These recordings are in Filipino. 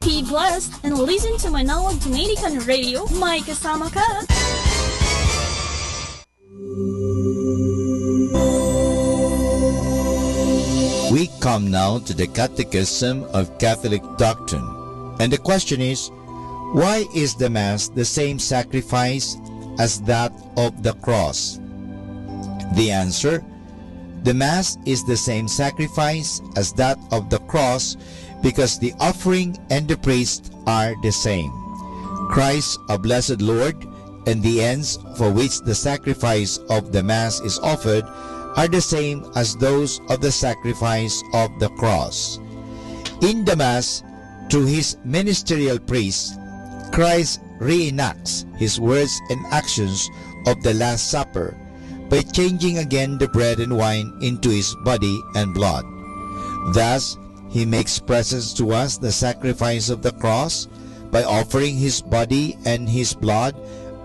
Be blessed and listen to Manawag Dominican Radio. May kasama ka! We come now to the Catechism of Catholic Doctrine. And the question is, why is the Mass the same sacrifice as that of the cross? The answer: the Mass is the same sacrifice as that of the cross because the offering and the priest are the same. Christ, our blessed Lord, and the ends for which the sacrifice of the Mass is offered are the same as those of the sacrifice of the cross. In the Mass, through his ministerial priest, Christ reenacts his words and actions of the Last Supper by changing again the bread and wine into his body and blood. Thus, he makes present to us the sacrifice of the cross by offering his body and his blood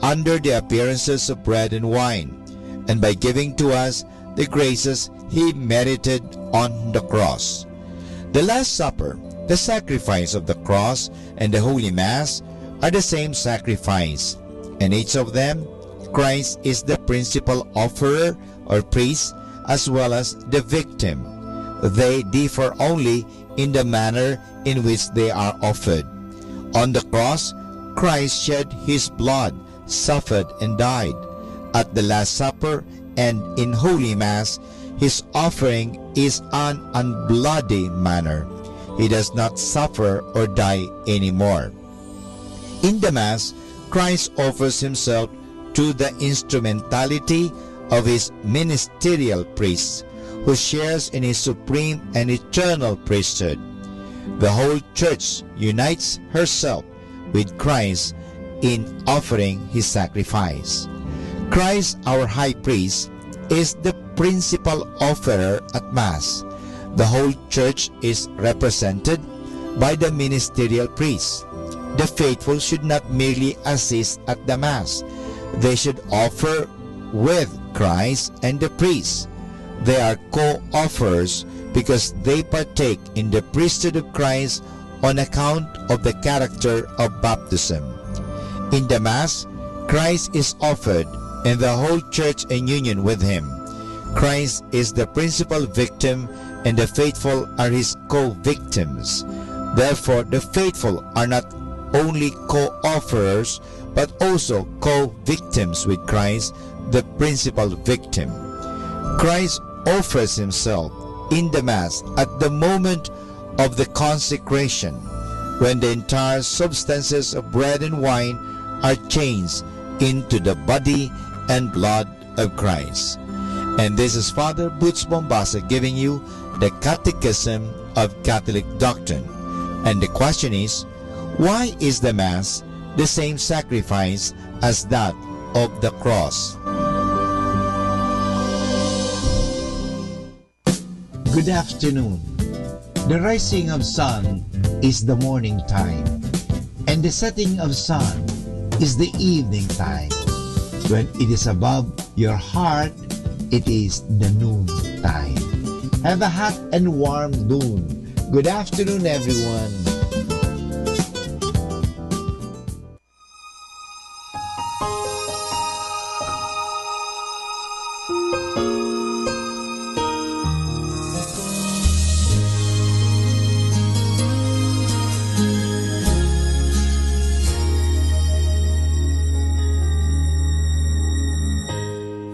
under the appearances of bread and wine, and by giving to us the graces he merited on the cross. The Last Supper, the sacrifice of the cross, and the Holy Mass are the same sacrifice, and each of them, Christ is the principal offerer or priest as well as the victim. They differ only in the manner in which they are offered. On the cross, Christ shed his blood, suffered and died. At the Last Supper and in Holy Mass, his offering is an unbloody manner. He does not suffer or die anymore. In the Mass, Christ offers himself to the instrumentality of his ministerial priest, who shares in his supreme and eternal priesthood. The whole Church unites herself with Christ in offering his sacrifice. Christ, our High Priest, is the principal offerer at Mass. The whole Church is represented by the ministerial priest. The faithful should not merely assist at the Mass. They should offer with Christ and the priest. They are co-offerers because they partake in the priesthood of Christ on account of the character of baptism. In the Mass, Christ is offered and the whole Church in union with him. Christ is the principal victim and the faithful are his co-victims. Therefore, the faithful are not only co-offerers but also co-victims with Christ, the principal victim. Christ offers himself in the Mass at the moment of the consecration, when the entire substances of bread and wine are changed into the body and blood of Christ. And this is Father Butch Bombasa giving you the Catechism of Catholic Doctrine. And the question is, why is the Mass the same sacrifice as that of the cross? Good afternoon. The rising of sun is the morning time, and the setting of sun is the evening time. When it is above your heart, it is the noon time. Have a hot and warm noon. Good afternoon, everyone.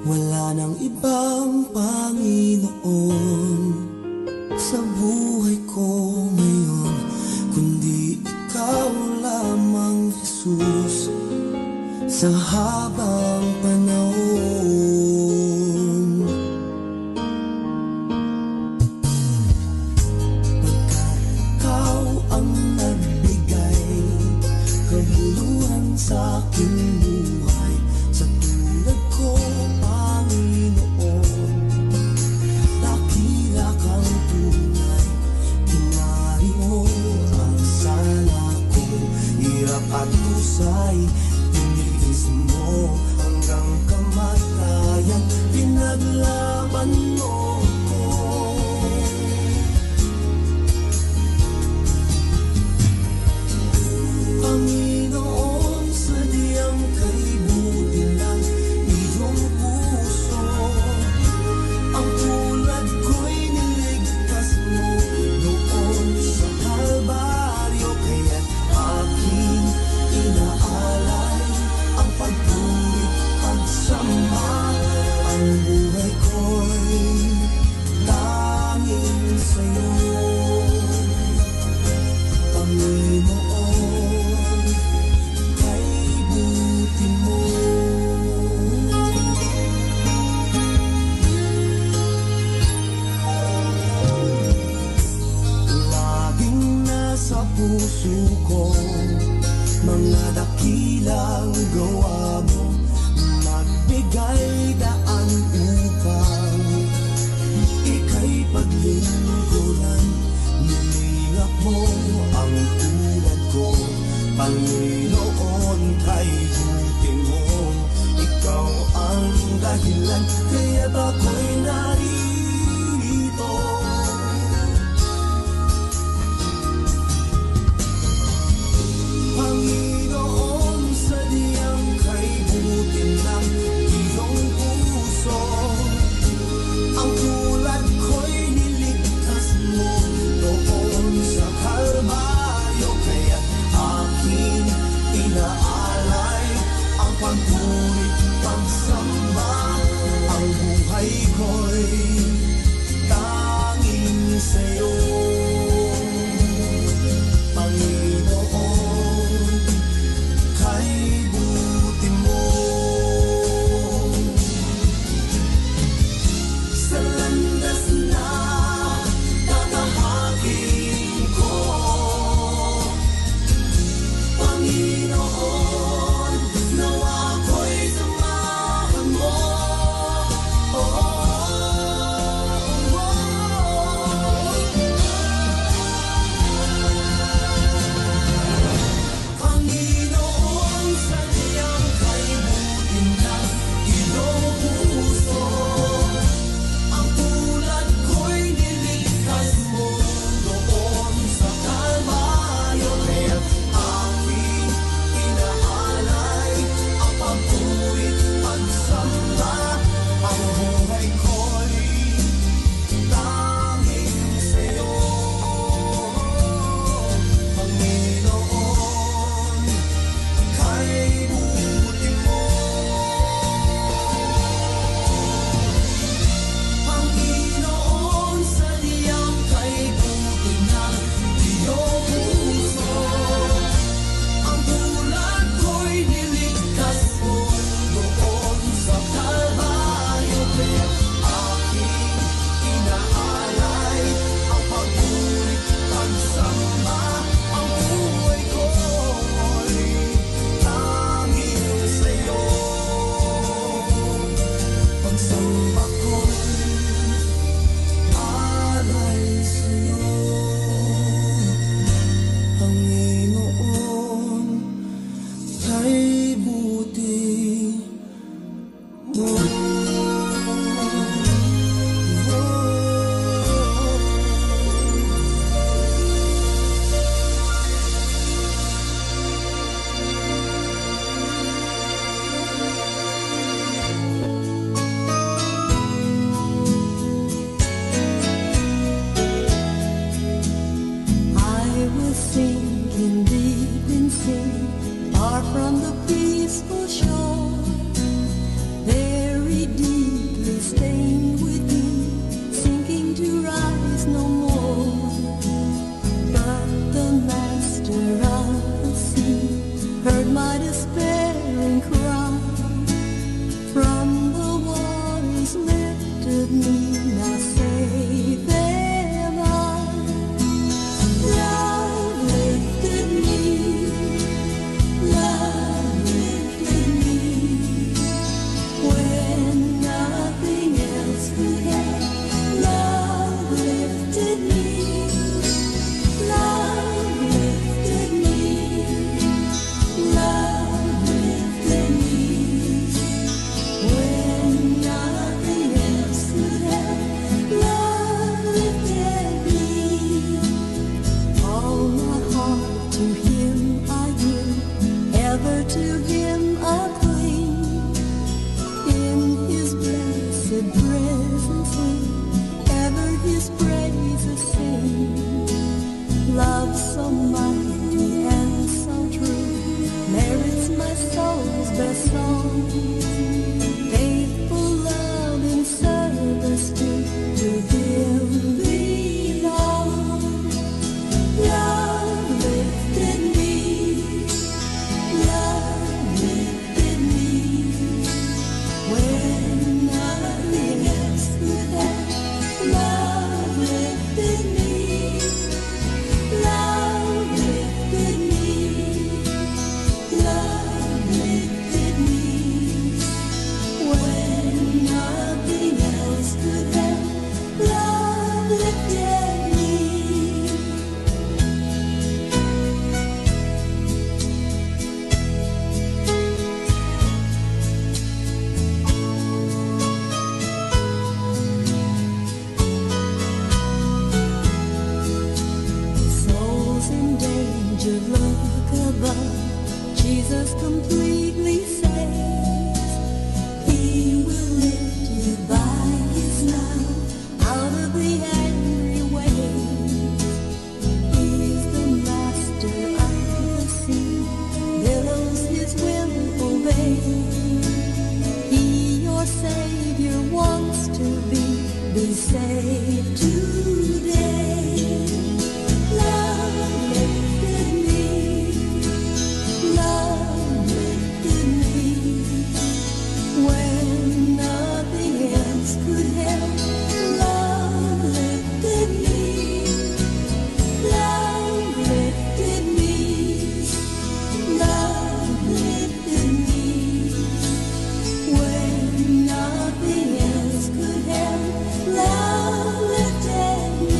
Wala nang ibang Panginoon sa buhay ko ngayon, kundi ikaw lamang, Jesus, sa habang panahon. Pagkat ikaw ang nagbigay kabuluhan sa aking buhay, sa tulad ko, at kusay, tiniis mo hanggang kamatayan, pinaglaban mo ko. puso ko. Mga dakilang gawa mo, magbigay daan upang ika'y paglingkuran. Nilingap mo ang tulad ko, Panginoon, kay buti mo. Ikaw ang dahilan, kaya't ako'y narito. Panginoon, sadyang kay buti ng iyong puso. Ang tulad ko'y niligtas mo doon sa Kalbaryo, kaya't aking inaalay ang pagpurit, pagsamba. Ang buhay ko'y tanging sa'yo, Panginoon, kay buti mo. Sa landas na tatahakin ko, Panginoon, nawa ko'y samahan mo. Panginoon, sadyang kay buti ng iyong puso. Ang tulad ko'y niligtas mo doon sa Kalbaryo, kaya't aking inaalay ang pagpurit, pagsamba. Ang buhay ko'y tanging sa'yo, Panginoon, kay buti mo. Panginoon, sadyang kay buti ng iyong puso. Ang tulad ko'y niligtas mo doon sa Kalbaryo, kaya't aking inaalay ang pagpurit, pagsamba. Ang buhay ko'y tanging sa'yo. Pagsamba ko'y alay sa'yo, Panginoon, kay buti mo. I was sinking deep in sin, far from the peaceful shore, very deeply stained within, sinking to rise no more. But the master of the sea heard my despairing cry, from the waters lifted me, now safe am I. Love lifted me, love lifted me, when nothing else could help. Love lifted me, love lifted me, love lifted me, when nothing else could help. Love lifted me. All my heart to Him I give, ever to Him I cling. In His blessed presence sing, ever His praises sing. Love so mighty and so true merits my soul's best song. Faithful love in service to Him belong. Love lifted me, love lifted me, when nothing else could help. Love lifted me, love lifted me. Jesus completely saves. He will lift you by his love out of the angry waves. He's the master of the sea, billows his will obey. He, your Savior, wants to be saved today. Love lifted me, love lifted me, when nothing else could help. Love lifted me, love lifted me, love lifted me, when nothing else could help. Love lifted me.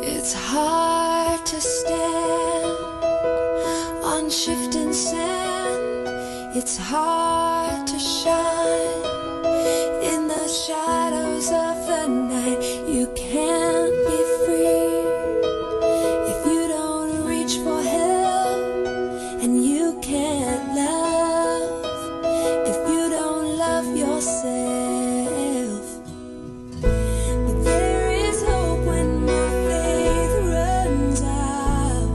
It's hard to stand on shifting sand. It's hard to shine in the shadows of the night. You can't be free if you don't reach for help, and you can't love if you don't love yourself. But there is hope when my faith runs out,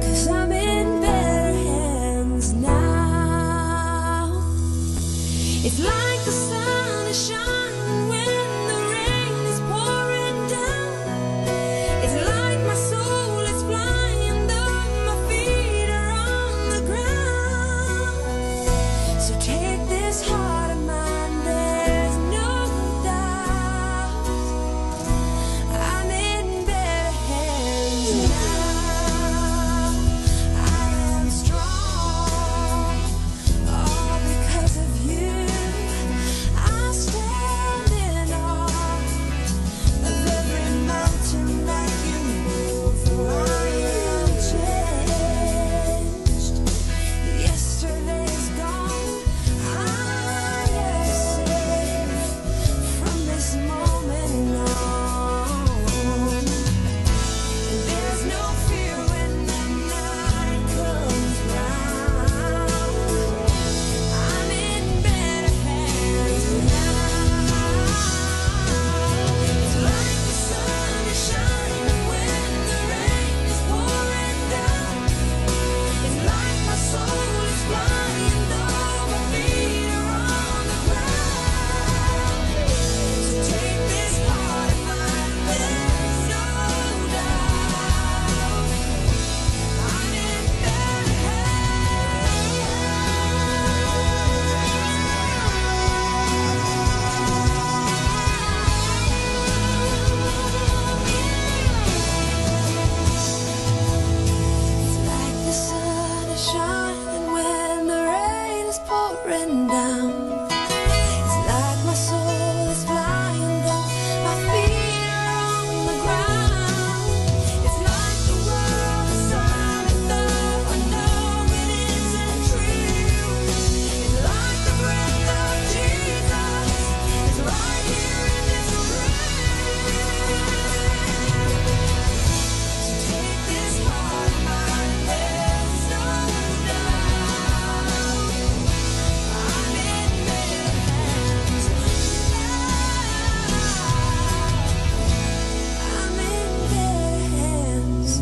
'cause I'm in better hands now. It's like the sun is shining when the rain is pouring down. It's like my soul is flying though my feet are on the ground. So take this heart of mine, there's no doubt I'm in better hands now. I am strong, all because of you. I stand in awe of every mountain that you move, for I am changed. Yesterday's gone, I am safe from this moment on. There's no fear when the night comes round. I'm in better hands now. It's like the sun is shining when the rain is pouring down. It's like my soul is flying though my feet are on the ground. So take this heart of mine, there's no doubt I'm in better It's like the sun is shining when the rain is pouring down. It's like my soul is flying though my feet are on the ground. It's like the world is silent though I know it isn't true. It's like the breath of Jesus is right here in this room. So take this heart of mine, there's no doubt I'm in better hands now. I'm in better hands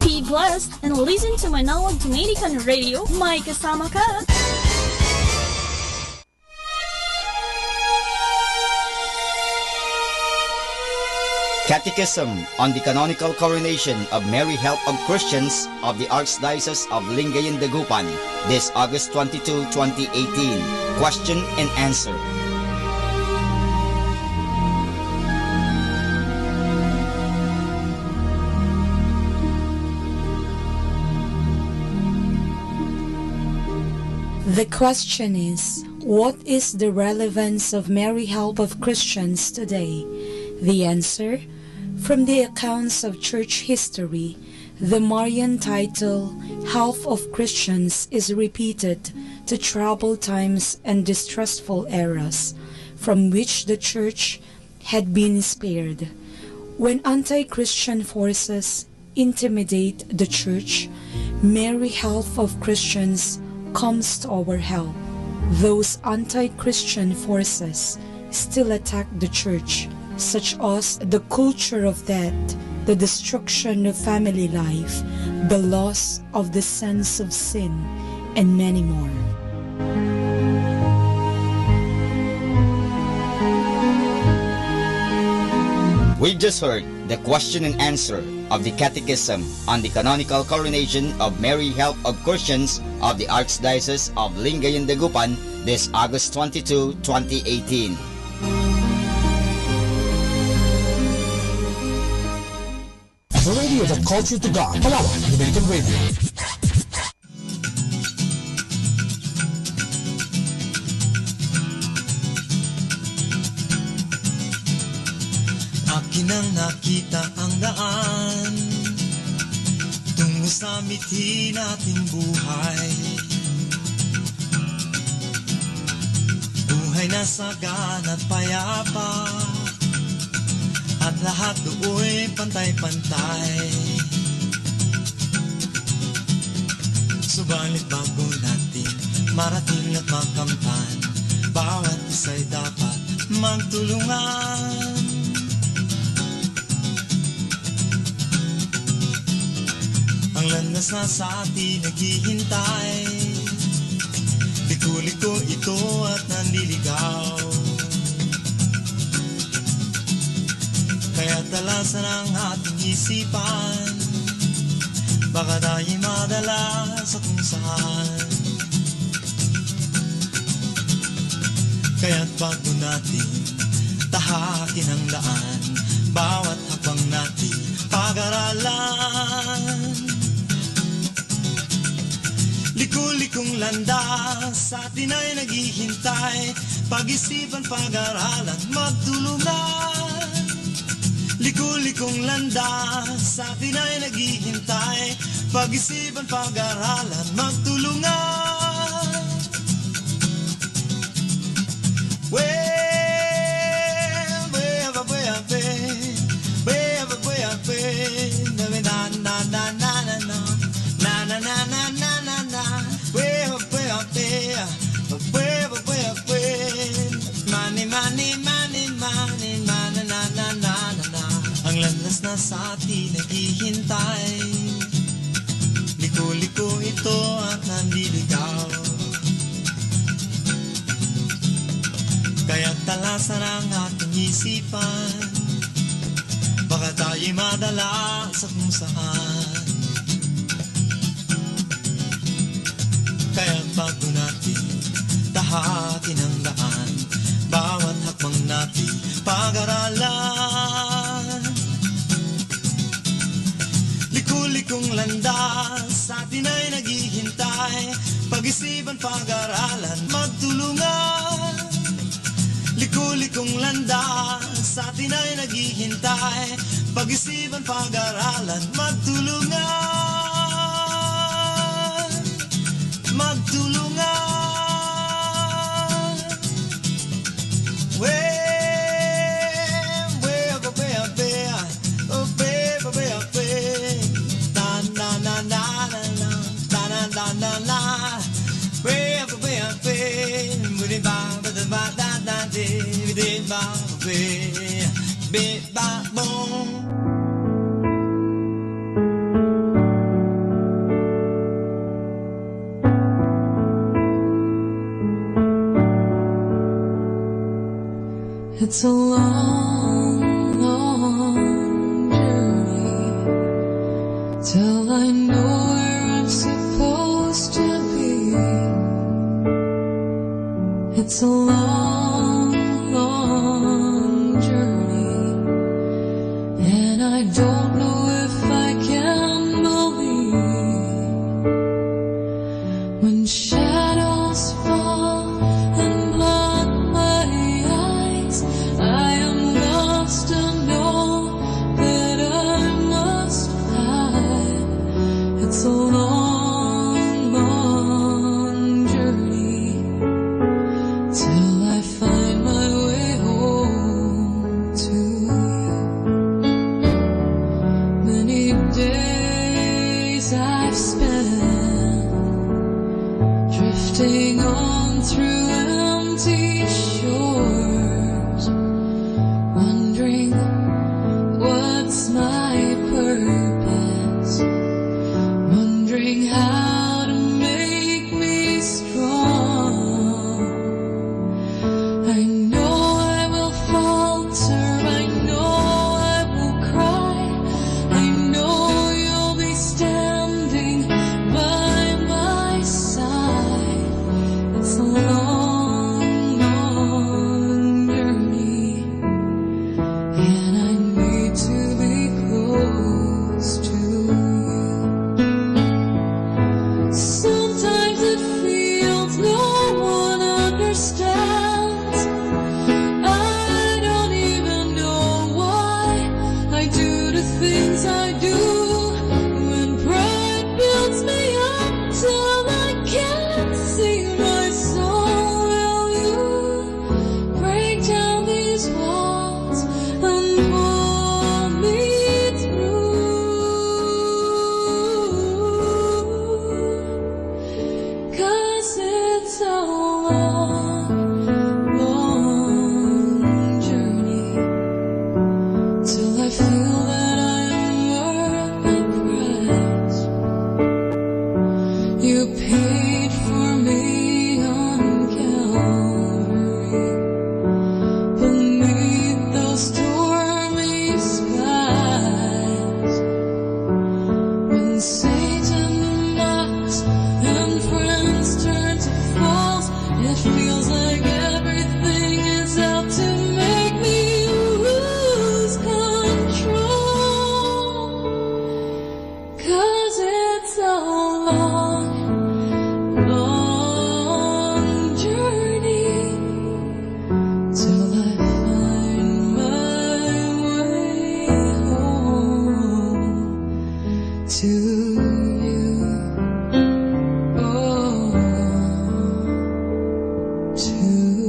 Be blessed and listen to Manawag Dominican Radio. May kasama ka. Catechism on the Canonical Coronation of Mary Help of Christians of the Archdiocese of Lingayen Dagupan, this August 22, 2018. Question and answer. The question is, what is the relevance of Mary Help of Christians today? The answer, from the accounts of church history, the Marian title, Help of Christians, is repeated to troubled times and distressful eras, from which the church had been spared. When anti-Christian forces intimidate the church, Mary Help of Christians comes to our help. Those anti-Christian forces still attack the church, such as the culture of death, the destruction of family life, the loss of the sense of sin, and many more. We just heard the question and answer of the Catechism on the Canonical Coronation of Mary Help of Christians of the Archdiocese of Lingayen Dagupan, this August 22, 2018. The radio that calls you to God, Palawan, Dominican Radio. Akin ang nakita ang daan tungo sa mithi nating buhay. Buhay na sagan at payapa, at lahat do'y pantay-pantay. Subalit bago natin marating at makamtan, bawat isa'y dapat magtulungan. Ang landas na sa atin naghihintay, liko-liko ito at nanliligaw. Kaya talasan ang ating isipan, baka tayo'y madala sa kung saan. Kaya't bago natin tahakin ang daan, bawat hakbang natin pag-aralan. Liko-likong landas sa atin ay naghihintay, pag-isipan, pag-aralan, magtulungan. Liko-likong landas sa atin ay naghihintay, pag-isipan, pag-aralan, magtulungan. Ang landas na sa atin naghihintay, liko-liko ito at nanliligaw. Kaya't talasan ang ating isipan, baka tayo'y madala sa kung saan. Kaya't bago natin tahakin ang daan, bawat hakbang natin pag-aralan. Liko-likong landas sa atin ay naghihintay, pag-isipan, pag-aralan, magtulungan. Liko-likong landas sa atin ay naghihintay, pag-isipan, pag-aralan, magtulungan. Magtulungan. It's a long, long It's a long, long journey, and I don't know if I can believe when shadows fall and block my eyes. I am lost and know that I must hide. It's a long, long journey till I find my way home to you. Many days I've spent drifting on through empty shores, wondering what's my purpose, wondering how to make me strong. I know I will falter, I know I will cry, I know you'll be standing by my side. It's a long, long journey, and I need to be close to you. Sometimes it feels no one understands. I don't even know why I do the things I do. When pride builds me up till I can't see my soul, will you break down these walls and pull me through? 'Cause it's a long, long journey till I feel that I'm worth the price. You paid for me on Calvary, beneath those stormy skies. When Satan mocks and friends turn to foes, it feels like everything is out to make me lose control. 'Cause it's a long, long journey till I find my way home to you. Oh, to you.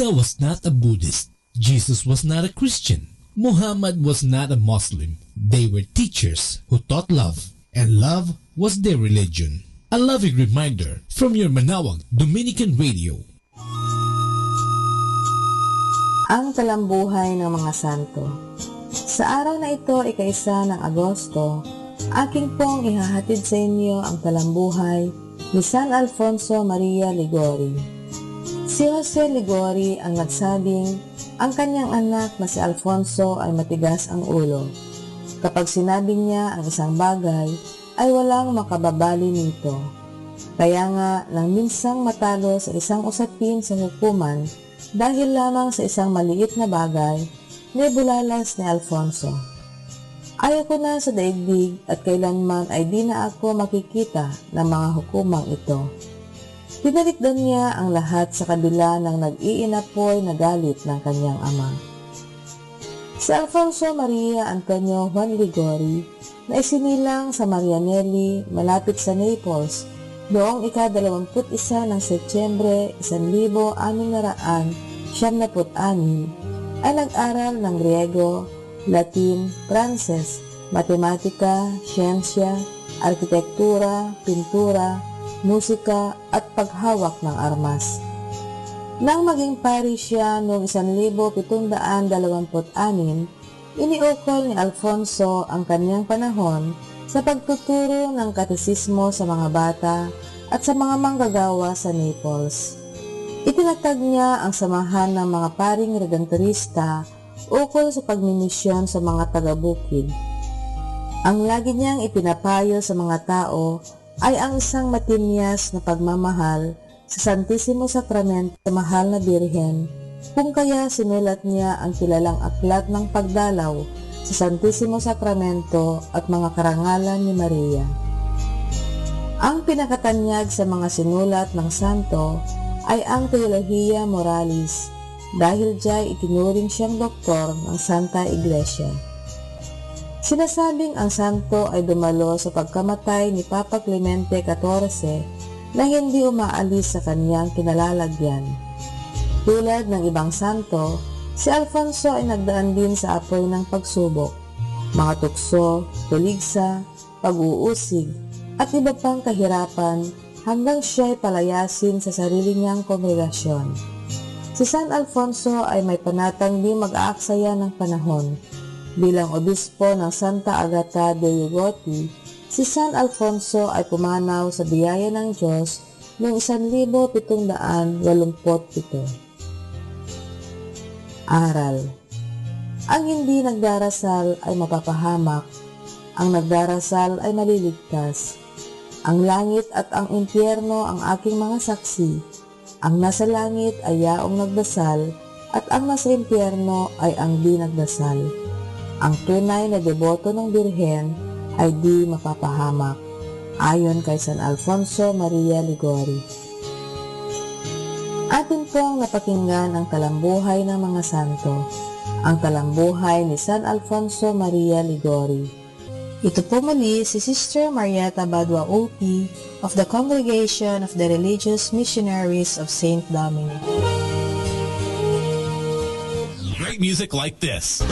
Buddha was not a Buddhist. Jesus was not a Christian. Muhammad was not a Muslim. They were teachers who taught love, and love was their religion. A loving reminder from your Manawag Dominican Radio. Ang talambuhay ng mga santo. Sa araw na ito, ika-1 ng Agosto, aking pong ihahatid sa inyo ang talambuhay ni San Alfonso Maria Liguori. Si Jose Liguori ang nagsabing ang kanyang anak na si Alfonso ay matigas ang ulo. Kapag sinabi niya ang isang bagay, ay walang makababali nito. Kaya nga, nang minsang matalo sa isang usapin sa hukuman dahil lamang sa isang maliit na bagay, nebulalas ni Alfonso. Ayaw ko na sa daigdig at kailanman ay di na ako makikita ng mga hukumang ito. Pinalikdan niya ang lahat sa kabila ng nag-iinapoy na galit ng kanyang ama. Si Alfonso Maria Antonio Juan Liguori na isinilang sa Marianelli malapit sa Naples noong ika-21 ng Setyembre 1676 ay nag-aral ng Griego, Latin, Pranses, matematika, siyensya, arkitektura, pintura, musika at paghawak ng armas. Nang maging pari siya noong 1726, iniukol ni Alfonso ang kanyang panahon sa pagtuturo ng katesismo sa mga bata at sa mga manggagawa sa Naples. Itinatag niya ang samahan ng mga paring redentorista ukol sa pagmimisyon sa mga taga-bukid. Ang lagi niyang ipinapayo sa mga tao ay ang isang matinyas na pagmamahal sa Santissimo Sacramento sa Mahal na Birhen, kung kaya sinulat niya ang kilalang aklat ng pagdalaw sa Santissimo Sacramento at mga karangalan ni Maria. Ang pinakatanyag sa mga sinulat ng santo ay ang Teologia Moralis, dahil diya'y itinuring siyang doktor ng Santa Iglesia. Sinasabing ang santo ay dumalo sa pagkamatay ni Papa Clemente XIV na hindi umaalis sa kanyang kinalalagyan. Tulad ng ibang santo, si Alfonso ay nagdaan din sa apoy ng pagsubok, mga tukso, tuligsa, pag-uusig, at iba pang kahirapan hanggang siya'y palayasin sa sarili niyang kongregasyon. Si San Alfonso ay may panatang di mag-aaksaya ng panahon. Bilang obispo ng Santa Agata de Ugoti, si San Alfonso ay pumanaw sa biyaya ng Diyos noong 1787. Aral. Ang hindi nagdarasal ay mapapahamak, ang nagdarasal ay maliligtas. Ang langit at ang impyerno ang aking mga saksi. Ang nasa langit ay yaong nagdasal at ang nasa impyerno ay ang di nagdasal. Ang tunay na deboto ng Birhen ay di mapapahamak, ayon kay San Alfonso Maria Liguori. Atin pong napakinggan ang talambuhay ng mga santo, ang talambuhay ni San Alfonso Maria Liguori. Ito po muli si Sister Marieta Badua OP of the Congregation of the Religious Missionaries of St. Dominic. Great music like this.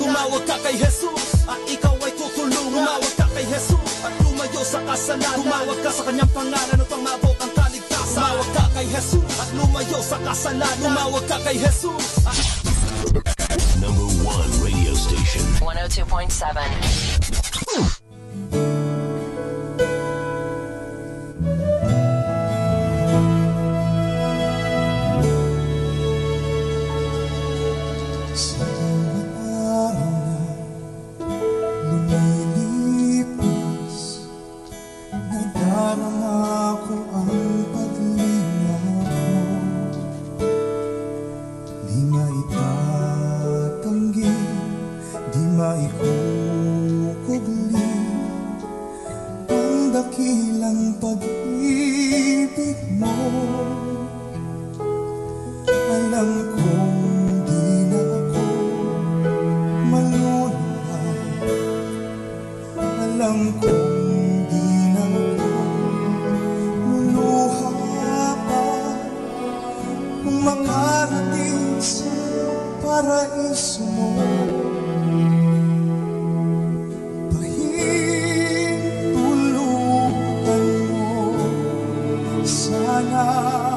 Tumawag ka kay Jesus at ikaw ay tutulungan. Tumawag ka kay Jesus at lumayo sa kasalanan. Tumawag ka sa kanyang pangalan upang maabot ang kaligtasan. Tumawag ka kay Jesus at lumayo sa kasalanan. Tumawag ka kay Jesus. Number 1 radio station. 102.7. ng pag-ibig mo. Alam kong di na ako maluluhan. Alam kong di na ako luluha pa kung makarating sa paraiso mo. Pahintulutan mo sana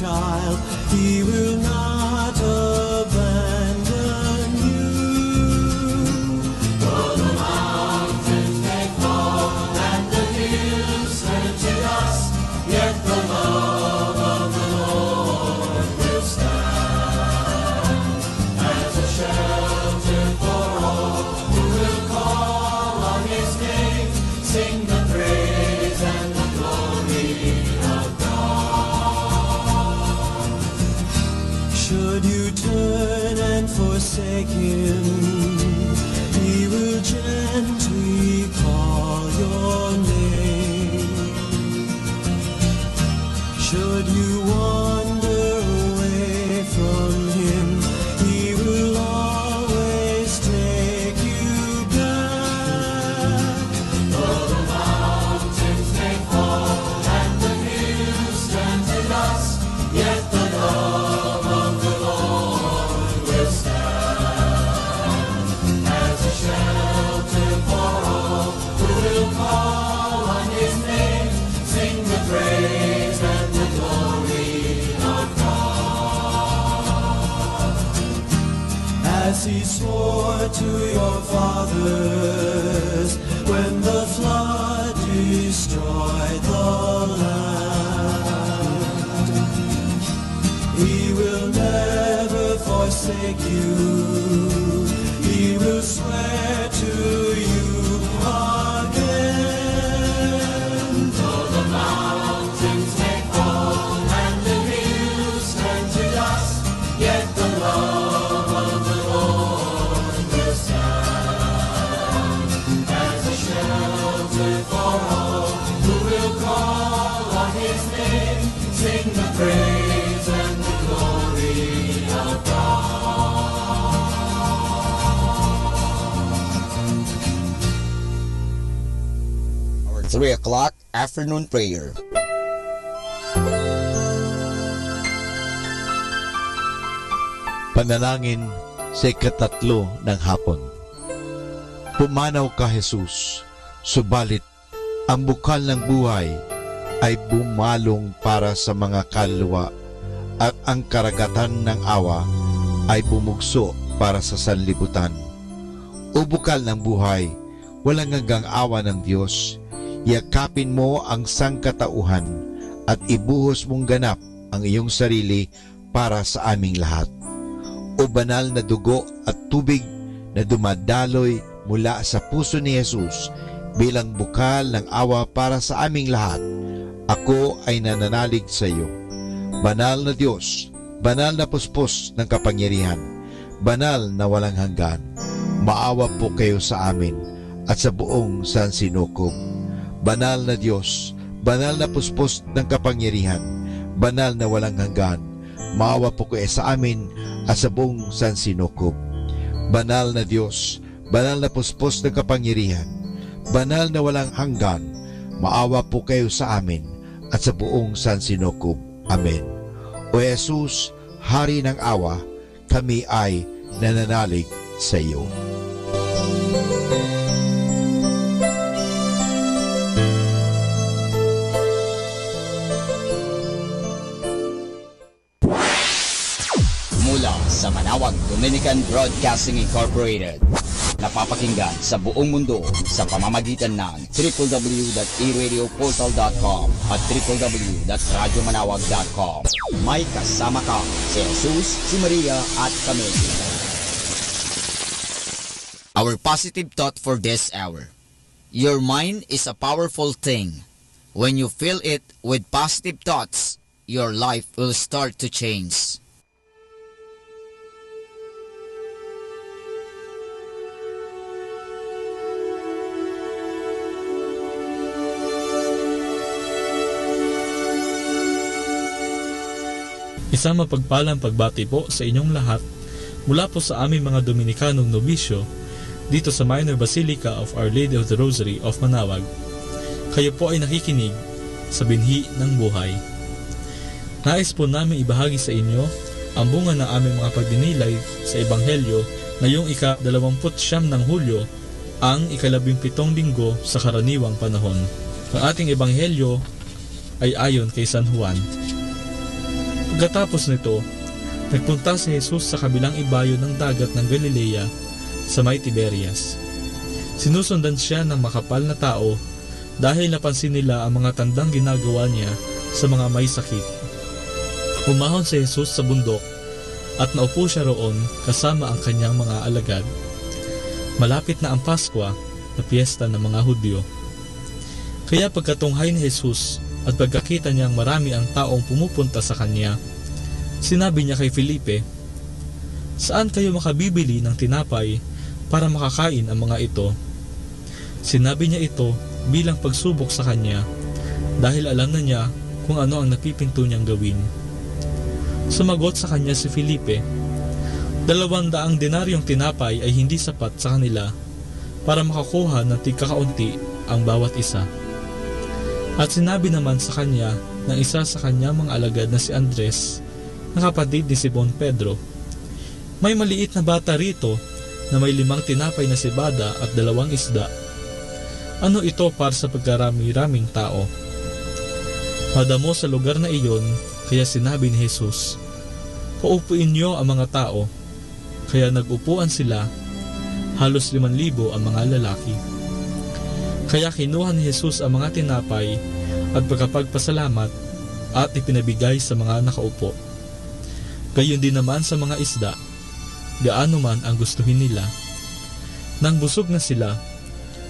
child, He will not abandon you. Though the mountains may fall and the hills turn to dust, yet the love of the Lord will stand as a shelter for all who will call on His name, sing the praise and the glory of God. Should you turn and forsake Him, He will gently call your name. Should you wander away from Him, He will always take you back. Though the mountains may fall and the hills turn to dust, yet the love of the Lord will stand as a shelter for all who will call on His name, sing the praise and the glory of God. As He swore to your fathers when the flood destroyed the land, He will never forsake you. He will swear to you again. Though the mountains may fall and the hills turn to dust, yet the love of the Lord will stand as a shelter for all who will call on His name, sing the praise and the glory of God. Our 3 o'clock afternoon prayer. Panalangin sa ikatatlo ng hapon. Pumanaw ka, Jesus, subalit ang bukal ng buhay ay bumalong para sa mga kaluluwa at ang karagatan ng awa ay bumugso para sa sanlibutan. O bukal ng buhay, walang hanggang awa ng Diyos, yakapin mo ang sangkatauhan at ibuhos mong ganap ang iyong sarili para sa aming lahat. O banal na dugo at tubig na dumadaloy mula sa puso ni Jesus bilang bukal ng awa para sa aming lahat, ako ay nananalig sa iyo. Banal na Diyos, banal na puspos ng kapangyarihan, banal na walang hanggan, maawa po kayo sa amin at sa buong sansinukob. Banal na Diyos, banal na puspos ng kapangyarihan, banal na walang hanggan, maawa po kayo sa amin at sa buong sansinukob. Banal na Diyos, banal na puspos ng kapangyarihan, banal na walang hanggan, maawa po kayo sa amin at sa buong sansinukob. Amen. O Jesus, Hari ng awa, kami ay nananalig sa iyo. Mula sa Manawag Dominican Broadcasting Incorporated, napapakinggan sa buong mundo sa pamamagitan ng www.eradioportal.com at www.radyomanawag.com. May kasama ka si Jesus, si Maria at kami. Our positive thought for this hour. Your mind is a powerful thing. When you fill it with positive thoughts, your life will start to change. Isang mapagpalang pagbati po sa inyong lahat mula po sa aming mga Dominikanong nobisyo dito sa Minor Basilica of Our Lady of the Rosary of Manawag. Kayo po ay nakikinig sa Binhi ng Buhay. Nais po namin ibahagi sa inyo ang bunga ng aming mga pagdinilay sa Ebanghelyo ngayong ika-29 ng Hulyo, ang ika-17 linggo sa karaniwang panahon. Ang ating Ebanghelyo ay ayon kay San Juan. Pagkatapos nito, nagpunta si Jesus sa kabilang ibayo ng dagat ng Galilea sa may Tiberias. Sinusundan siya ng makapal na tao dahil napansin nila ang mga tandang ginagawa niya sa mga may sakit. Umahon si Jesus sa bundok at naupo siya roon kasama ang kanyang mga alagad. Malapit na ang Pasko na piyesta ng mga Hudyo. Kaya pagkatunghay ni Jesus at pagkakita niyang marami ang taong pumupunta sa kanya, sinabi niya kay Felipe, "Saan kayo makabibili ng tinapay para makakain ang mga ito?" Sinabi niya ito bilang pagsubok sa kanya dahil alam na niya kung ano ang napipinto niyang gawin. Sumagot sa kanya si Felipe, 200 denaryong tinapay ay hindi sapat sa kanila para makakuha ng tigkakaunti ang bawat isa. At sinabi naman sa kanya ng isa sa kanya mga alagad na si Andres, na kapatid ni Simon Pedro, "May maliit na bata rito na may 5 tinapay na sibada at 2 isda. Ano ito para sa pagkarami-raming tao?" Madamo sa lugar na iyon, kaya sinabi ni Jesus, "Paupuin niyo ang mga tao." Kaya nagupuan sila, halos 5,000 ang mga lalaki. Kaya kinuha ni Jesus ang mga tinapay at pagkapagpasalamat at ipinabigay sa mga nakaupo. Gayon din naman sa mga isda, gaano man ang gustuhin nila. Nang busog na sila,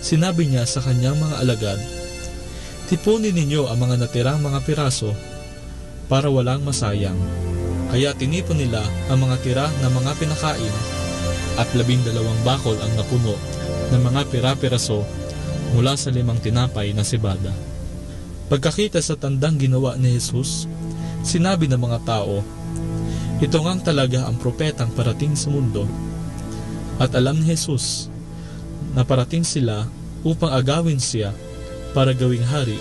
sinabi niya sa kanyang mga alagad, "Tipunin ninyo ang mga natirang mga piraso para walang masayang." Kaya tinipon nila ang mga tira na mga pinakain at 12 bakol ang napuno ng mga pira-piraso mula sa 5 tinapay na sibada. Pagkakita sa tandang ginawa ni Jesus, sinabi ng mga tao, "Ito ngang talaga ang propetang parating sa mundo." At alam ni Jesus na parating sila upang agawin siya para gawing hari,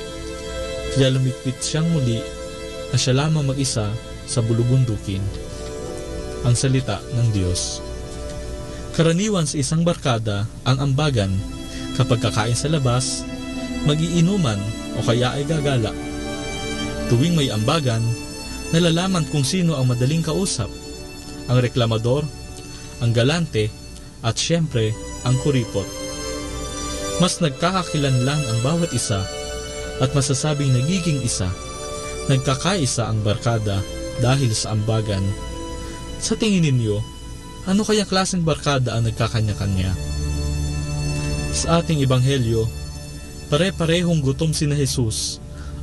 kaya lumikpit siyang muli na siya lamang mag-isa sa bulubundukin. Ang salita ng Diyos. Karaniwan sa isang barkada ang ambagan kapag kakain sa labas, mag-iinuman o kaya ay gagala. Tuwing may ambagan, nalalaman kung sino ang madaling kausap, ang reklamador, ang galante, at syempre ang kuripot. Mas nagkakakilanlan ang bawat isa at masasabing nagiging isa. Nagkakaisa ang barkada dahil sa ambagan. Sa tingin ninyo, ano kayang klaseng barkada ang nagkakanya-kanya? Sa ating ebanghelyo, pare-parehong gutom sina Jesus,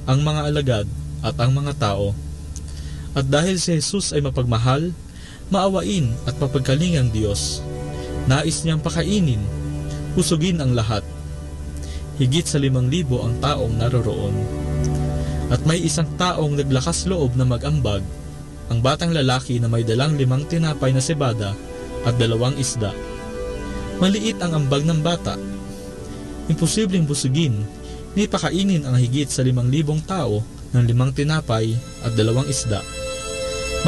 ang mga alagad at ang mga tao. At dahil si Jesus ay mapagmahal, maawain at mapagkalingang Diyos, nais niyang pakainin, usugin ang lahat. Higit sa 5,000 ang taong naroroon. At may isang taong naglakas loob na mag-ambag, ang batang lalaki na may dalang 5 tinapay na sibada at 2 isda. Maliit ang ambag ng bata. Imposibleng busugin, ni pakainin ang higit sa 5,000 tao ng 5 tinapay at 2 isda.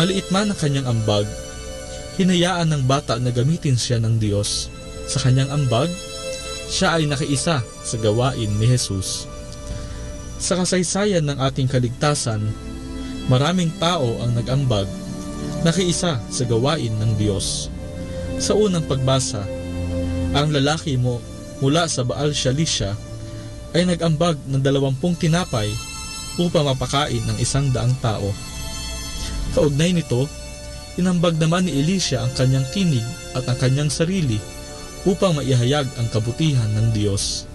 Maliit man ang kanyang ambag, hinayaan ng bata na gamitin siya ng Diyos. Sa kanyang ambag, siya ay nakiisa sa gawain ni Jesus. Sa kasaysayan ng ating kaligtasan, maraming tao ang nag-ambag, nakiisa sa gawain ng Diyos. Sa unang pagbasa, ang lalaki mo mula sa Baal Shalisha ay nag-ambag ng 20 tinapay upang mapakain ng 100 tao. Kaugnay nito, inambag naman ni Elisha ang kanyang tinig at ang kanyang sarili upang maihayag ang kabutihan ng Diyos.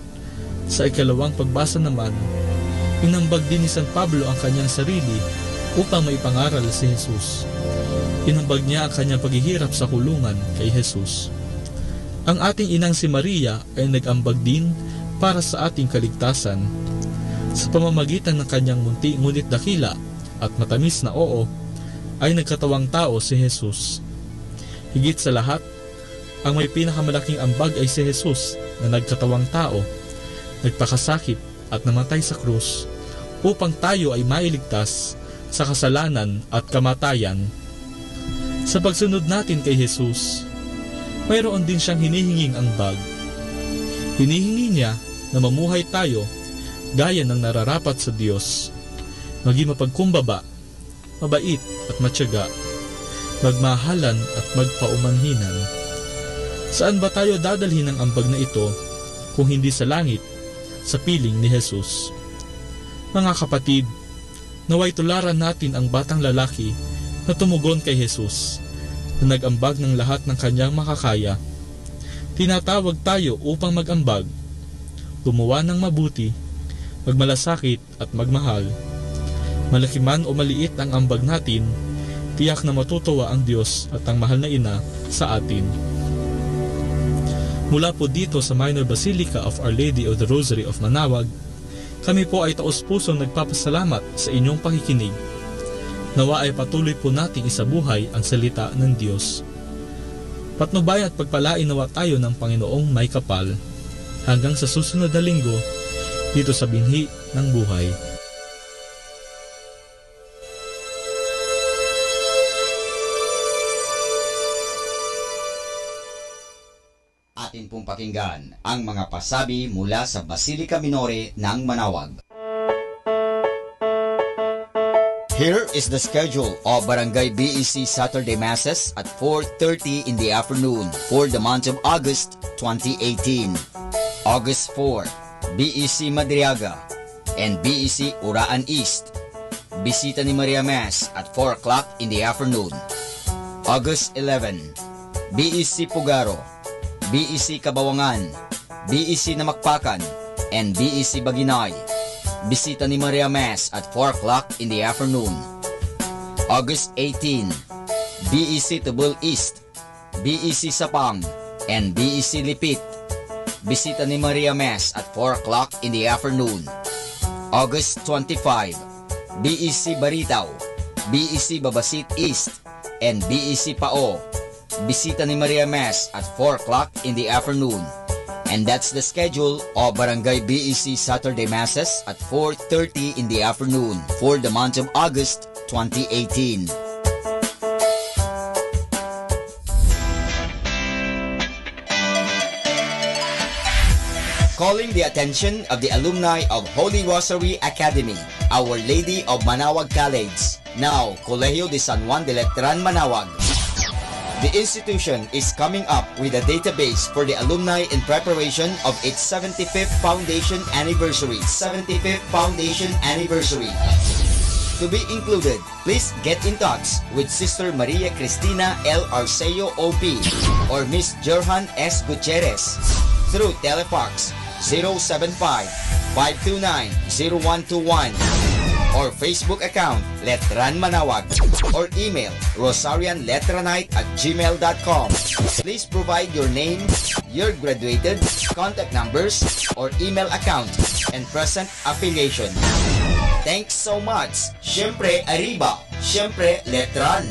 Sa ikalawang pagbasa naman, inambag din ni San Pablo ang kanyang sarili upang maipangaral si Jesus. Inambag niya ang kanyang paghihirap sa kulungan kay Jesus. Ang ating inang si Maria ay nag-ambag din para sa ating kaligtasan. Sa pamamagitan ng kanyang munti ngunit dakila at matamis na oo, ay nagkatawang tao si Jesus. Higit sa lahat, ang may pinakamalaking ambag ay si Jesus na nagkatawang tao, nagpakasakit at namatay sa krus upang tayo ay mailigtas sa kasalanan at kamatayan. Sa pagsunod natin kay Jesus, mayroon din siyang hinihinging ambag. Hinihingi niya na mamuhay tayo gaya ng nararapat sa Diyos, maging mapagkumbaba, mabait at matyaga, magmahalan at magpaumanhinan. Saan ba tayo dadalhin ng ambag na ito kung hindi sa langit, sa piling ni Jesus? Mga kapatid, naway tularan natin ang batang lalaki na tumugon kay Jesus, na nag-ambag ng lahat ng kanyang makakaya. Tinatawag tayo upang mag-ambag, gumawa ng mabuti, magmalasakit at magmahal. Malaki man o maliit ang ambag natin, tiyak na matutuwa ang Diyos at ang mahal na ina sa atin. Mula po dito sa Minor Basilica of Our Lady of the Rosary of Manawag, kami po ay taos-pusong nagpapasalamat sa inyong pakikinig. Nawa ay patuloy po nating isabuhay ang salita ng Diyos. Patnubay at pagpalain nawa tayo ng Panginoong may kapal. Hanggang sa susunod na linggo, dito sa Binhi ng Buhay. Atin pong pakinggan ang mga pasabi mula sa Basilica Minore ng Manawag. Here is the schedule of Barangay BEC Saturday Masses at 4:30 in the afternoon for the month of August 2018. August 4, BEC Madriaga and BEC Uraan East. Bisita ni Maria Mass at 4 o'clock in the afternoon. August 11, BEC Pugaro, BEC Kabawangan, BEC Namakpakan, and BEC Baginay. Bisita ni Maria Mass at 4 o'clock in the afternoon. August 18, BEC Tubul East, BEC Sapang, and BEC Lipit. Bisita ni Maria Mass at 4 o'clock in the afternoon. August 25, BEC Baritaw, BEC Babasit East, and BEC Pao. Bisita ni Maria Mass at 4 o'clock in the afternoon. And that's the schedule of Barangay BEC Saturday Masses at 4:30 in the afternoon for the month of August 2018. Calling the attention of the alumni of Holy Rosary Academy, Our Lady of Manawag College, now Colegio de San Juan de Letran, Manawag. The institution is coming up with a database for the alumni in preparation of its 75th foundation anniversary. To be included, please get in touch with Sister Maria Cristina L. Arceo OP or Miss Jerhan S. Gutierrez through Telefax 075-529-0121 or Facebook account Letran Manawag or email rosarianletranite@gmail.com. Please provide your name, your graduated, contact numbers, or email account, and present affiliation. Thanks so much. Siyempre Arriba, siyempre Letran.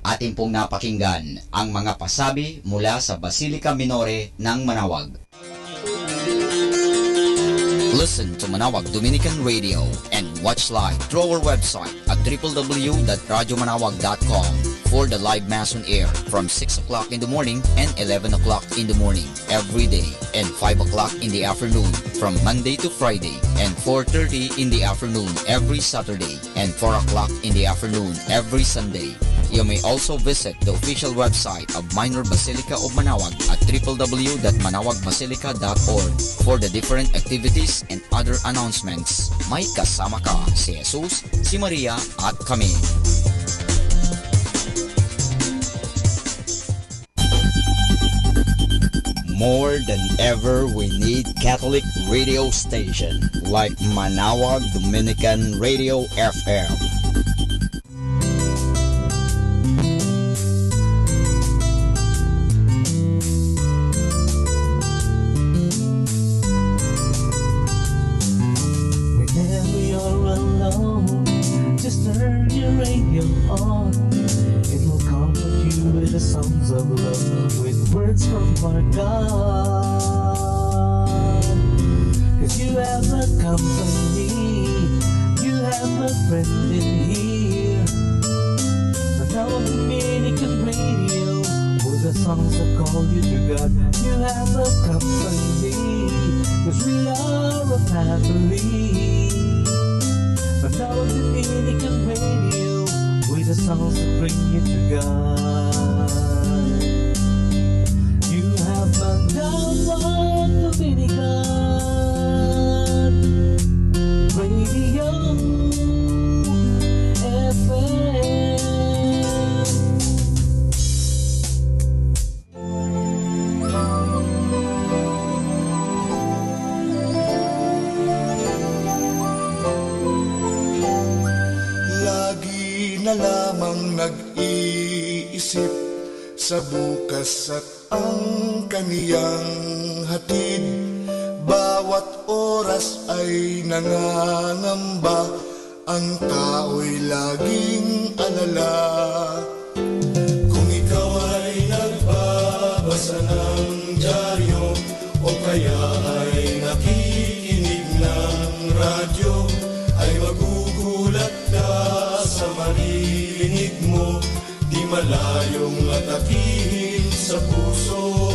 Atin pong napakinggan ang mga pasabi mula sa Basilica Minore ng Manawag. Listen to Manawag Dominican Radio and watch live through our website at www.radiomanawag.com for the live mass on air from 6 o'clock in the morning and 11 o'clock in the morning every day and 5 o'clock in the afternoon from Monday to Friday and 4:30 in the afternoon every Saturday and 4 o'clock in the afternoon every Sunday. You may also visit the official website of Minor Basilica of Manawag at www.manawagbasilica.org for the different activities and other announcements. May kasama ka si Jesus, si Maria at kami. More than ever, we need Catholic radio station like Manawag Dominican Radio FM. You have a company, 'cause we are a happily. Manawag Dominican Radio with the songs that bring you to God. You have Manawag Dominican Radio FM. Na lamang nag-iisip sa bukas at ang kaniyang hatid. Bawat oras ay nangangamba, ang tao'y laging alala. Kung ikaw ay nagbabasa ng dyaryo o kaya ay nakikinig ng radyo, ay magugulat ka sa marinig mo, di malayong atakihin sa puso.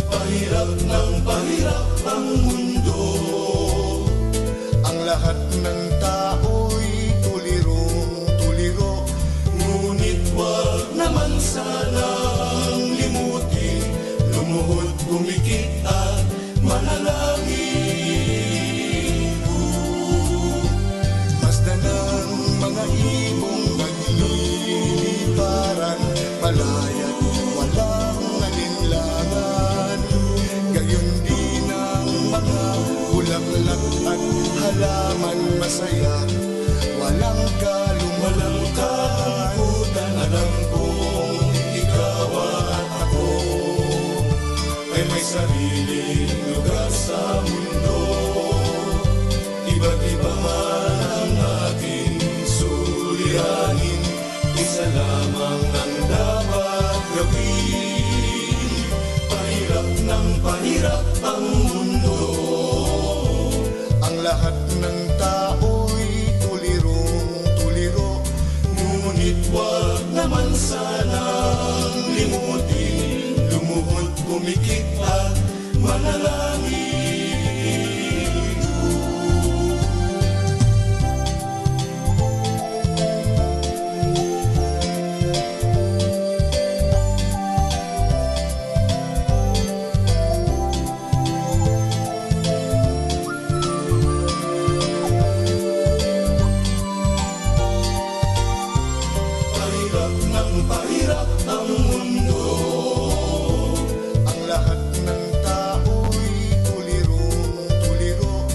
Pahirap ng pahirap ang mundo, ang lahat ng tao'y tulirong-tuliro. Ngunit wag naman sanang limutin, lumuhod, bumikit at manalangin. Mga ibong nagliliparan, palayan, walang alinlangan. Gayon din ang mga bulaklak at halaman, masaya, walang kalungkutan. Alam kong ikaw at ako ay may sariling lugar sa mundo. Iba't iba man ang ating suliranin, isa lamang ang dapat gawin. Pahirap ng pahirap ang mundo, ang lahat ng tao'y tulirong-tuliro. Ngunit wag naman sanang limutin, lumuhod, pumikit at manalangin. Pahirap ang mundo, ang lahat ng tao'y tulirong-tuliro.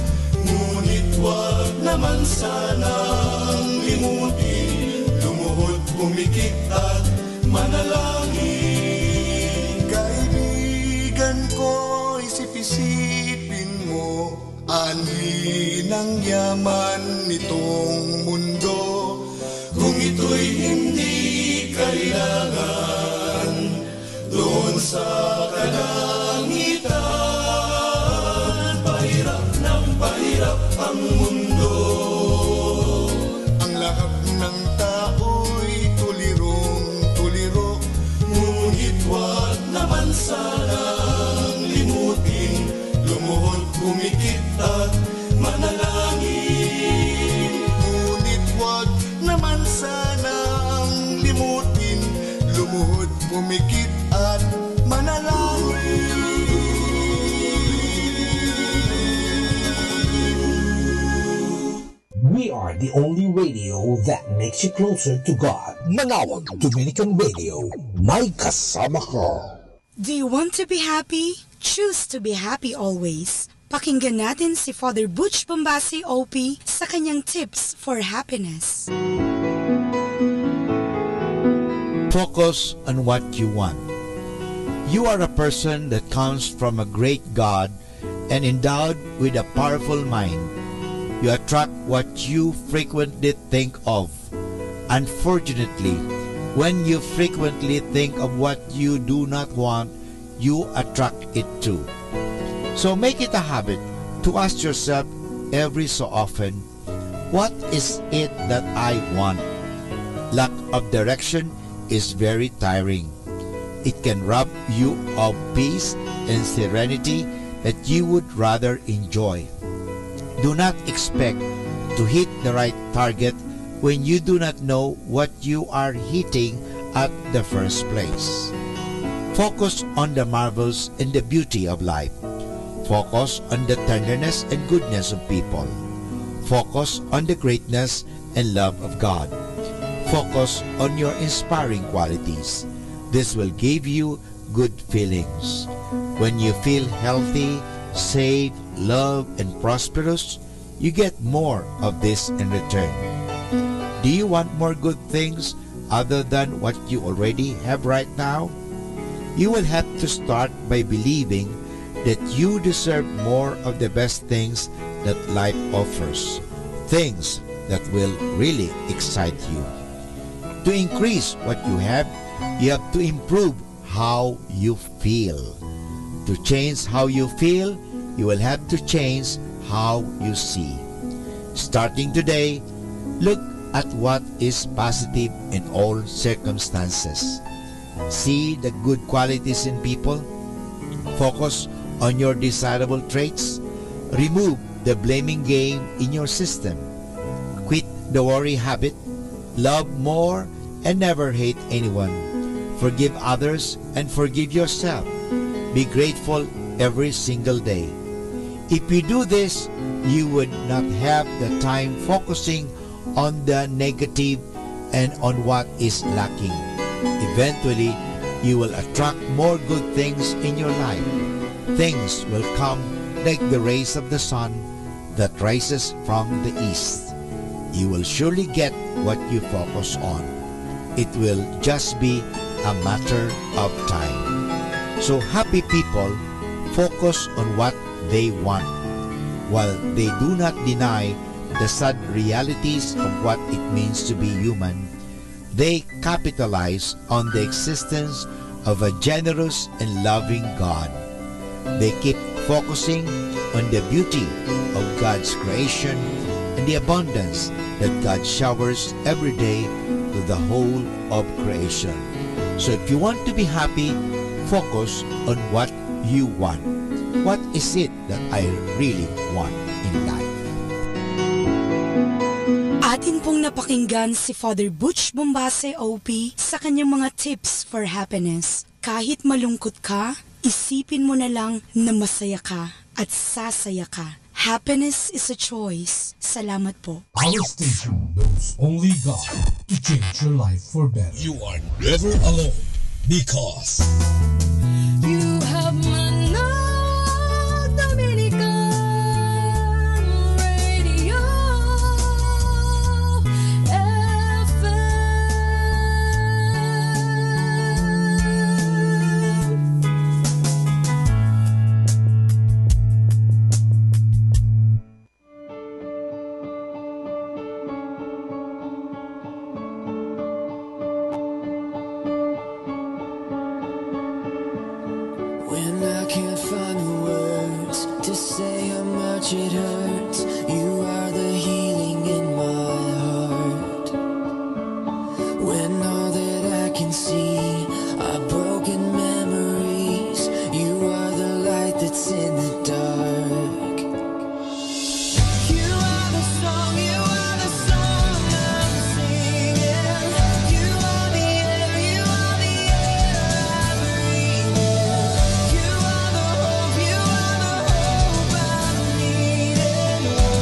Ngunit wag naman sanang limutin, lumuhod, pumikit at manalangin. Kaibigan ko, isip-isipin mo, anhin ang yaman nitong mundo. Kung ito'y hindi kailangan, doon sa kalangitan. Pahirap ng pahirap ang mundo, ang lahat ng tao'y tulirong-tuliro. Ngunit wag naman sanang limutin, lumuhod, bumikit at manalangin. Ngunit wag naman sanang limutin, lumuhod, bumikit at manalangin. We are the only radio that makes you closer to God. Manawag Dominican Radio, may kasama ka. Do you want to be happy? Choose to be happy always. Pakinggan natin si Father Butch Bombasi OP sa kanyang tips for happiness. Focus on what you want. You are a person that comes from a great God and endowed with a powerful mind. You attract what you frequently think of. Unfortunately, when you frequently think of what you do not want, you attract it too. So make it a habit to ask yourself every so often, what is it that I want? Lack of direction is very tiring. It can rob you of peace and serenity that you would rather enjoy. Do not expect to hit the right target when you do not know what you are hitting at the first place. Focus on the marvels and the beauty of life. Focus on the tenderness and goodness of people. Focus on the greatness and love of God. Focus on your inspiring qualities. This will give you good feelings. When you feel healthy, safe, loved, and prosperous, you get more of this in return. Do you want more good things other than what you already have right now? You will have to start by believing that you deserve more of the best things that life offers, things that will really excite you. To increase what you have, you have to improve how you feel. To change how you feel, you will have to change how you see. Starting today, look at what is positive in all circumstances. See the good qualities in people. Focus on your desirable traits. Remove the blaming game in your system. Quit the worry habit. Love more and never hate anyone. Forgive others and forgive yourself. Be grateful every single day. If you do this, you would not have the time focusing on the negative and on what is lacking. Eventually, you will attract more good things in your life. Things will come like the rays of the sun that rises from the east. You will surely get what you focus on. It will just be a matter of time. So happy people focus on what they want, while they do not deny the sad realities of what it means to be human. They capitalize on the existence of a generous and loving God. They keep focusing on the beauty of God's creation and the abundance that God showers every day to the whole of creation. So if you want to be happy, focus on what you want. What is it that I really want in life? Atin pong napakinggan si Father Butch Bombase OP sa kanyang mga tips for happiness. Kahit malungkot ka, isipin mo na lang na masaya ka at sasaya ka. Happiness is a choice. Salamat po. Our station knows only God to change your life for better. You are never alone because You have Manawag Dominican Radio When I can't find the words to say how much it hurts, you are the healing in my heart. When all that I can see are broken memories, you are the light that's in the dark. You are the song, you are the song I'm singing. You are the air, you are the air I breathe in. You are the hope, you are the hope I'm needing.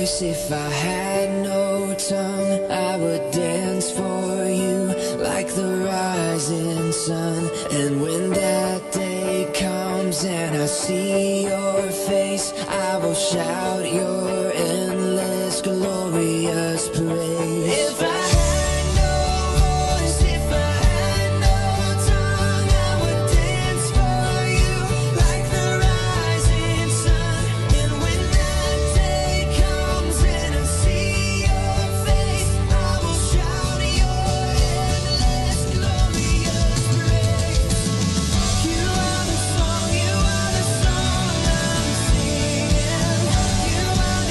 voice, if I had no tongue, I would dance for you like the rising sun. And when that day comes and I see your face, I will shout your endless, glorious praise. If I had no voice, if I had no tongue, I would dance for you like the rising sun. And when that day comes and I see your face, I will shout your endless, glorious praise. You are the song I'm singing. You are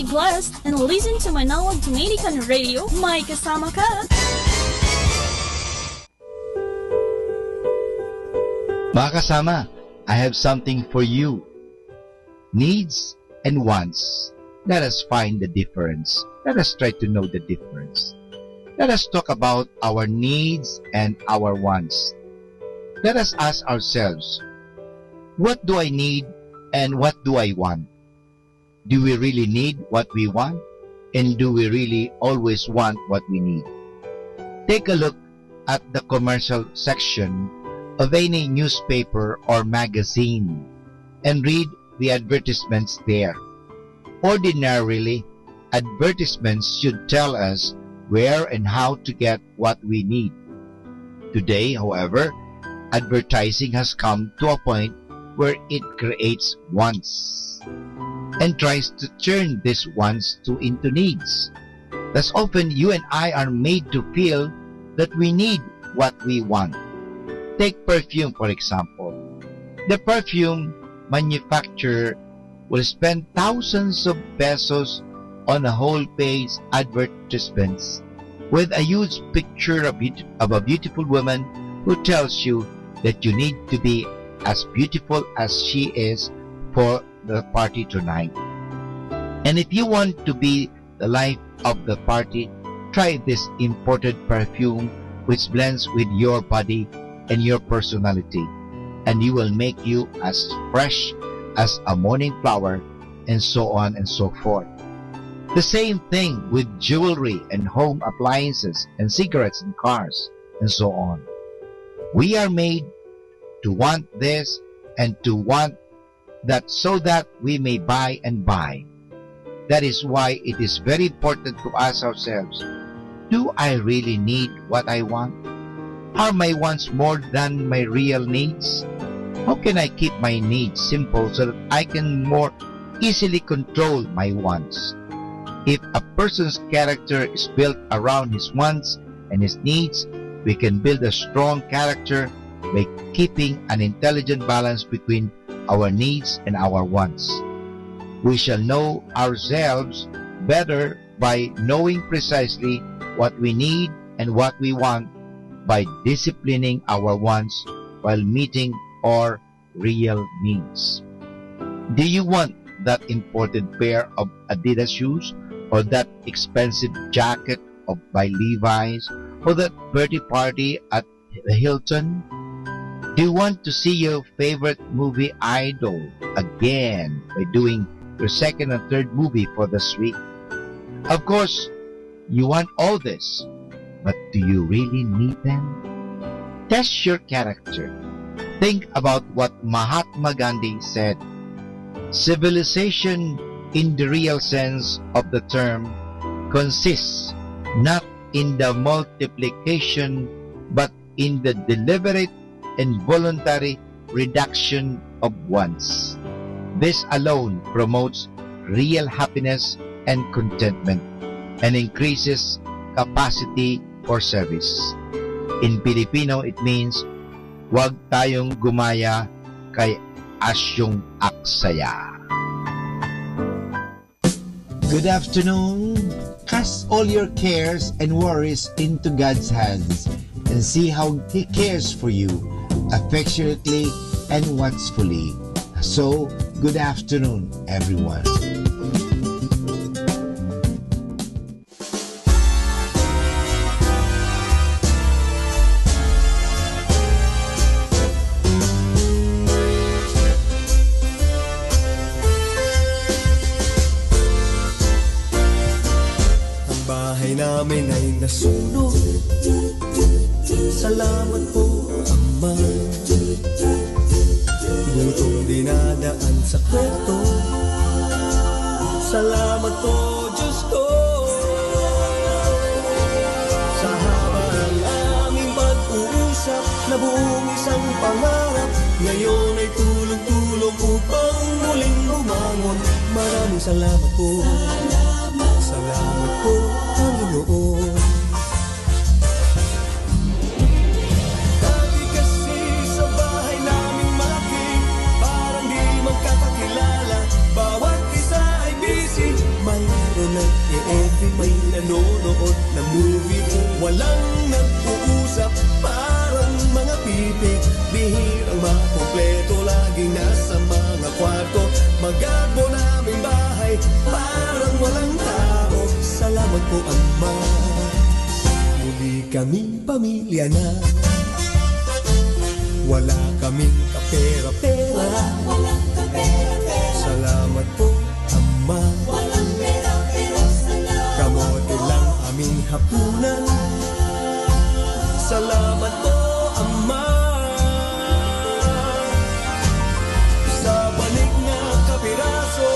Be blessed and listen to Manawag Dominican Radio. May kasama ka! Mga kasama, I have something for you. Needs and wants. Let us find the difference. Let us try to know the difference. Let us talk about our needs and our wants. Let us ask ourselves, what do I need and what do I want? Do we really need what we want? And do we really always want what we need? Take a look at the commercial section of any newspaper or magazine and read the advertisements there. Ordinarily, advertisements should tell us where and how to get what we need. Today, however, advertising has come to a point where it creates wants and tries to turn these wants into needs. Thus often you and I are made to feel that we need what we want. Take perfume, for example. The perfume manufacturer will spend thousands of pesos on a whole page advertisements with a huge picture of a beautiful woman who tells you that you need to be as beautiful as she is for the party tonight. And if you want to be the life of the party, try this imported perfume which blends with your body and your personality, and you will make you as fresh as a morning flower, and so on and so forth. The same thing with jewelry and home appliances and cigarettes and cars, and so on. We are made to want this and to want that so that we may buy and buy. That is why it is very important to ask ourselves, do I really need what I want? Are my wants more than my real needs? How can I keep my needs simple so that I can more easily control my wants? If a person's character is built around his wants and his needs, we can build a strong character by keeping an intelligent balance between our needs and our wants. We shall know ourselves better by knowing precisely what we need and what we want, by disciplining our wants while meeting our real needs. Do you want that imported pair of Adidas shoes, or that expensive jacket by Levi's, or that birthday party at the Hilton? Do you want to see your favorite movie idol again by doing your second and third movie for this week? Of course, you want all this, but do you really need them? Test your character. Think about what Mahatma Gandhi said. Civilization in the real sense of the term consists not in the multiplication but in the deliberate and voluntary reduction of wants. This alone promotes real happiness and contentment and increases capacity for service. In Filipino, it means, huwag tayong gumaya kay asyong aksaya. Good afternoon. Cast all your cares and worries into God's hands and see how He cares for you affectionately and watchfully. So, good afternoon, everyone. Namin ay nasunog. Salamat po, Ama. Butong dinadaan sa kweto. Salamat po, Diyos ko. Sa haba ng aming pag-uusap na buong isang pangarap, ngayon ay tulong-tulong upang muling bumangon. Maraming salamat po. Salamat po, Panginoon. Dati kasi sa bahay naming malaki, parang di magkakakilala, bawat isa ay busy, may walang nag-uusap, parang mga pipi. Bihirang makumpleto, laging nasa mga kwarto. Magarbo naming bahay, parang walang tao. Salamat po, Ama. Muli kaming pamilya na. Wala kaming kapera-pera. Walang kapera-pera. Salamat po, Ama. Walang pera pero salamat. Kamote lang aming hapunan. Salamat po, Ama. Sa banig na kapiraso,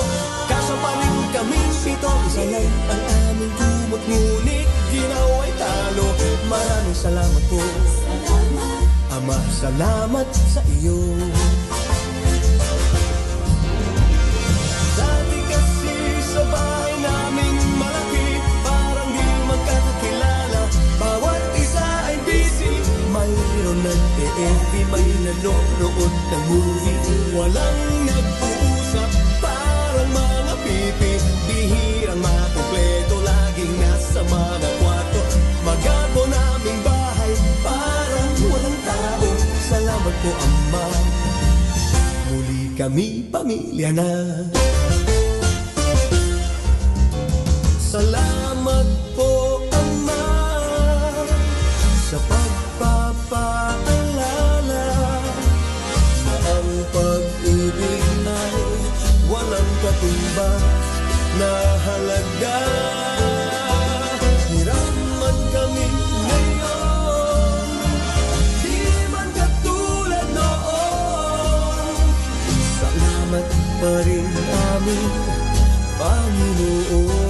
kasapaling kaming pito. Isa lang ang aming kumot, ngunit ginawa'y talo. Maraming salamat po, Ama, salamat sa iyo. Dati kasi sa bahay naming malaki, parang di magkakakilala. Bawat isa ay busy, mayroon nag-e-FB, may nanonood ng movie. Walang nag-uusap, parang mga pipi. Bihirang makumpleto, laging nasa mga kwarto. Magarbo naming bahay, parang walang tao. Salamat po, Ama. Muli kami pamilya na. Salamat po, Ama, sa pagpapaalala na ang pag-ibig ay walang katumbas na halaga. Hirap man kami ngayon, di man katulad noon. Salamat pa rin aming Panginoon.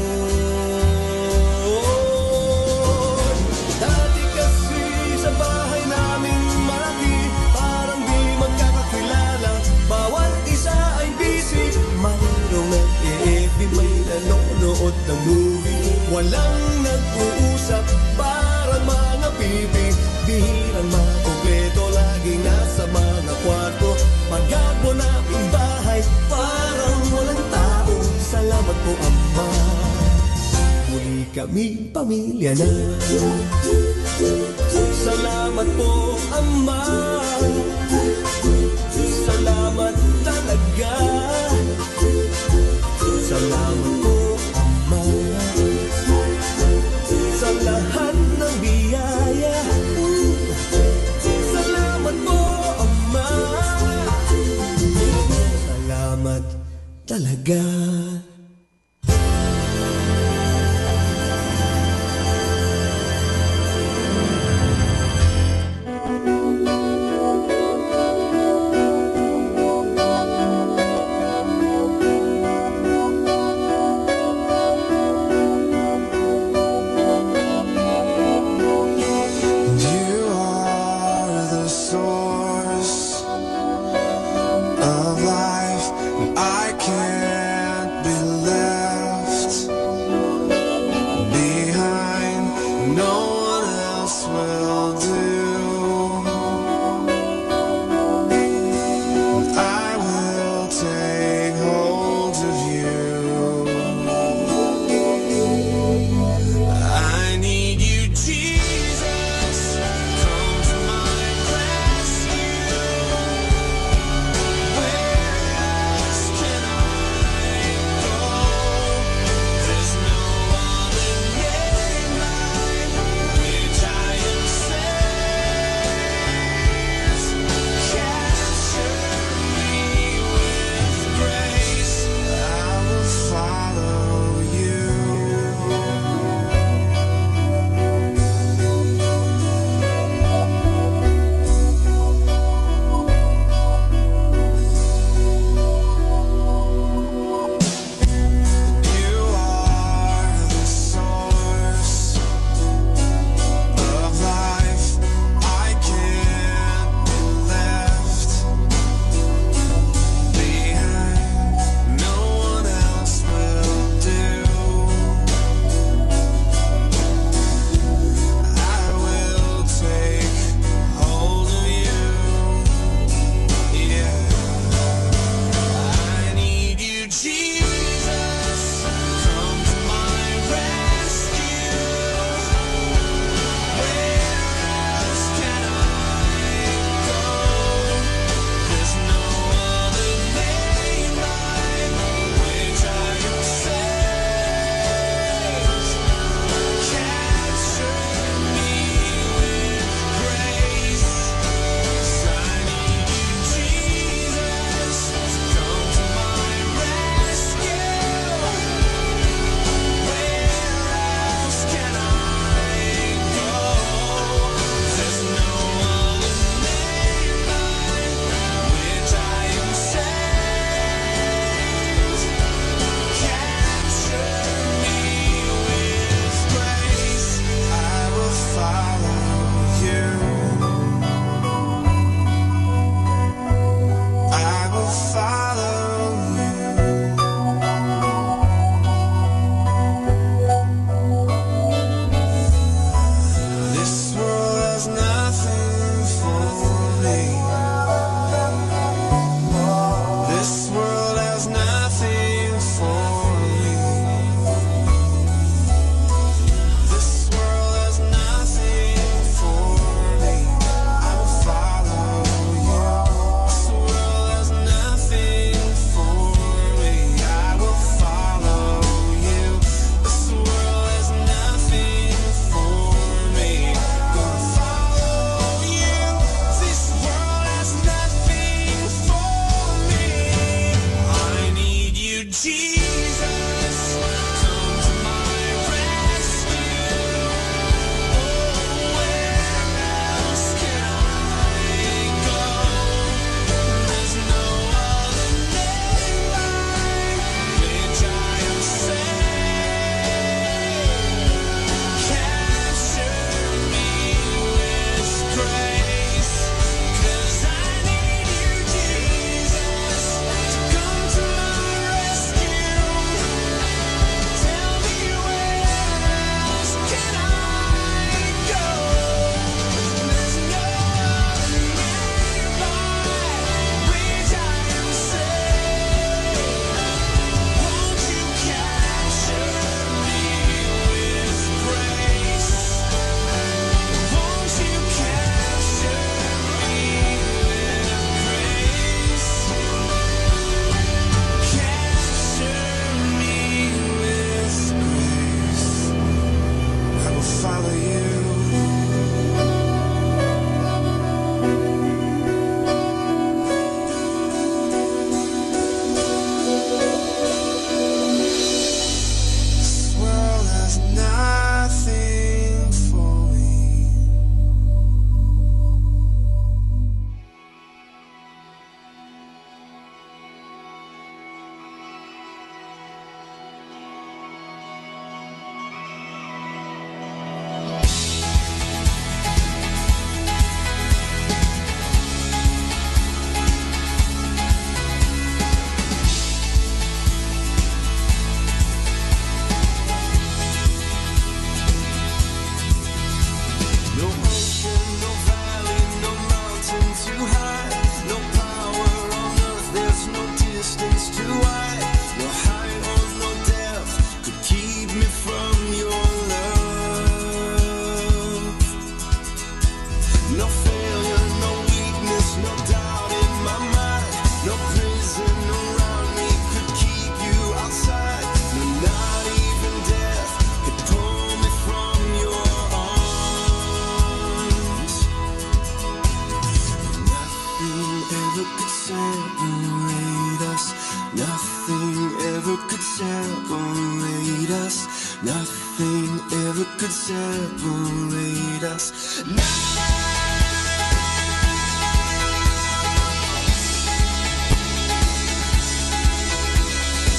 Dati kasi sa bahay naming malaki, parang di magkakakilala. Bawat isa ay busy, mayroong nag-e-FB, may nanonood ng movie. Walang nag-uusap, parang mga pipi. Bihirang makumpleto, laging nasa mga kwarto. Magarbo naming bahay, parang walang tao. Salamat po, Ama. Muli kami pamilya na. Salamat po, Ama. Salamat talaga. Salamat po, Ama, sa lahat ng biyaya. Salamat po, Ama. Salamat talaga. separate us. Nothing ever could separate us.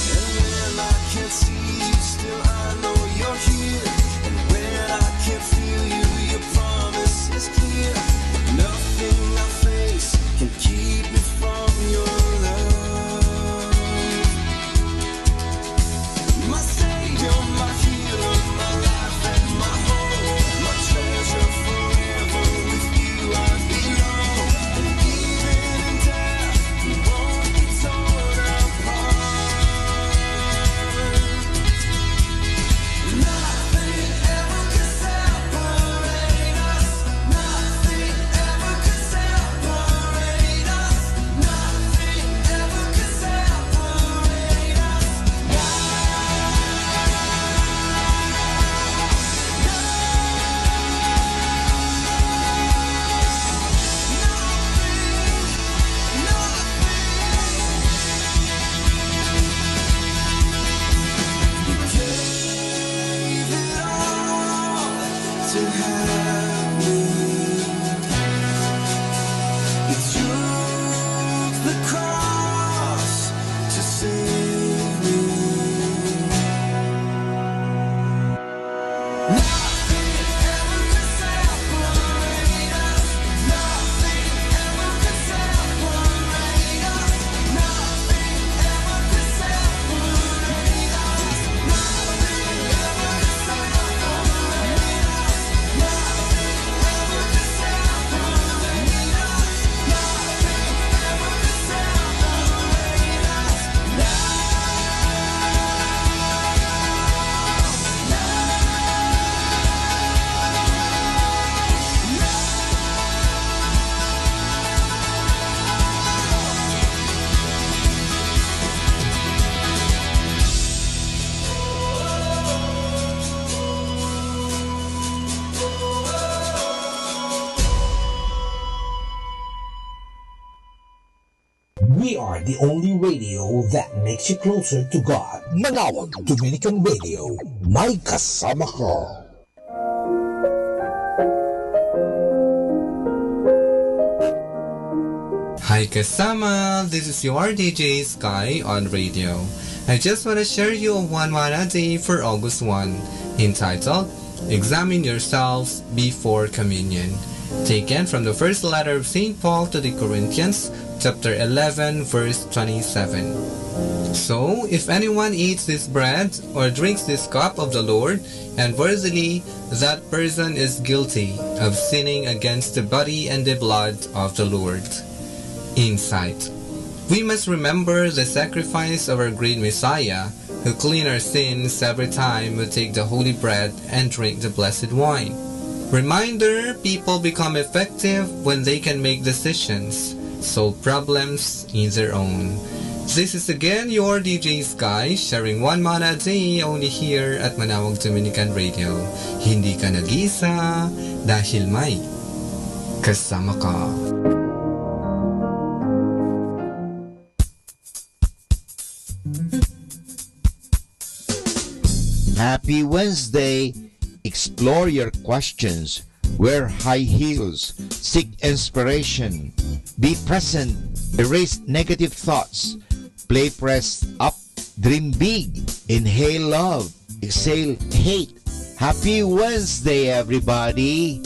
And when I can't see you, still I know you're here. And when I can't feel you, your promise is clear. Nothing I face can keep me from your love. My savior, my healer, my life and my hope, my treasure forever. With you I belong. And even in death, we won't be torn apart. Nothing ever could separate us. Nothing the only radio that makes you closer to God. Manawag Dominican Radio, may kasama ka. Hi kasama, this is your DJ Sky on radio. I just want to share you a one mana day for August 1, entitled Examine Yourselves Before Communion, taken from the first letter of St. Paul to the Corinthians, chapter 11, verse 27. So, if anyone eats this bread or drinks this cup of the Lord unworthily, that person is guilty of sinning against the body and the blood of the Lord. Insight. We must remember the sacrifice of our great Messiah, who cleaned our sins every time we take the holy bread and drink the blessed wine. Reminder, people become effective when they can make decisions, solve problems in their own. This is again your DJ Sky, sharing one mana a day only here at Manawag Dominican Radio. Hindi ka nag-isa dahil may kasama ka. Happy Wednesday! Explore your questions. Wear high heels. Seek inspiration. Be present. Erase negative thoughts. Play press up. Dream big. Inhale love. Exhale hate. Happy Wednesday, everybody!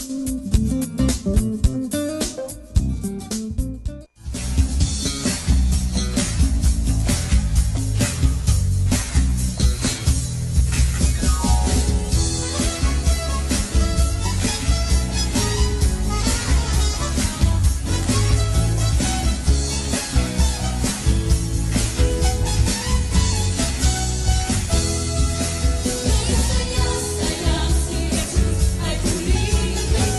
Ay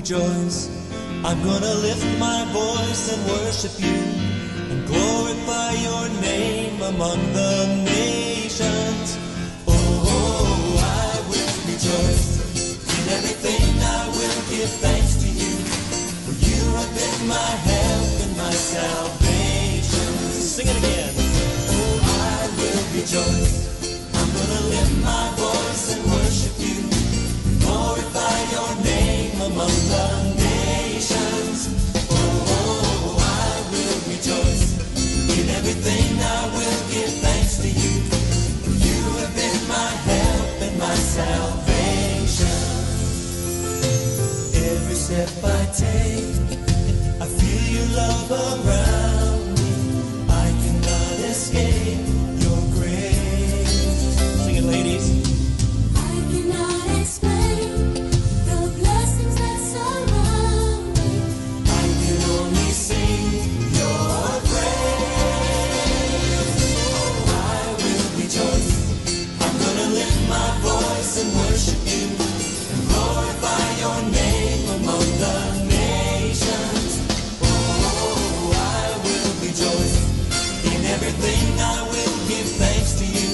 rejoice. I'm gonna lift my voice and worship you and glorify your name among the nations. Oh, I will rejoice. In everything I will give thanks to you, for you have been my help and my salvation. Sing it again. Oh, I will rejoice. I'm gonna lift my voice and worship you, glorify your name among the nations. Oh, I will rejoice. In everything I will give thanks to you, for you have been my help and my salvation. Every step I take, I feel your love around me. I cannot escape your grace. Sing it, ladies. I cannot explain the blessings that surround me. I can only sing your praise. Oh, I will rejoice. I'm gonna lift my voice and worship you and glorify your name among the nations. Oh, I will rejoice. In everything I will give thanks to you,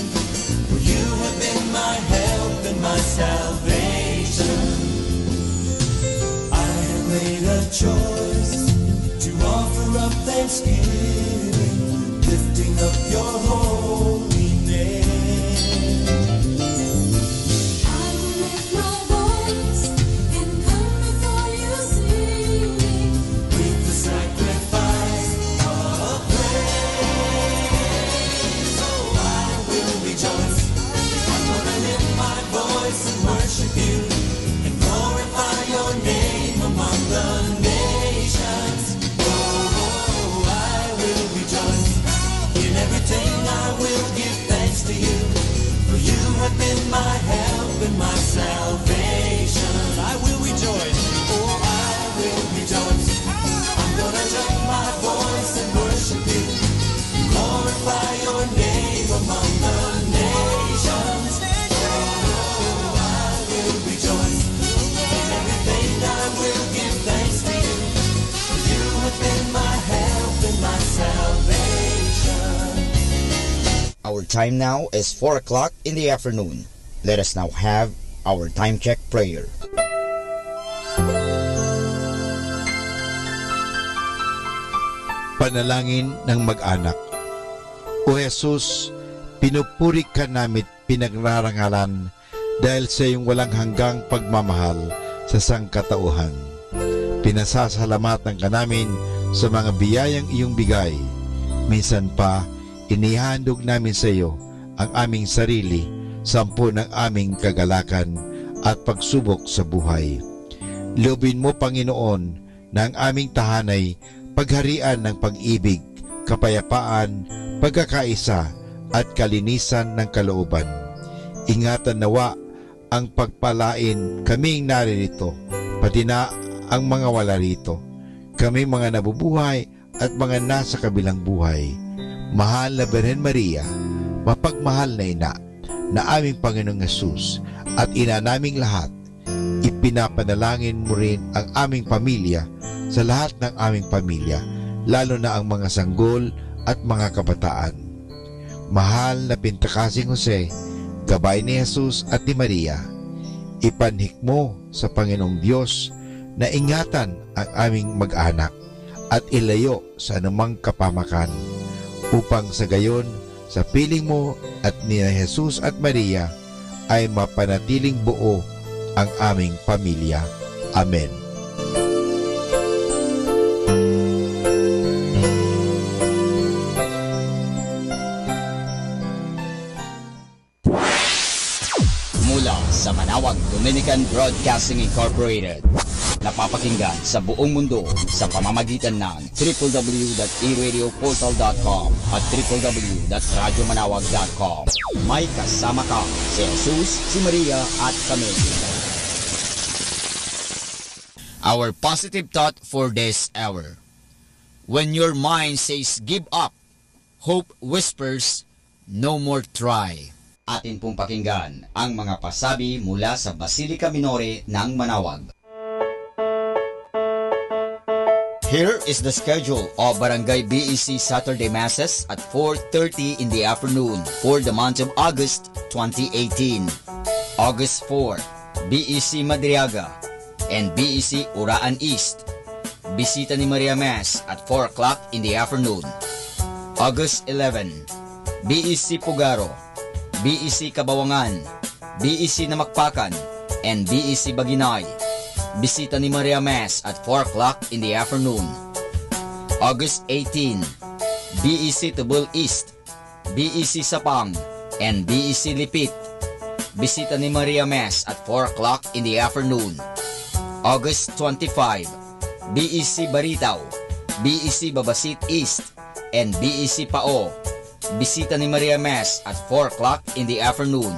for you have been my help and my salvation. I have made a choice to offer up thanksgiving, lifting up your holy name. I will lift my voice and come before you singing. With the sacrifice of praise, oh, I will rejoice. I'm gonna lift my voice and worship you and glorify your name among the nations. Oh, I will rejoice. In everything I will give thanks to you, for you have been my help and my salvation. I will rejoice. Oh, I will rejoice. I'm gonna lift my voice and worship you, glorify your name among the nations. Oh, I will rejoice. In everything I will give thanks to you, for you have been my help and my salvation. Our time now is 4 o'clock in the afternoon. Let us now have our time check prayer. Panalangin ng mag-anak. O Jesus, pinupuri ka namit pinagrarangalan dahil sa iyong walang hanggang pagmamahal sa sangkatauhan. Pinasasalamatan ka namin sa mga biyayang iyong bigay. Minsan pa, inihandog namin sa iyo ang aming sarili, sampu ng aming kagalakan at pagsubok sa buhay. Loobin mo, Panginoon, na ang aming tahanay pagharian ng pag-ibig, kapayapaan, pagkakaisa at kalinisan ng kalooban. Ingatan nawa ang pagpalain kaming naririto, pati na ang mga wala rito, kami mga nabubuhay at mga nasa kabilang buhay. Mahal na Birhen Maria, mapagmahal na ina na aming Panginoong Hesus at ina naming lahat, ipinapanalangin mo rin ang aming pamilya sa lahat ng aming pamilya, lalo na ang mga sanggol at mga kabataan. Mahal na Pintakasing Jose, gabay ni Jesus at ni Maria, ipanhik mo sa Panginoong Diyos na ingatan ang aming mag-anak at ilayo sa anumang kapamakan, upang sa gayon, sa piling mo at ni Jesus at Maria, ay mapanatiling buo ang aming pamilya. Amen. Mula sa Manawag Dominican Broadcasting Incorporated, napapakinggan sa buong mundo sa pamamagitan ng www.eradioportal.com at www.radyomanawag.com. May kasama ka si Jesus, si Maria at kami. Our positive thought for this hour. When your mind says give up, hope whispers, no more try. Atin pong pakinggan ang mga pasabi mula sa Basilica Minore ng Manawag. Here is the schedule of Barangay BEC Saturday Masses at 4:30 in the afternoon for the month of August 2018. August 4, BEC Madriaga and BEC Uraan East. Bisita ni Maria Mass at 4 o'clock in the afternoon. August 11, BEC Pugaro, BEC Kabawangan, BEC Namakpakan, and BEC Baginay. Bisita ni Maria Mass at 4 o'clock in the afternoon. August 18, BEC Tubul East, BEC Sapang, and BEC Lipit. Bisita ni Maria Mass at 4 o'clock in the afternoon. August 25, BEC Baritaw, BEC Babasit East, and BEC Pao. Bisita ni Maria Mass at 4 o'clock in the afternoon.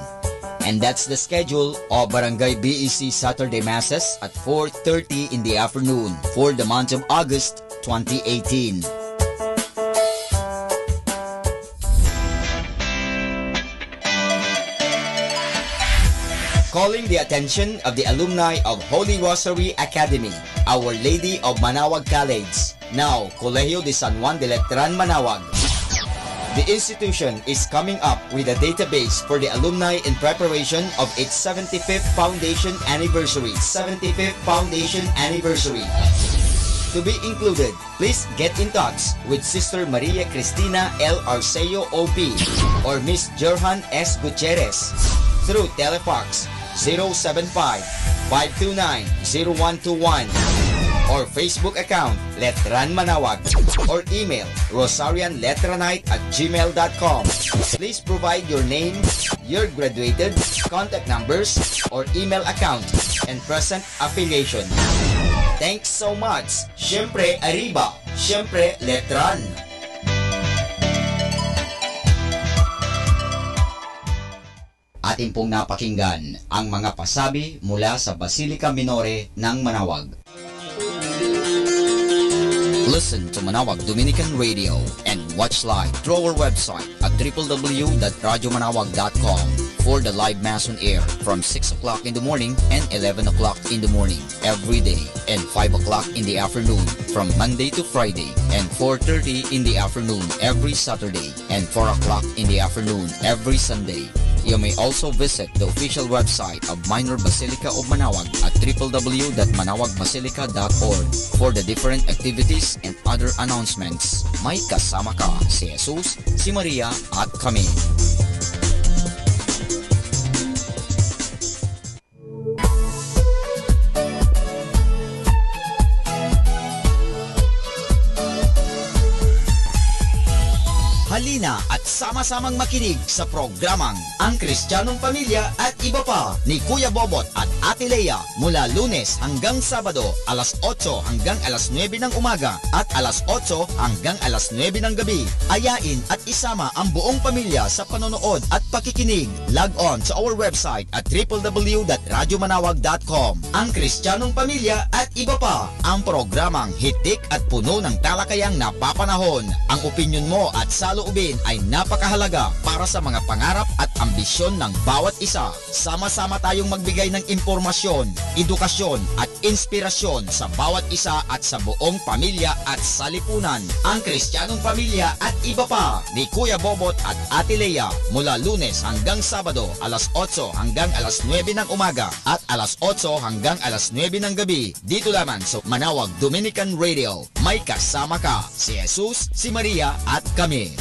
And that's the schedule of Barangay BEC Saturday Masses at 4:30 in the afternoon for the month of August 2018. Calling the attention of the alumni of Holy Rosary Academy, Our Lady of Manawag College, now Colegio de San Juan de Letran, Manawag. The institution is coming up with a database for the alumni in preparation of its 75th foundation anniversary. To be included, please get in touch with Sister Maria Cristina L. Arceo OP or Miss Jerhan S. Gutierrez through Telefax 075-529-0121 or Facebook account Letran Manawag or email rosarianletranite@gmail.com. Please provide your name, your graduated, contact numbers, or email account, and present affiliation. Thanks so much. Siyempre Arriba, siyempre Letran. Atin pong napakinggan ang mga pasabi mula sa Basilica Minore ng Manawag. Listen to Manawag Dominican Radio and watch live through our website at www.radyomanawag.com for the live mass on air from 6 o'clock in the morning and 11 o'clock in the morning every day and 5 o'clock in the afternoon from Monday to Friday and 4:30 in the afternoon every Saturday and 4 o'clock in the afternoon every Sunday. You may also visit the official website of Minor Basilica of Manawag at www.manawagbasilica.org for the different activities and other announcements. May kasama ka si Jesus, si Maria at kami. Halina at sama-samang makinig sa programang Ang Kristiyanong Pamilya at Iba Pa ni Kuya Bobot at Ate Lea mula Lunes hanggang Sabado alas 8 hanggang alas 9 ng umaga at alas 8 hanggang alas 9 ng gabi. Ayain at isama ang buong pamilya sa panonood at pakikinig. Log on sa our website at www.radyomanawag.com. Ang Kristiyanong Pamilya at Iba Pa, ang programang hitik at puno ng talakayang napapanahon. Ang opinyon mo at saloobin ay napakahalaga para sa mga pangarap at ambisyon ng bawat isa. Sama-sama tayong magbigay ng impormasyon, edukasyon at inspirasyon sa bawat isa at sa buong pamilya at salipunan. Ang Kristiyanong Pamilya at Iba Pa ni Kuya Bobot at Ate Lea mula Lunes hanggang Sabado alas 8 hanggang alas 9 ng umaga at alas 8 hanggang alas 9 ng gabi dito lamang sa Manawag Dominican Radio. May kasama ka si Jesus, si Maria at kami.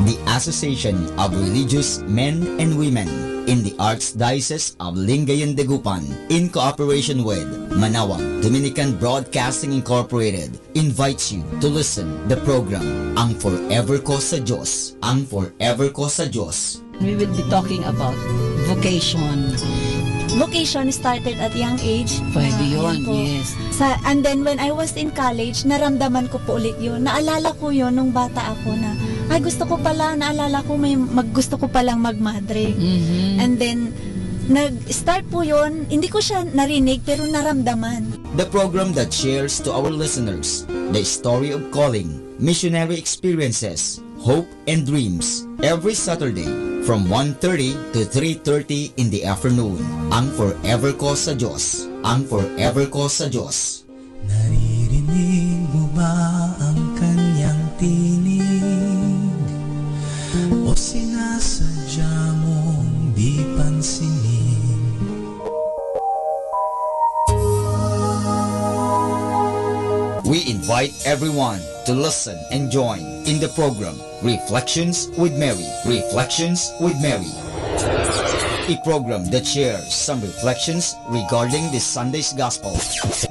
The Association of Religious Men and Women in the Archdiocese of Lingayen de Gupan, in cooperation with Manawag Dominican Broadcasting Incorporated, invites you to listen the program Ang Forever Ko sa Diyos. Ang Forever Ko sa Diyos. We will be talking about vocation. Vocation started at young age. Pwede yun, po. yes. And then when I was in college, naramdaman ko po ulit yun. Naalala ko yun nung bata ako na, ay gusto ko pala, naalala ko gusto ko palang magmadre. And then, nag-start po yun, hindi ko siya narinig pero naramdaman. The program that shares to our listeners the story of calling, missionary experiences, hope and dreams every Saturday from 1:30 to 3:30 in the afternoon. Ang Forever Ko sa Diyos. Ang Forever Ko sa Diyos. Naririnig mo ba ang kanyang tinig? O sinasadya mong di pansinin? We invite everyone to listen and join in the program Reflections with Mary. Reflections with Mary. A program that shares some reflections regarding this Sunday's Gospel.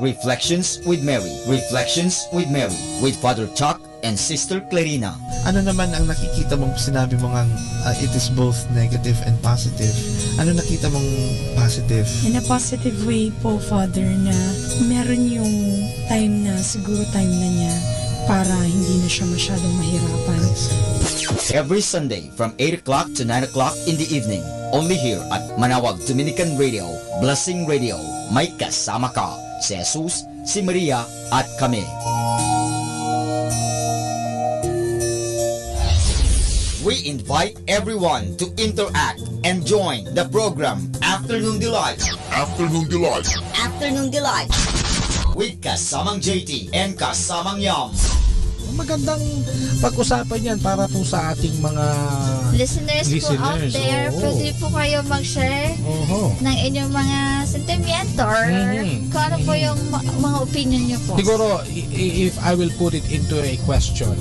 Reflections with Mary. Reflections with Mary with Father Chuck and Sister Clarina. Ano naman ang nakikita mong sinabi mo ngang it is both negative and positive? Ano nakita mong positive? In a positive way po, Father, na meron yung time na, siguro time na niya para hindi na siya masyadong mahirapan. Every Sunday from 8 o'clock to 9 o'clock in the evening. Only here at Manawag Dominican Radio, Blessing Radio. May kasama ka, si Jesus, si Maria, at kami. We invite everyone to interact and join the program Afternoon Delight. Afternoon Delight. Afternoon Delight. With kasamang JT and kasamang Yam. Magandang pag-usapan yan para po sa ating mga listeners po out there. Pwede po kayo mag-share ng inyong mga sentimento or kung ano po yung mga opinion nyo po. Siguro, if I will put it into a question,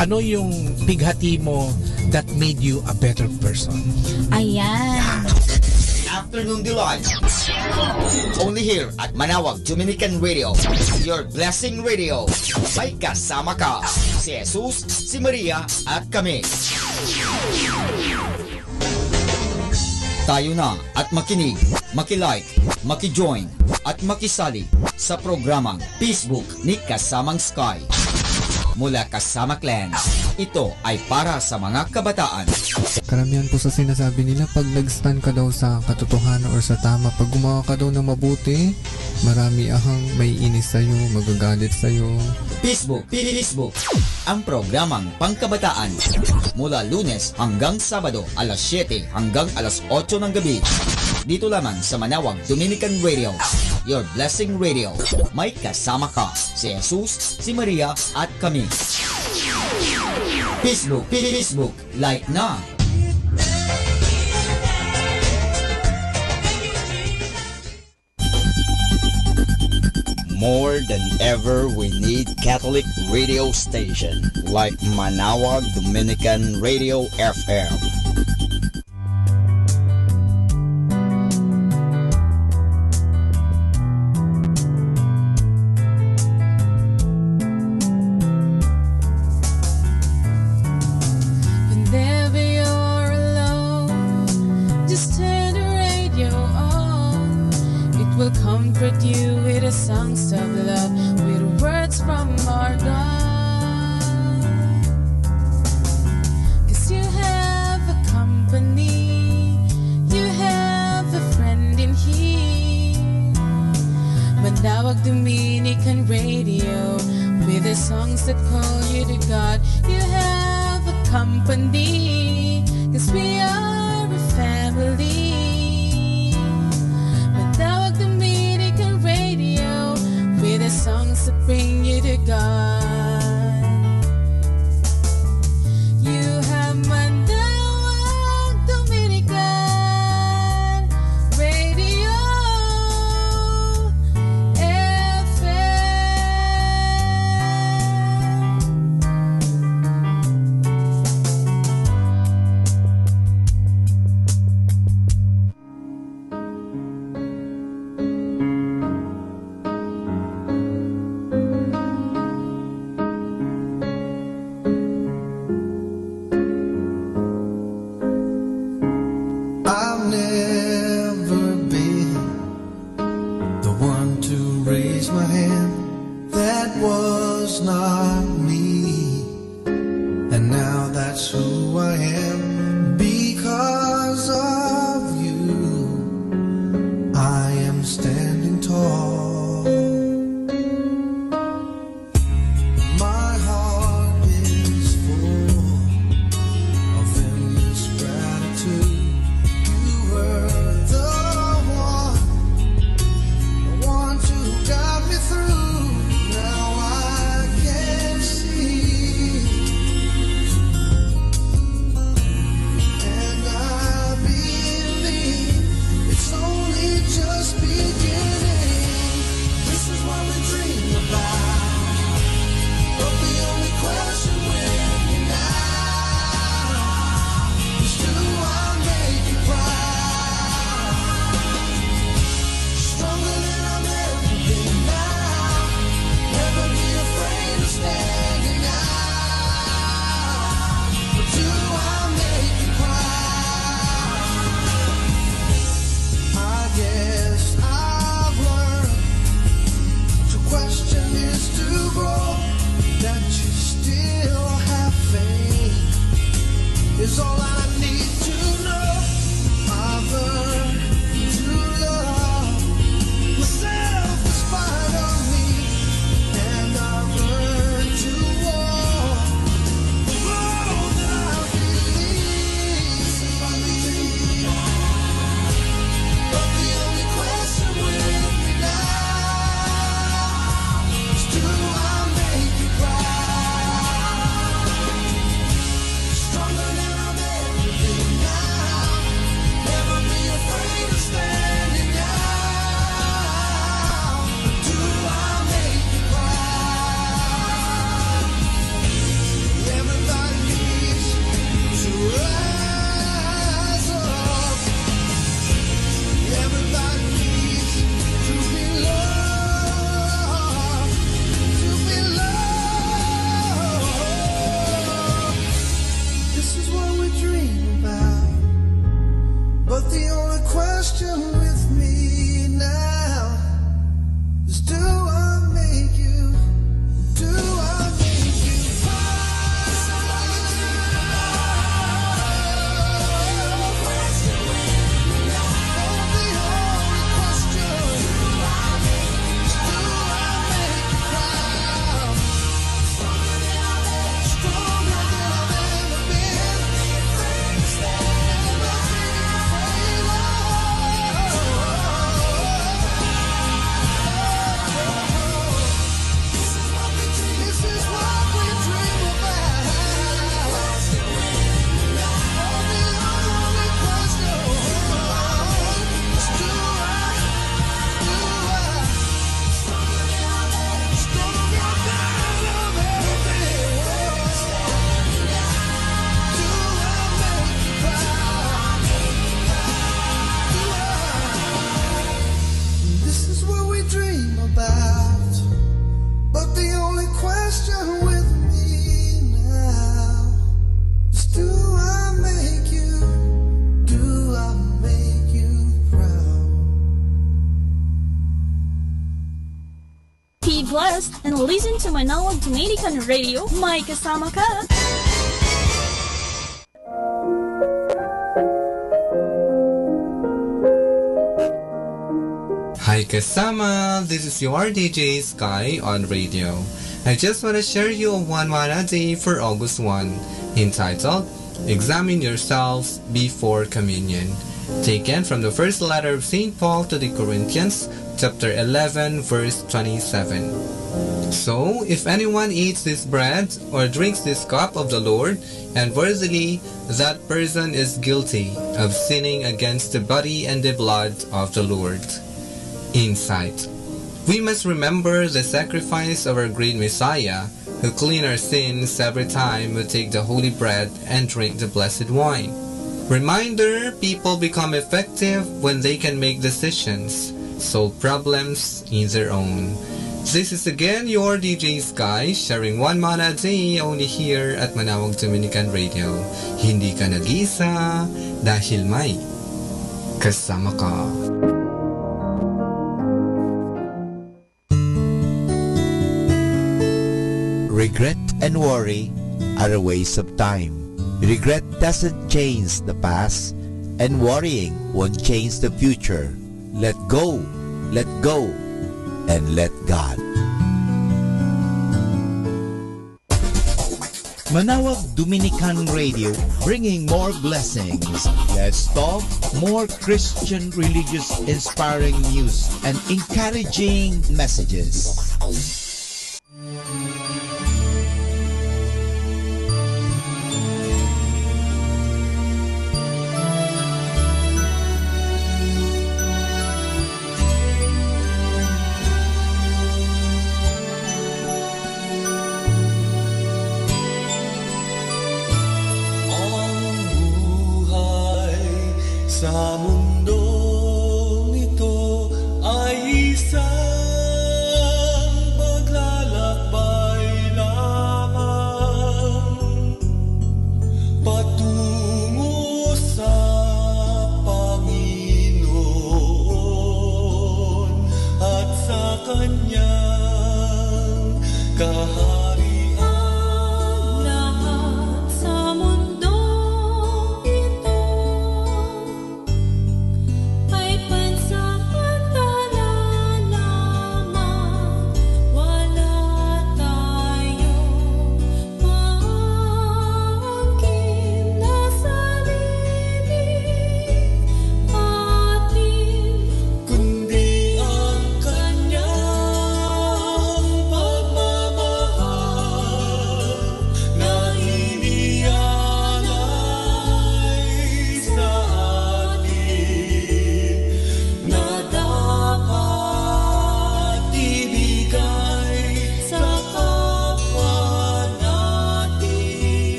ano yung pighati mo that made you a better person? Ayan. Afternoon Delight. Only here at Manawag Dominican Radio, your blessing radio. May kasama ka, si Jesus, si Maria, at kami. Tayo na at makinig, makilike, makijoin, at makisali sa programang Facebook ni Kasamang Sky. Mula Kasama Clan, ito ay para sa mga kabataan. Karamihan po sa sinasabi nila, pag nag-stand ka daw sa katotohanan or sa tama, pag gumawa ka daw ng mabuti, marami ahang may inis sa'yo, magagalit sa'yo. Facebook, ang programang pangkabataan. Mula Lunes hanggang Sabado, alas 7 hanggang alas 8 ng gabi. Dito lamang sa Manawag Dominican Radio, your blessing radio. May kasama ka, si Jesus, si Maria, at kami. Facebook, like na. More than ever, we need Catholic radio station like Manawag Dominican Radio FM. Whenever you're alone, just turn the radio on. It will comfort you with the songs of love, with words from our God. 'Cause you have a company, you have a friend in here. Manawag Dominican Radio, with the songs that call you to God. You have a company, 'cause we are a family. Manawag Dominican Radio, with the songs that bring you to God. You have Manawag Dominican Radio I've never been the one to raise my hand. That was not me. And now that's who I am. Because of you, I am standing tall. My heart is full of endless gratitude. question with me now is, do I make you? Do I make you blessed and listen to Manawag Dominican Radio. May kasama ka. Hi kasama, this is your DJ Sky on radio. I just want to share you a one mana day for August 1 entitled Examine Yourselves Before Communion, taken from the first letter of St. Paul to the Corinthians, chapter 11, verse 27. So, if anyone eats this bread or drinks this cup of the Lord, and worthily, that person is guilty of sinning against the body and the blood of the Lord. Insight. We must remember the sacrifice of our great Messiah, who cleaned our sins every time we take the holy bread and drink the blessed wine. Reminder, people become effective when they can make decisions, solve problems in their own. This is again your DJ Sky, sharing one mana a day only here at Manawag Dominican Radio. Hindi ka nag-isa dahil may kasama ka. Regret and worry are a waste of time. Regret doesn't change the past, and worrying won't change the future. Let go, and let God. Manawag Dominican Radio, bringing more blessings. Let's talk more Christian religious inspiring news and encouraging messages. Sa mundong ito ay isang paglalakbay lamang patungo sa Panginoon at sa Kanyang kaharian.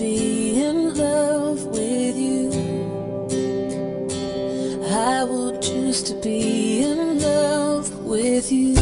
be in love with you. I will choose to be in love with you.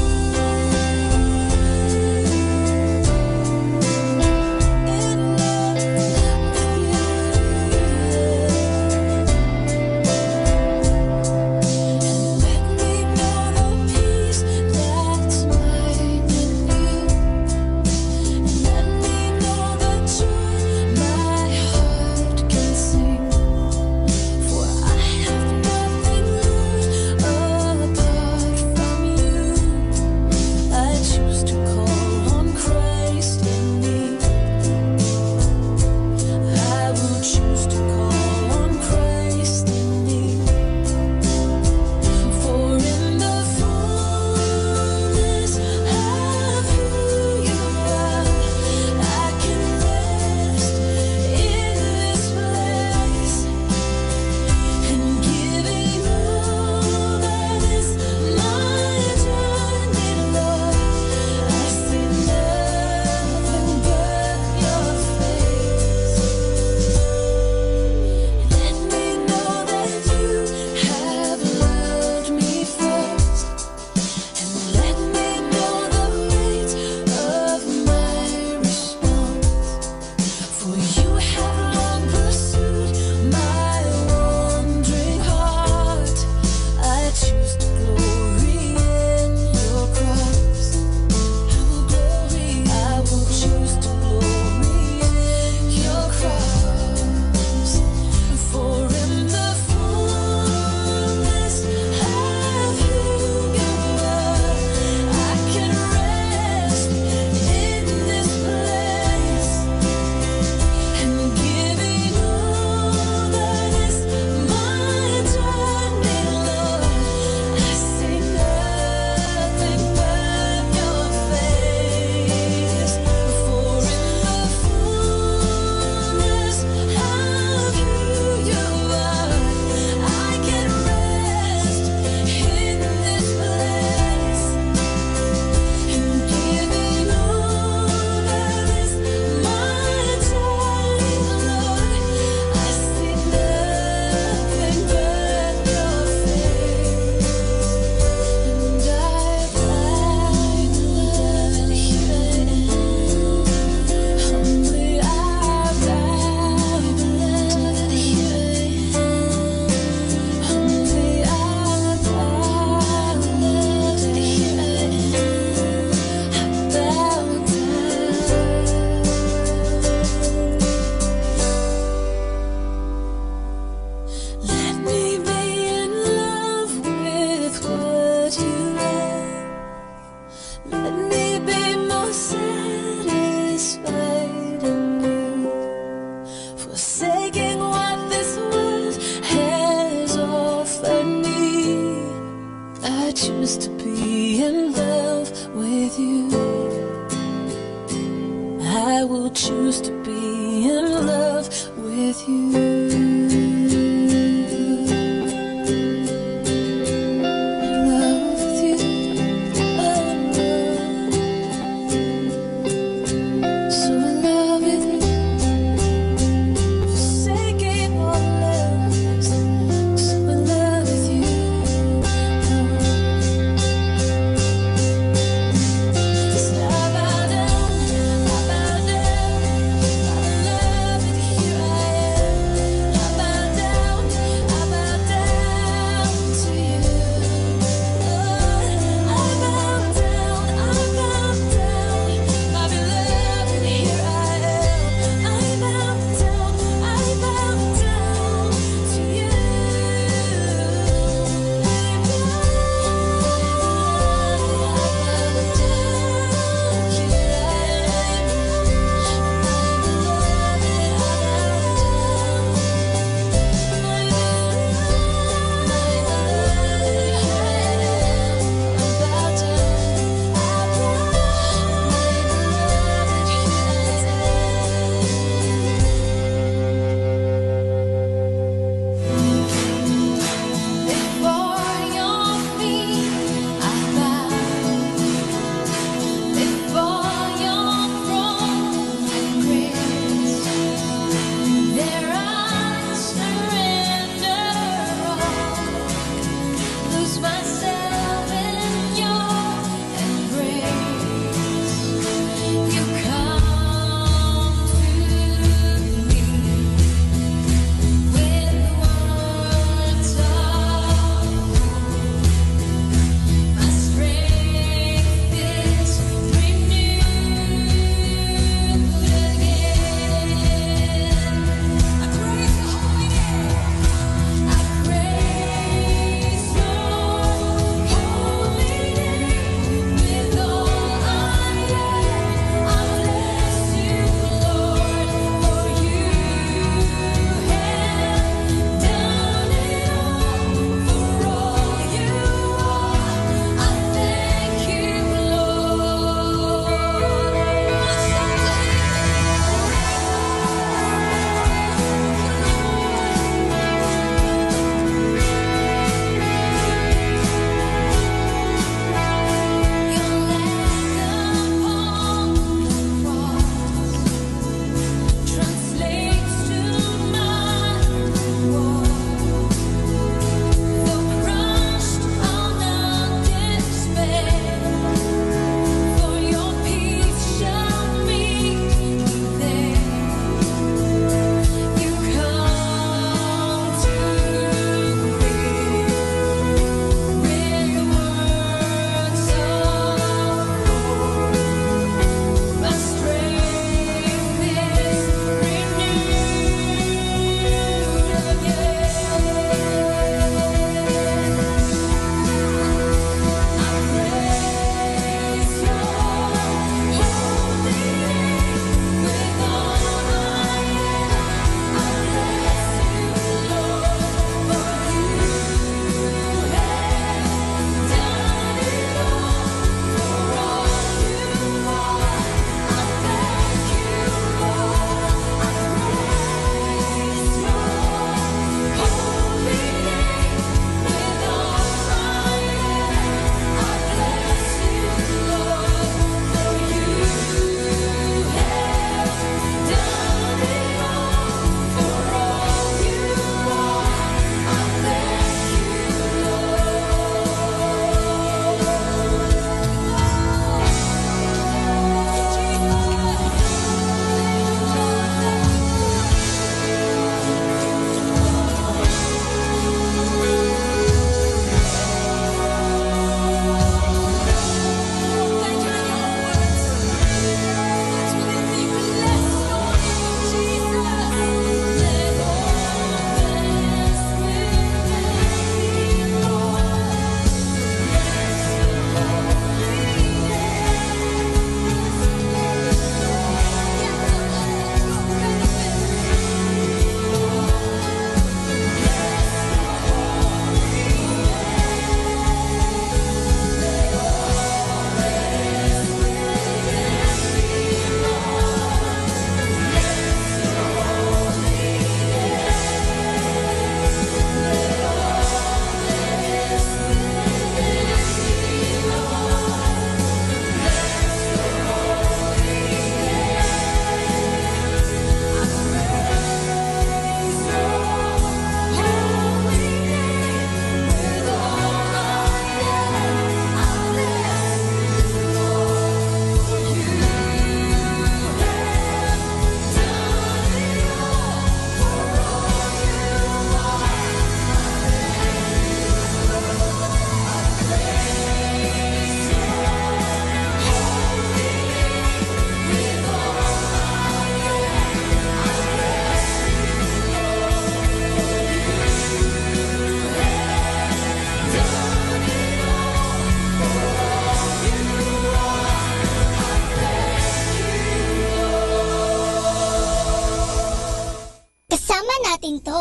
natin to.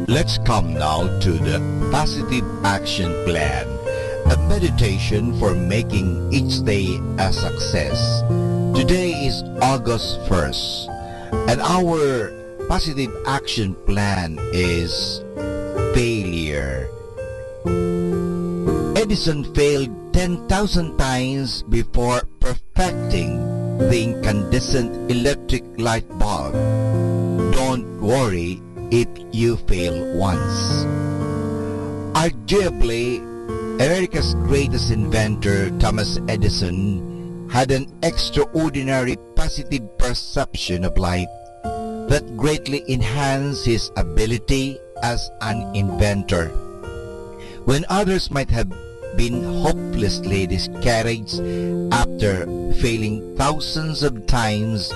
Let's come now to the Positive Action Plan, a meditation for making each day a success. Today is August 1st, and our Positive Action Plan is failure. Edison failed 10,000 times before perfecting the incandescent electric light bulb. Don't worry if you fail once. Arguably, America's greatest inventor, Thomas Edison, had an extraordinary positive perception of life that greatly enhanced his ability as an inventor. When others might have been hopelessly discouraged after failing thousands of times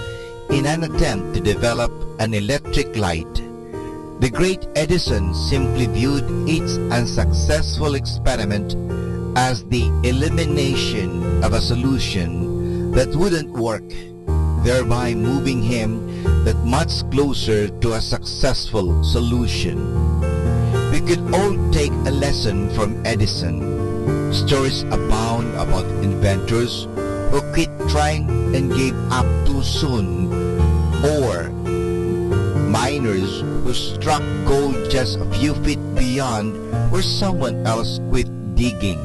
in an attempt to develop an electric light, the great Edison simply viewed each unsuccessful experiment as the elimination of a solution that wouldn't work, thereby moving him that much closer to a successful solution. We could all take a lesson from Edison. Stories abound about inventors who quit trying and gave up too soon, or miners who struck gold just a few feet beyond where someone else quit digging.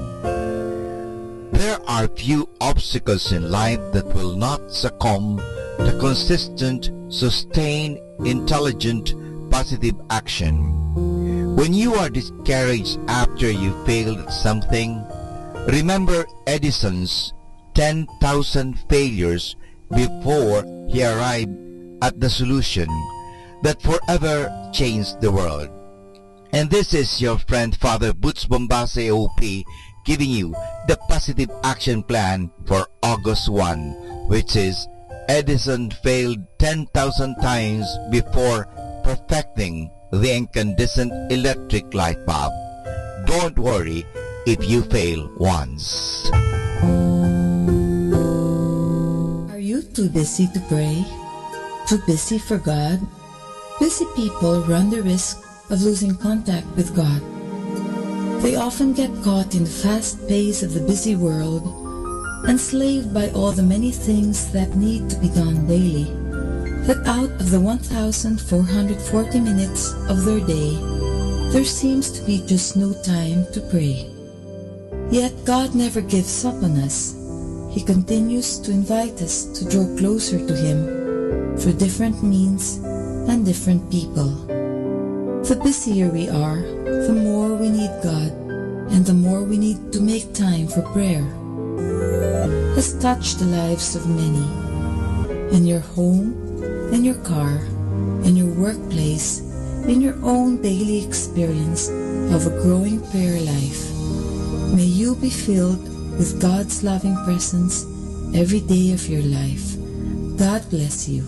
There are few obstacles in life that will not succumb to consistent, sustained, intelligent, positive action. When you are discouraged after you failed at something, remember Edison's 10,000 failures before he arrived at the solution that forever changed the world. And this is your friend Father Boots Bombase OP giving you the Positive Action Plan for August 1, which is Edison failed 10,000 times before perfecting the incandescent electric light bulb. Don't worry if you fail once. Are you too busy to pray? Too busy for God? Busy people run the risk of losing contact with God. They often get caught in the fast pace of the busy world, enslaved by all the many things that need to be done daily, that out of the 1,440 minutes of their day, there seems to be just no time to pray. Yet God never gives up on us. He continues to invite us to draw closer to Him through different means and different people. The busier we are, the more we need God, and the more we need to make time for prayer. Has touched the lives of many. In your home, in your car, in your workplace, in your own daily experience of a growing prayer life. May you be filled with God's loving presence every day of your life. God bless you.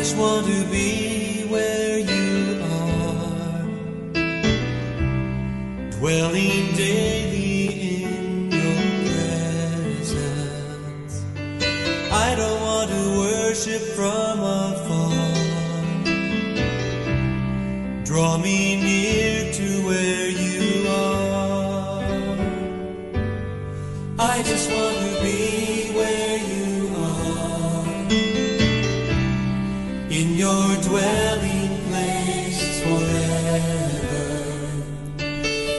just want to be where you are, dwelling daily in your presence. I don't want to worship from afar. Draw me near to where you are. I just want to be where you are, in your dwelling place forever.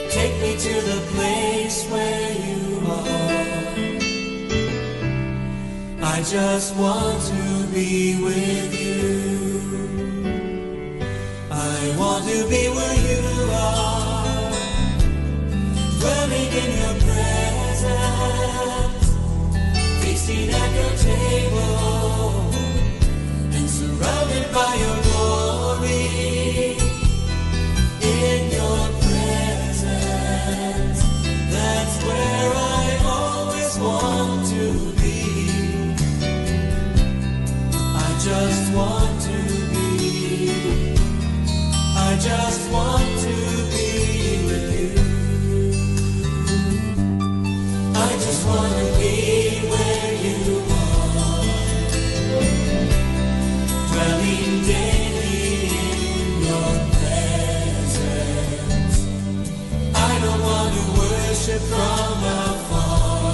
Take me to the place where you are. I just want to be with you. I want to be where you are, dwelling in your presence, feasting at your table, and surrounded by your glory. In your presence, that's where I always want to be. I just want to be. I just want to be with you. I just want to be where you are, dwelling daily in your presence. I don't want to worship from afar.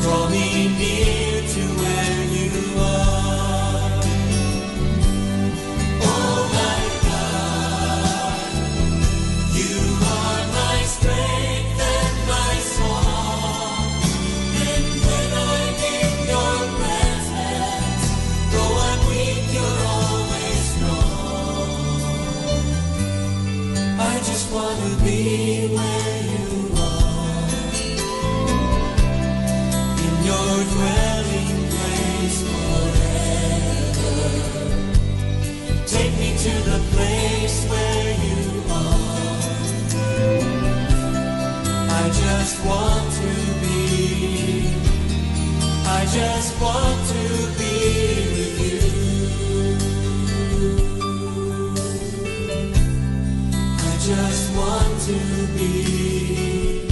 Draw me near to where you are. Want to be where you are, in your dwelling place forever. Take me to the place where you are. I just want to be. I just want to be with you. Just want to be.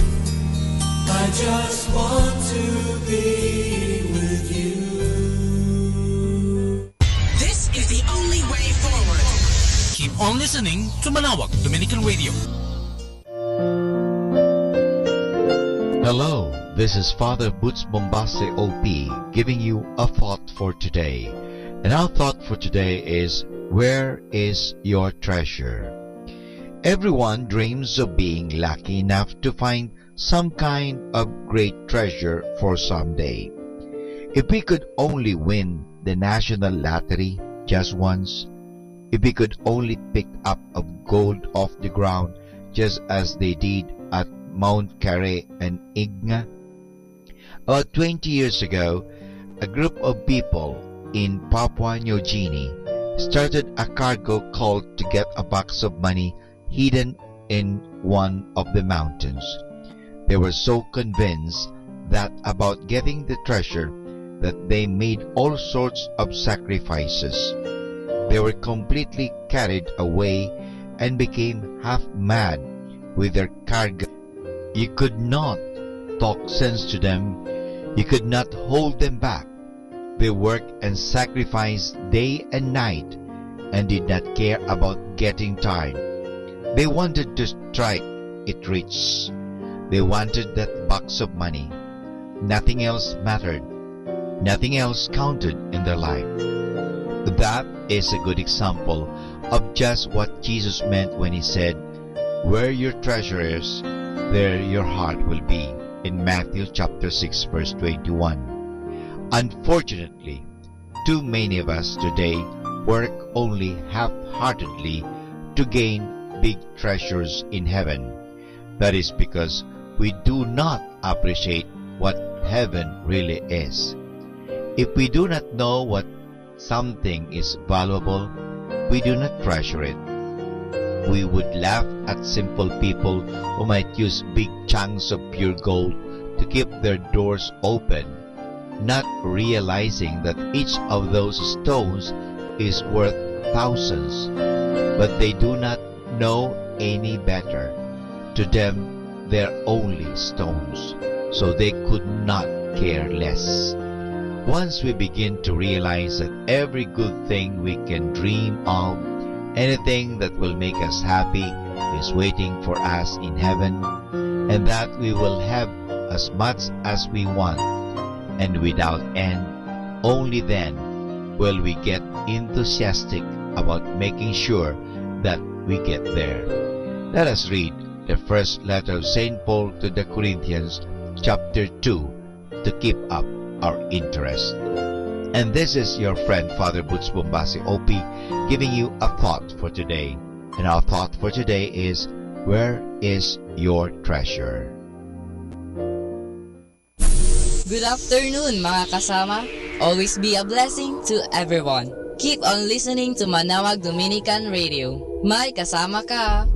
I just want to be with you. This is the only way forward. Keep on listening to Manawag Dominican Radio. Hello, this is Father Boots Bombase OP giving you a thought for today. And our thought for today is, where is your treasure? Everyone dreams of being lucky enough to find some kind of great treasure for someday. If we could only win the national lottery just once, if we could only pick up of gold off the ground just as they did at Mount Carey and Igna. About 20 years ago, a group of people in Papua New Guinea started a cargo cult to get a box of money hidden in one of the mountains. They were so convinced that about getting the treasure that they made all sorts of sacrifices. They were completely carried away and became half mad with their cargo. You could not talk sense to them. You could not hold them back. They worked and sacrificed day and night and did not care about getting tired. They wanted to strike it rich. They wanted that box of money. Nothing else mattered. Nothing else counted in their life. That is a good example of just what Jesus meant when he said, "Where your treasure is, there your heart will be," in Matthew chapter 6 verse 21. Unfortunately, too many of us today work only half-heartedly to gain big treasures in heaven. That is because we do not appreciate what heaven really is. If we do not know what something is valuable, we do not treasure it. We would laugh at simple people who might use big chunks of pure gold to keep their doors open. not realizing that each of those stones is worth thousands, but they do not know any better. To them, they're only stones, so they could not care less. Once we begin to realize that every good thing we can dream of, anything that will make us happy, is waiting for us in heaven, and that we will have as much as we want, and without end, only then will we get enthusiastic about making sure that we get there. Let us read the first letter of St. Paul to the Corinthians, chapter 2, to keep up our interest. And this is your friend Father Butch Bombasi OP giving you a thought for today. And our thought for today is, where is your treasure? Good afternoon mga kasama. Always be a blessing to everyone. Keep on listening to Manawag Dominican Radio. May kasama ka.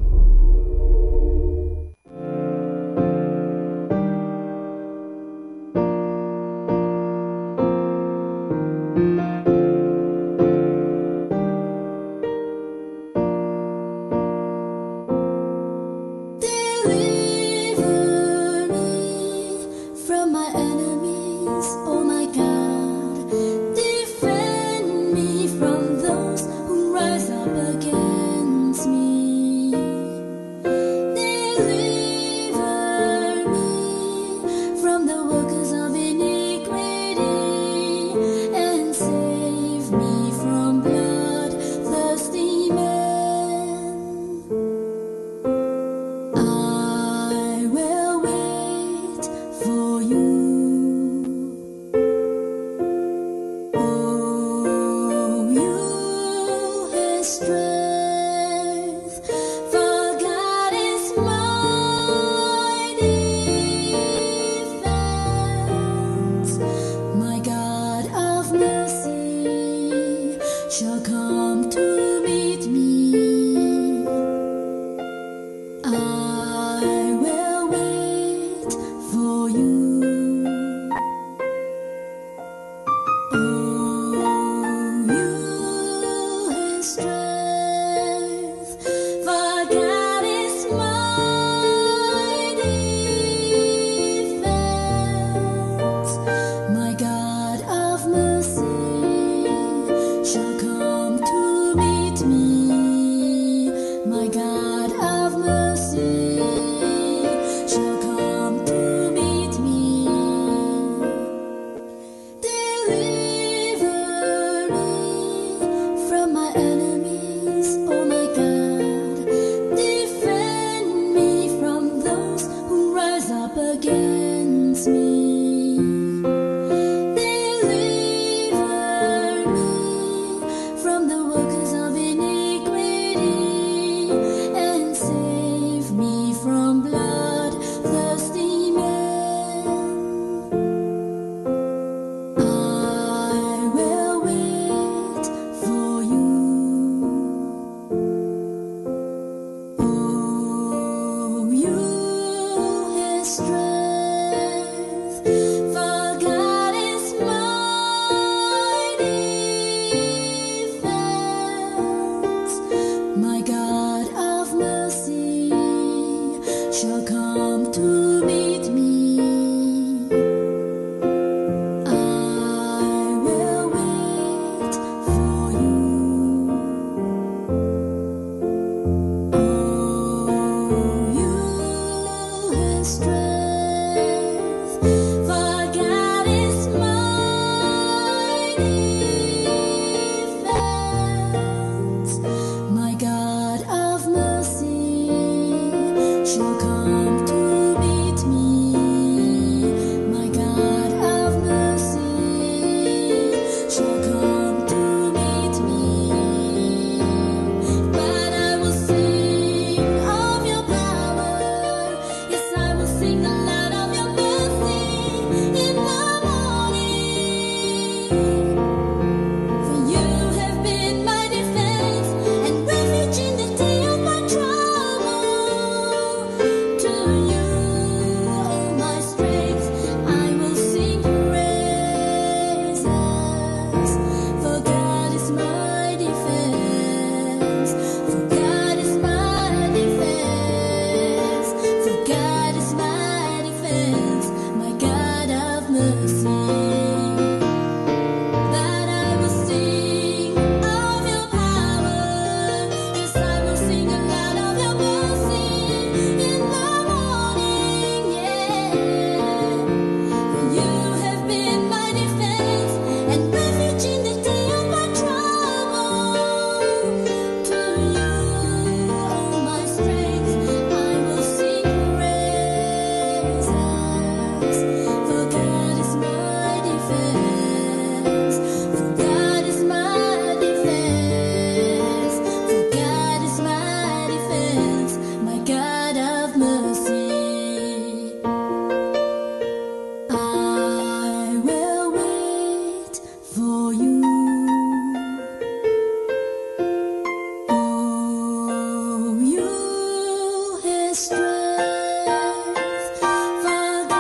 Strength. his strength, for God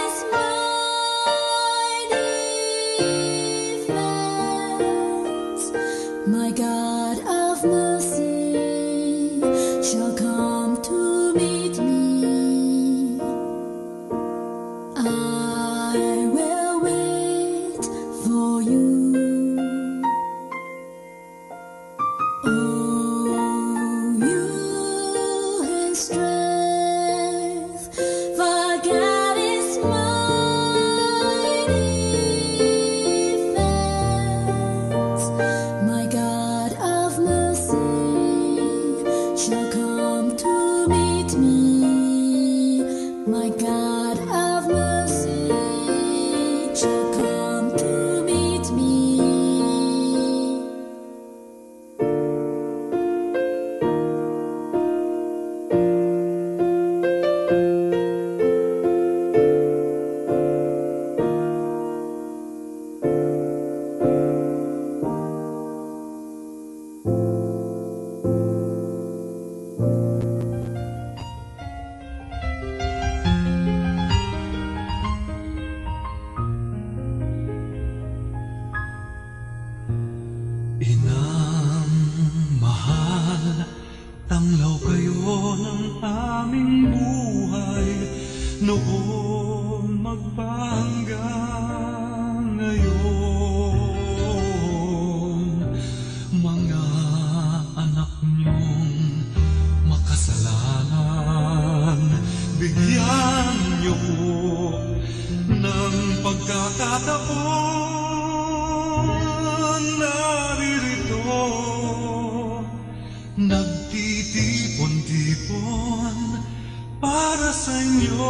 is my defense. My God of mercy shall come to meet me. I will wait for you. Oh, you his strength, for God is my defense. My God of mercy shall come to meet me. My God of mercy shall come to meet me. Inang mahal, tanglaw kayo ng aming buhay noon magpahanggang ngayon. Mga anak niyong makasalanan, bigyan niyo ng pagkakataon. Naririto, nagtitipon-tipon para sa inyo,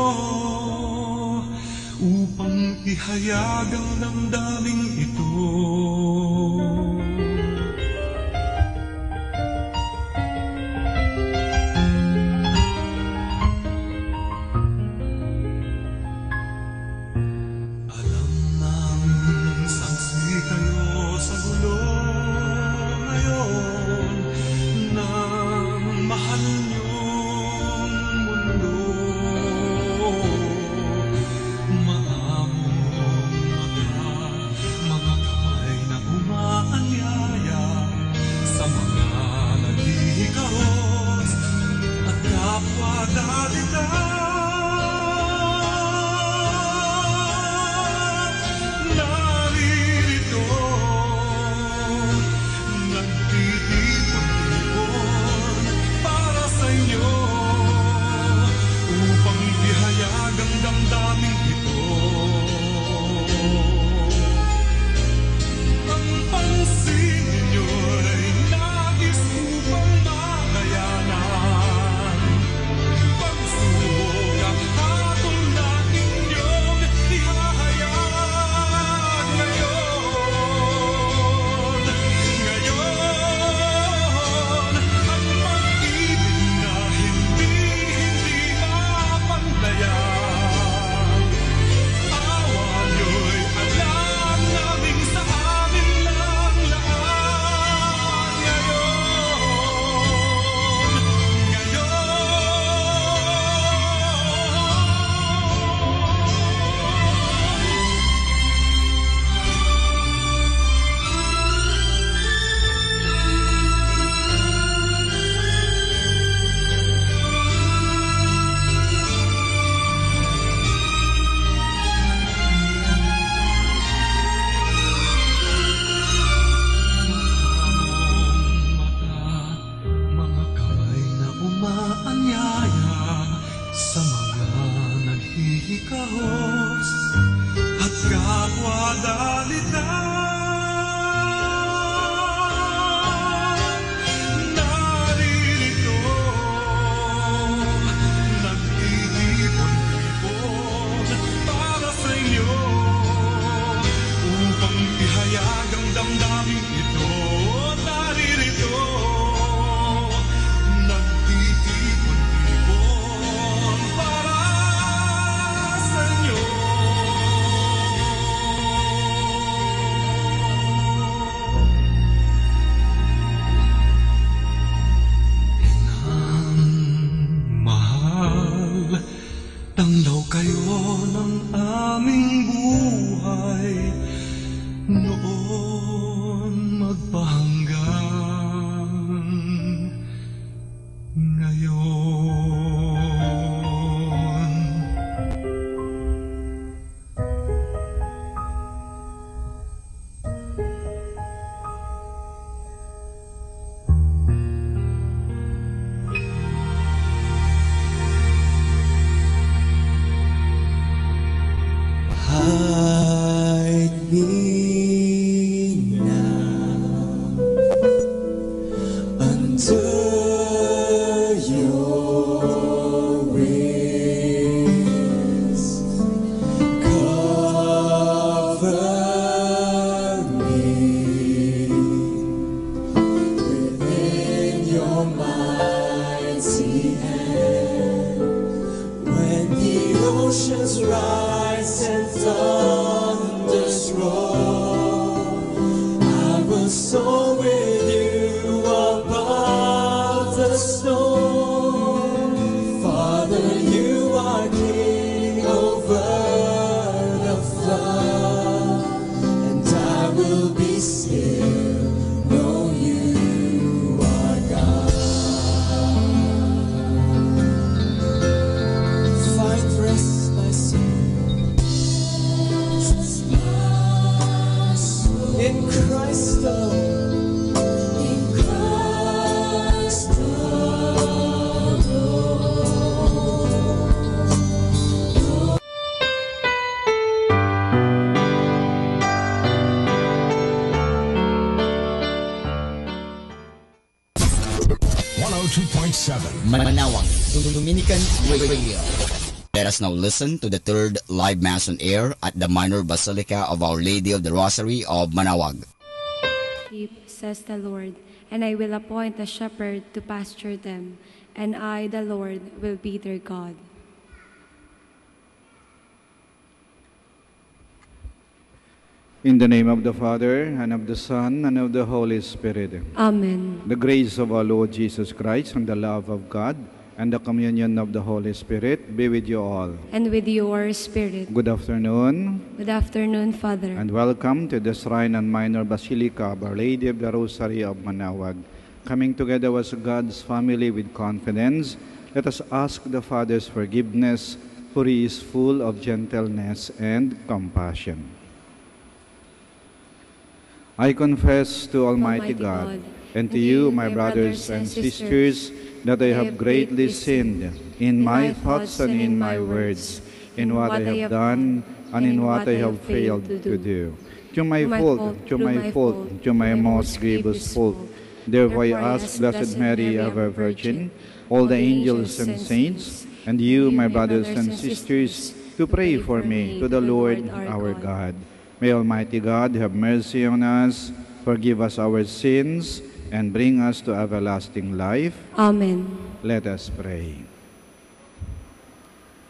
upang ihayag ang damdaming ito. Alam ng saksi kayo sa gulo ngayon ng mahal niyong mundo. Maamong mga kamay na umaanyaya sa mga naghihikahos at kapwa dalitan. Naririto, nagtitipon-tipon para sa inyo, upang ihayag ang damdaming ito. Ang pansin ninyo'y nais upang makayanan pagsubok at hatol na inyong ihahayag ngayon. Ngayon, ang pag-ibig na hindi mapandayan. Awa niyo'y alam namin sa amin lang laan ngayon. Mga kamay na umaanyaya sa mga naghihikahos at kapwa dalitan. Naririto, nagtitipon-tipon para sa inyo, upang ihayag ang damdaming ito. Naririto, nagtitipon-tipon para sa inyo, oceans rise and thunders roll, I will soar with you above the storm. Father, you are king over the flood, and I will be still, know you are God. Find rest, my soul, in Christ alone. In Christ alone. 102.7 Manawag, Dominican Radio. Let us now listen to the third live Mass on air at the Minor Basilica of Our Lady of the Rosary of Manawag. Sheep, says the Lord, and I will appoint a shepherd to pasture them, and I, the Lord, will be their God. In the name of the Father, and of the Son, and of the Holy Spirit. Amen. The grace of our Lord Jesus Christ, and the love of God, and the communion of the Holy Spirit be with you all. And with your spirit. Good afternoon, Good afternoon, Father. and welcome to the Shrine and Minor Basilica of Our Lady of the Rosary of Manawag. Coming together as God's family with confidence, let us ask the Father's forgiveness, for He is full of gentleness and compassion. I confess to Almighty God and to you, my brothers and sisters, that I have greatly sinned in my thoughts and in my words, in what I have done and in what I have failed to do. To my fault, to my most grievous fault. Therefore I ask Blessed Mary, ever Virgin, all the angels and saints, and you, my brothers and sisters, to pray for me to the Lord our God. May Almighty God have mercy on us, forgive us our sins, and bring us to everlasting life. Amen. Let us pray.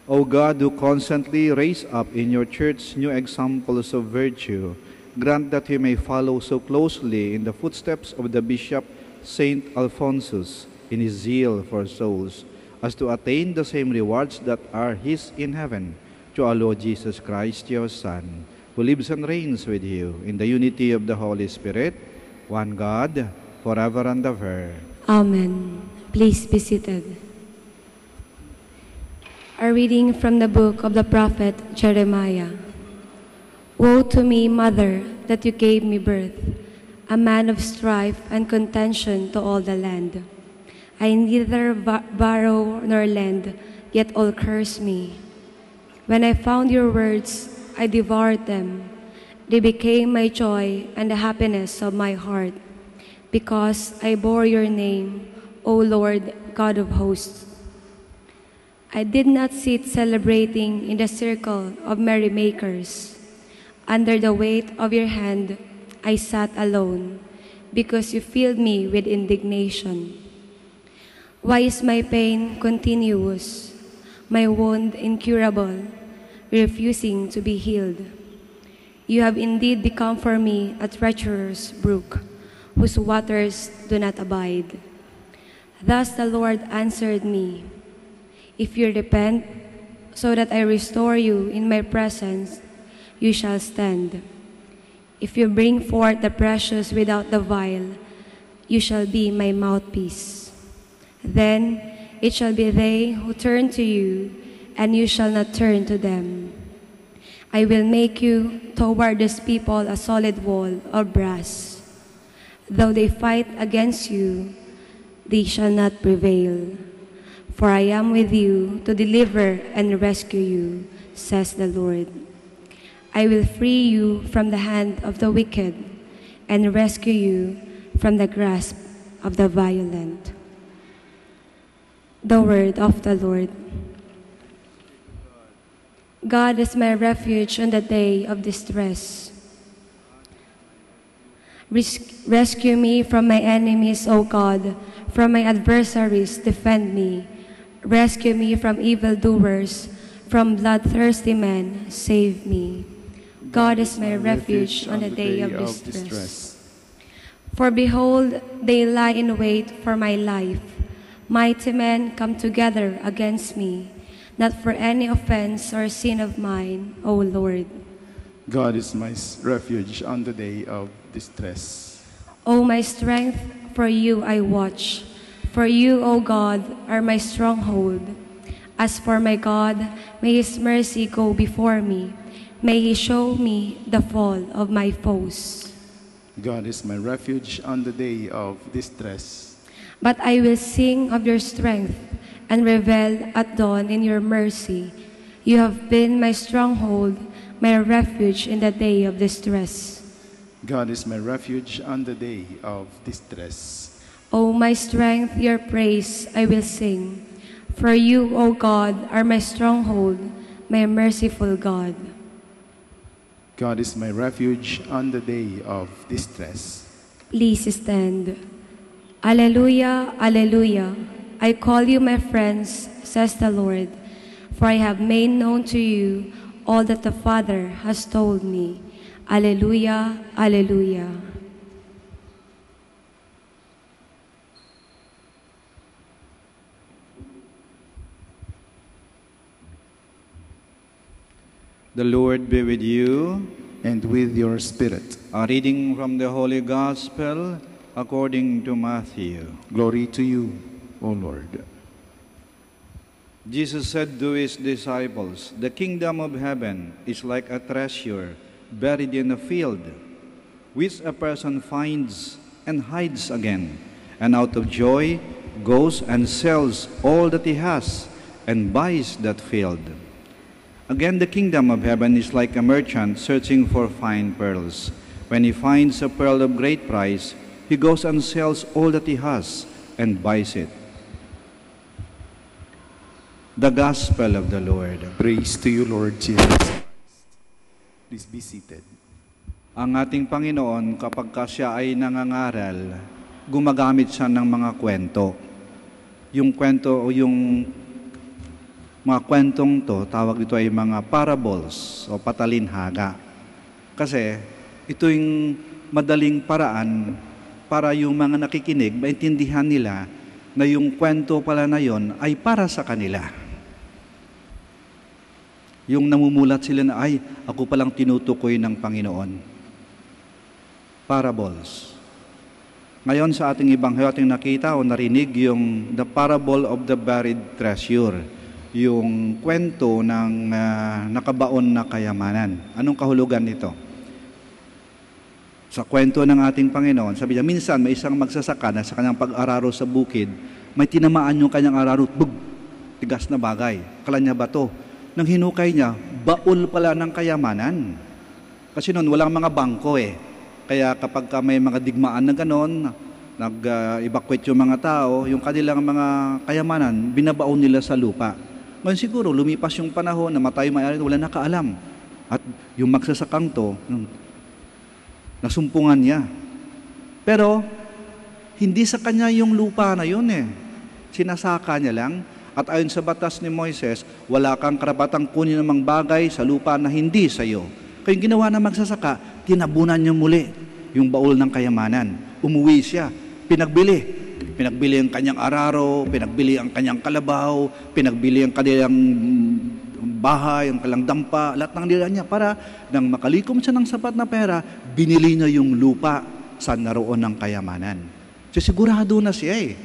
O God, who constantly raise up in your church new examples of virtue, grant that we may follow so closely in the footsteps of the Bishop Saint Alphonsus in his zeal for souls, as to attain the same rewards that are his in heaven, through our Lord Jesus Christ, your Son, who lives and reigns with you in the unity of the Holy Spirit, one God, forever and ever. Amen. Please be seated. A reading from the book of the prophet Jeremiah. Woe to me, mother, that you gave me birth, a man of strife and contention to all the land. I neither borrow nor lend, yet all curse me. When I found your words, I devoured them. They became my joy and the happiness of my heart, because I bore your name, O Lord, God of hosts. I did not sit celebrating in the circle of merrymakers. Under the weight of your hand, I sat alone, because you filled me with indignation. Why is my pain continuous, my wound incurable, refusing to be healed? You have indeed become for me a treacherous brook, whose waters do not abide. Thus the Lord answered me, if you repent, so that I restore you in my presence, you shall stand. If you bring forth the precious without the vile, you shall be my mouthpiece. Then it shall be they who turn to you, and you shall not turn to them. I will make you toward this people a solid wall of brass. Though they fight against you, they shall not prevail. For I am with you to deliver and rescue you, says the Lord. I will free you from the hand of the wicked and rescue you from the grasp of the violent. The word of the Lord. God is my refuge in the day of distress. Rescue me from my enemies, O God, from my adversaries defend me. Rescue me from evildoers, From bloodthirsty men, save me. God is my refuge on the day of distress. For behold, they lie in wait for my life. Mighty men come together against me, not for any offense or sin of mine, O Lord. God is my refuge on the day of distress. O my strength, for you I watch. For you, O God, are my stronghold. As for my God, may his mercy go before me. May he show me the fall of my foes. God is my refuge on the day of distress. But I will sing of your strength and revel at dawn in your mercy. You have been my stronghold, my refuge in the day of distress. God is my refuge on the day of distress. O my strength, your praise I will sing. For you, O God, are my stronghold, my merciful God. God is my refuge on the day of distress. Please stand. Alleluia, alleluia. I call you my friends, says the Lord, for I have made known to you all that the Father has told me. Alleluia, alleluia. The Lord be with you. And with your spirit. A reading from the Holy Gospel according to Matthew. Glory to you, O Lord. Jesus said to his disciples, "The kingdom of heaven is like a treasure buried in a field, which a person finds and hides again, and out of joy goes and sells all that he has and buys that field. Again, the kingdom of heaven is like a merchant searching for fine pearls. When he finds a pearl of great price, he goes and sells all that he has and buys it." The Gospel of the Lord. Praise to you, Lord Jesus Christ. Please be seated. Ang ating Panginoon, kapag siya ay nangangaral, gumagamit siya ng mga kwento. Yung kwento o yung mga kwentong to, tawag ito ay mga parables o patalinhaga. Kasi ito yung madaling paraan para yung mga nakikinig, maintindihan nila na yung kwento pala na yon ay para sa kanila. Yung namumulat sila na, ay, ako palang tinutukoy ng Panginoon. Parables. Ngayon sa ating Ebanghelyo ating nakita o narinig yung the parable of the buried treasure. Yung kwento ng nakabaon na kayamanan. Anong kahulugan nito? Sa kwento ng ating Panginoon, sabi niya, minsan may isang magsasaka na sa kanyang pag-araro sa bukid, may tinamaan yung kanyang araro, bug, tigas na bagay. Kala niya ba to? Nang hinukay niya, baul pala ng kayamanan. Kasi noon, walang mga bangko eh. Kaya kapag may mga digmaan na ganon, nag-evacuate yung mga tao, yung kanilang mga kayamanan, binabaon nila sa lupa. Ngayon siguro, lumipas yung panahon, namatay yung may-ari, wala nakaalam. At yung magsasakang to, nasumpungan niya. Pero, hindi sa kanya yung lupa na yun eh. Sinasaka niya lang. At ayon sa batas ni Moises, wala kang karapatang kunin ng mga bagay sa lupa na hindi sa iyo. Kaya yung ginawa na magsasaka, tinabunan niya muli yung baul ng kayamanan. Umuwi siya, pinagbili. Pinagbili ang kanyang araro, pinagbili ang kanyang kalabaw, pinagbili ang kanyang bahay, ang kanyang dampa, lahat ng nila niya para nang makalikom siya ng sapat na pera, binili niya yung lupa sa naroon ng kayamanan. So sigurado na siya eh.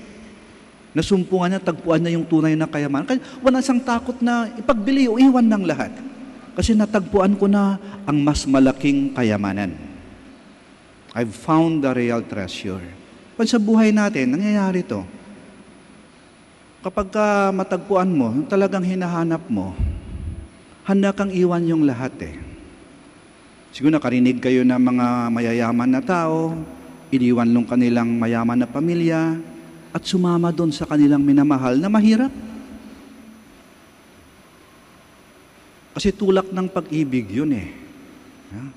Nasumpungan niya, tagpuan niya yung tunay na kayamanan. Kaya wala siyang takot na ipagbili o iwan ng lahat. Kasi natagpuan ko na ang mas malaking kayamanan. I've found the real treasure. Pag sa buhay natin, nangyayari to. Kapag matagpuan mo, talagang hinahanap mo, handa kang iwan yung lahat eh. Siguro nakarinig kayo ng mga mayayaman na tao, iniwan lang kanilang mayaman na pamilya, at sumama doon sa kanilang minamahal na mahirap. Kasi tulak ng pag-ibig yun eh.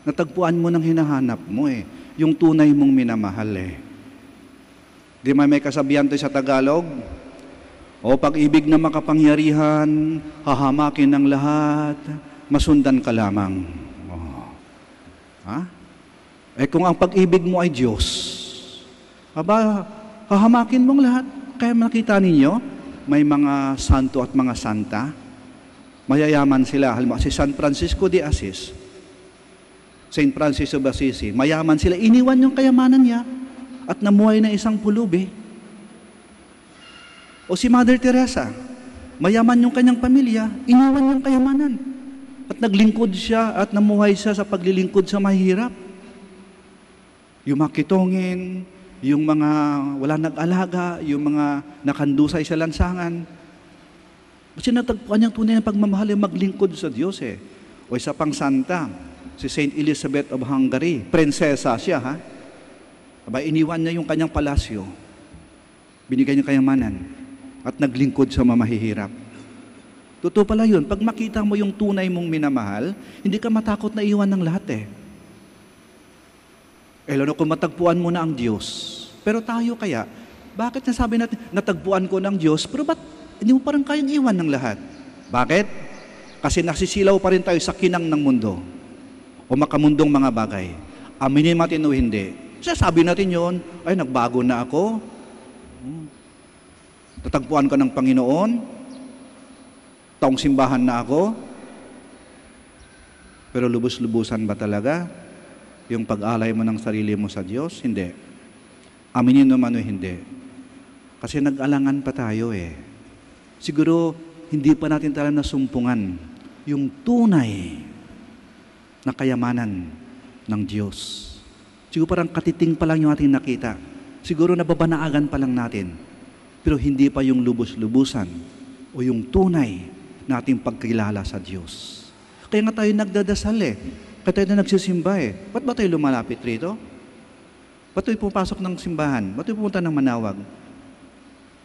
Natagpuan mo ng hinahanap mo eh. Yung tunay mong minamahal eh. Di may kasabihan to sa Tagalog, O pag-ibig na makapangyarihan, hahamakin ng lahat, masundan ka lamang. Oh. Ha? Eh kung ang pag-ibig mo ay Diyos, aba, hahamakin mong lahat. Kaya makita ninyo, may mga santo at mga santa, mayayaman sila. Halimbawa si San Francisco de Assis, Saint Francis of Assisi, mayaman sila. Iniwan yung kayamanan niya at namuhay na isang pulubi. O si Mother Teresa, mayaman yung kanyang pamilya, iniwan yung kayamanan. At naglingkod siya at namuhay siya sa paglilingkod sa mahirap. Yung makitongin, yung mga wala nag-alaga, yung mga nakandusay sa lansangan. Kasi natagpuan niyang tunay na pagmamahal yung maglingkod sa Diyos eh. O isa pang santa, si Saint Elizabeth of Hungary, prinsesa siya ha. Aba, iniwan niya yung kanyang palasyo, binigay niya kayamanan, at naglingkod sa mamahihirap. Totoo pala yun, pag makita mo yung tunay mong minamahal, hindi ka matakot na iwan ng lahat eh. Eh, lalo kung matagpuan mo na ang Diyos. Pero tayo kaya, bakit nasabi natin, natagpuan ko ng Diyos, pero ba't hindi mo parang kayang iwan ng lahat? Bakit? Kasi nasisilaw pa rin tayo sa kinang ng mundo o makamundong mga bagay. Aminin natin o hindi. Sabi natin yun, ay nagbago na ako. Natagpuan ka ng Panginoon, taong simbahan na ako, pero lubos-lubusan ba talaga yung pag-alay mo ng sarili mo sa Diyos? Hindi. Aminin naman o hindi. Kasi nag-alangan pa tayo eh. Siguro, hindi pa natin talaga nasumpungan yung tunay na kayamanan ng Diyos. Siguro parang katiting pa lang yung ating nakita. Siguro nababanaagan pa lang natin. Pero hindi pa yung lubos-lubusan o yung tunay nating pagkilala sa Diyos. Kaya nga tayo nagdadasal eh. Kaya tayo na nagsisimba eh. Ba't ba tayo lumalapit rito? Ba't tayo pumapasok ng simbahan? Ba't tayo pumunta ng Manawag?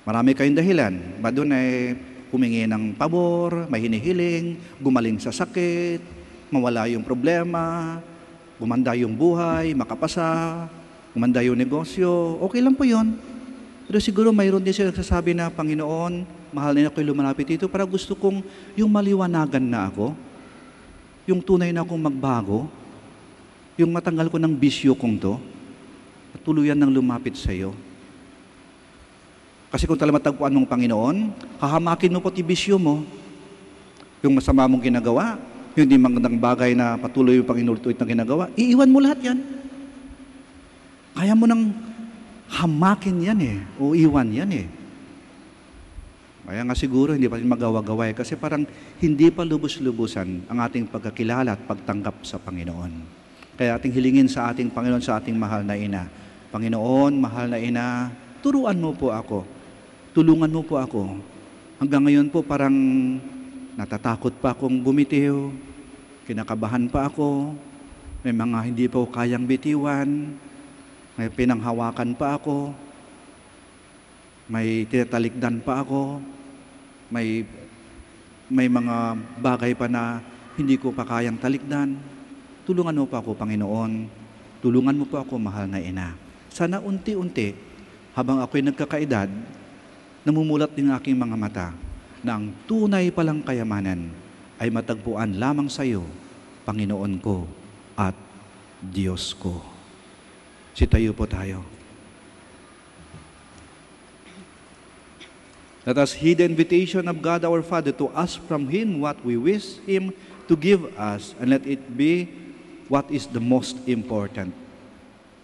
Marami kayong dahilan. Ba doon ay humingi ng pabor, may hinihiling, gumaling sa sakit, mawala yung problema, gumanda yung buhay, makapasa, gumanda yung negosyo. Okay lang po yun. Pero siguro mayroon din siya nagsasabi na, Panginoon, mahal na ako'y lumalapit dito para gusto kong yung maliwanagan na ako, yung tunay na akong magbago, yung matanggal ko ng bisyo kong to, at tuluyan ng lumapit sa iyo. Kasi kung talagang matagpuan mong Panginoon, hahamakin mo pati bisyo mo, yung masama mong ginagawa, yung di magandang bagay na patuloy yung Panginoon na ginagawa, iiwan mo lahat yan. Kaya mo nang hamakin yan eh, o iwan yan eh. Kaya nga siguro hindi pa rin magawa-gawa kasi parang hindi pa lubos-lubusan ang ating pagkakilala at pagtanggap sa Panginoon. Kaya ating hilingin sa ating Panginoon, sa ating mahal na ina. Panginoon, mahal na ina, turuan mo po ako. Tulungan mo po ako. Hanggang ngayon po parang natatakot pa akong bumitiw, kinakabahan pa ako, may mga hindi po kayang bitiwan, may pinanghawakan pa ako, may tinatalikdan pa ako, may mga bagay pa na hindi ko pa kayang talikdan. Tulungan mo po ako, Panginoon. Tulungan mo po ako, mahal na ina. Sana unti-unti, habang ako'y nagkakaedad, namumulat din aking mga mata na ang tunay palang kayamanan ay matagpuan lamang sa iyo, Panginoon ko at Diyos ko. Sitayo po tayo. Let us heed the invitation of God our Father to ask from Him what we wish Him to give us, and let it be what is the most important.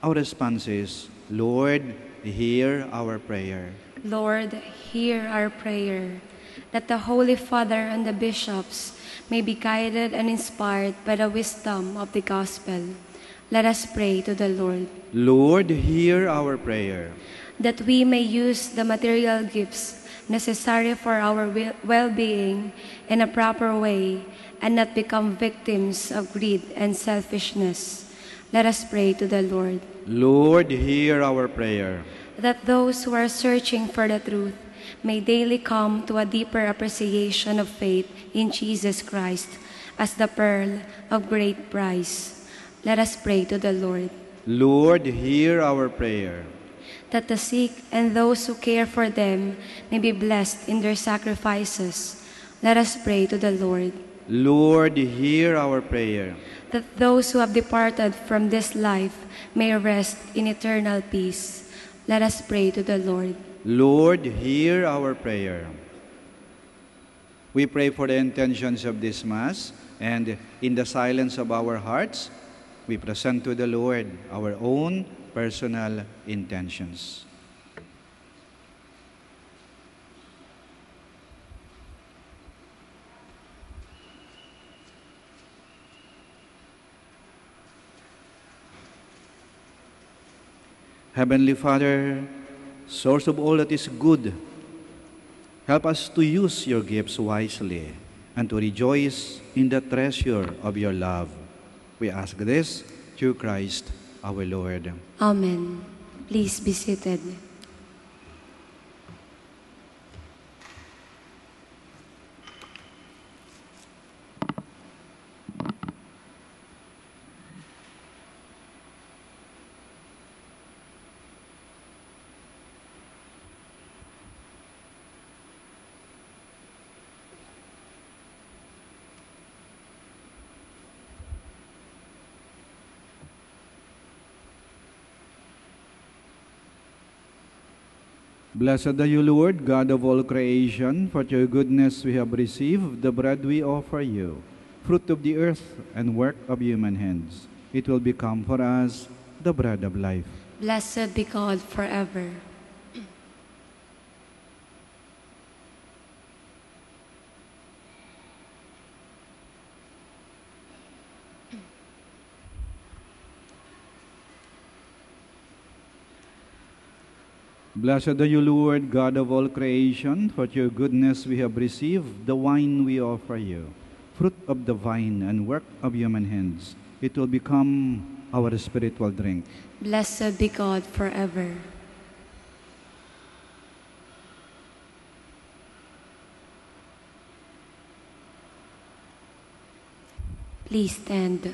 Our response is, Lord, hear our prayer. Lord, hear our prayer. That the Holy Father and the bishops may be guided and inspired by the wisdom of the gospel. Let us pray to the Lord. Lord, hear our prayer. That we may use the material gifts necessary for our well-being in a proper way and not become victims of greed and selfishness. Let us pray to the Lord. Lord, hear our prayer. That those who are searching for the truth may daily come to a deeper appreciation of faith in Jesus Christ as the pearl of great price. Let us pray to the Lord. Lord, hear our prayer. that the sick and those who care for them may be blessed in their sacrifices. Let us pray to the Lord. Lord, hear our prayer. That those who have departed from this life may rest in eternal peace. Let us pray to the Lord. Lord, hear our prayer. We pray for the intentions of this Mass, and in the silence of our hearts, we present to the Lord our own personal intentions. Heavenly Father, source of all that is good, help us to use your gifts wisely and to rejoice in the treasure of your love. We ask this through Christ our Lord. Amen. Please be seated. Blessed are you, Lord, God of all creation, for your goodness we have received the bread we offer you, fruit of the earth and work of human hands. It will become for us the bread of life. Blessed be God forever. Blessed are you, Lord, God of all creation, for your goodness we have received the wine we offer you, fruit of the vine and work of human hands. It will become our spiritual drink. Blessed be God forever. Please stand.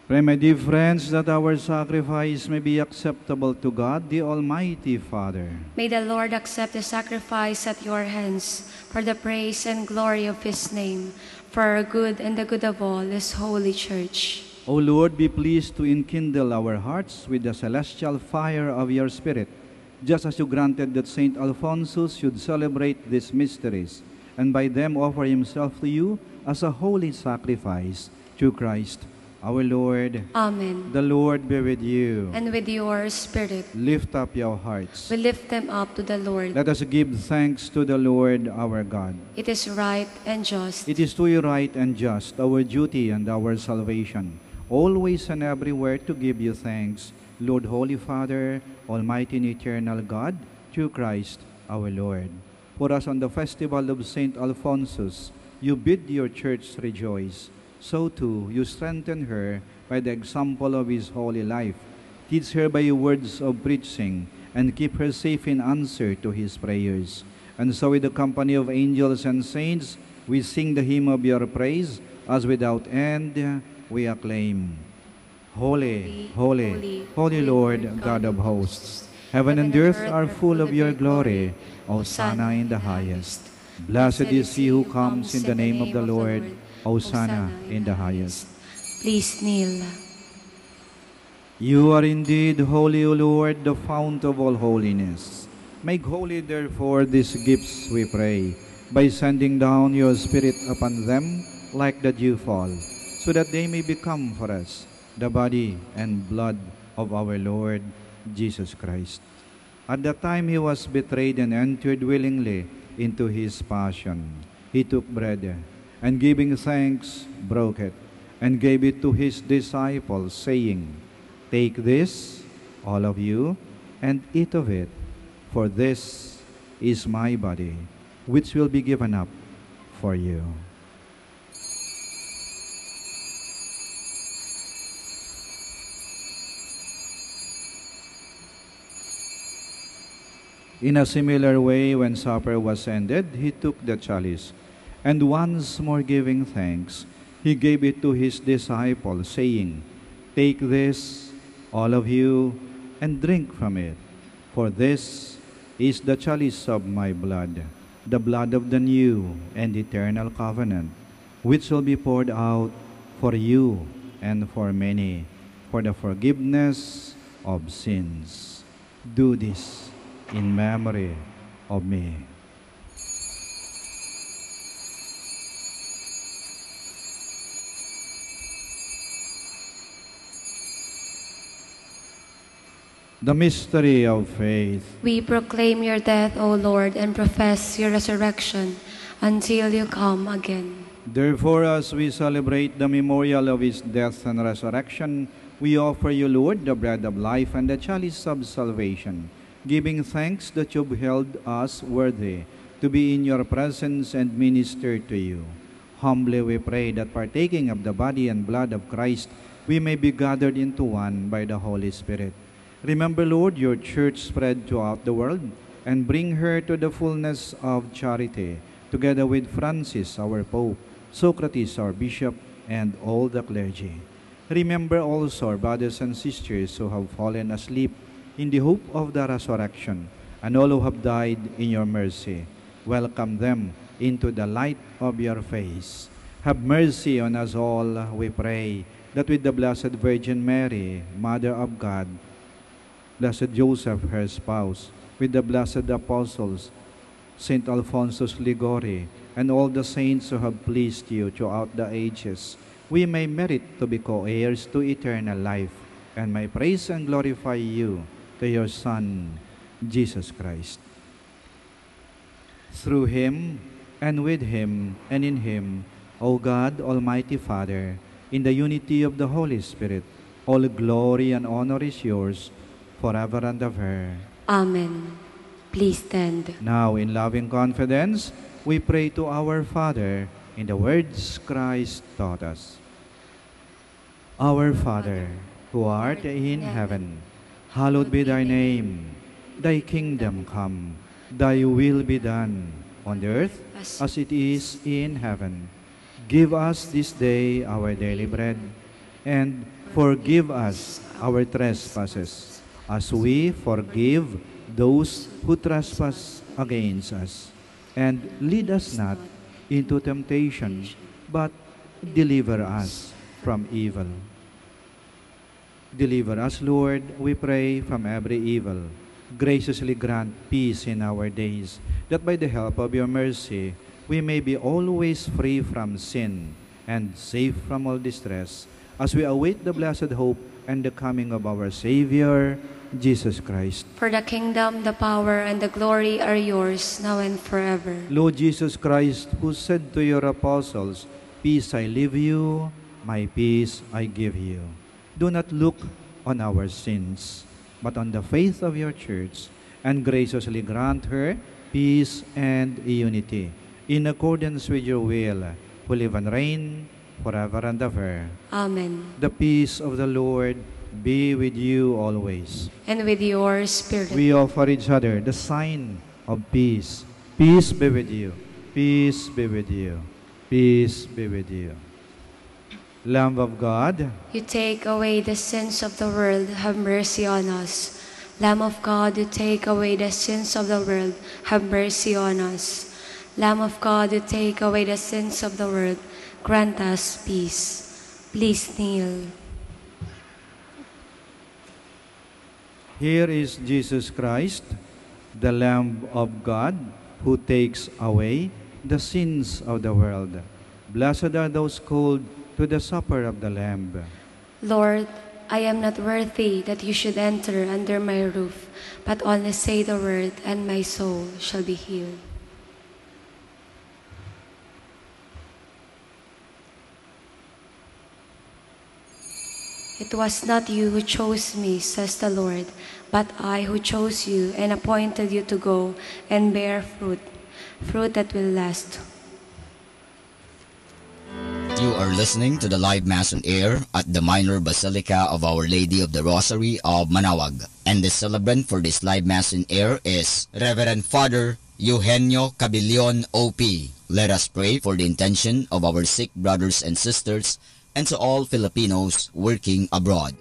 Pray, my dear friends, that our sacrifice may be acceptable to God, the Almighty Father. May the Lord accept the sacrifice at your hands for the praise and glory of His name, for our good and the good of all His holy church. O Lord, be pleased to enkindle our hearts with the celestial fire of your Spirit, just as you granted that Saint Alphonsus should celebrate these mysteries, and by them offer himself to you as a holy sacrifice through Christ our Lord. Amen. The Lord be with you. And with your spirit. Lift up your hearts. We lift them up to the Lord. Let us give thanks to the Lord our God. It is right and just. It is truly right and just, our duty and our salvation, always and everywhere to give you thanks, Lord, Holy Father, Almighty and eternal God, through Christ our Lord. For us on the festival of Saint Alphonsus, you bid your church rejoice. So too, you strengthen her by the example of his holy life. Teach her by your words of preaching, and keep her safe in answer to his prayers. And so with the company of angels and saints, we sing the hymn of your praise, as without end we acclaim. Holy, holy, holy Lord, God of hosts, heaven and earth are full of your glory. Hosanna in the highest. Blessed is he who comes in the name of the Lord. Hosanna in the highest. Please kneel. You are indeed holy, O Lord, the fount of all holiness. Make holy, therefore, these gifts, we pray, by sending down your Spirit upon them like the dewfall, so that they may become for us the body and blood of our Lord Jesus Christ. At the time he was betrayed and entered willingly into his passion, he took bread, and giving thanks, broke it, and gave it to his disciples, saying, Take this, all of you, and eat of it, for this is my body, which will be given up for you. In a similar way, when supper was ended, he took the chalice, and once more giving thanks, he gave it to his disciples, saying, Take this, all of you, and drink from it. For this is the chalice of my blood, the blood of the new and eternal covenant, which will be poured out for you and for many, for the forgiveness of sins. Do this in memory of me. The mystery of faith. We proclaim your death, O Lord, and profess your resurrection until you come again. Therefore, as we celebrate the memorial of his death and resurrection, we offer you, Lord, the bread of life and the chalice of salvation, giving thanks that you've held us worthy to be in your presence and minister to you. Humbly we pray that partaking of the body and blood of Christ, we may be gathered into one by the Holy Spirit. Remember, Lord, your church spread throughout the world, and bring her to the fullness of charity, together with Francis, our Pope, Socrates, our Bishop, and all the clergy. Remember also our brothers and sisters who have fallen asleep in the hope of the resurrection, and all who have died in your mercy. Welcome them into the light of your face. Have mercy on us all, we pray, that with the Blessed Virgin Mary, Mother of God, Blessed Joseph, her spouse, with the blessed apostles, Saint Alphonsus Ligori, and all the saints who have pleased you throughout the ages, we may merit to be co-heirs to eternal life, and may praise and glorify you to your Son, Jesus Christ. Through him, and with him, and in him, O God, Almighty Father, in the unity of the Holy Spirit, all glory and honor is yours, forever and ever. Amen. Please stand. Now, in loving confidence, we pray to our Father in the words Christ taught us. Our Father, who art in heaven, hallowed be thy name. Thy kingdom come, thy will be done, on earth as it is in heaven. Give us this day our daily bread, and forgive us our trespasses, as we forgive those who trespass against us. And lead us not into temptation, but deliver us from evil. Deliver us, Lord, we pray, from every evil. Graciously grant peace in our days, that by the help of your mercy, we may be always free from sin and safe from all distress, as we await the blessed hope and the coming of our Savior, Jesus Christ. For the kingdom, the power, and the glory are yours, now and forever. Lord Jesus Christ, who said to your apostles, Peace I leave you, my peace I give you. Do not look on our sins, but on the faith of your church, and graciously grant her peace and unity, in accordance with your will, who live and reign forever and ever. Amen. The peace of the Lord be with you always. And with your spirit. We offer each other the sign of peace. Peace be with you. Peace be with you. Peace be with you. Lamb of God, you take away the sins of the world, have mercy on us. Lamb of God, you take away the sins of the world, have mercy on us. Lamb of God, you take away the sins of the world, grant us peace. Please kneel. Here is Jesus Christ, the Lamb of God, who takes away the sins of the world. Blessed are those called to the supper of the Lamb. Lord, I am not worthy that you should enter under my roof, but only say the word, and my soul shall be healed. It was not you who chose me, says the Lord, but I who chose you and appointed you to go and bear fruit, fruit that will last. You are listening to the live Mass on air at the Minor Basilica of Our Lady of the Rosary of Manaoag. And the celebrant for this live Mass on air is Reverend Father Eugenio Cabilion, O.P. Let us pray for the intention of our sick brothers and sisters and to all Filipinos working abroad.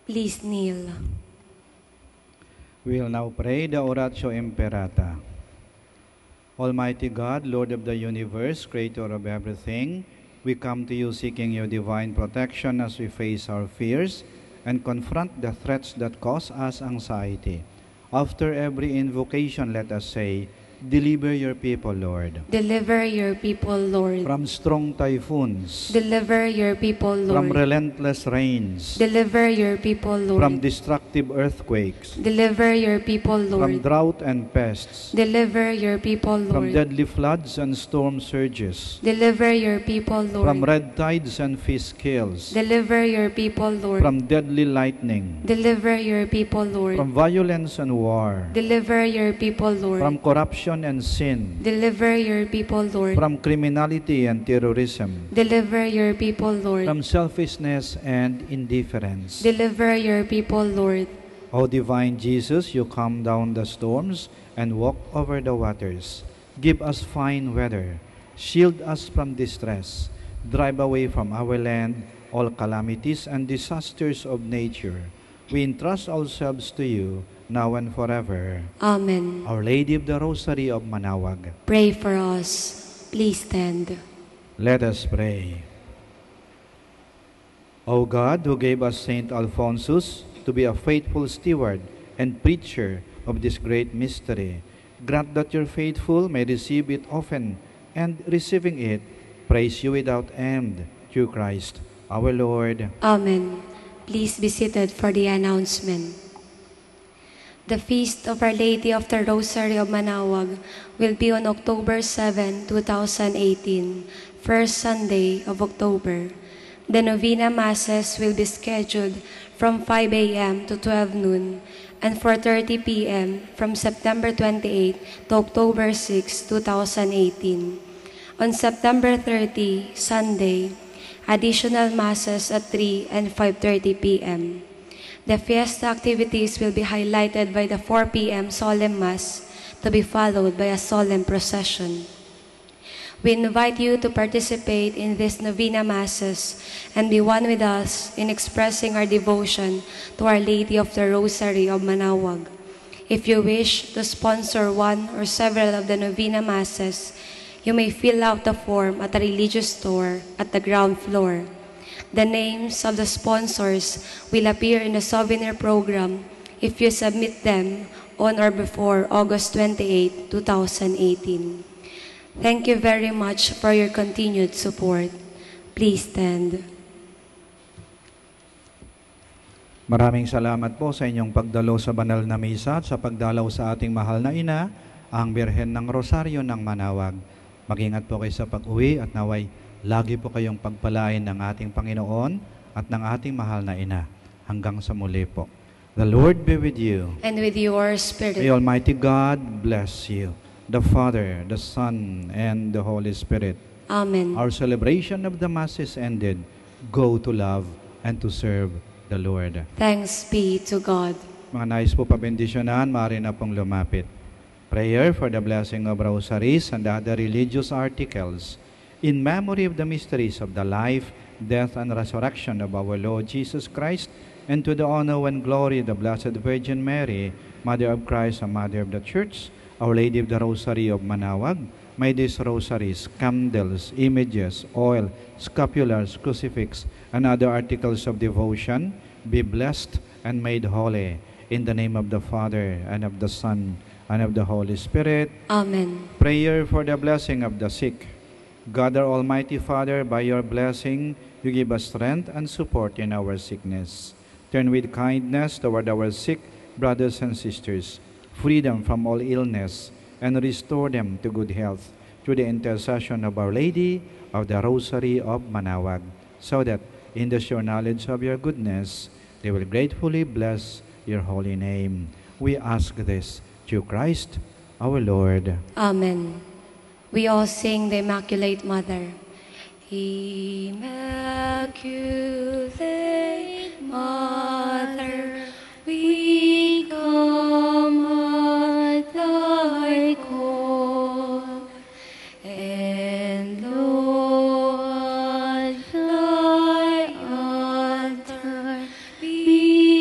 Please kneel. We will now pray the Oratio Imperata. Almighty God, Lord of the universe, creator of everything, we come to you seeking your divine protection as we face our fears and confront the threats that cause us anxiety. After every invocation, let us say, deliver your people, Lord. Deliver your people, Lord. From strong typhoons. Deliver your people, Lord. From relentless rains. Deliver your people, Lord. From destructive earthquakes. Deliver your people, Lord. From drought and pests. Deliver your people, From Lord. deadly floods and storm surges. Deliver your people, Lord. From red tides and fish kills. Deliver your people, Lord. From deadly lightning. Deliver your people, Lord. From violence and war. Deliver your people, Lord. From corruption and sin. Deliver your people, Lord. From criminality and terrorism. Deliver your people, Lord. From selfishness and indifference. Deliver your people, Lord. O divine Jesus, you calm down the storms and walk over the waters. Give us fine weather. Shield us from distress. Drive away from our land all calamities and disasters of nature. We entrust ourselves to you now and forever. Amen. Our Lady of the Rosary of Manaoag, Pray for us. Please stand. let us pray. O God, who gave us Saint Alphonsus to be a faithful steward and preacher of this great mystery, grant that your faithful may receive it often, and receiving it, praise you without end, through Christ our Lord. Amen. Please be seated for the announcement. The feast of Our Lady of the Rosary of Manaoag will be on October 7, 2018, first Sunday of October. The novena masses will be scheduled from 5 a.m. to 12 noon and 4:30 p.m. from September 28 to October 6, 2018. On September 30, Sunday, additional masses at 3 and 5:30 p.m. The fiesta activities will be highlighted by the 4 p.m. solemn mass to be followed by a solemn procession. We invite you to participate in these novena masses and be one with us in expressing our devotion to Our Lady of the Rosary of Manaoag. If you wish to sponsor one or several of the novena masses, you may fill out the form at a religious store at the ground floor. The names of the sponsors will appear in the souvenir program if you submit them on or before August 28, 2018. Thank you very much for your continued support. Please stand. Maraming salamat po sa inyong pagdalo sa banal na misa at sa pagdalaw sa ating mahal na ina, ang Birhen ng Rosaryo ng Manaoag. Mag-ingat po kayo sa pag-uwi at naway lagi po kayong pagpalain ng ating Panginoon at ng ating mahal na ina. Hanggang sa muli po. The Lord be with you. And with your spirit. May Almighty God bless you, the Father, the Son, and the Holy Spirit. Amen. Our celebration of the Mass is ended. Go to love and to serve the Lord. Thanks be to God. Mga nais po pabendisyonan, maaari na pong lumapit. Prayer for the blessing of rosaries and other religious articles in memory of the mysteries of the life, death, and resurrection of our Lord Jesus Christ, and to the honor and glory of the Blessed Virgin Mary, Mother of Christ and Mother of the Church, Our Lady of the Rosary of Manaoag, may these rosaries, candles, images, oil, scapulars, crucifix, and other articles of devotion be blessed and made holy. In the name of the Father, and of the Son, and of the Holy Spirit. Amen. Prayer for the blessing of the sick. God, our Almighty Father, by your blessing, you give us strength and support in our sickness. Turn with kindness toward our sick brothers and sisters, free them from all illness, and restore them to good health through the intercession of Our Lady of the Rosary of Manaoag, so that, in the sure knowledge of your goodness, they will gratefully bless your holy name. We ask this through Christ our Lord. Amen. We all sing the Immaculate Mother. Immaculate Mother, we come at thy call, and lo, at thy altar we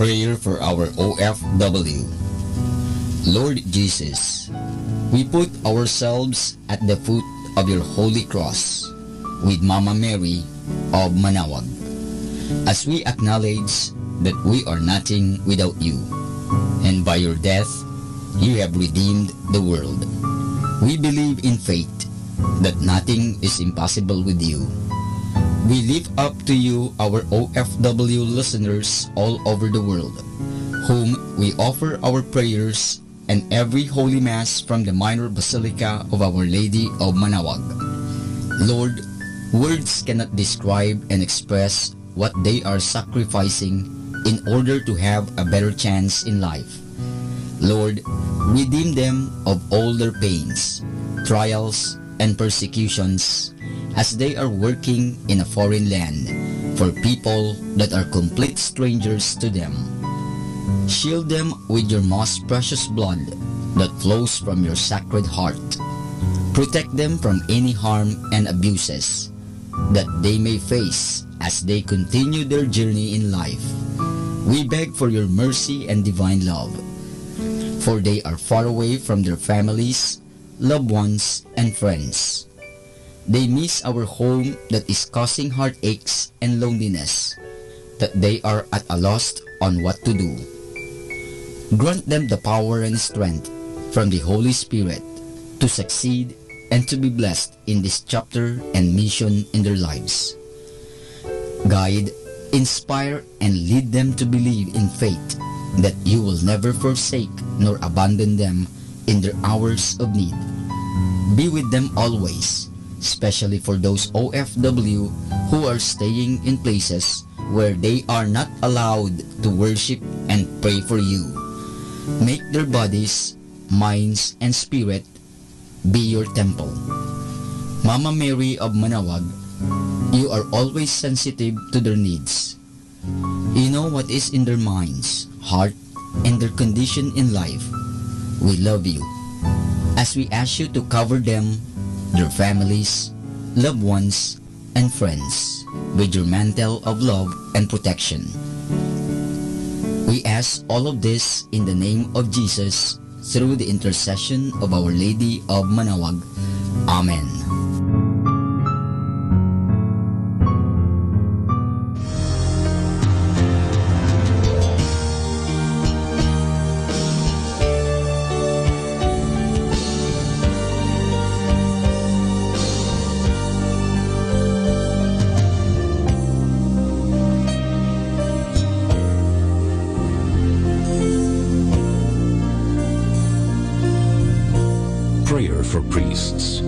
Prayer for our OFW. Lord Jesus, we put ourselves at the foot of your holy cross with Mama Mary of Manaoag, as we acknowledge that we are nothing without you, and by your death, you have redeemed the world. We believe in faith that nothing is impossible with you. We lift up to you our OFW listeners all over the world, whom we offer our prayers and every Holy Mass from the Minor Basilica of Our Lady of Manaoag. Lord, words cannot describe and express what they are sacrificing in order to have a better chance in life. Lord, redeem them of all their pains, trials, and persecutions as they are working in a foreign land for people that are complete strangers to them. Shield them with your most precious blood that flows from your sacred heart. Protect them from any harm and abuses that they may face as they continue their journey in life. We beg for your mercy and divine love, for they are far away from their families, loved ones, and friends. They miss our home that is causing heartaches and loneliness, that they are at a loss on what to do. Grant them the power and strength from the Holy Spirit to succeed and to be blessed in this chapter and mission in their lives. Guide, inspire, and lead them to believe in faith that you will never forsake nor abandon them in their hours of need. Be with them always, especially for those OFW who are staying in places where they are not allowed to worship and pray for you. Make their bodies, minds, and spirit be your temple. Mama Mary of Manaoag, you are always sensitive to their needs. You know what is in their minds, heart, and their condition in life. We love you, as we ask you to cover them, their families, loved ones, and friends with your mantle of love and protection. We ask all of this in the name of Jesus, through the intercession of Our Lady of Manaoag. Amen. Prayer for priests.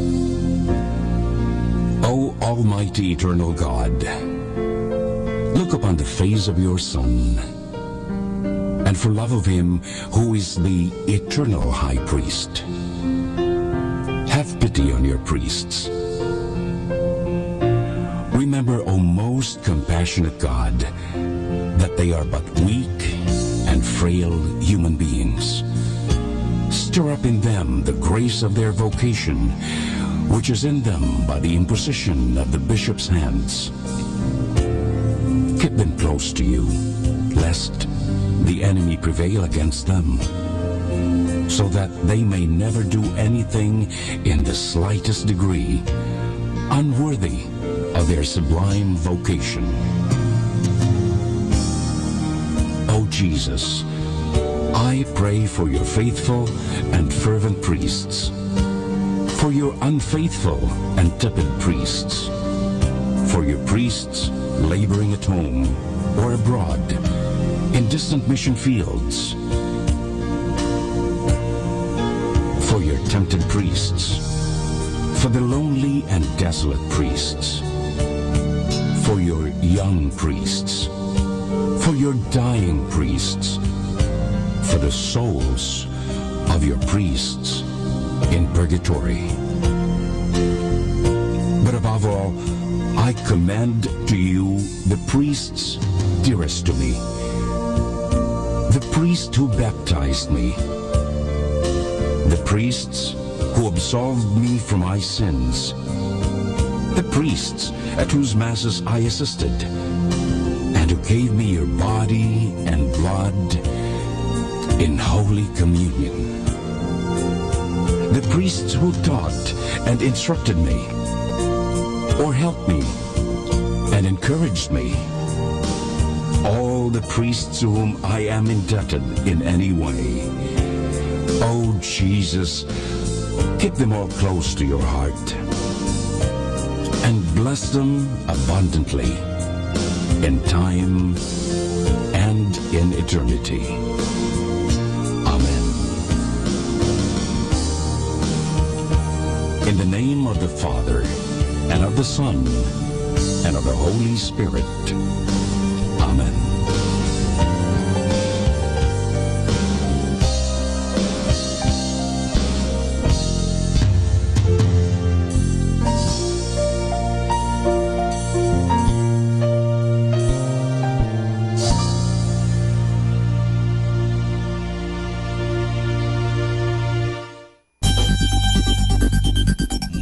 O Almighty Eternal God, look upon the face of your Son, and for love of him who is the eternal High Priest, have pity on your priests. Remember, O most compassionate God, that they are but weak and frail human beings. Stir up in them the grace of their vocation, which is in them by the imposition of the bishop's hands. Keep them close to you, lest the enemy prevail against them, so that they may never do anything in the slightest degree unworthy of their sublime vocation. O Jesus, I pray for your faithful and fervent priests, for your unfaithful and tepid priests, for your priests laboring at home or abroad, in distant mission fields, for your tempted priests, for the lonely and desolate priests, for your young priests, for your dying priests, for the souls of your priests in purgatory. But above all, I commend to you the priests dearest to me, the priest who baptized me, the priests who absolved me from my sins, the priests at whose masses I assisted, and who gave me your body and blood in Holy Communion. The priests who taught and instructed me, or helped me and encouraged me, all the priests to whom I am indebted in any way. Oh Jesus, keep them all close to your heart and bless them abundantly in time and in eternity. Amen. In the name of the Father, and of the Son, and of the Holy Spirit. Amen.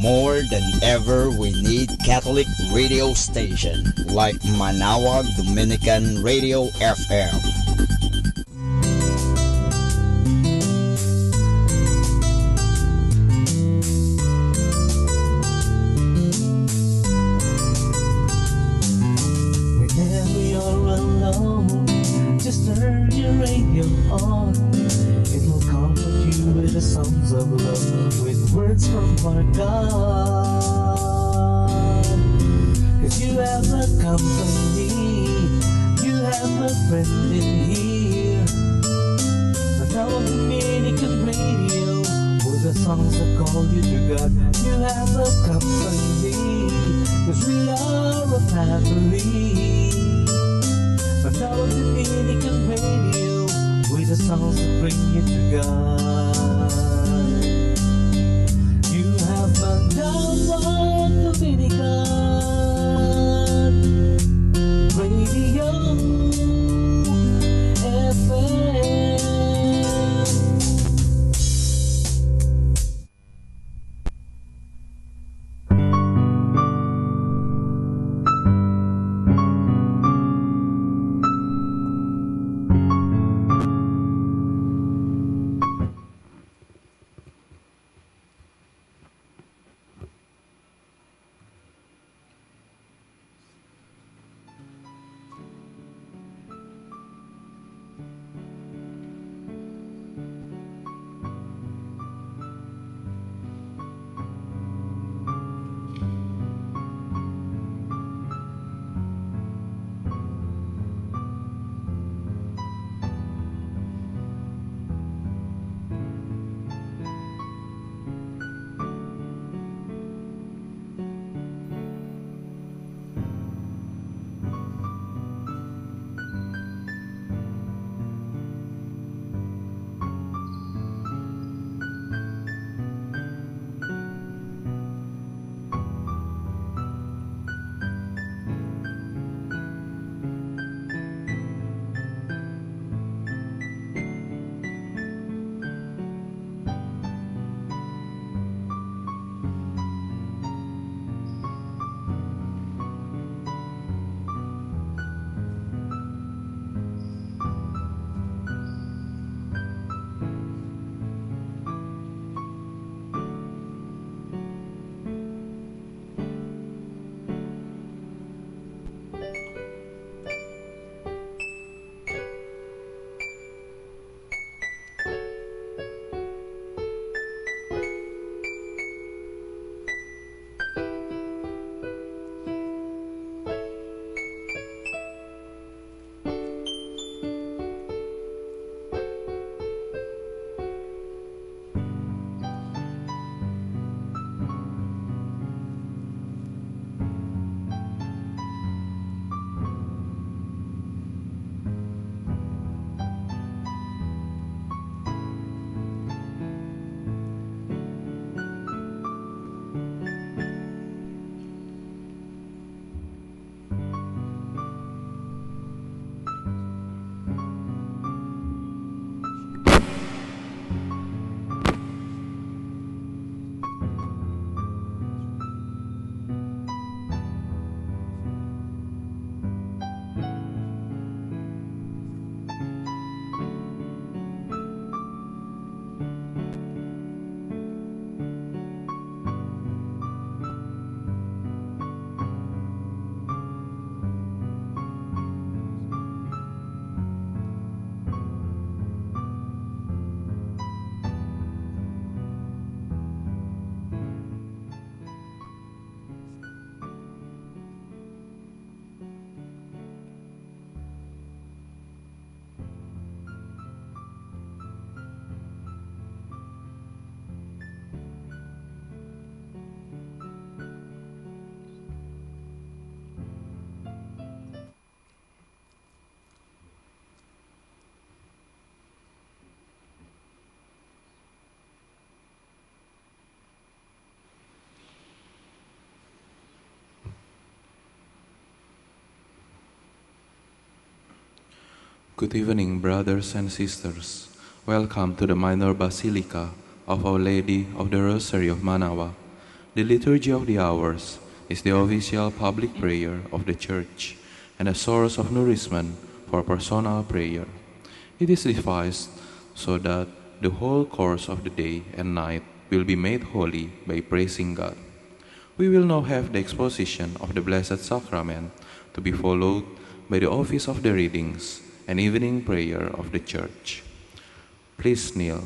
More than ever, we need Catholic radio station like Manawag Dominican Radio FM. Whenever you're alone, just turn your radio on. It will comfort you with the songs of love, with words from our God. 'Cause you have a company, you have a friend in here. Manawag Dominican Radio, with the songs that call you to God. You have a company, 'cause we are a family. Manawag Dominican Radio, with the songs that bring you to God. You have Manawag Dominican Radio FM. Good evening, brothers and sisters. Welcome to the Minor Basilica of Our Lady of the Rosary of Manaoag. The Liturgy of the Hours is the official public prayer of the Church and a source of nourishment for personal prayer. It is devised so that the whole course of the day and night will be made holy by praising God. We will now have the exposition of the Blessed Sacrament to be followed by the office of the readings and evening prayer of the Church. Please kneel.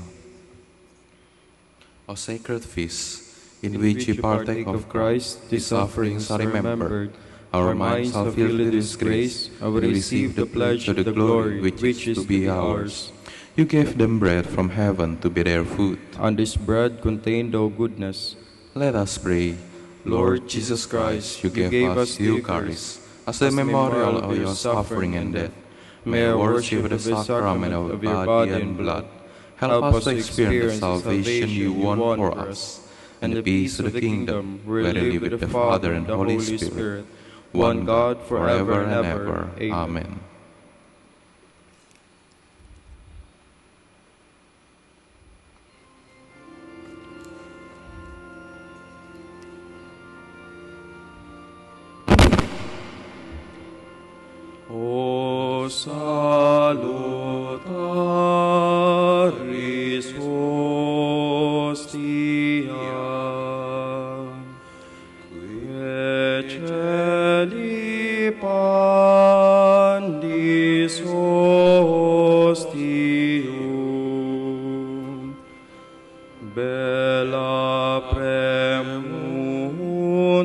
O sacred feast, in which we partake of Christ, His sufferings are remembered. Our minds are filled with His grace, and we receive the pledge of the glory which is to be ours. You gave them bread from heaven to be their food. And this bread contained no goodness. Let us pray. Lord Jesus Christ, you gave us the Eucharist as a memorial of your suffering and death. May our worship the sacrament of your body and blood help us to experience the salvation you won for us, and the peace of the kingdom where you live with the Father and Holy Spirit, one God forever and ever. Amen. O salutaris hostia, quae celi pandis hostium, bella premunt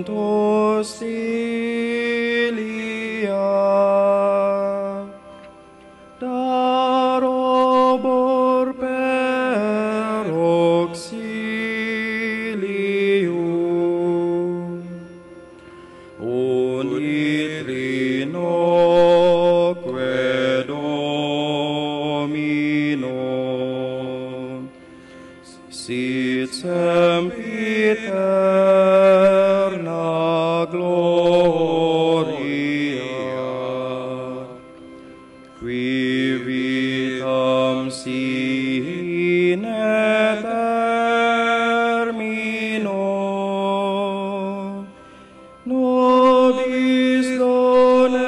hostilia, darobor per auxilium, unitrinoque Domino, sit sempiterna gloria, qui vitam sine termino, nobis done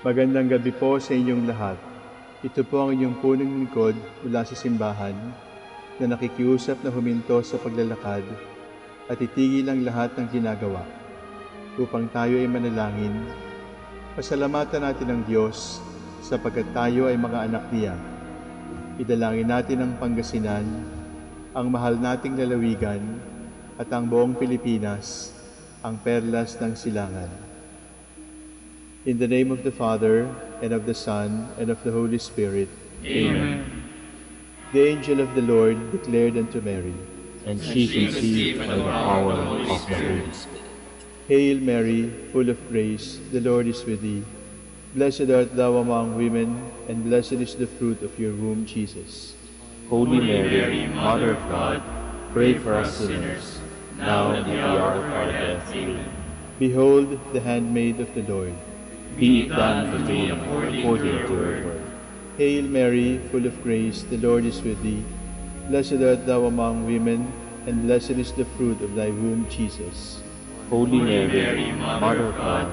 Magandang gabi po sa inyong lahat. Ito po ang inyong punong lingkod mula sa simbahan na nakikiusap na huminto sa paglalakad at itigil ang lahat ng ginagawa upang tayo ay manalangin. Pasalamatan natin ang Diyos sapagkat tayo ay mga anak niya. Idalangin natin ang Pangasinan, ang mahal nating lalawigan at ang buong Pilipinas, ang perlas ng silangan. In the name of the Father, and of the Son, and of the Holy Spirit. Amen. The angel of the Lord declared unto Mary, And she conceived by the power of the Holy Spirit. Hail Mary, full of grace, the Lord is with thee. Blessed art thou among women, and blessed is the fruit of your womb, Jesus. Holy Mary, Mother of God, pray for us sinners, now and at the hour of our death. Amen. Behold the handmaid of the Lord. Be it done for me according to your word. Hail Mary, full of grace, the Lord is with thee. Blessed art thou among women, and blessed is the fruit of thy womb, Jesus. Holy Mary, Mother of God,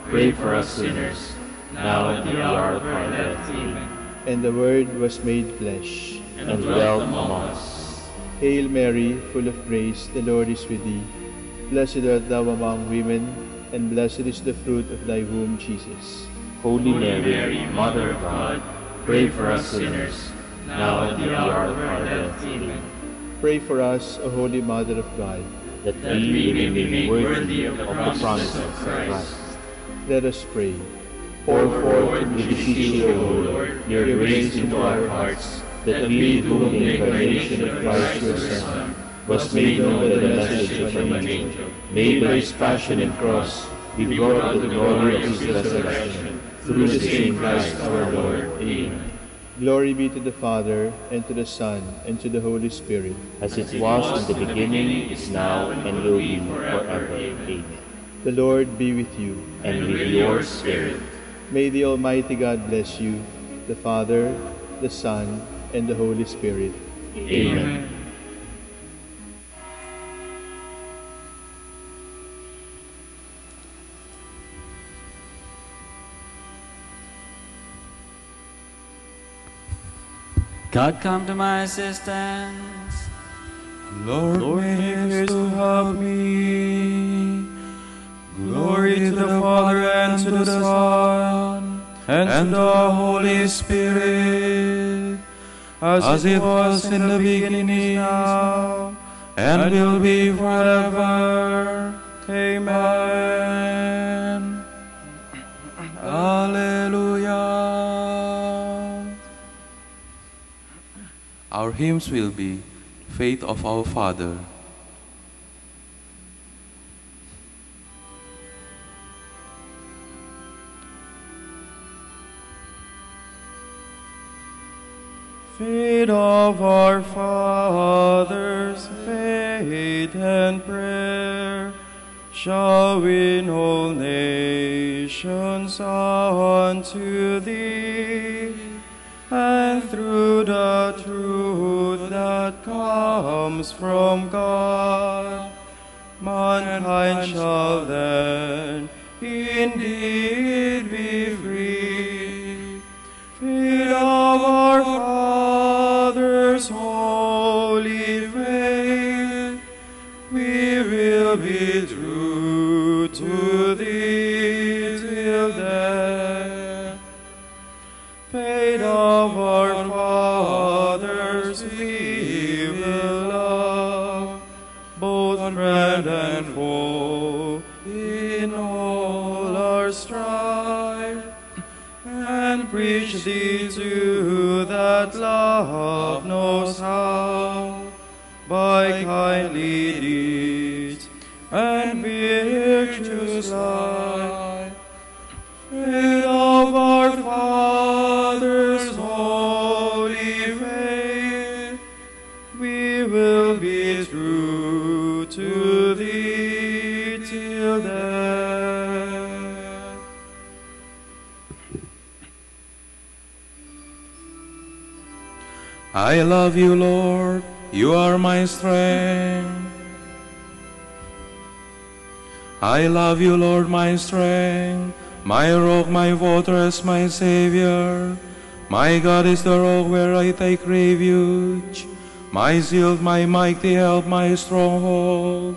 pray for us sinners, now and at the hour of our death. Amen. And the Word was made flesh, and dwelt among us. Hail Mary, full of grace, the Lord is with thee. Blessed art thou among women, and blessed is the fruit of thy womb, Jesus. Holy Mary, Mother of God, pray for us sinners, now and at the hour of our death. Amen. Pray for us, O Holy Mother of God, that we may be made worthy of the promises of Christ. Let us pray. Pour forth, we beseech you, O Lord, your grace into our hearts, that we, through the incarnation of Christ your Son, was made known by the message of an angel, may by his passion and cross be brought to the glory of his resurrection, through the same Christ our Lord. Amen. Glory be to the Father, and to the Son, and to the Holy Spirit. As it was in the beginning, is now, and will be forever. Amen. The Lord be with you. And with your spirit. May the Almighty God bless you, the Father, the Son, and the Holy Spirit. Amen. God, come to my assistance. Lord, may haste to help me. Glory to the Father, and to the Son, and to the Holy Spirit, as it was in the beginning, now, and will be forever. Amen. Alleluia. Our hymns will be Faith of Our Father. Faith of our fathers, faith and prayer, shall win all nations unto thee. And through the truth that comes from God, mankind shall then indeed be free. Faith of our fathers, holy faith, we will be true to thee till death. Faith of our fathers, we will love, both friend and foe, in all our strife, and preach thee to that love knows how, by kindly deeds and virtuous life. Faith of our fathers, holy faith, we will be true to thee till death. I love you, Lord, you are my strength. I love you, Lord, my strength. My rock, my fortress, my Savior. My God is the rock where I take refuge. My shield, my mighty help, my stronghold.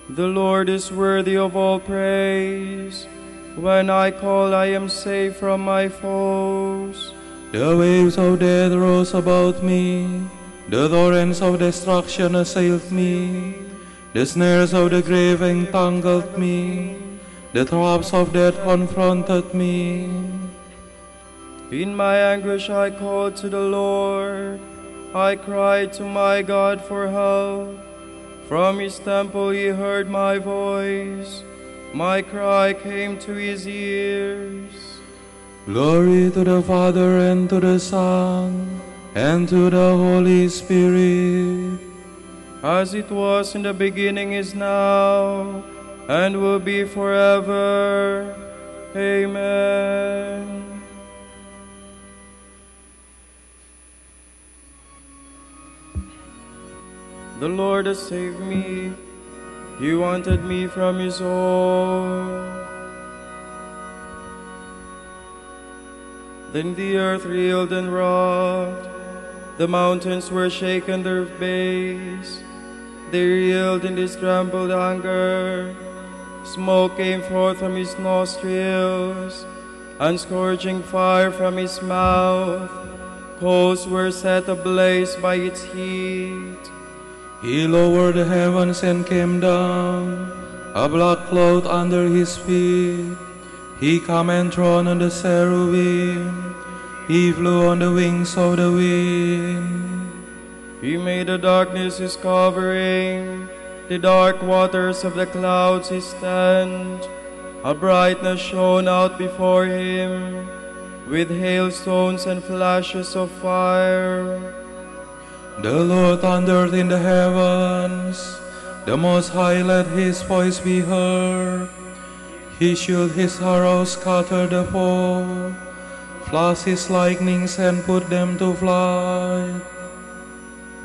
The Lord is worthy of all praise. When I call, I am safe from my foes. The waves of death rose about me. The torrents of destruction assailed me. The snares of the grave entangled me. The traps of death confronted me. In my anguish I called to the Lord. I cried to my God for help. From his temple he heard my voice. My cry came to his ears. Glory to the Father, and to the Son, and to the Holy Spirit. As it was in the beginning, is now, and will be forever. Amen. The Lord has saved me. He wanted me from his own. Then the earth reeled and rocked. The mountains were shaken their base. They reeled in this trembled anger. Smoke came forth from his nostrils, and scorching fire from his mouth. Coals were set ablaze by its heat. He lowered the heavens and came down, a black cloud under his feet. He came and trod on the cherubim. He flew on the wings of the wind. He made the darkness his covering, the dark waters of the clouds his tent. A brightness shone out before him, with hailstones and flashes of fire. The Lord thundered in the heavens. The Most High let his voice be heard. He shoot his arrows, scattered the foe, flashed his lightnings, and put them to flight.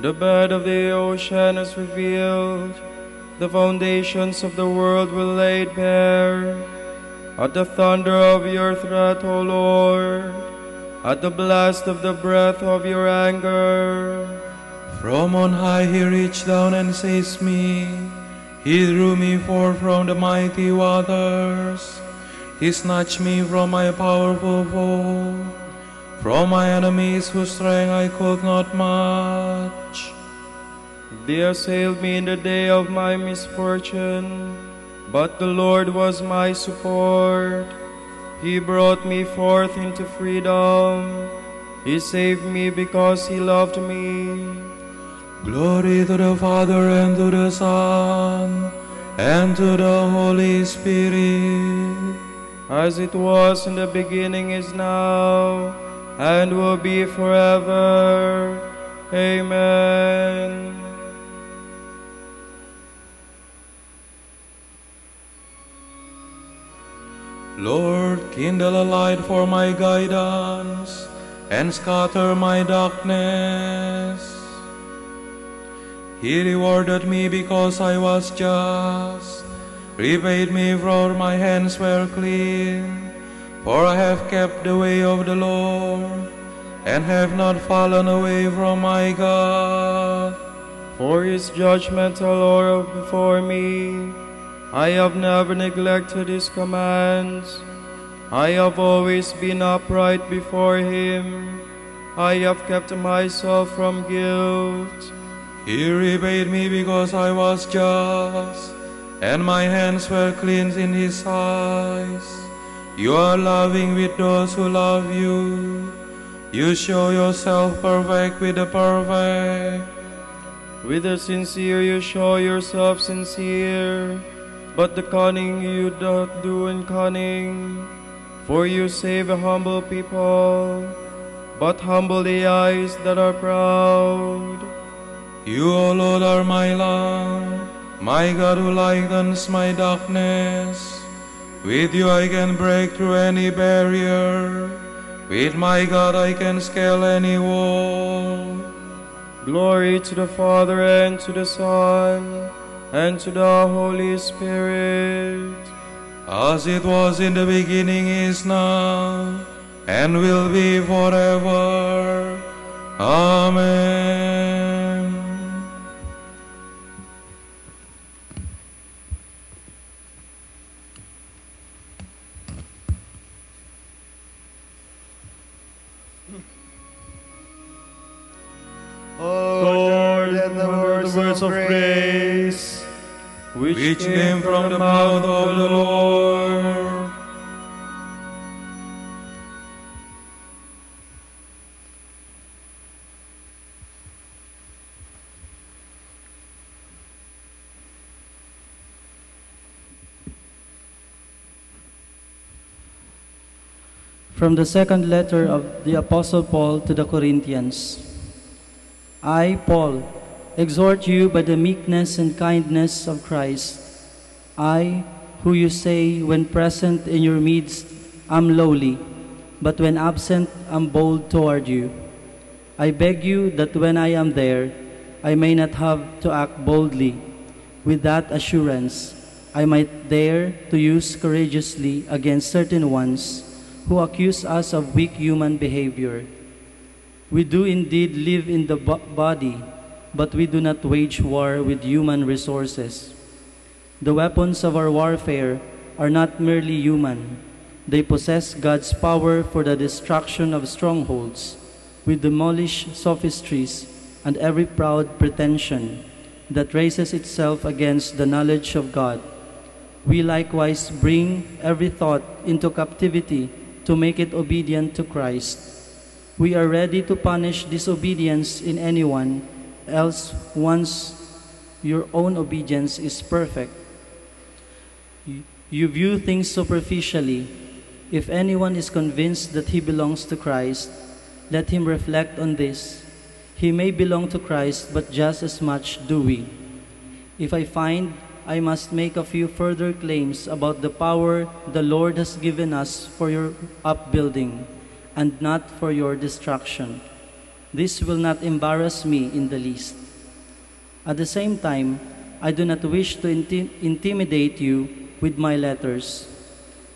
The bed of the ocean is revealed. The foundations of the world were laid bare. At the thunder of your threat, O Lord, at the blast of the breath of your anger. From on high he reached down and seized me. He drew me forth from the mighty waters. He snatched me from my powerful foe, from my enemies whose strength I could not match. They assailed me in the day of my misfortune, but the Lord was my support. He brought me forth into freedom. He saved me because he loved me. Glory to the Father, and to the Son, and to the Holy Spirit. As it was in the beginning, is now, and will be forever. Amen. Lord, kindle a light for my guidance, and scatter my darkness. He rewarded me because I was just, repaid me for my hands were clean. For I have kept the way of the Lord, and have not fallen away from my God. For his judgments are Lord before me. I have never neglected his commands. I have always been upright before him. I have kept myself from guilt. He repaid me because I was just, and my hands were clean in his eyes. You are loving with those who love you. You show yourself perfect with the perfect. With the sincere you show yourself sincere, but the cunning you don't do in cunning. For you save a humble people, but humble the eyes that are proud. You, O Lord, are my lamp, my God who lightens my darkness. With you I can break through any barrier. With my God I can scale any wall. Glory to the Father, and to the Son, and to the Holy Spirit, as it was in the beginning, is now, and will be forever. Amen. Lord, let the words of grace which came from the mouth of the Lord. From the second letter of the Apostle Paul to the Corinthians. I, Paul, exhort you by the meekness and kindness of Christ. I, who you say, when present in your midst, am lowly, but when absent, am bold toward you. I beg you that when I am there, I may not have to act boldly. With that assurance, I might dare to use courageously against certain ones who accuse us of weak human behavior. We do indeed live in the body, but we do not wage war with human resources. The weapons of our warfare are not merely human. They possess God's power for the destruction of strongholds. We demolish sophistries and every proud pretension that raises itself against the knowledge of God. We likewise bring every thought into captivity to make it obedient to Christ. We are ready to punish disobedience in anyone else once your own obedience is perfect. You view things superficially. If anyone is convinced that he belongs to Christ, let him reflect on this. He may belong to Christ, but just as much do we. If I find I must make a few further claims about the power the Lord has given us for your upbuilding and not for your destruction, this will not embarrass me in the least. At the same time, I do not wish to intimidate you with my letters.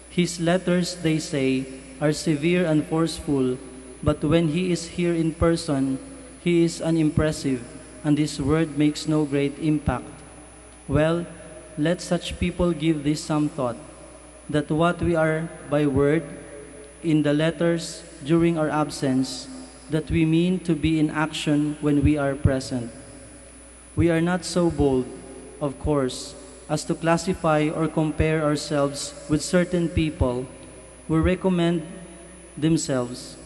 His letters, they say, are severe and forceful, but when he is here in person, he is unimpressive, and his word makes no great impact. Well, let such people give this some thought, that what we are by word, in the letters, during our absence, that we mean to be in action when we are present. We are not so bold, of course, as to classify or compare ourselves with certain people who recommend themselves.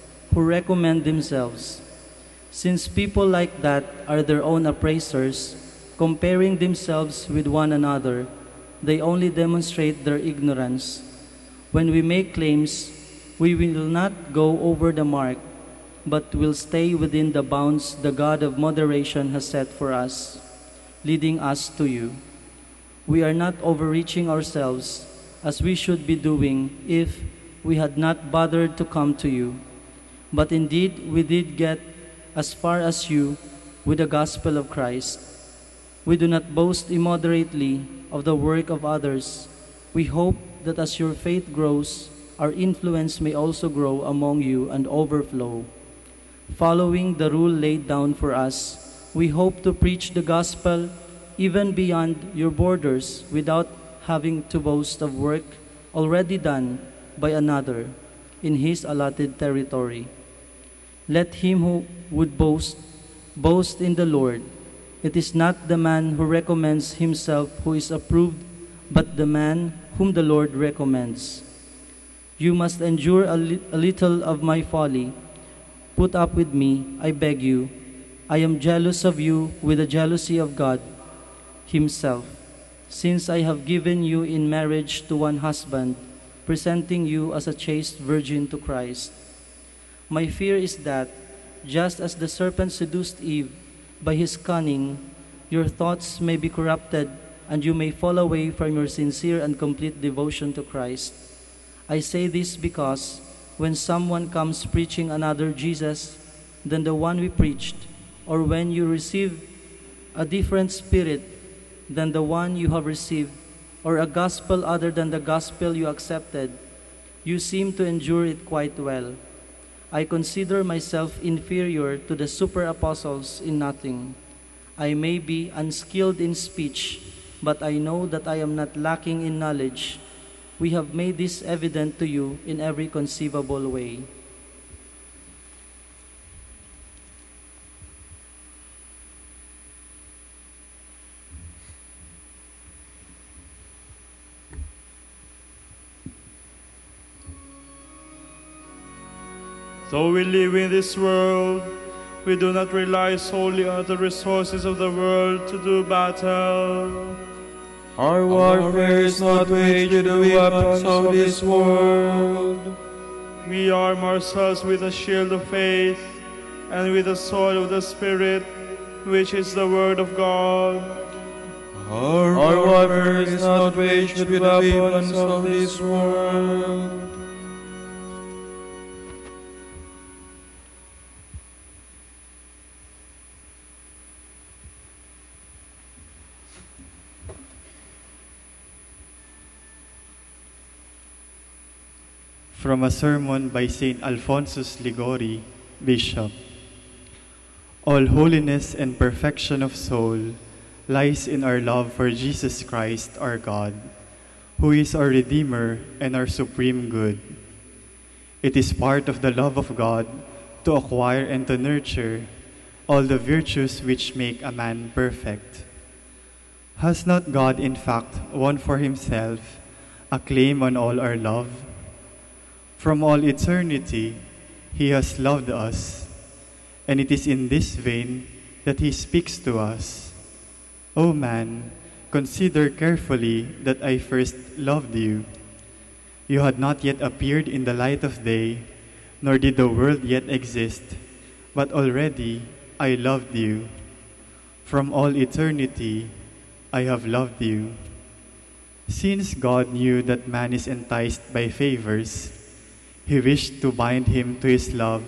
Since people like that are their own appraisers, comparing themselves with one another, they only demonstrate their ignorance. When we make claims, we will not go over the mark, but will stay within the bounds the God of moderation has set for us, leading us to you. We are not overreaching ourselves, as we should be doing if we had not bothered to come to you. But indeed, we did get as far as you with the gospel of Christ. We do not boast immoderately of the work of others. We hope that as your faith grows, our influence may also grow among you and overflow. Following the rule laid down for us, we hope to preach the gospel even beyond your borders without having to boast of work already done by another in his allotted territory. Let him who would boast in the Lord. It is not the man who recommends himself who is approved, but the man whom the Lord recommends. You must endure a little of my folly. Put up with me, I beg you. I am jealous of you with the jealousy of God himself, since I have given you in marriage to one husband, presenting you as a chaste virgin to Christ. My fear is that, just as the serpent seduced Eve by his cunning, your thoughts may be corrupted and you may fall away from your sincere and complete devotion to Christ. I say this because when someone comes preaching another Jesus than the one we preached, or when you receive a different spirit than the one you have received, or a gospel other than the gospel you accepted, you seem to endure it quite well. I consider myself inferior to the super apostles in nothing. I may be unskilled in speech, but I know that I am not lacking in knowledge. We have made this evident to you in every conceivable way. Though we live in this world, we do not rely solely on the resources of the world to do battle. Our warfare is not waged with the weapons of this world. We arm ourselves with the shield of faith and with the sword of the Spirit, which is the Word of God. Our warfare is not waged with the weapons of this world. From a sermon by St. Alphonsus Ligori, Bishop. All holiness and perfection of soul lies in our love for Jesus Christ, our God, who is our Redeemer and our supreme good. It is part of the love of God to acquire and to nurture all the virtues which make a man perfect. Has not God, in fact, won for himself a claim on all our love? From all eternity, he has loved us, and it is in this vein that he speaks to us. O man, consider carefully that I first loved you. You had not yet appeared in the light of day, nor did the world yet exist, but already I loved you. From all eternity, I have loved you. Since God knew that man is enticed by favors, he wished to bind him to his love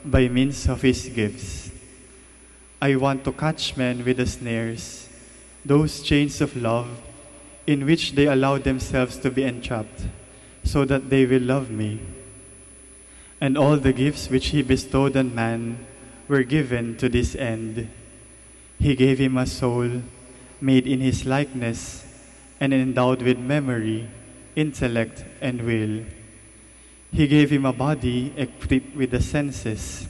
by means of his gifts. I want to catch men with the snares, those chains of love in which they allow themselves to be entrapped, so that they will love me. And all the gifts which he bestowed on man were given to this end. He gave him a soul made in his likeness and endowed with memory, intellect, and will. He gave him a body equipped with the senses.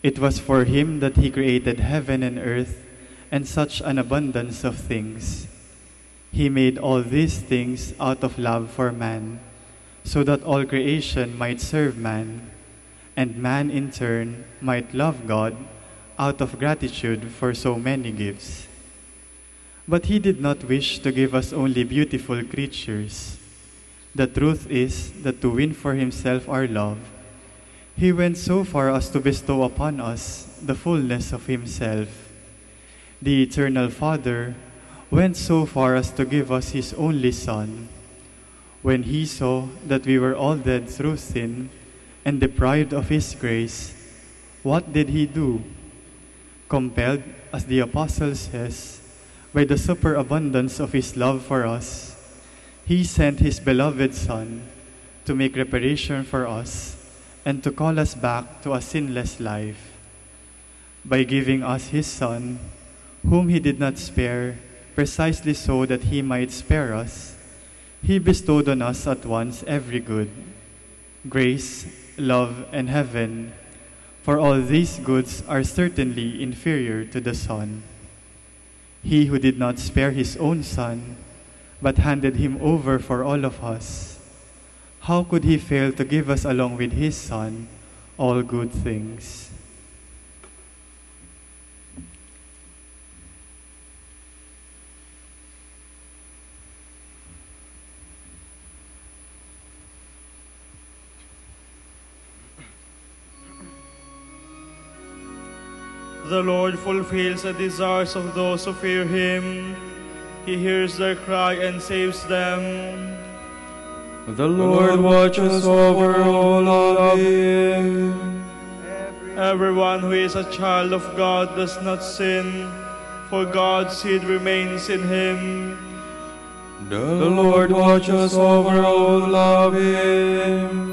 It was for him that he created heaven and earth and such an abundance of things. He made all these things out of love for man, so that all creation might serve man, and man in turn might love God out of gratitude for so many gifts. But he did not wish to give us only beautiful creatures. The truth is that to win for himself our love, he went so far as to bestow upon us the fullness of himself. The Eternal Father went so far as to give us his only Son. When he saw that we were all dead through sin and deprived of his grace, what did he do? Compelled, as the Apostle says, by the superabundance of his love for us, he sent his beloved Son to make reparation for us and to call us back to a sinless life. By giving us his Son, whom he did not spare, precisely so that he might spare us, he bestowed on us at once every good, grace, love, and heaven, for all these goods are certainly inferior to the Son. He who did not spare his own Son, but handed him over for all of us, how could he fail to give us along with his Son all good things? The Lord fulfills the desires of those who fear him. He hears their cry and saves them. The Lord watches over all of him. Everyone who is a child of God does not sin, for God's seed remains in him. The Lord watches over all who love him.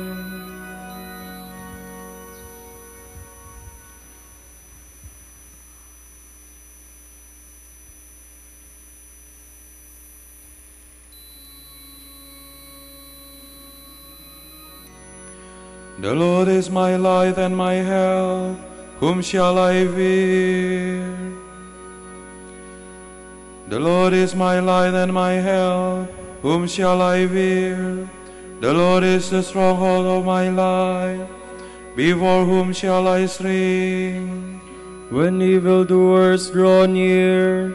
The Lord is my light and my help. Whom shall I fear? The Lord is my light and my help. Whom shall I fear? The Lord is the stronghold of my life. Before whom shall I shrink? When evildoers draw near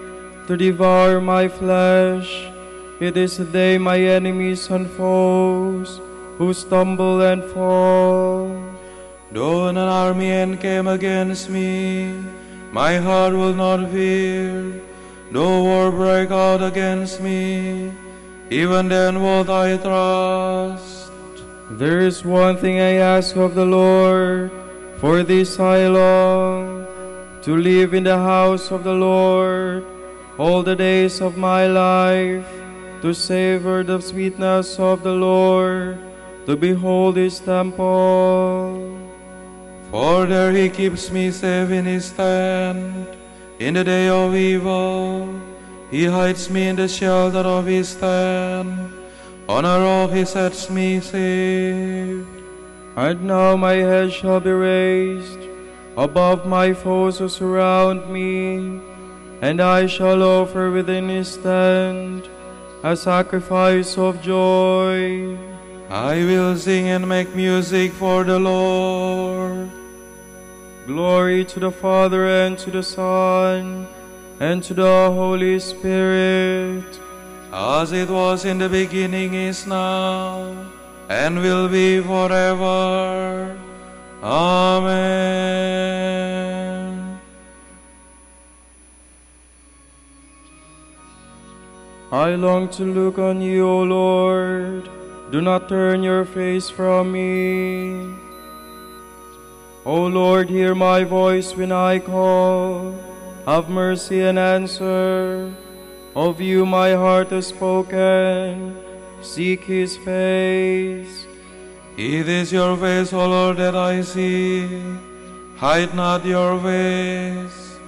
to devour my flesh, it is they, my enemies and foes, who stumble and fall. Though an army encamp against me, my heart will not fear. Though war break out against me, even then will I trust. There is one thing I ask of the Lord, for this I long, to live in the house of the Lord all the days of my life, to savor the sweetness of the Lord, to behold his temple. For there he keeps me safe in his tent. In the day of evil, he hides me in the shelter of his tent. On a rock he sets me safe. And now my head shall be raised above my foes who surround me, and I shall offer within his tent a sacrifice of joy. I will sing and make music for the Lord. Glory to the Father, and to the Son, and to the Holy Spirit. As it was in the beginning, is now, and will be forever. Amen. I long to look on you, O Lord. Do not turn your face from me. O Lord, hear my voice when I call. Have mercy and answer. Of you my heart has spoken. Seek his face. It is your face, O Lord, that I see. Hide not your face.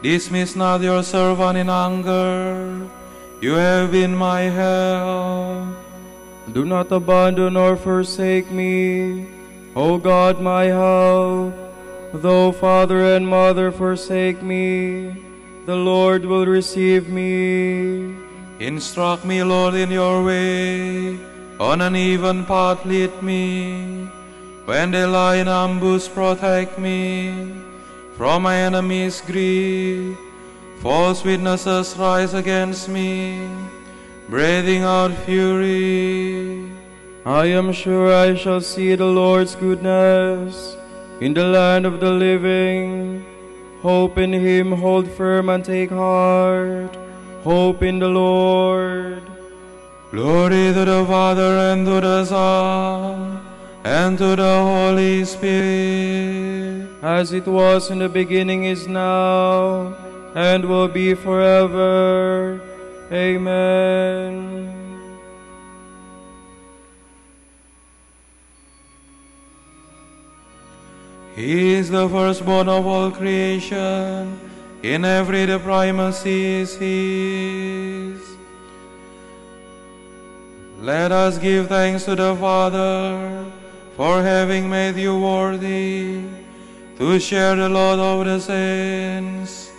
Dismiss not your servant in anger. You have been my help. Do not abandon or forsake me, O God, my help. Though father and mother forsake me, the Lord will receive me. Instruct me, Lord, in your way. On an even path lead me. When they lie in ambush, protect me from my enemies' greed. False witnesses rise against me, breathing out fury. I am sure I shall see the Lord's goodness in the land of the living. Hope in him, hold firm and take heart. Hope in the Lord. Glory to the Father, and to the Son, and to the Holy Spirit. As it was in the beginning, is now, and will be forever. Amen. He is the firstborn of all creation. In every the primacy is his. Let us give thanks to the Father for having made you worthy to share the Lord of the saints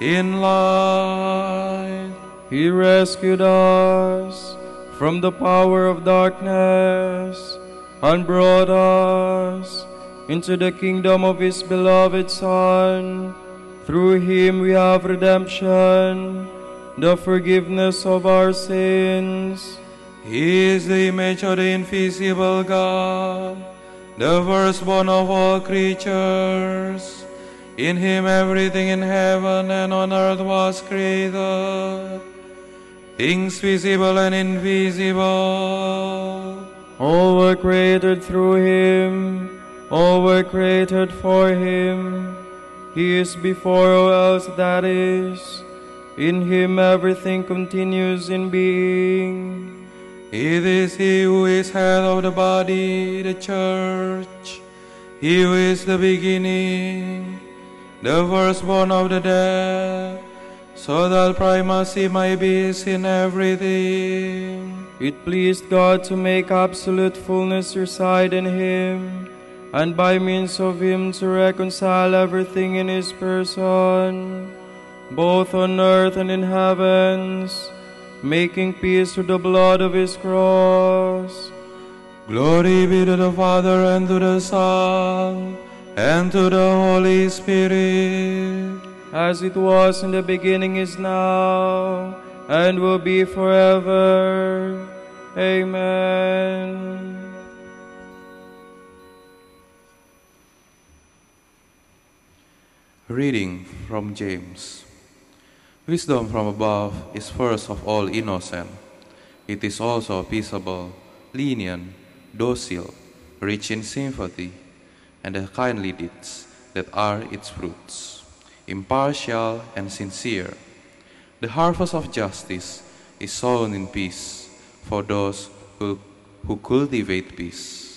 in light. He rescued us from the power of darkness and brought us into the kingdom of his beloved Son. Through him we have redemption, the forgiveness of our sins. He is the image of the invisible God, the firstborn of all creatures. In him everything in heaven and on earth was created, things visible and invisible. All were created through him, all were created for him. He is before all else that is. In him everything continues in being. It is he who is head of the body, the church. He who is the beginning, the firstborn of the dead, so that primacy might be his in everything. It pleased God to make absolute fullness reside in him, and by means of him to reconcile everything in his person, both on earth and in heavens, making peace through the blood of his cross. Glory be to the Father, and to the Son, and to the Holy Spirit, as it was in the beginning, is now, and will be forever. Amen. Reading from James. Wisdom from above is first of all innocent. It is also peaceable, lenient, docile, rich in sympathy, and the kindly deeds that are its fruits, impartial and sincere. The harvest of justice is sown in peace for those who cultivate peace.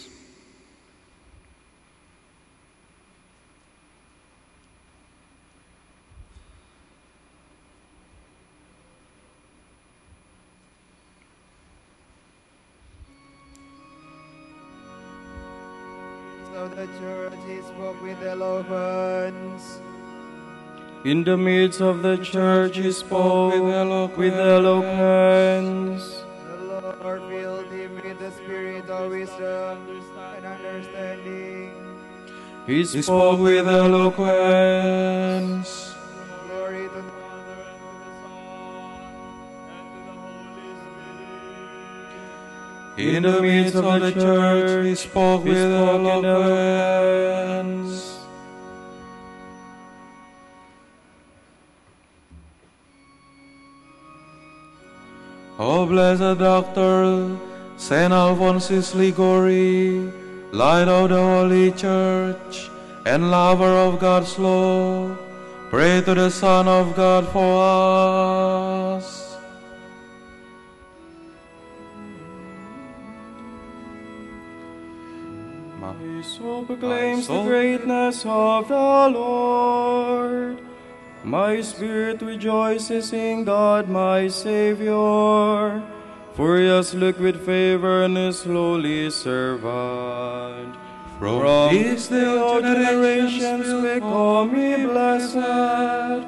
Of the church, he spoke with eloquence. In the midst of the church, he spoke with eloquence. The Lord filled him with the spirit of wisdom and understanding. He spoke with eloquence. Glory to In the midst of the church, he spoke with eloquence. O blessed Doctor, Saint Alphonsus Ligori, light of the Holy Church, and lover of God's law, pray to the Son of God for us. My soul proclaims the greatness of the Lord. My spirit rejoices in God my Savior, for he has looked with favor on his lowly servant. From these generations will call me blessed.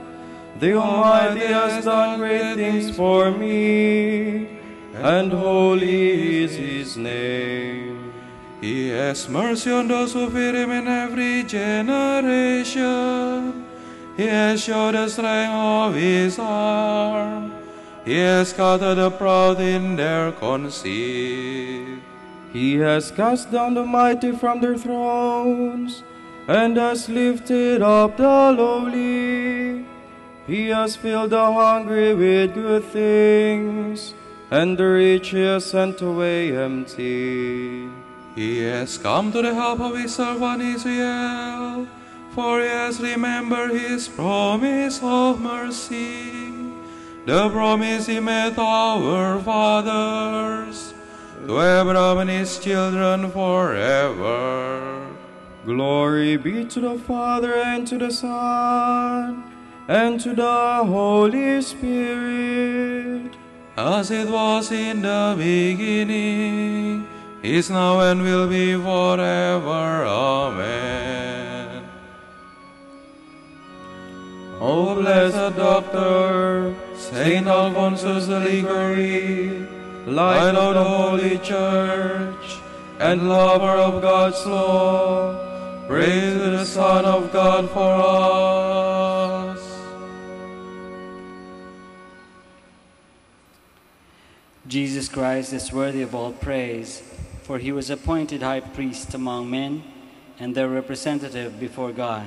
The Almighty has done great things for me, and holy is his name. He has mercy on those who fear him in every generation. He has showed the strength of his arm. He has scattered the proud in their conceit. He has cast down the mighty from their thrones, and has lifted up the lowly. He has filled the hungry with good things, and the rich he has sent away empty. He has come to the help of his servant Israel, for he has remembered his promise of mercy, the promise he made to our fathers, to Abraham and his children forever. Glory be to the Father, and to the Son, and to the Holy Spirit, as it was in the beginning, is now, and will be forever. Amen. O blessed Doctor, Saint Alphonsus de Ligori, light of the Holy Church, and lover of God's law, pray to the Son of God for us. Jesus Christ is worthy of all praise, for he was appointed high priest among men and their representative before God.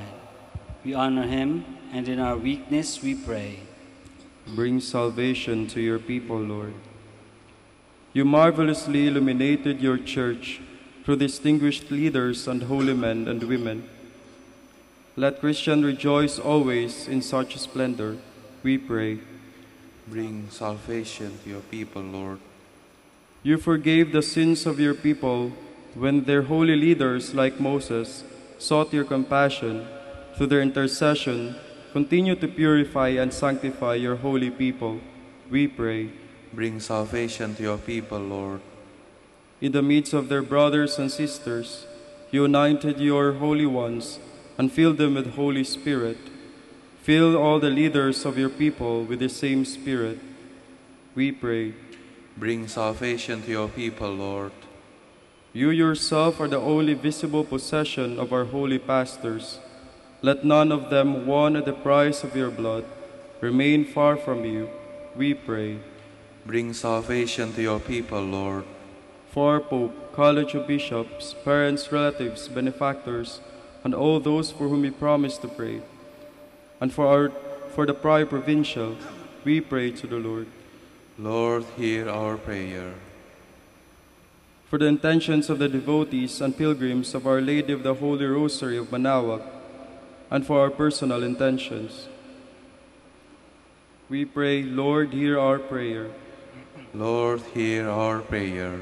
We honor him, and in our weakness we pray. Bring salvation to your people, Lord. You marvelously illuminated your church through distinguished leaders and holy men and women. Let Christians rejoice always in such splendor, we pray. Bring salvation to your people, Lord. You forgave the sins of your people when their holy leaders, like Moses, sought your compassion. Through their intercession, continue to purify and sanctify your holy people, we pray. Bring salvation to your people, Lord. In the midst of their brothers and sisters, you united your holy ones and filled them with Holy Spirit. Fill all the leaders of your people with the same Spirit, we pray. Bring salvation to your people, Lord. You yourself are the only visible possession of our holy pastors. Let none of them won at the price of your blood remain far from you, we pray. Bring salvation to your people, Lord. For our Pope, College of Bishops, parents, relatives, benefactors, and all those for whom we promise to pray, and for the Prior Provincial, we pray to the Lord. Lord, hear our prayer. For the intentions of the devotees and pilgrims of Our Lady of the Holy Rosary of Manaoag, and for our personal intentions, we pray, Lord, hear our prayer. Lord, hear our prayer.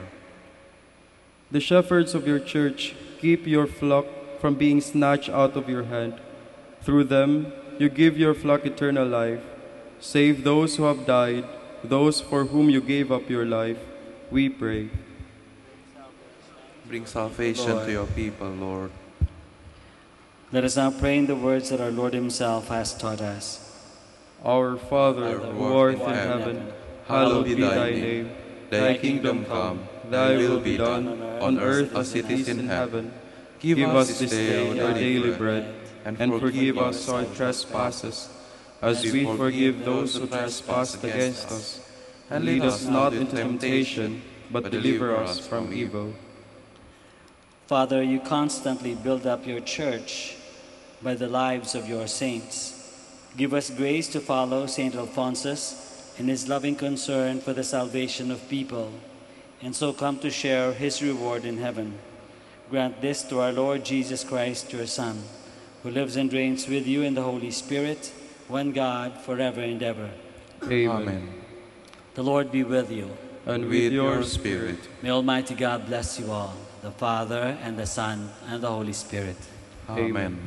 The shepherds of your church, keep your flock from being snatched out of your hand. Through them, you give your flock eternal life. Save those who have died, those for whom you gave up your life, we pray. Bring salvation to your people, Lord. Let us now pray in the words that our Lord himself has taught us. Our Father, who art in heaven, hallowed be thy name. Thy kingdom come, thy will be done, on earth as it is in heaven. Give us this day our daily bread, and forgive us our trespasses, as we forgive those who trespass against us. And lead us not into temptation, but deliver us from evil. Father, you constantly build up your church by the lives of your saints. Give us grace to follow St. Alphonsus in his loving concern for the salvation of people, and so come to share his reward in heaven. Grant this to our Lord Jesus Christ, your Son, who lives and reigns with you in the Holy Spirit, one God, forever and ever. Amen. The Lord be with you. And with your spirit. May Almighty God bless you all, the Father, and the Son, and the Holy Spirit. Amen.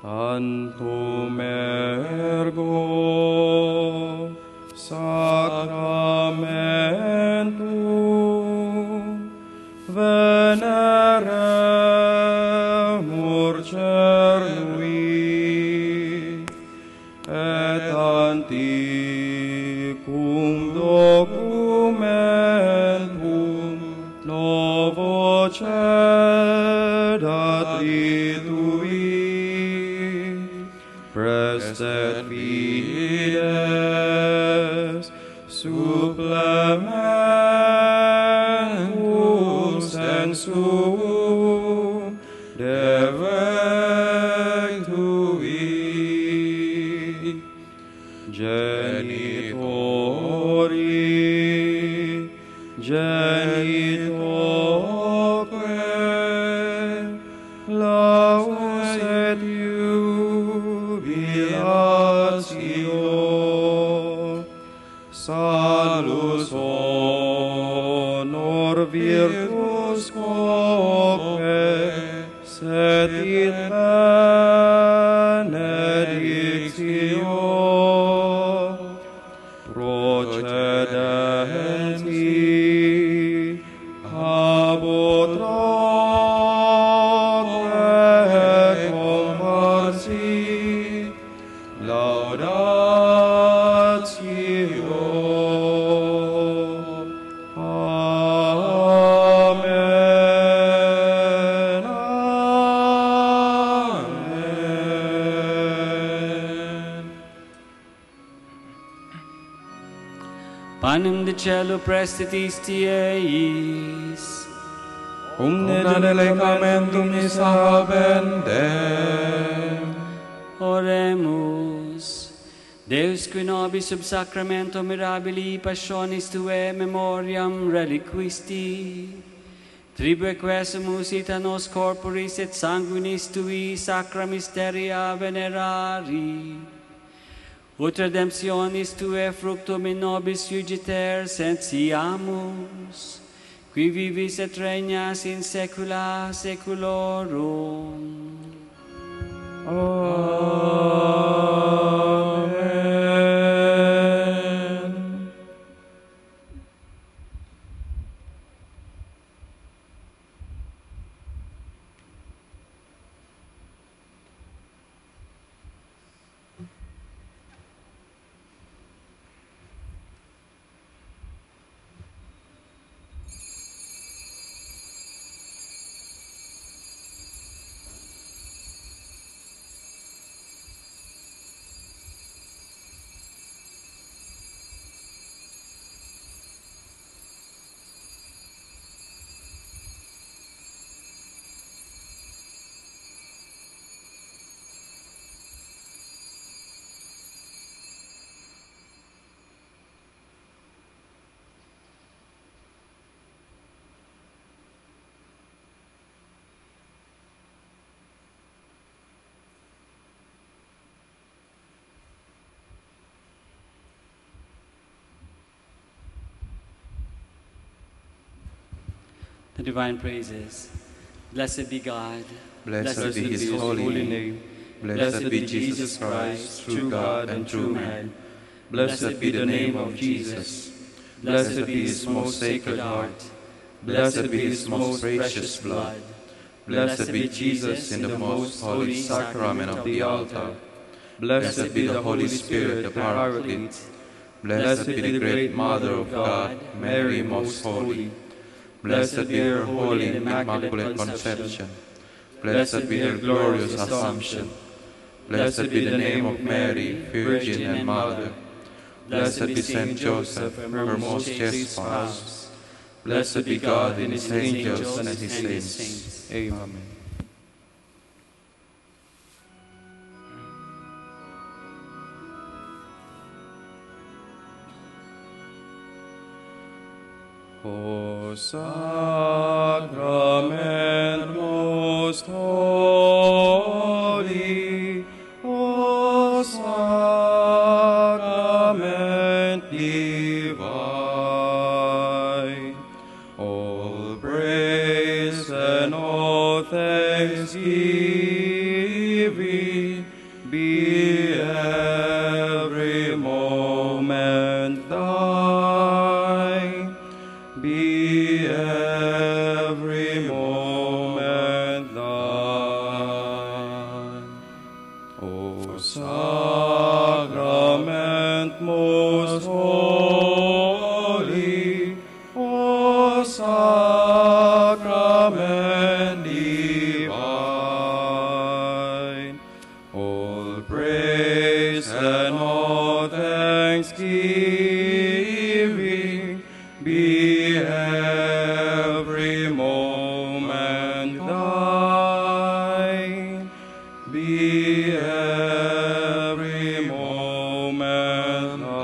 Tantum ergo sacramentum veneremur cernui et antiquum documentum novo cedat ritui Prestet fides supplementum sensum devectui genitori genitoque laus et jubilatio salus honor virtus quoque sed in benedictio procedenti ab utroque comparsi laudatio. Amen. Amen. Panem de cielo prestitis tieis, Omne delecamentum is habendem. Oremus. Deus qui nobis sub sacramento mirabili passionis Tuae memoriam reliquisti, Tribue quesumus ita nos corporis et sanguinis tui sacra mysteria venerari, ut redemptionis tue fructum in nobis iugiter sentiamus, qui vivis et regnas in saecula saeculorum. Amen. The divine praises. Blessed be God. Blessed be his holy name. Blessed be Jesus Christ, true God and true man. Blessed be the name of Jesus. Blessed be his most sacred heart. Blessed be his most precious blood. Blessed be Jesus in the most holy sacrament of the altar. Blessed be the Holy Spirit, the Paraclete. Blessed be the great Mother of God, Mary most holy. Blessed be her holy and immaculate conception. Blessed be her glorious assumption. Blessed be the name of Mary, Virgin and Mother. Blessed be Saint Joseph, her most chaste spouse. Blessed be God in his angels and his saints. Amen. O sacrament most holy, O sacrament divine, all praise and all thanksgiving be every moment thine. Be every moment thine. O sacrament most holy, O sacrament divine, all praise and all thanksgiving be every moment thine. Be every moment thine.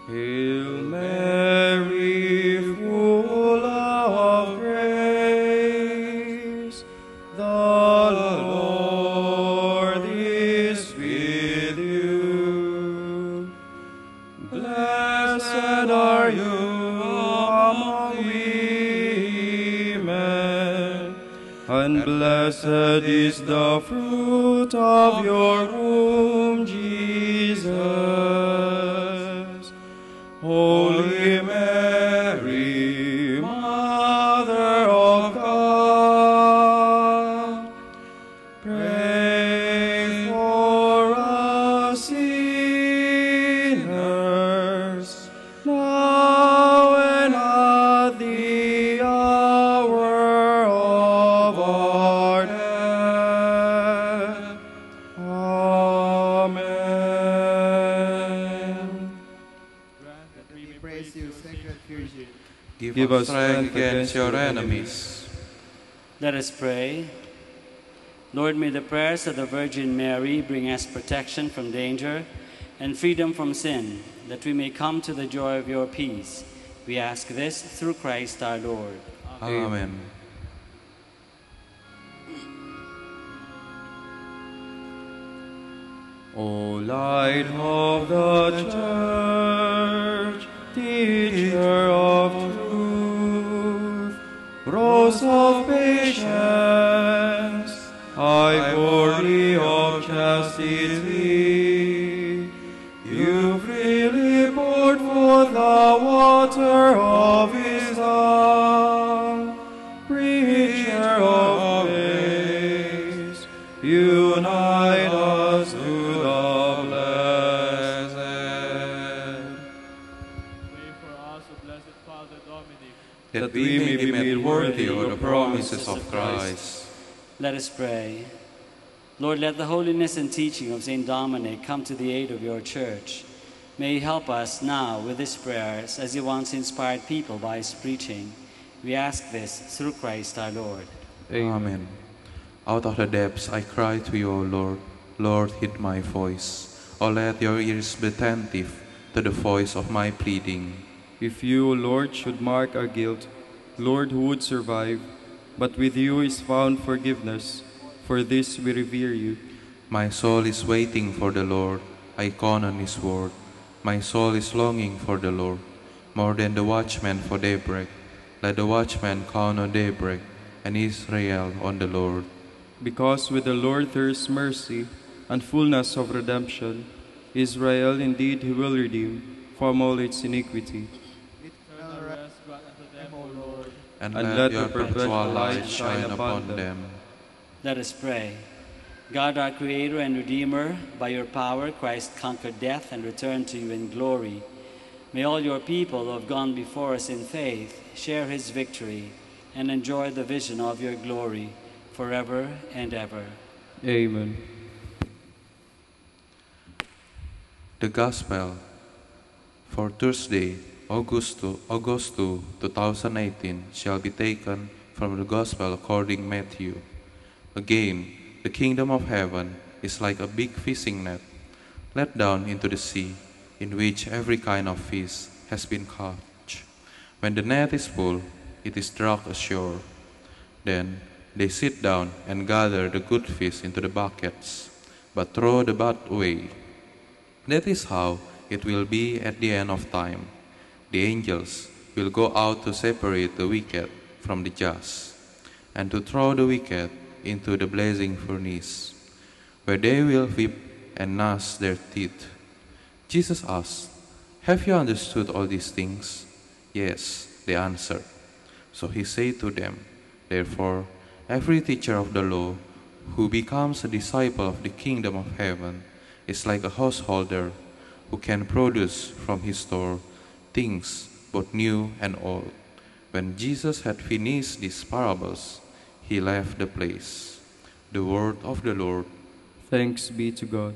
Hail Mary, full of grace, the Lord is with you. Blessed are you among women, and blessed is the fruit of your womb, Jesus. Holy Mary, Mother of God, pray for us sinners, now and at the hour of our death. Amen. Praise you, Sacred Virgin. Give us strength against your enemies. Let us pray. Lord, may the prayers of the Virgin Mary bring us protection from danger and freedom from sin, that we may come to the joy of your peace. We ask this through Christ our Lord. Amen. O light of the church, teacher of truth, rose of patience, ivory of chastity, you freely poured forth the water of wisdom, preacher of grace, unite us to the blessed. Pray for us, O blessed Father Dominic, That we may be made worthy of the promises of Christ. Let us pray. Lord, let the holiness and teaching of St. Dominic come to the aid of your church. May he help us now with his prayers as he once inspired people by his preaching. We ask this through Christ our Lord. Amen. Out of the depths I cry to you, O Lord. Lord, heed my voice. O let your ears be attentive to the voice of my pleading. If you, O Lord, should mark our guilt, Lord, who would survive? But with you is found forgiveness. For this we revere you. My soul is waiting for the Lord. I count on his word. My soul is longing for the Lord, more than the watchman for daybreak. Let the watchman count on daybreak, and Israel on the Lord. Because with the Lord there is mercy and fullness of redemption. Israel indeed he will redeem from all its iniquity. And let your perpetual light shine upon them. Let us pray. God, our Creator and Redeemer, by your power Christ conquered death and returned to you in glory. May all your people who have gone before us in faith share his victory and enjoy the vision of your glory forever and ever. Amen. The Gospel for Thursday, August 2, 2018 shall be taken from the Gospel according Matthew. Again, the kingdom of heaven is like a big fishing net let down into the sea, in which every kind of fish has been caught. When the net is full, it is dragged ashore. Then they sit down and gather the good fish into the buckets, but throw the bad away. That is how it will be at the end of time. The angels will go out to separate the wicked from the just, and to throw the wicked into the blazing furnace, where they will weep and gnash their teeth. Jesus asked, "Have you understood all these things?" "Yes," they answered. So he said to them, "Therefore, every teacher of the law who becomes a disciple of the kingdom of heaven is like a householder who can produce from his store things both new and old." When Jesus had finished these parables, he left the place. The word of the Lord. Thanks be to God.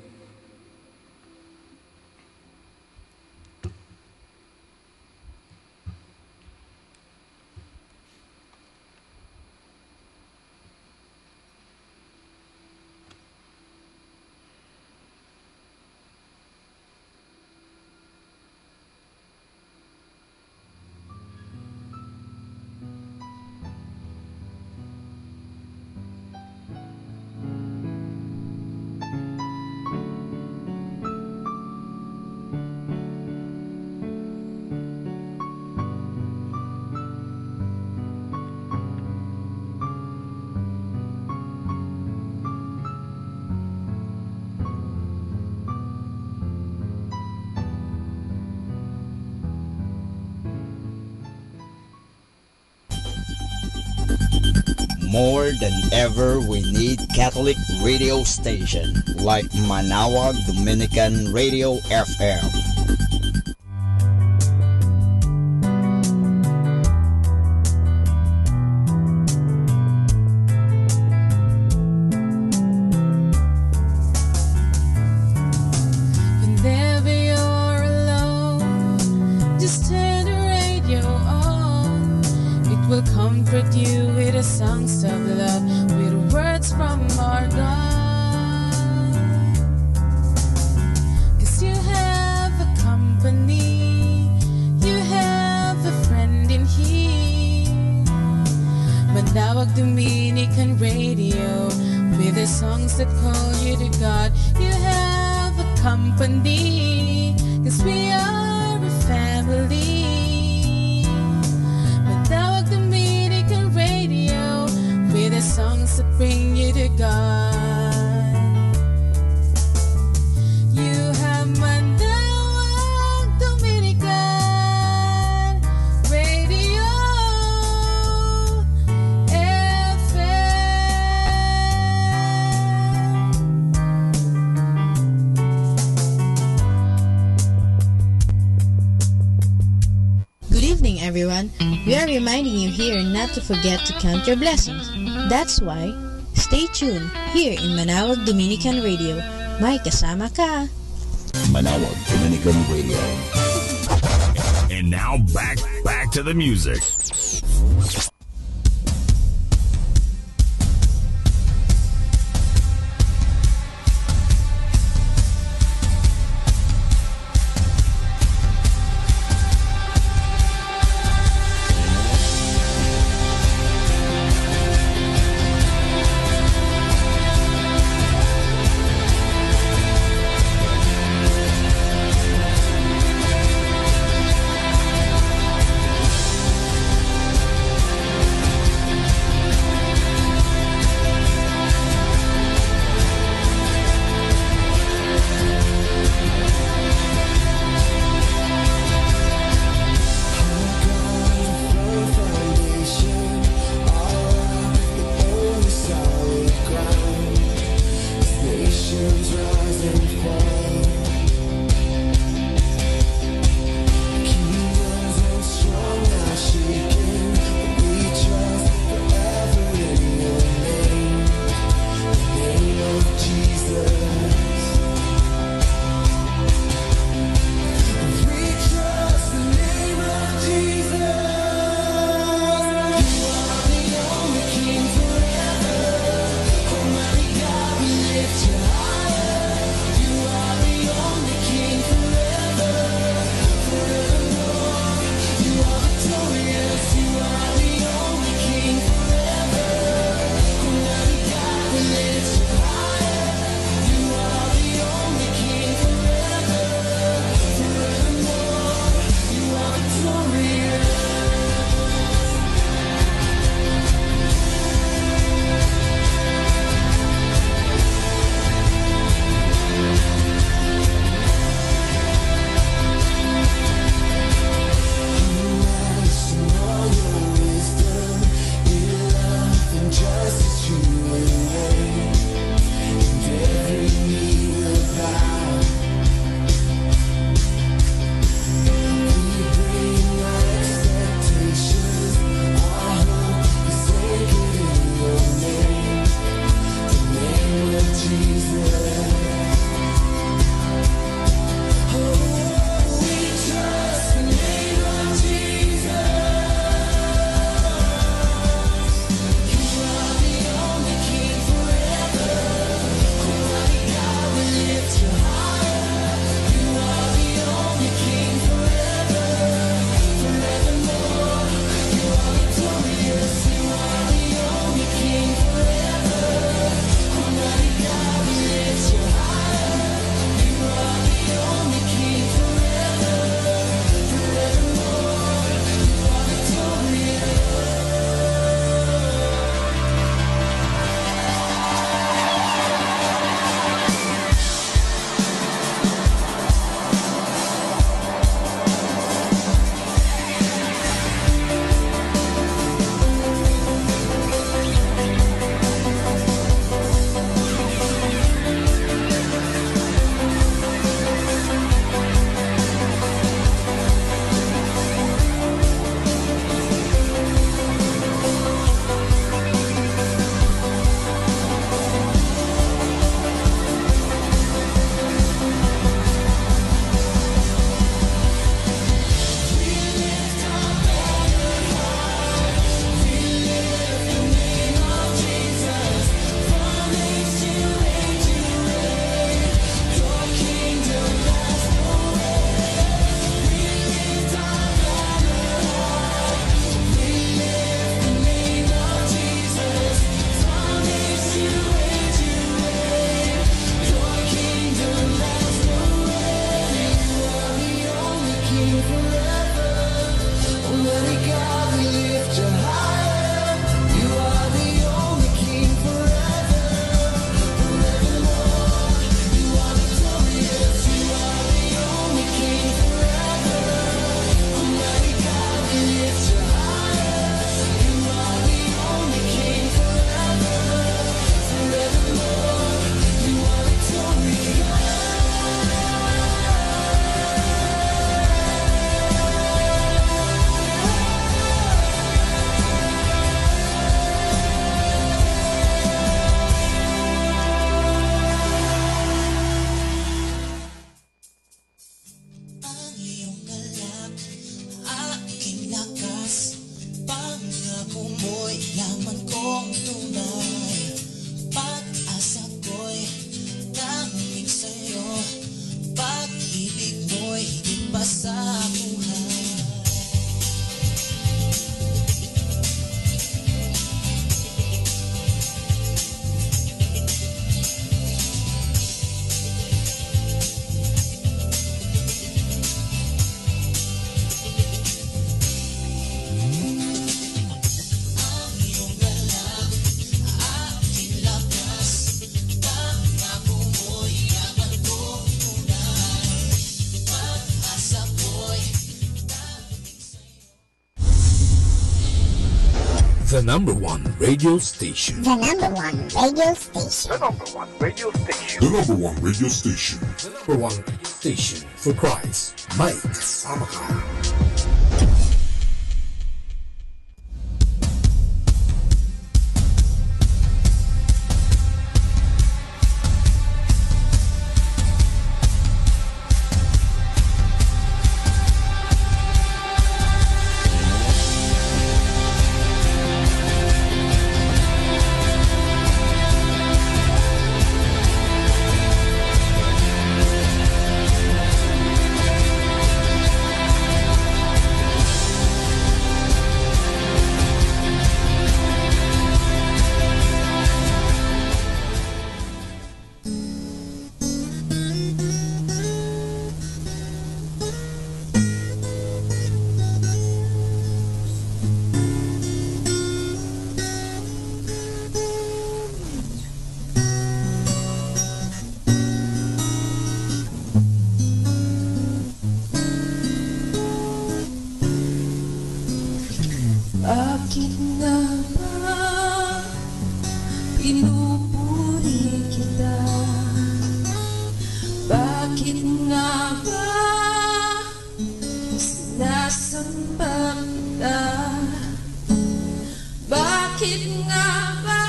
More than ever, we need Catholic radio station like Manawag Dominican Radio FM. Whenever you're alone, just turn the radio on. It will comfort you with the songs of love, with words from our God. 'Cause you have a company, you have a friend in here. Manawag Dominican Radio, with the songs that call you to God. You have a company, 'cause we are a family. Manawag Dominican Radio, with the songs that bring you to God. You have Manawag Dominican Radio Good evening, everyone. We are reminding you here not to forget to count your blessings. That's why, stay tuned here in Manawag Dominican Radio. May kasama ka. Manawag Dominican Radio. And now back to the music. The number one radio station. The number one radio station. The number one radio station. The number one radio station. The number one radio station for Christ. May kasama ka. Bakit nga ba pinupuri kita? Bakit nga ba sinasamba kita? Bakit nga ba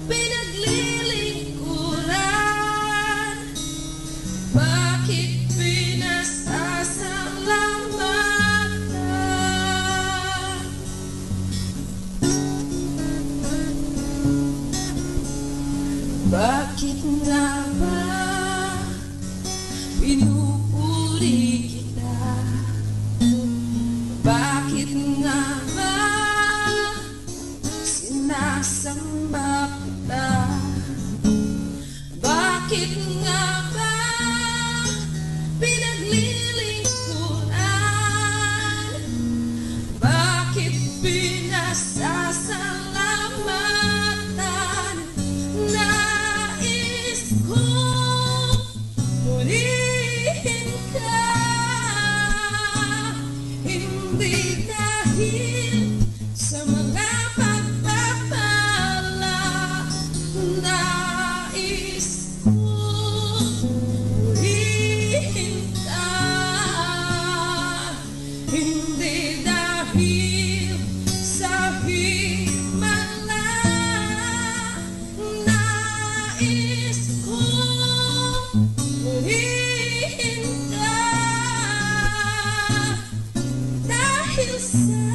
pinaglilingkuran? Bakit pinasasalamatan? Bakit nga ba pinupuri kita? Bakit nga ba sinasamba kita? Bakit nga ba pinaglilingkuran? Bakit pinasasalamatan? Nais kong purihin ka, hindi dahil sa mga pagpapala. Nais kong purihin ka, hindi dahil sa himala. Nais kong purihin ka, dahil sa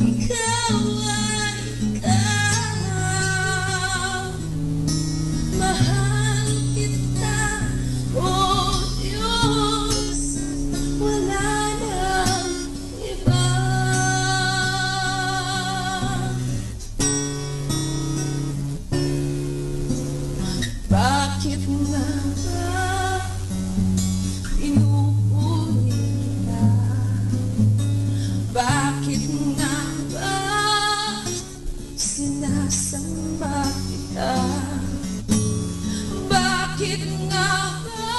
ikaw ay ikaw. Mahal kita, O Diyos, wala nang iba. Bakit nga ba pinupuri kita? Bakit nga ba sinasamba kita? Bakit nga ba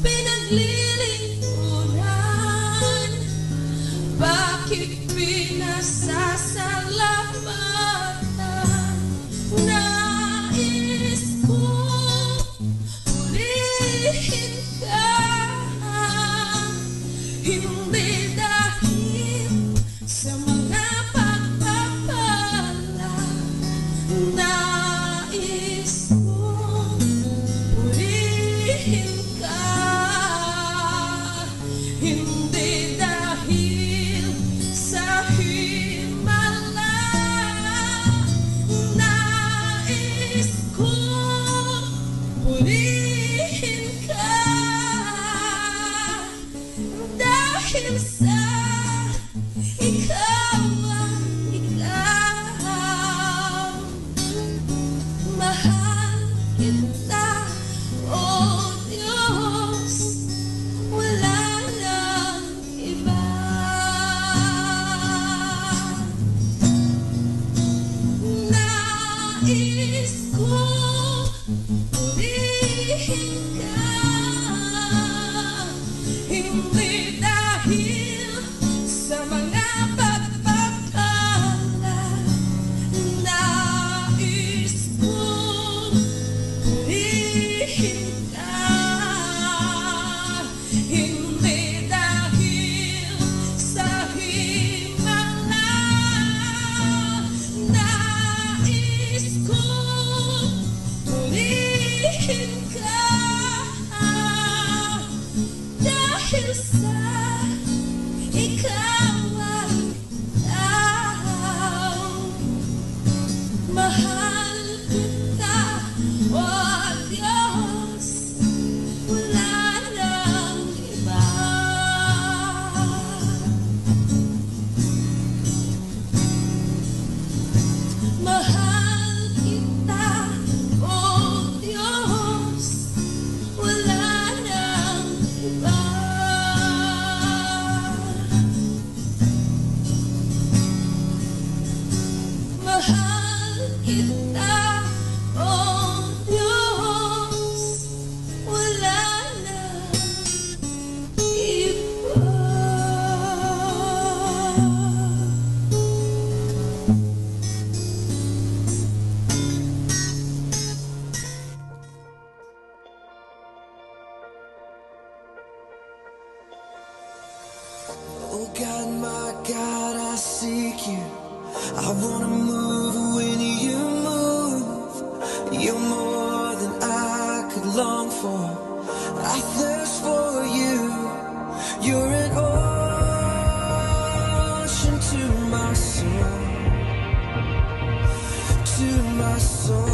pinaglilingkuran? Bakit pinasasalamatan? Nais kong purihin ka, hindi dahil sa mga pagpapala. Nais kong purihin ka, hindi dahil sa himala. Nais kong purihin ka, dahil sa ikaw mahal kita, oh Diyos, wala na iba. Oh God, my God, I seek you. I wanna move when you move. You're more than I could long for. I thirst for you. You're an ocean to my soul, to my soul.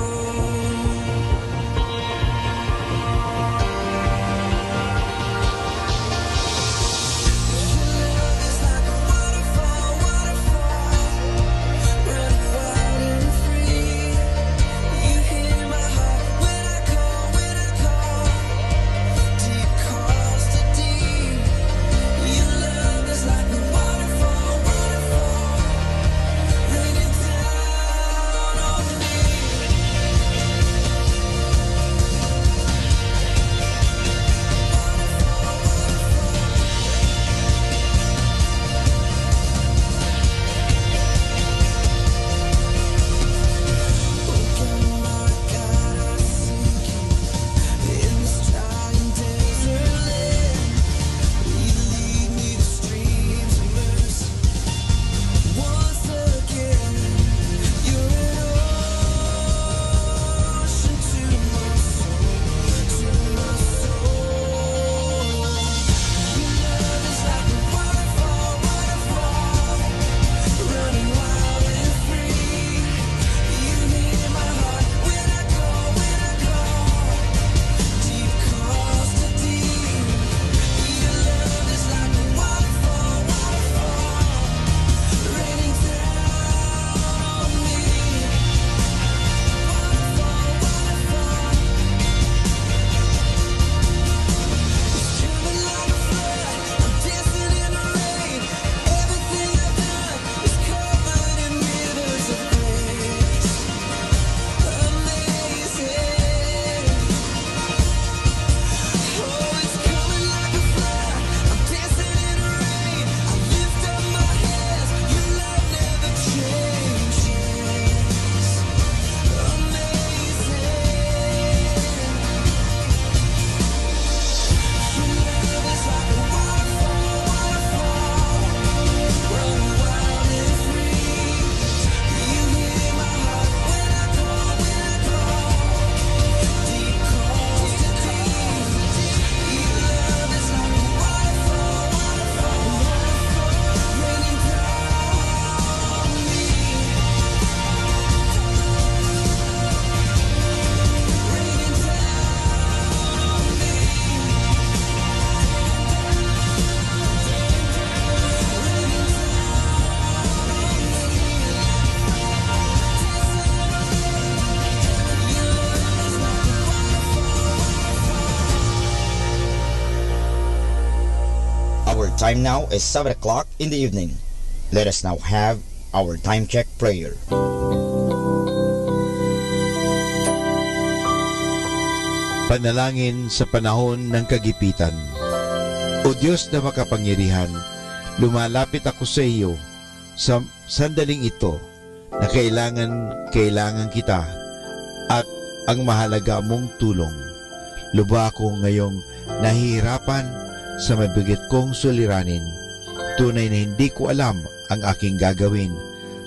Our time now is 7 o'clock in the evening. Let us now have our time check prayer. Panalangin sa panahon ng kagipitan. O Diyos na makapangyarihan, lumalapit ako sa iyo sa sandaling ito na kailangan kita at ang mahalaga mong tulong. Lubha ako ngayong nahihirapan sa mabigat kong suliranin. Tunay na hindi ko alam ang aking gagawin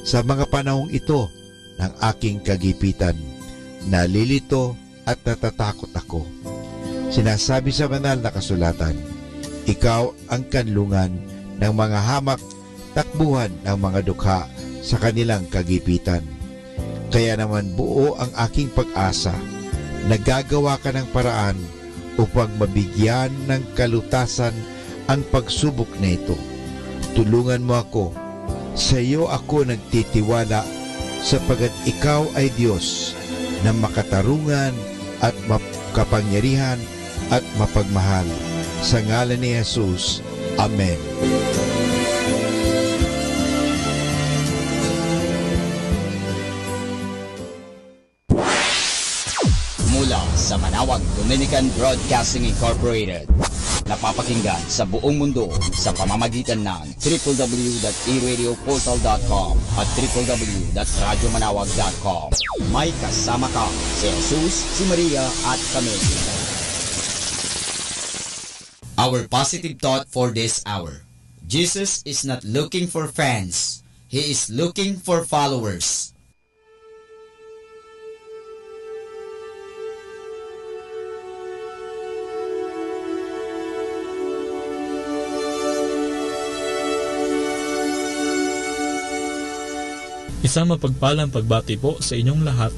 sa mga panahong ito ng aking kagipitan. Nalilito at natatakot ako. Sinasabi sa banal na kasulatan, ikaw ang kanlungan ng mga hamak, takbuhan ng mga dukha sa kanilang kagipitan. Kaya naman buo ang aking pag-asa. Nagagawa ka ng paraan upang mabigyan ng kalutasan ang pagsubok na ito. Tulungan mo ako. Sa iyo ako nagtitiwala sapagat ikaw ay Diyos na makatarungan at makapangyarihan at mapagmahal. Sa ngalan ni Jesus. Amen. sa Manawag Dominican Broadcasting Incorporated. Napapakinggan sa buong mundo sa pamamagitan ng www.eradioportal.com at www.radyomanawag.com. May kasama ka si Jesus, si Maria at kami. Our positive thought for this hour. Jesus is not looking for fans. He is looking for followers. Isang mapagpalang pagbati po sa inyong lahat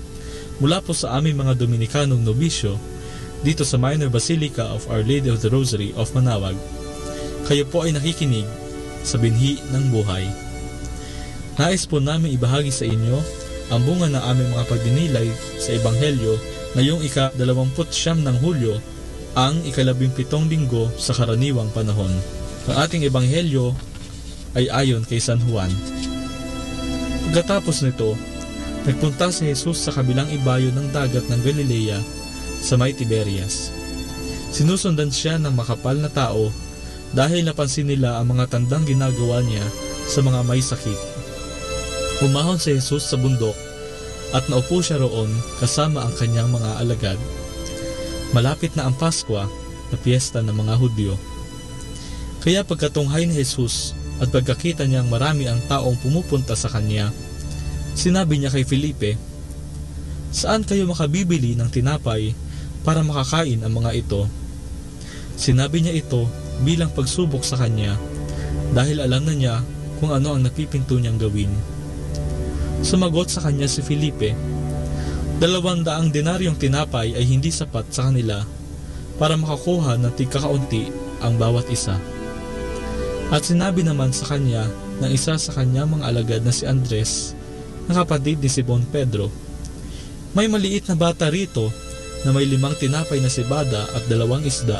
mula po sa aming mga Dominikanong nobisyo dito sa Minor Basilica of Our Lady of the Rosary of Manawag. Kayo po ay nakikinig sa binhi ng buhay. Nais po namin ibahagi sa inyo ang bunga ng aming mga pagdinilay sa Ebanghelyo ngayong ika-29 ng Hulyo, ang ika-17 linggo sa karaniwang panahon. Ang ating Ebanghelyo ay ayon kay San Juan. Pagkatapos nito, nagpunta si Jesus sa kabilang ibayo ng dagat ng Galilea sa may Tiberias. Sinusundan siya ng makapal na tao dahil napansin nila ang mga tandang ginagawa niya sa mga may sakit. Umahon si Jesus sa bundok at naupo siya roon kasama ang kanyang mga alagad. Malapit na ang Paskwa na piyesta ng mga Hudyo. Kaya pagkatunghay ni Jesus at pagkakita niyang marami ang taong pumupunta sa kanya, sinabi niya kay Felipe, "Saan kayo makabibili ng tinapay para makakain ang mga ito?" Sinabi niya ito bilang pagsubok sa kanya dahil alam na niya kung ano ang napipinto niyang gawin. Sumagot sa kanya si Felipe, 200 denaryong tinapay ay hindi sapat sa kanila para makakuha ng tigkakaunti ang bawat isa. At sinabi naman sa kanya ng isa sa kanya mga alagad na si Andres, na kapatid ni Simon Pedro, "May maliit na bata rito na may 5 tinapay na sibada at 2 isda.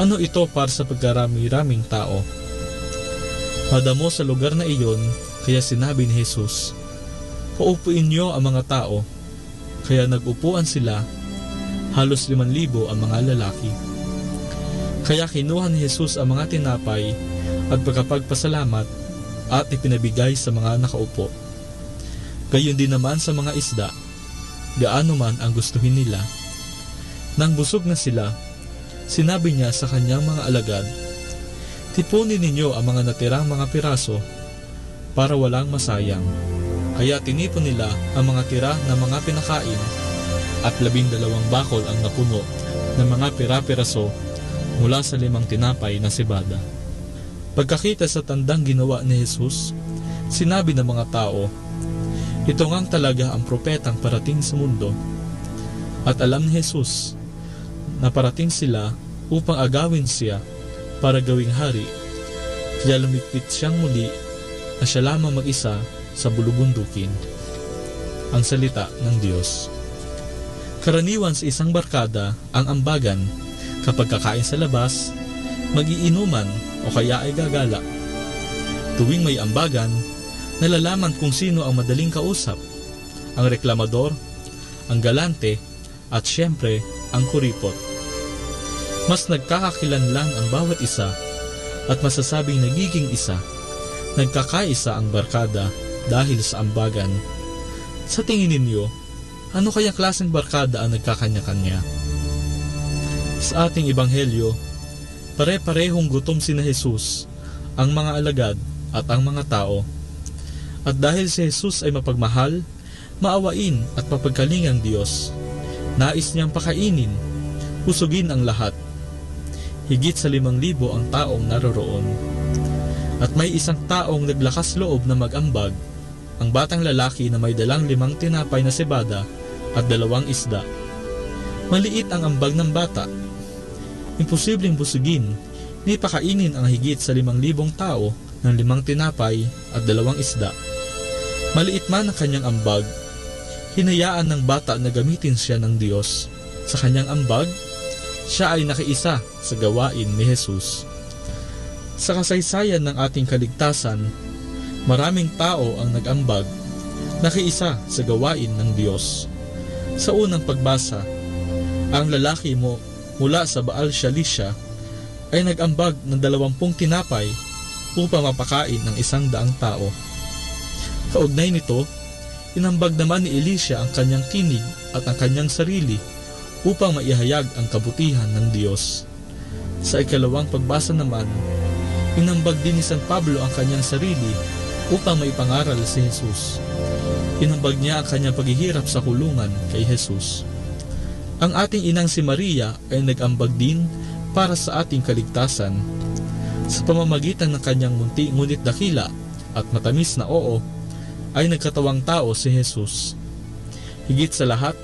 Ano ito para sa pagkarami-raming tao?" Madamo sa lugar na iyon, kaya sinabi ni Jesus, "Paupuin niyo ang mga tao." Kaya nagupuan sila, halos 5,000 ang mga lalaki. Kaya kinuha ni Jesus ang mga tinapay at pagkapagpasalamat at ipinabigay sa mga nakaupo. Gayon din naman sa mga isda, gaano man ang gustuhin nila. Nang busog na sila, sinabi niya sa kanyang mga alagad, "Tipunin ninyo ang mga natirang mga piraso para walang masayang." Kaya tinipon nila ang mga tira na mga pinakain at 12 bakol ang napuno ng mga pira-piraso mula sa 5 tinapay na sibada. Pagkakita sa tandang ginawa ni Jesus, sinabi ng mga tao, "Ito ngang talaga ang propetang parating sa mundo." At alam ni Jesus na parating sila upang agawin siya para gawing hari, kaya lumikpit siyang muli na siya lamang mag-isa sa bulubundukin. Ang salita ng Diyos. Karaniwan sa isang barkada ang ambagan kapag kakain sa labas, mag-iinuman o kaya ay gagala. Tuwing may ambagan, nalalaman kung sino ang madaling kausap, ang reklamador, ang galante, at syempre ang kuripot. Mas nagkakakilanlan ang bawat isa at masasabing nagiging isa, nagkakaisa ang barkada dahil sa ambagan. Sa tingin ninyo, ano kaya klaseng barkada ang nagkakanya-kanya? Sa ating Ebanghelyo, pare-parehong gutom sina Jesus, ang mga alagad at ang mga tao. At dahil si Jesus ay mapagmahal, maawain at papagkalingang Diyos, nais niyang pakainin, usugin ang lahat. Higit sa 5,000 ang taong naroroon. At may isang taong naglakas loob na mag-ambag, ang batang lalaki na may dalang 5 tinapay na sibada at 2 isda. Maliit ang ambag ng bata. Imposibleng busugin, ni pakainin ang higit sa 5,000 tao ng 5 tinapay at 2 isda. Maliit man ang kanyang ambag, hinayaan ng bata na gamitin siya ng Diyos. Sa kanyang ambag, siya ay nakiisa sa gawain ni Jesus. Sa kasaysayan ng ating kaligtasan, maraming tao ang nag-ambag, nakiisa sa gawain ng Diyos. Sa unang pagbasa, Ang lalaki mo mula sa Baal Shalisha ay nag-ambag ng 20 tinapay upang mapakain ng 100 tao. Kaugnay nito, inambag naman ni Elisha ang kanyang tinig at ang kanyang sarili upang maihayag ang kabutihan ng Diyos. Sa ikalawang pagbasa naman, inambag din ni San Pablo ang kanyang sarili upang maipangaral si Jesus. Inambag niya ang kanyang paghihirap sa kulungan kay Jesus. Ang ating inang si Maria ay nag-ambag din para sa ating kaligtasan. Sa pamamagitan ng kanyang munti ngunit dakila at matamis na oo, ay nagkatawang tao si Jesus. Higit sa lahat,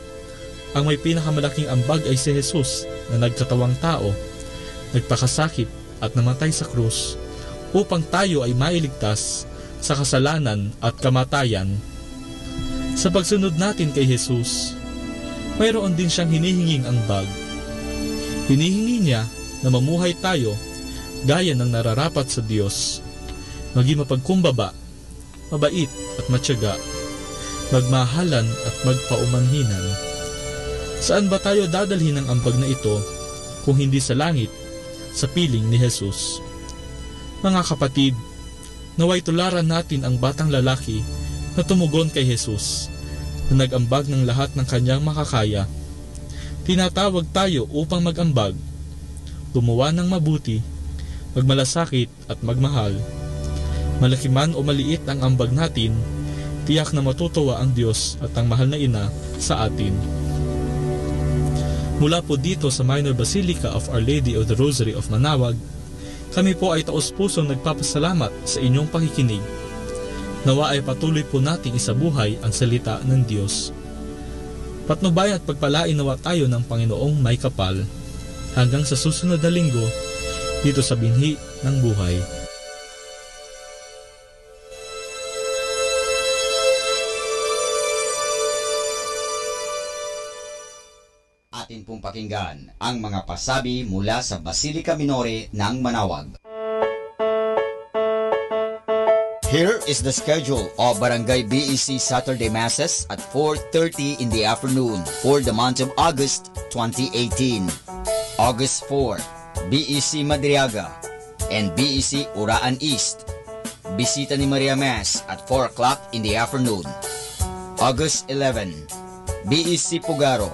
ang may pinakamalaking ambag ay si Jesus na nagkatawang tao, nagpakasakit at namatay sa krus upang tayo ay mailigtas sa kasalanan at kamatayan. Sa pagsunod natin kay Jesus, mayroon din siyang hinihinging ambag. Hinihingi niya na mamuhay tayo gaya ng nararapat sa Diyos, maging mapagkumbaba, mabait at matyaga, magmahalan at magpaumanhinan. Saan ba tayo dadalhin ng ambag na ito kung hindi sa langit, sa piling ni Jesus? Mga kapatid, naway tularan natin ang batang lalaki na tumugon kay Jesus, na nag-ambag ng lahat ng kanyang makakaya. Tinatawag tayo upang mag-ambag, gumawa ng mabuti, magmalasakit at magmahal. Malaki man o maliit ang ambag natin, tiyak na matutuwa ang Diyos at ang mahal na ina sa atin. Mula po dito sa Minor Basilica of Our Lady of the Rosary of Manaoag, kami po ay taos-pusong nagpapasalamat sa inyong pakikinig. Nawa ay patuloy po nating isabuhay ang salita ng Diyos. Patnubay at pagpalain nawa tayo ng Panginoong may kapal. Hanggang sa susunod na linggo, dito sa Binhi ng Buhay. Atin pong pakinggan ang mga pasabi mula sa Basilica Minore ng Manaoag. Here is the schedule of Barangay BEC Saturday Masses at 4:30 in the afternoon for the month of August 2018. August 4, BEC Madriaga and BEC Uraan East. Bisita ni Maria Mass at 4 o'clock in the afternoon. August 11, BEC Pugaro,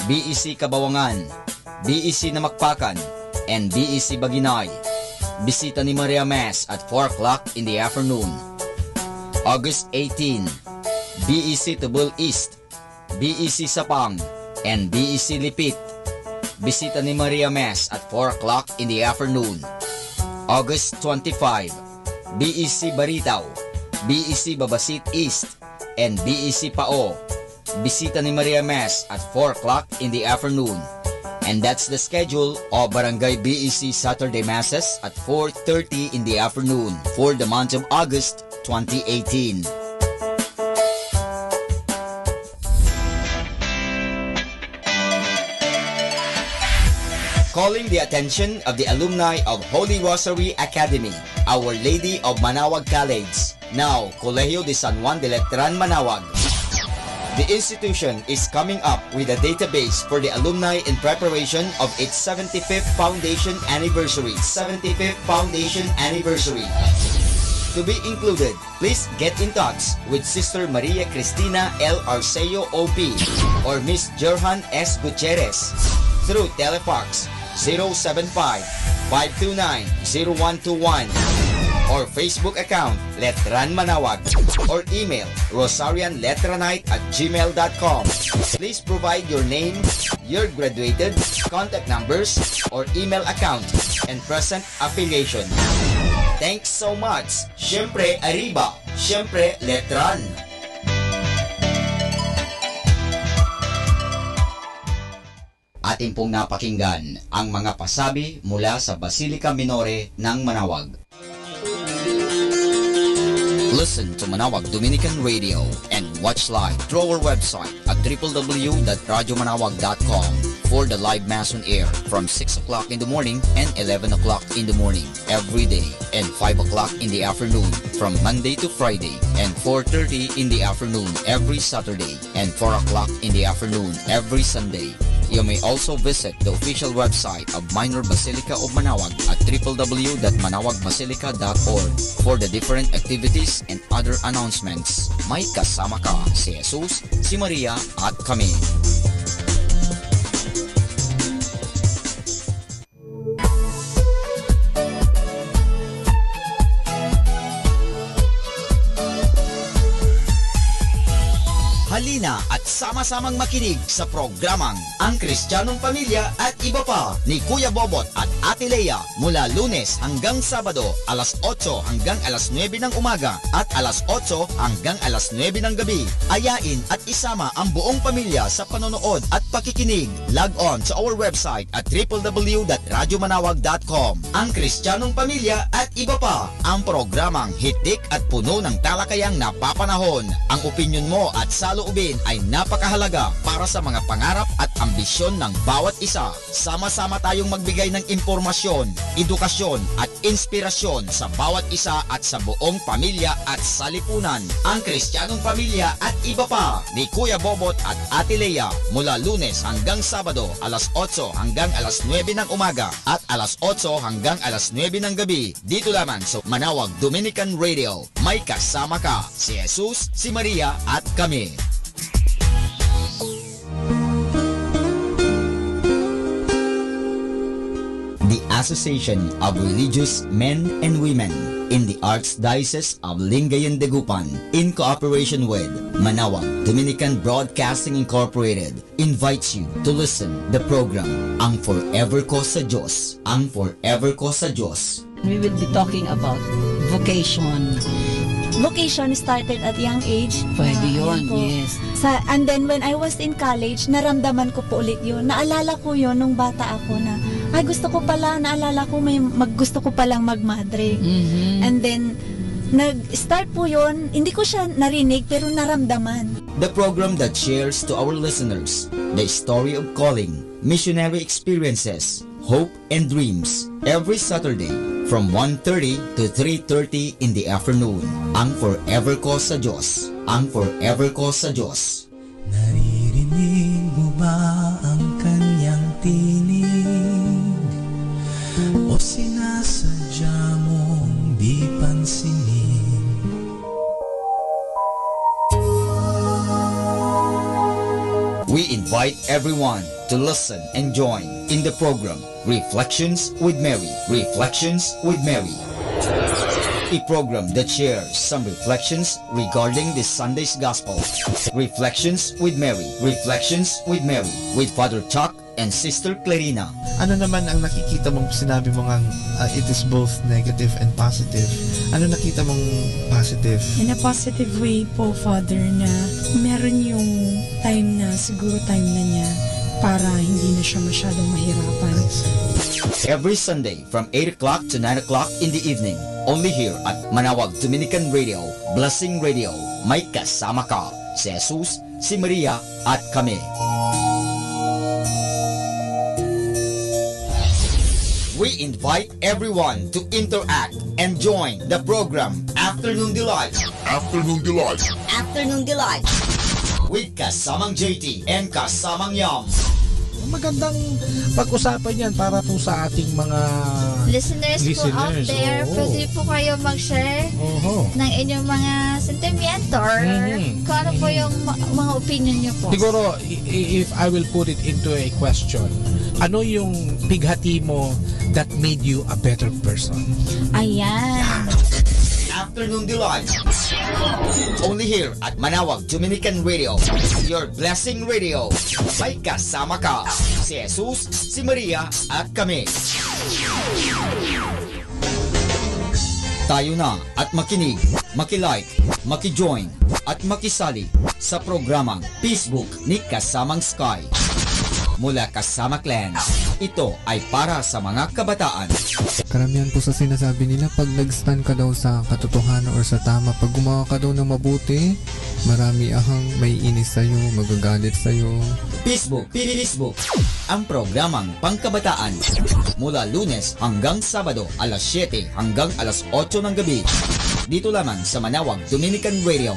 BEC Kabawangan, BEC Namakpakan, and BEC Baginay. Bisita ni Maria Mass at 4 o'clock in the afternoon. August 18, BEC Tubul East, BEC Sapang, and BEC Lipit. Bisita ni Maria Mass at 4 o'clock in the afternoon. August 25, BEC Baritaw, BEC Babasit East, and BEC Pao. Bisita ni Maria Mass at 4 o'clock in the afternoon. And that's the schedule of Barangay BEC Saturday Masses at 4:30 in the afternoon for the month of August 2018. Calling the attention of the alumni of Holy Rosary Academy, Our Lady of Manaoag College, now Colegio de San Juan de Letran, Manaoag. The institution is coming up with a database for the alumni in preparation of its 75th foundation anniversary. To be included, please get in touch with Sister Maria Cristina L. Arceo OP or Miss Jerhan S. Gutierrez through Telefax 075-529-0121 or Facebook account Letran Manaoag or email rosarianletranite@gmail.com. Please provide your name, your graduated, contact numbers, or email account, and present affiliation. Thanks so much. Siyempre Arriba, siyempre Letran. Atin pong napakinggan ang mga pasabi mula sa Basilica Minore ng Manaoag. Listen to Manaoag Dominican Radio and watch live through our website at www.radiomanawag.com for the live Mass on air from 6 o'clock in the morning and 11 o'clock in the morning every day and 5 o'clock in the afternoon from Monday to Friday and 4:30 in the afternoon every Saturday and 4 o'clock in the afternoon every Sunday. You may also visit the official website of Minor Basilica of Manaoag at www.manawagbasilica.org for the different activities and other announcements. May kasama ka si Jesus, si Maria at kami. Halina at sama-samang makinig sa programang Ang Kristiyanong Pamilya at Iba Pa ni Kuya Bobot at Ate Lea mula Lunes hanggang Sabado alas 8 hanggang alas 9 ng umaga at alas 8 hanggang alas 9 ng gabi. Ayain at isama ang buong pamilya sa panonood at pakikinig. Log on to our website at www.radyomanawag.com. Ang Kristiyanong Pamilya at Iba Pa, ang programang hitik at puno ng talakayang napapanahon. Ang opinyon mo at saloobin ay napakahalaga para sa mga pangarap at ambisyon ng bawat isa. Sama-sama tayong magbigay ng impormasyon, edukasyon at inspirasyon sa bawat isa at sa buong pamilya at salipunan. Ang Kristiyanong Pamilya at Iba Pa ni Kuya Bobot at Ate Lea mula Lunes hanggang Sabado alas 8 hanggang alas 9 ng umaga at alas 8 hanggang alas 9 ng gabi dito lamang sa Manaoag Dominican Radio. May kasama ka si Jesus, si Maria at kami. The Association of Religious Men and Women in the Archdiocese of Lingayen Dagupan, in cooperation with Manaoag Dominican Broadcasting Incorporated, invites you to listen the program Ang Forever Ko sa Diyos. Ang Forever Ko sa Diyos. We will be talking about vocation. Vocation started at young age. Pwede yun, po. yes. And then when I was in college, naramdaman ko po ulit yun. Naalala ko yun nung bata ako na, ay gusto ko pala, naalala ko gusto ko palang magmadre. And then, nag-start po yun, hindi ko siya narinig pero naramdaman. The program that shares to our listeners the story of calling, missionary experiences, hope and dreams every Saturday from 1:30 to 3:30 in the afternoon. Ang Forever Ko sa Diyos. Ang Forever Ko sa Diyos. Naririnig mo ba ang kanyang tinig? O sinasadya mong di pansinin? We invite everyone to listen and join in the program Reflections with Mary. Reflections with Mary. A program that shares some reflections regarding this Sunday's Gospel. Reflections with Mary. Reflections with Mary with Father Chuck and Sister Clarina. Ano naman ang nakikita mong sinabi mo ngang it is both negative and positive? Ano nakita mong positive? In a positive way po, Father, na meron yung time na, siguro time na niya para hindi na siya masyadong mahirapan. Every Sunday from 8 o'clock to 9 o'clock in the evening, only here at Manaoag Dominican Radio, Blessing Radio. May kasama ka si Jesus, si Maria at kami. We invite everyone to interact and join the program Afternoon Delight. Afternoon Delight. Afternoon Delight. With kasamang JT and kasamang Yam. Magandang pag-usapan yan para po sa ating mga listeners po out there. Pwede po kayo mag-share ng inyong mga sentimiento or kung ano po yung mga opinion nyo po. Siguro, if I will put it into a question, ano yung pighati mo that made you a better person? Ayan. Afternoon Delight. Only here at Manaoag Dominican Radio, your blessing radio. May kasama ka si Jesus, si Maria at kami. Tayo na at makinig, makilike, makijoin at makisali sa programang Facebook ni Kasamang Sky. Mula Kasama Clan, ito ay para sa mga kabataan. Karamihan po sa sinasabi nila, pag nag-stand ka daw sa katotohanan or sa tama, pag gumawa ka daw ng mabuti, marami ahang may inis sa'yo, magagalit sa'yo. Facebook, ang programang pangkabataan. Mula Lunes hanggang Sabado, alas 7 hanggang alas 8 ng gabi. Dito lamang sa Manaoag Dominican Radio.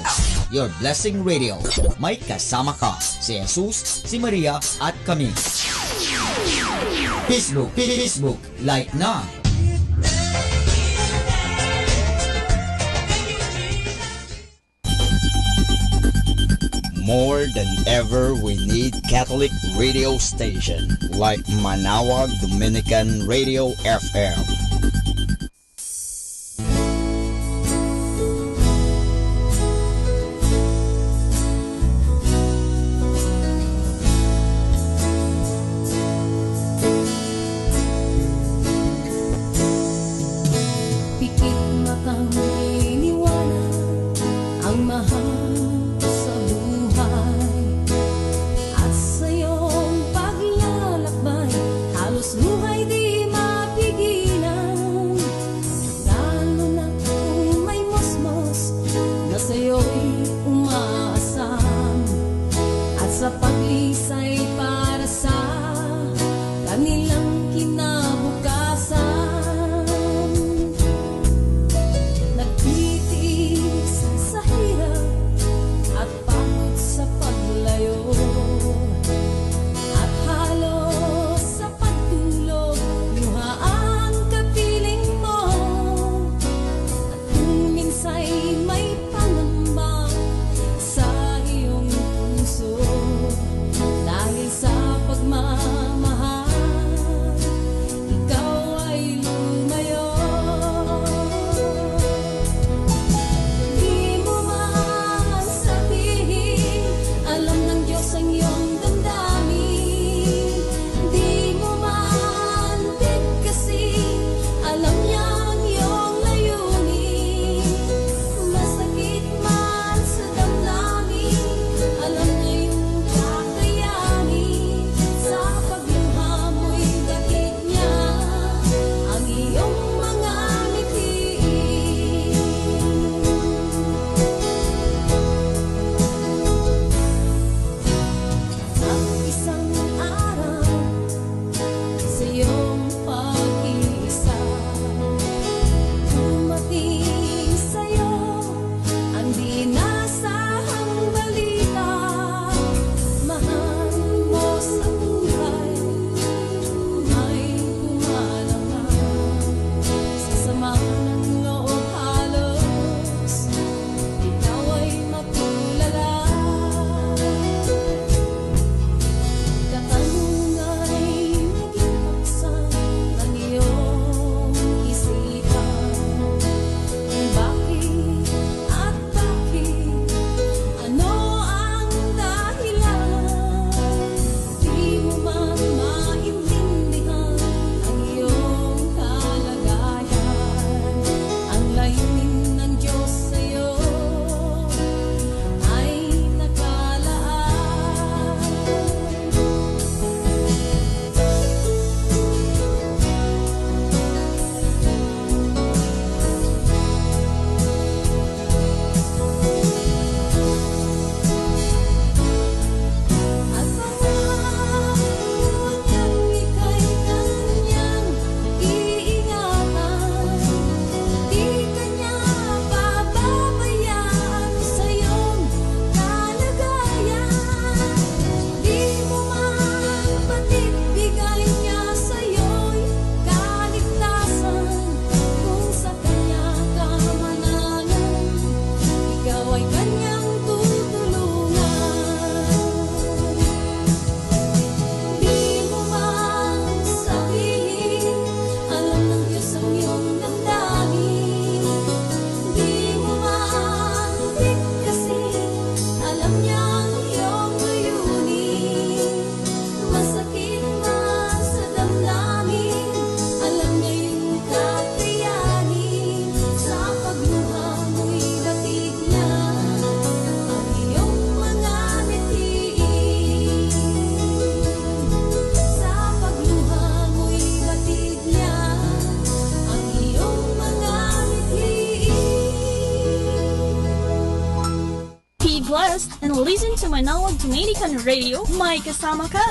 your blessing radio. May kasama ka, si Jesus, si Maria, at kami. Facebook, like na. More than ever, we need Catholic radio station like Manawag Dominican Radio FM. Pikit matang iniwanan ang mahal sa buhay at sa iyong paglalakbay halos buhay di mapigilan, lalo na kung may mosmos na sa iyo'y umaasam at sa paglisay para sa kanilang kinabukasan. Nagtitiis sa hirap at pagod sa paglayo at halos sa pagtulog, luha ang kapiling mo. At kung minsa'y may pangamba sa iyong puso dahil sa pagmamahal, ikaw ay lumayo. Di mo man sabihin, alam ng Diyos ang iyong damdamin. Di mo man bigkasin, alam niya ang iyong layunin. Masakit man sa damdamin, alam niya yung kakayanin. Sa pagluha mo'y dakit niya ang iyong mga mitiin. At isang araw sa iyong pag-iisa, dumating sa'yo ang di nasahang balita. Mahal mo sa buhay ay kumalangan sa sama ng loob, halos ikaw ay matulala. Katanungan ay naging buksan ng iyong isipan. Kung bakit at bakit, ano ang dahilan? Di mo man maintindihan ang iyong kalagayan. Ang layunin ng Diyos sa'yo ay nakalaan. At pangako niyang ika'y kanyang iingatan. Di kanya pababayaan sa iyong kalagayan. Di mo man batid, bigay niya sa iyo'y kaligtasan. Kung sa kanya ka mananan, ikaw ay kanyang tutulungan. Di mo man sabihin, alam ng Diyos ang iyong damdamin. Di mo man bigkasin, alam niya ang iyong layunin. Masakit man sa damdamin, alam niya yung kakayanin. Sa pagluha mo'y datig niya ang iyong mga mitiin. Sa pagluha mo'y datig niya ang iyong mga mitiin. Be blessed and listen to Manawag Dominican Radio. May kasama ka.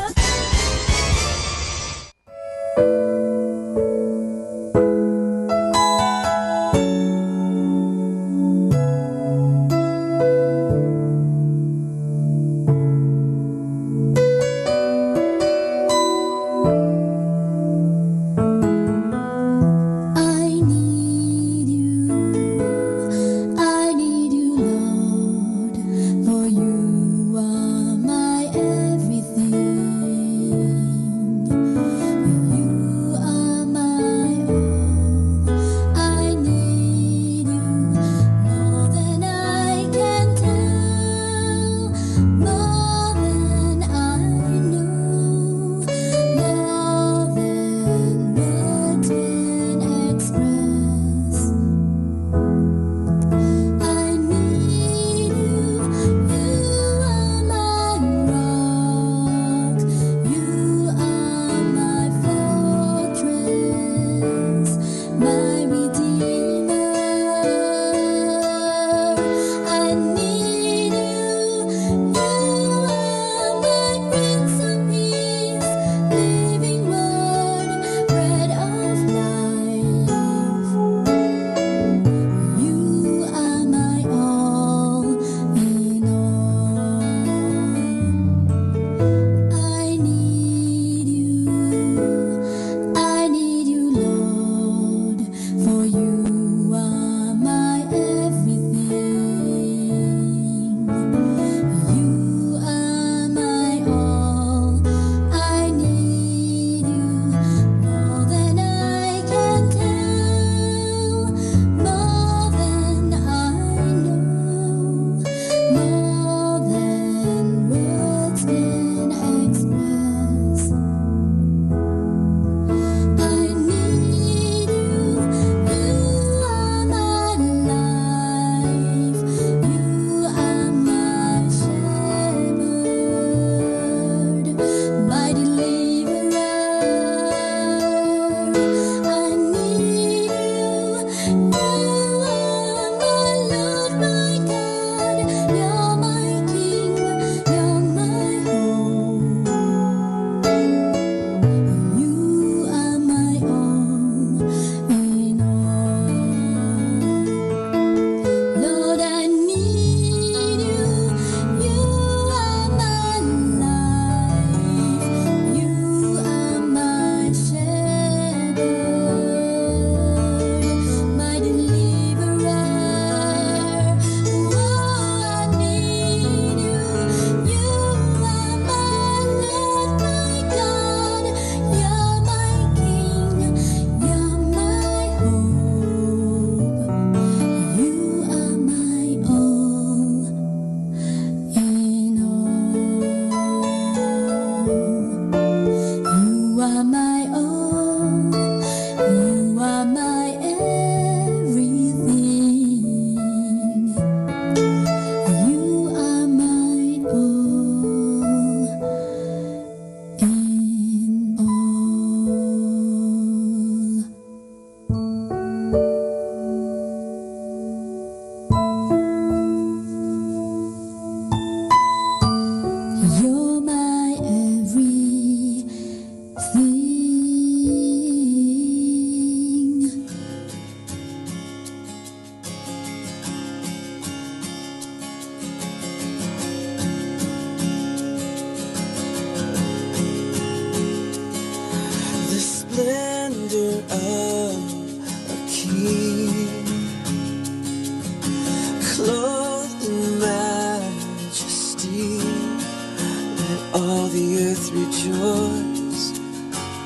earth rejoice,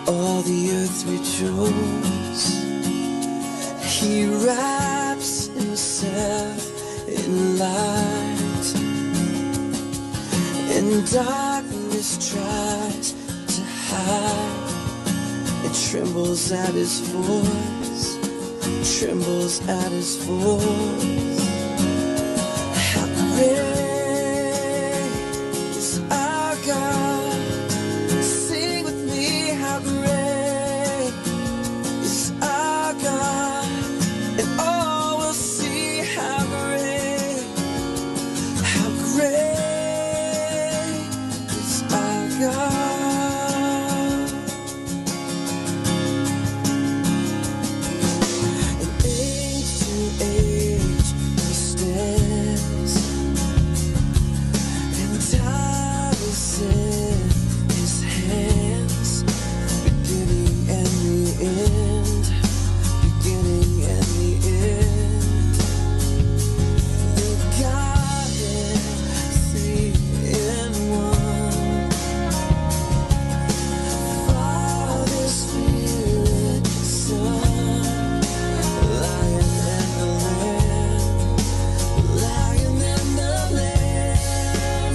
all the earth rejoice. He wraps himself in light, and darkness tries to hide. It trembles at his voice, trembles at his voice. How great is our God? Sing with me, how great is our God, and all will see how great is our God. And age to age he stands, and time is in his hands, beginning and the end, beginning and the end. The Godhead, three in one, Father, Spirit, Son, Lion and the Lamb, Lion and the Lamb.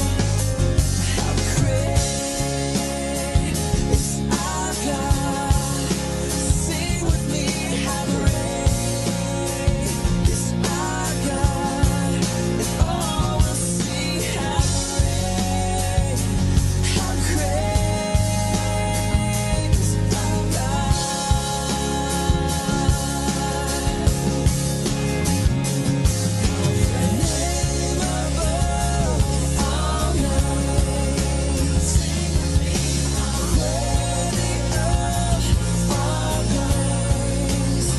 How great is our God? Sing with me, how great is our God, and all will see how great is our God. Name above all names, sing with me, worthy of all praise.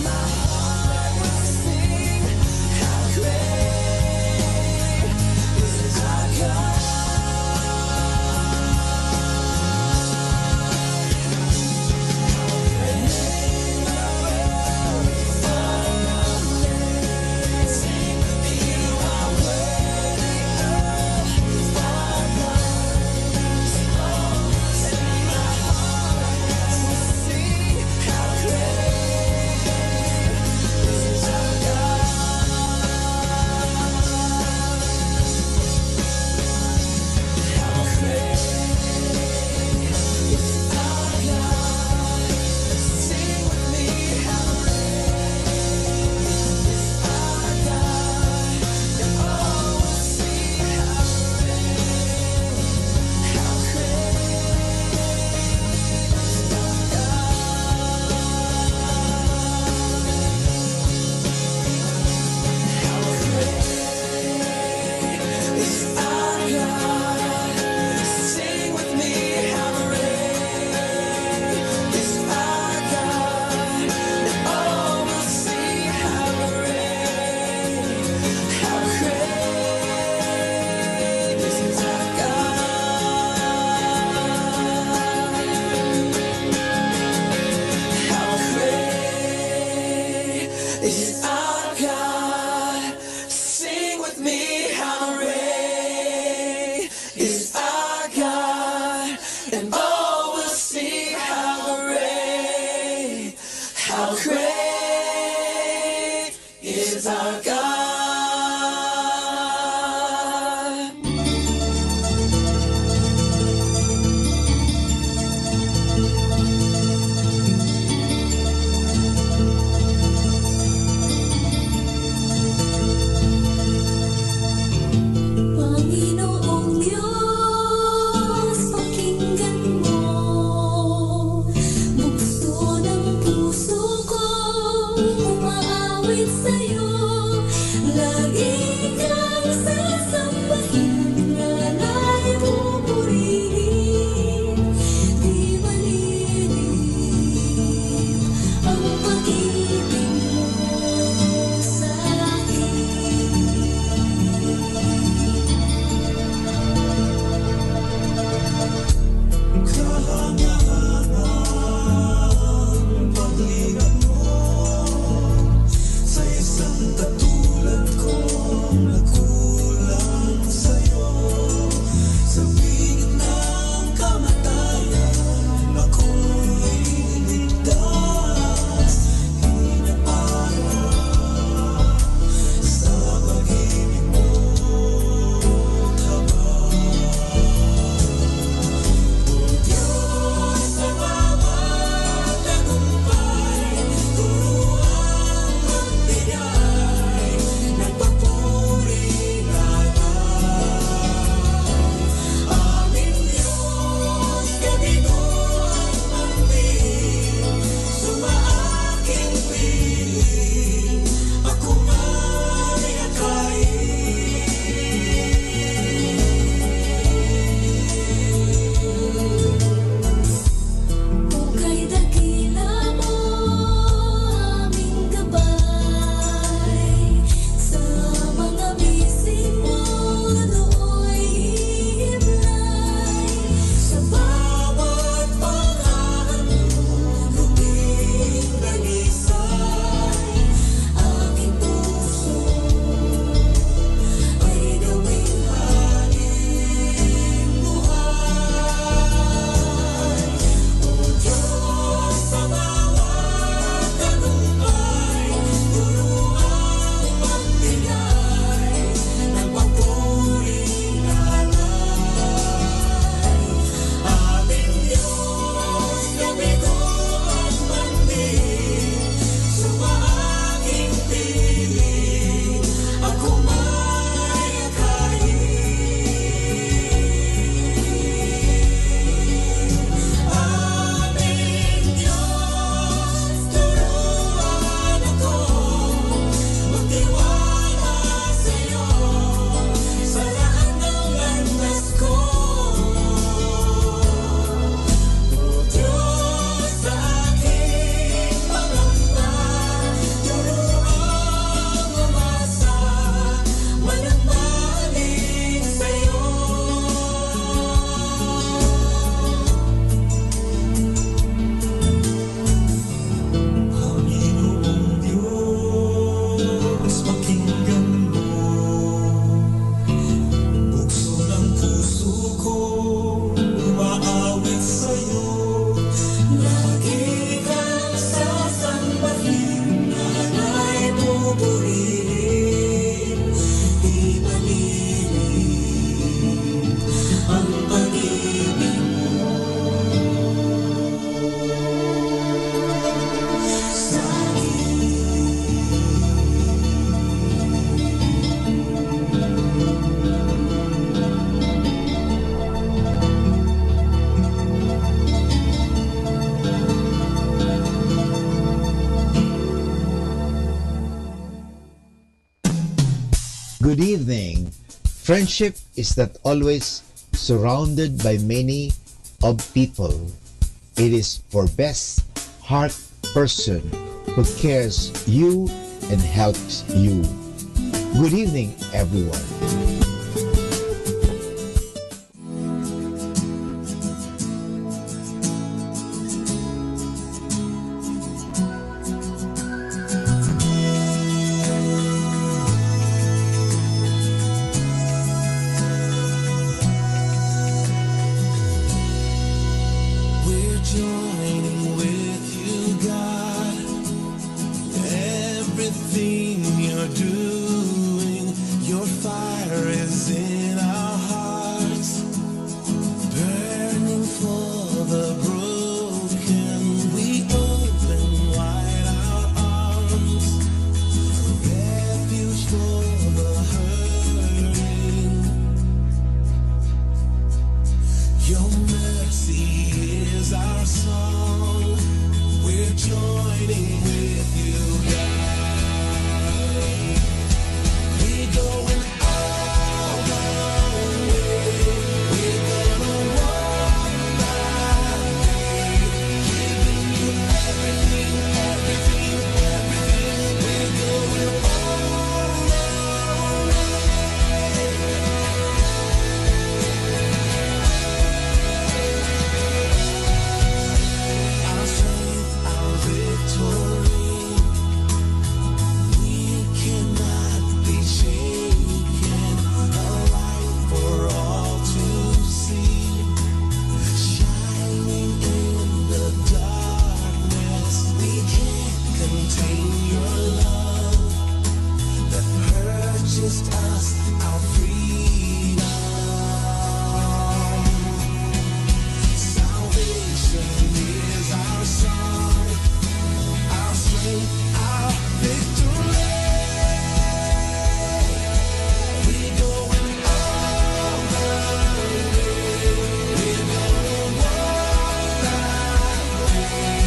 My heart will sing, how great is our God. Name above all names, sing with me, you are worthy of all praise. And my heart will sing, how great is our God. How great is our God. Sing with me, how great is our God. And all will see how great is our is our God. Sing with me, how great is our God, and all will see how great is our God. How great is our God. Sing with me, how great is our God, and all will see how great is our God. Panginoong Diyos, pakinggan mo, bukso ng puso ko, umaawit sa'yo. Lagi kang sasambahin, ngalay mo purihin, di malilim ang pag-ibig mo sa akin. Kahangahan, paglingap mo sa isang katulad kong nakulang sa'yo. Sa pigit na Good evening. Friendship is not always surrounded by many of people. It is for best heart person who cares you and helps you. Good evening, everyone. We're joining with you, God. Everything you're doing, your fire is in our hearts, burning for the broken. We open wide our arms, refuge for the hurting. Your mercy is our song. We're joining with you, God. We're going all the way. We're gonna walk that way, giving you everything, everything, everything. We're going all the Our strength, our victory. We cannot be shaken. A light for all to see, shining in the darkness. We can't contain your love that purchased us our freedom. Salvation is our song, our strength, our victory. We're going all the way. We're gonna walk that way,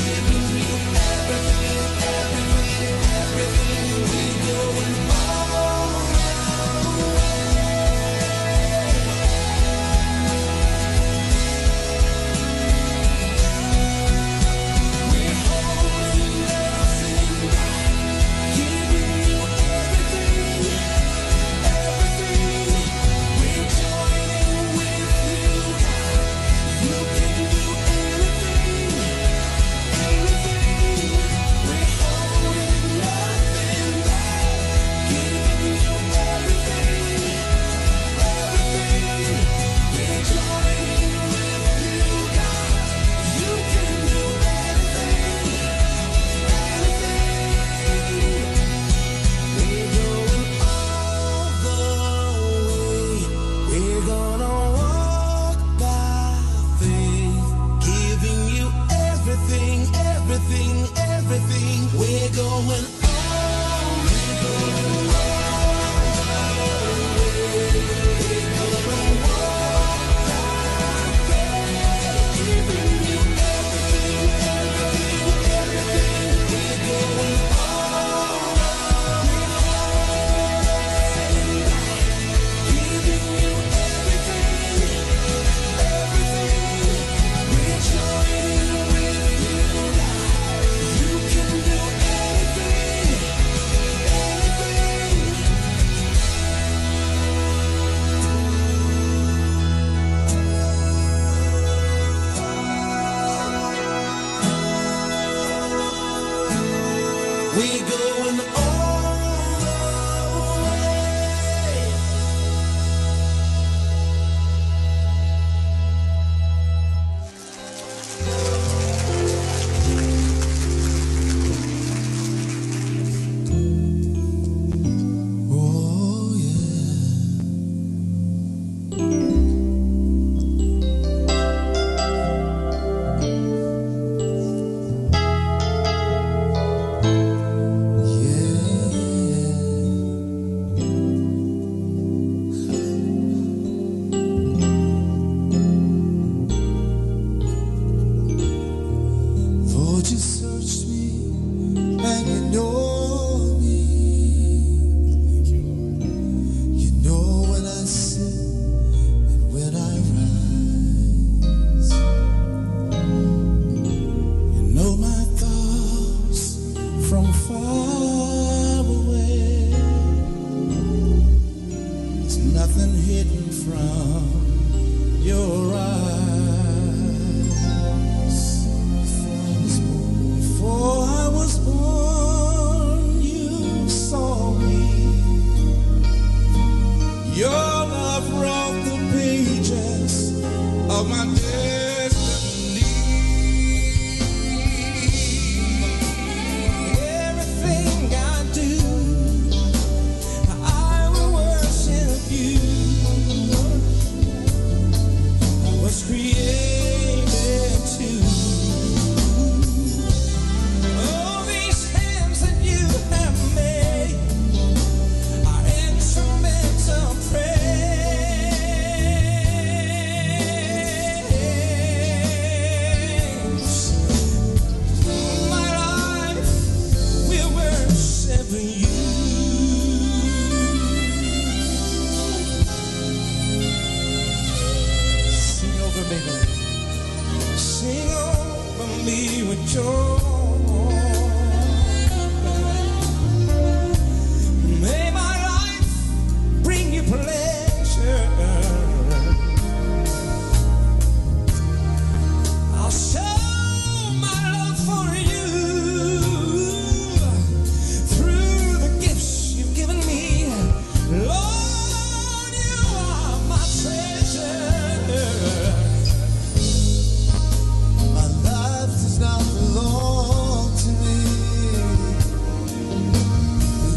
giving you everything, everything, everything. We're going all the way. nothing hidden from your eyes. Before I was born, you saw me. Your love wrote the pages of my destiny. Everything I do, I will worship you. I was created to. Oh, these hands that you have made are instruments of praise. My life will worship you. Sing over me, sing over me with joy. May my life bring you pleasure. I'll show my love for you through the gifts you've given me. Lord, you are my treasure. My life does not belong to me.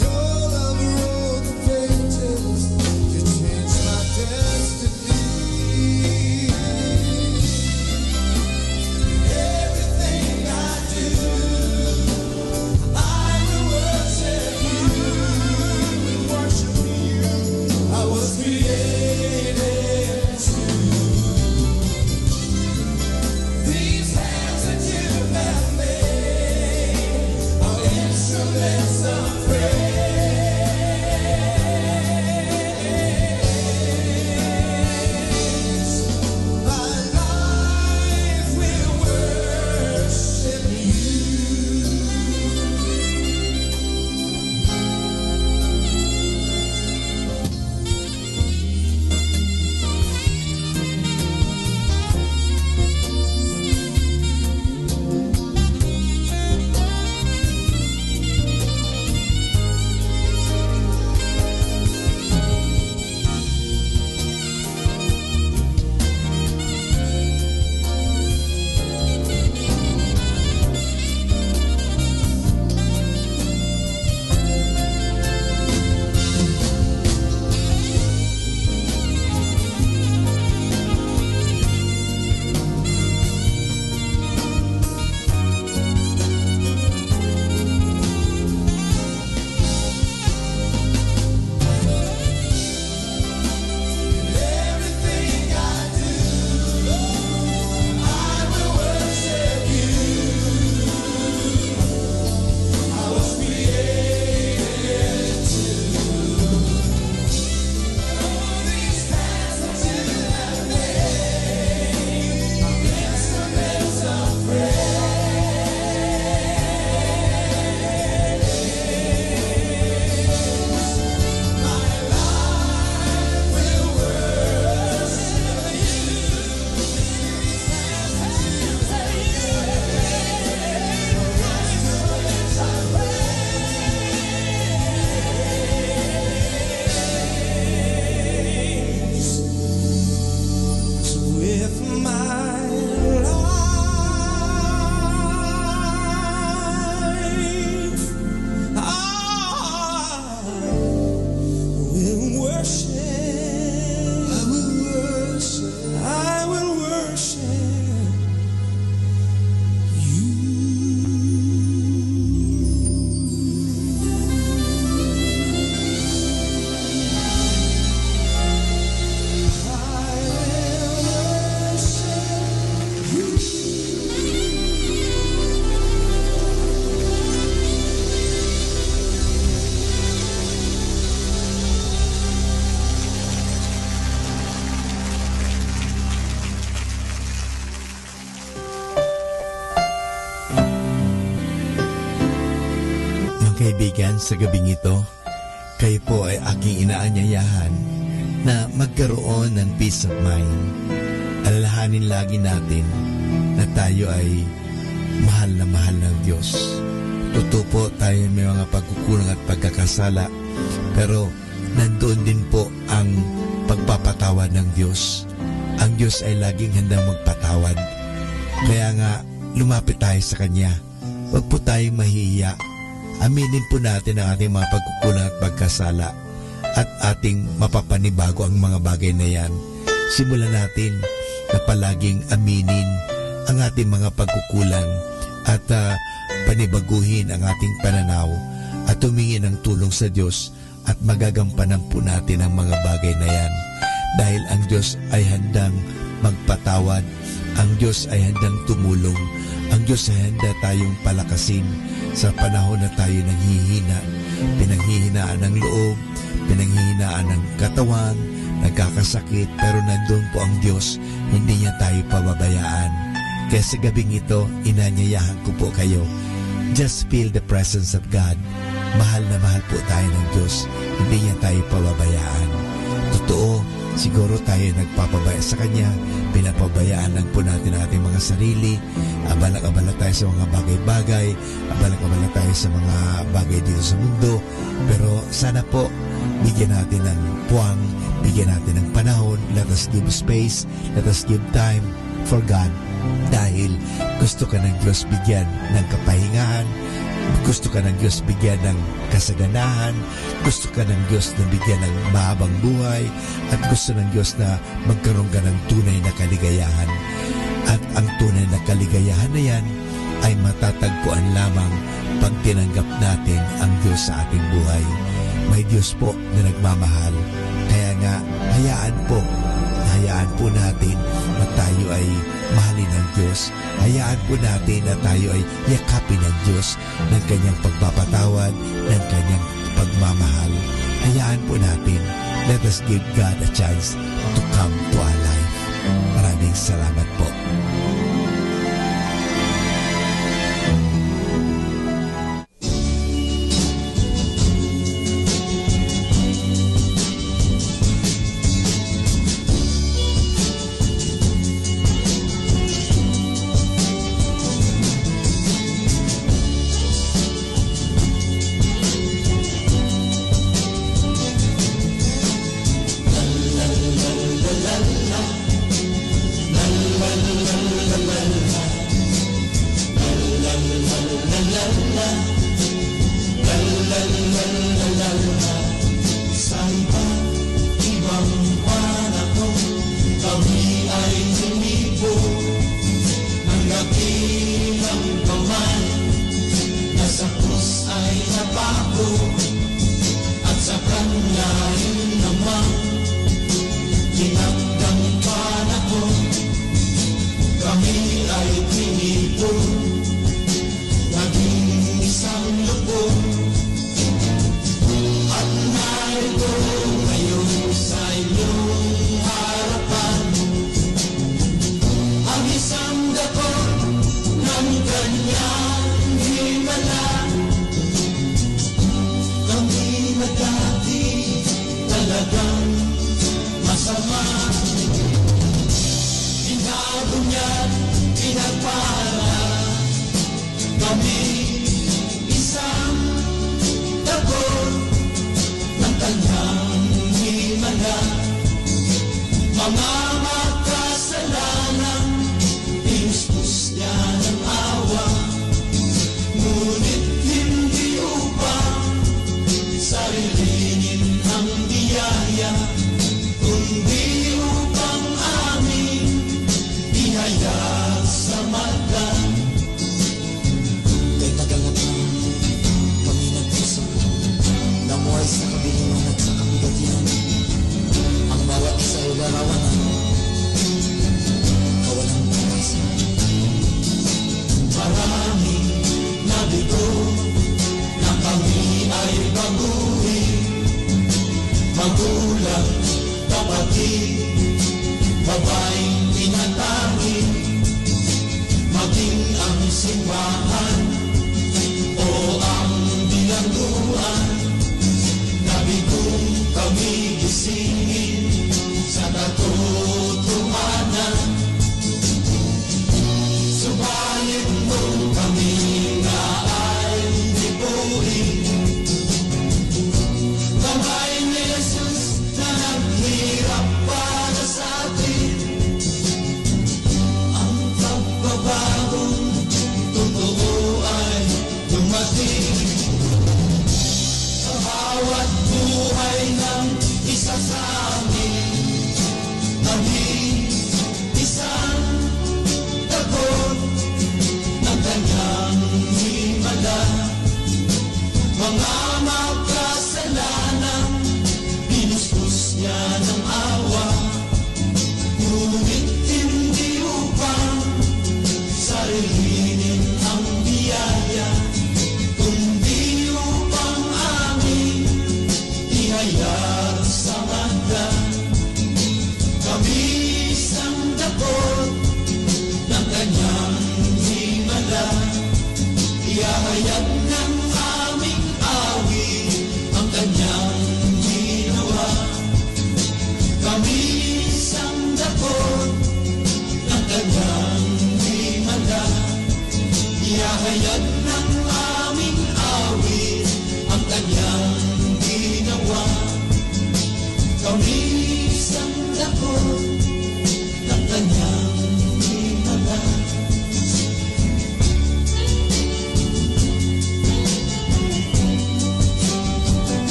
Your love wrote the pages. You changed my destiny. Everything I do, I will worship you. We worship you. I was created to. These hands that you have made are instruments of praise. My life will worship you. Everything I do, I will worship you. I was created to. All these hands that you have made are instruments of praise. My life will worship you. With my life, I will worship. I will worship. I will worship you. Mga kaibigan, sa gabing ito, kayo po ay aking inaanyayahan na magkaroon ng peace of mind. Alalahanin lagi natin na tayo ay mahal na mahal ng Diyos. Totoo po tayo may mga pagkukulang at pagkakasala, pero nandoon din po ang pagpapatawad ng Diyos. Ang Diyos ay laging handang magpatawad. Kaya nga, lumapit tayo sa Kanya. Huwag po tayong mahihiya. Aminin po natin ang ating mga pagkukulang at pagkasala at ating mapapanibago ang mga bagay na yan. Simulan natin na palaging aminin ang ating mga pagkukulang at panibaguhin ang ating pananaw at humingi ng tulong sa Diyos at magagampanan po natin ang mga bagay na yan. Dahil ang Diyos ay handang magpatawad, ang Diyos ay handang tumulong, ang Diyos ay handa tayong palakasin sa panahon na tayo nanghihina, pinanghihinaan ng loob, pinanghihinaan ng katawan, nagkakasakit, pero nandun po ang Diyos, hindi niya tayo pababayaan. Kaya sa gabing ito, inanyayahan ko po kayo, just feel the presence of God. Mahal na mahal po tayo ng Diyos, hindi niya tayo pababayaan. Totoo, siguro tayo nagpapabaya sa Kanya, pinapabayaan lang po natin ang ating mga sarili, abala-abala tayo sa mga bagay-bagay, abala-abala tayo sa mga bagay dito sa mundo, pero sana po, bigyan natin ng puwang, bigyan natin ng panahon, let us give space, let us give time for God, dahil gusto ka ng Diyos bigyan ng kapahingahan, gusto ka ng Diyos bigyan ng kasaganahan, gusto ka ng Diyos na bigyan ng mahabang buhay, at gusto ng Diyos na magkaroon ka ng tunay na kaligayahan. At ang tunay na kaligayahan na yan ay matatagpuan lamang pag tinanggap natin ang Diyos sa ating buhay. May Diyos po na nagmamahal. Kaya nga, hayaan po natin na tayo ay mahalin ng Diyos. Hayaan po natin na tayo ay yakapin ng Diyos ng Kanyang pagpapatawad, ng Kanyang pagmamahal. Hayaan po natin. Let us give God a chance to come to our life. Maraming salamat po. Kami gisingin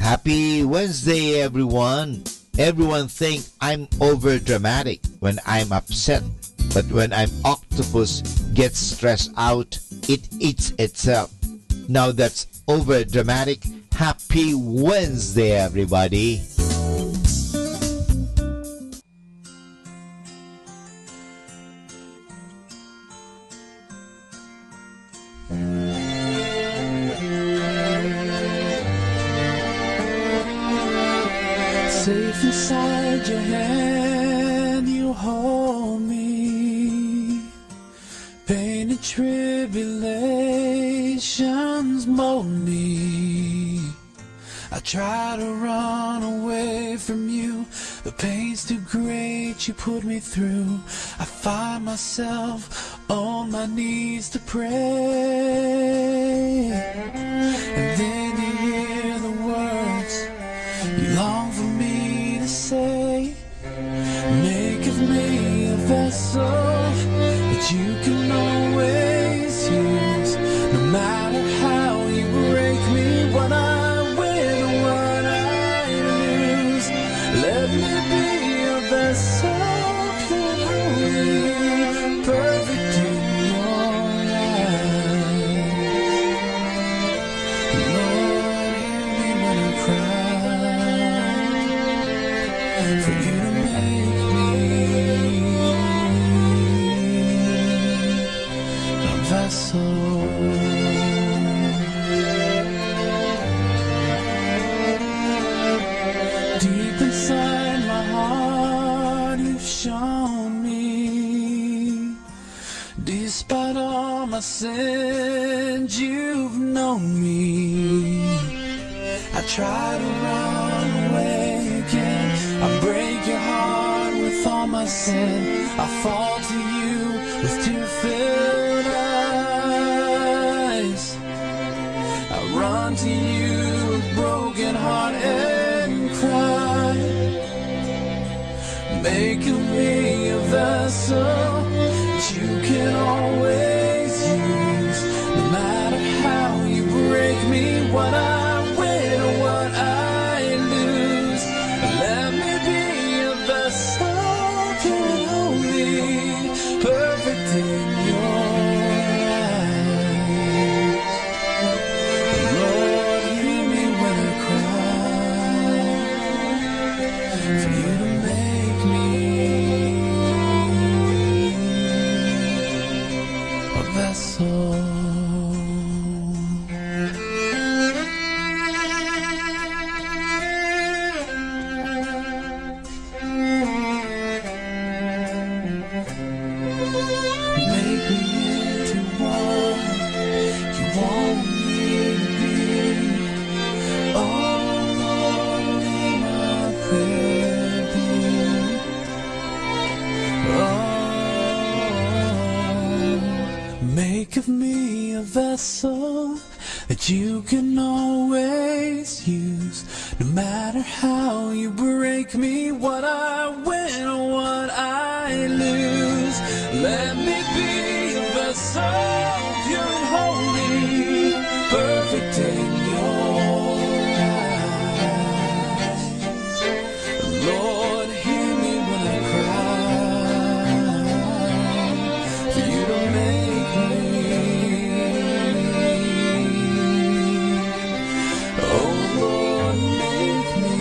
Happy Wednesday, everyone. Everyone think I'm over dramatic when I'm upset, but when I'm octopus gets stressed out, it eats itself. Now that's over dramatic. Happy Wednesday, everybody. Safe inside your hand, you hold me. Pain and tribulations mold me. I try to run away from you. The pain's too great, you put me through. I find myself on my knees to pray. And then you hear the words you long for me to say. Make of me a vessel that you can always use. No matter how you break me, what I win or what I lose. Let me be a vessel pure and holy, perfect in your eyes. Lord, hear me when I cry, for you to make me a vessel. Deep inside my heart, you've shown me. Despite all my sins, you've known me. I try to run away again. I break your heart with all my sin. I fall to you with tear-filled eyes. I run to you with broken heart and cry. Make of me a vessel that you can always use. No matter how you break me, what I win or what I lose. Let me be a vessel pure and holy, perfect in your eyes. Lord, hear me when I cry, for you to make me a vessel. Make me into what you want me to be. Oh Lord, hear my prayer be. Oh, make of me a vessel that you can always use. No matter how you break me, what I win or what I lose. Let me be a vessel pure and holy, perfect in your eyes. Lord, hear me when I cry, for you to make me. Oh Lord, make me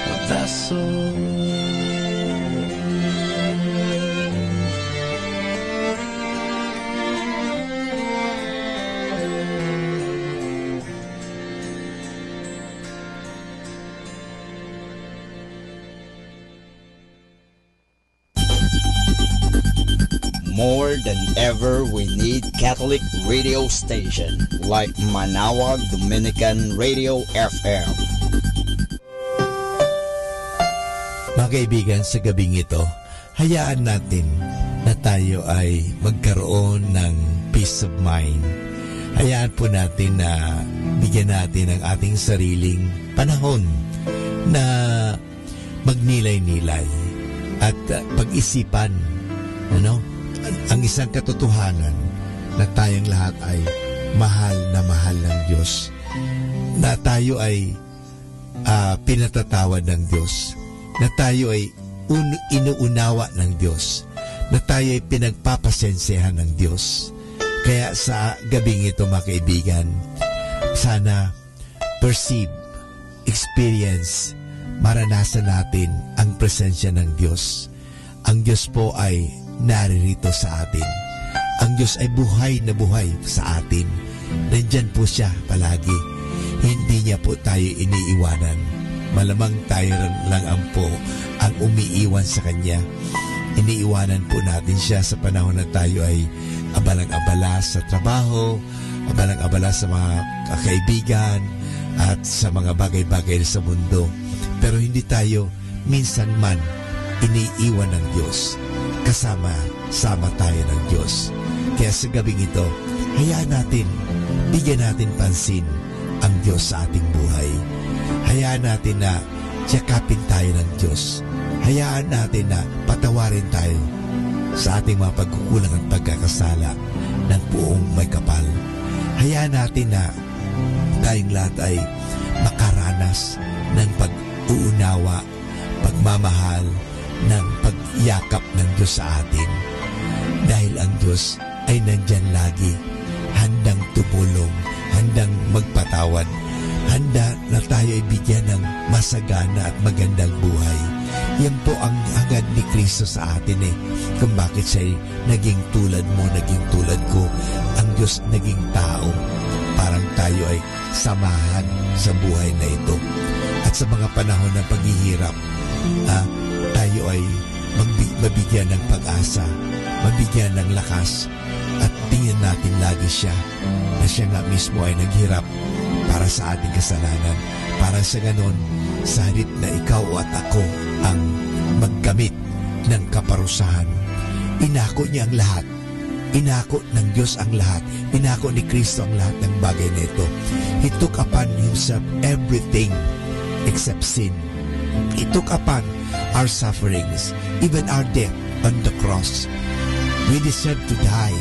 a vessel. More than ever, we need Catholic radio station like Manawag Dominican Radio FM. Mga kaibigan, sa gabing ito, hayaan natin na tayo ay magkaroon ng peace of mind. Hayaan po natin na bigyan natin ang ating sariling panahon na magnilay-nilay at pag-isipan ang isang katotohanan na tayong lahat ay mahal ng Diyos, na tayo ay pinatatawad ng Diyos, na tayo ay inuunawa ng Diyos, na tayo ay pinagpapasensehan ng Diyos. Kaya sa gabing ito, mga kaibigan, sana perceive, experience, maranasan natin ang presensya ng Diyos. Ang Diyos po ay naririto sa atin. Ang Diyos ay buhay na buhay sa atin. Nandyan po siya palagi. Hindi niya po tayo iniiwanan. Malamang tayo lang ang umiiwan sa Kanya. Iniiwanan po natin siya sa panahon na tayo ay abalang-abala sa trabaho, abalang-abala sa mga kaibigan, at sa mga bagay-bagay sa mundo. Pero hindi tayo minsan man iniiwan ng Diyos. Kasama tayo ng Diyos. Kaya sa gabing ito, hayaan natin, bigyan natin pansin ang Diyos sa ating buhay. Hayaan natin na tiyakapin tayo ng Diyos. Hayaan natin na patawarin tayo sa ating mga pagkukulang at pagkakasala ng buong may kapal. Hayaan natin na tayong lahat ay makaranas ng pag-uunawa, pagmamahal, ng pagyakap ng Diyos sa atin. Dahil ang Diyos ay nandyan lagi, handang tumulong, handang magpatawad, handa na tayo ay bigyan ng masagana at magandang buhay. Yan po ang hangad ni Kristo sa atin kung bakit siya naging tulad mo, naging tulad ko. Ang Diyos naging tao, parang tayo ay samahan sa buhay na ito. At sa mga panahon ng paghihirap, tayo ay mabigyan ng pag-asa, mabigyan ng lakas, at tingnan natin lagi siya na siya nga mismo ay naghirap para sa ating kasalanan. Para sa ganon, sa halip na ikaw at ako ang magkamit ng kaparusahan, inako niya ang lahat. Inako ng Diyos ang lahat. Inako ni Kristo ang lahat ng bagay na ito. He took upon Himself everything except sin. He took upon our sufferings, even our death on the cross. We deserve to die,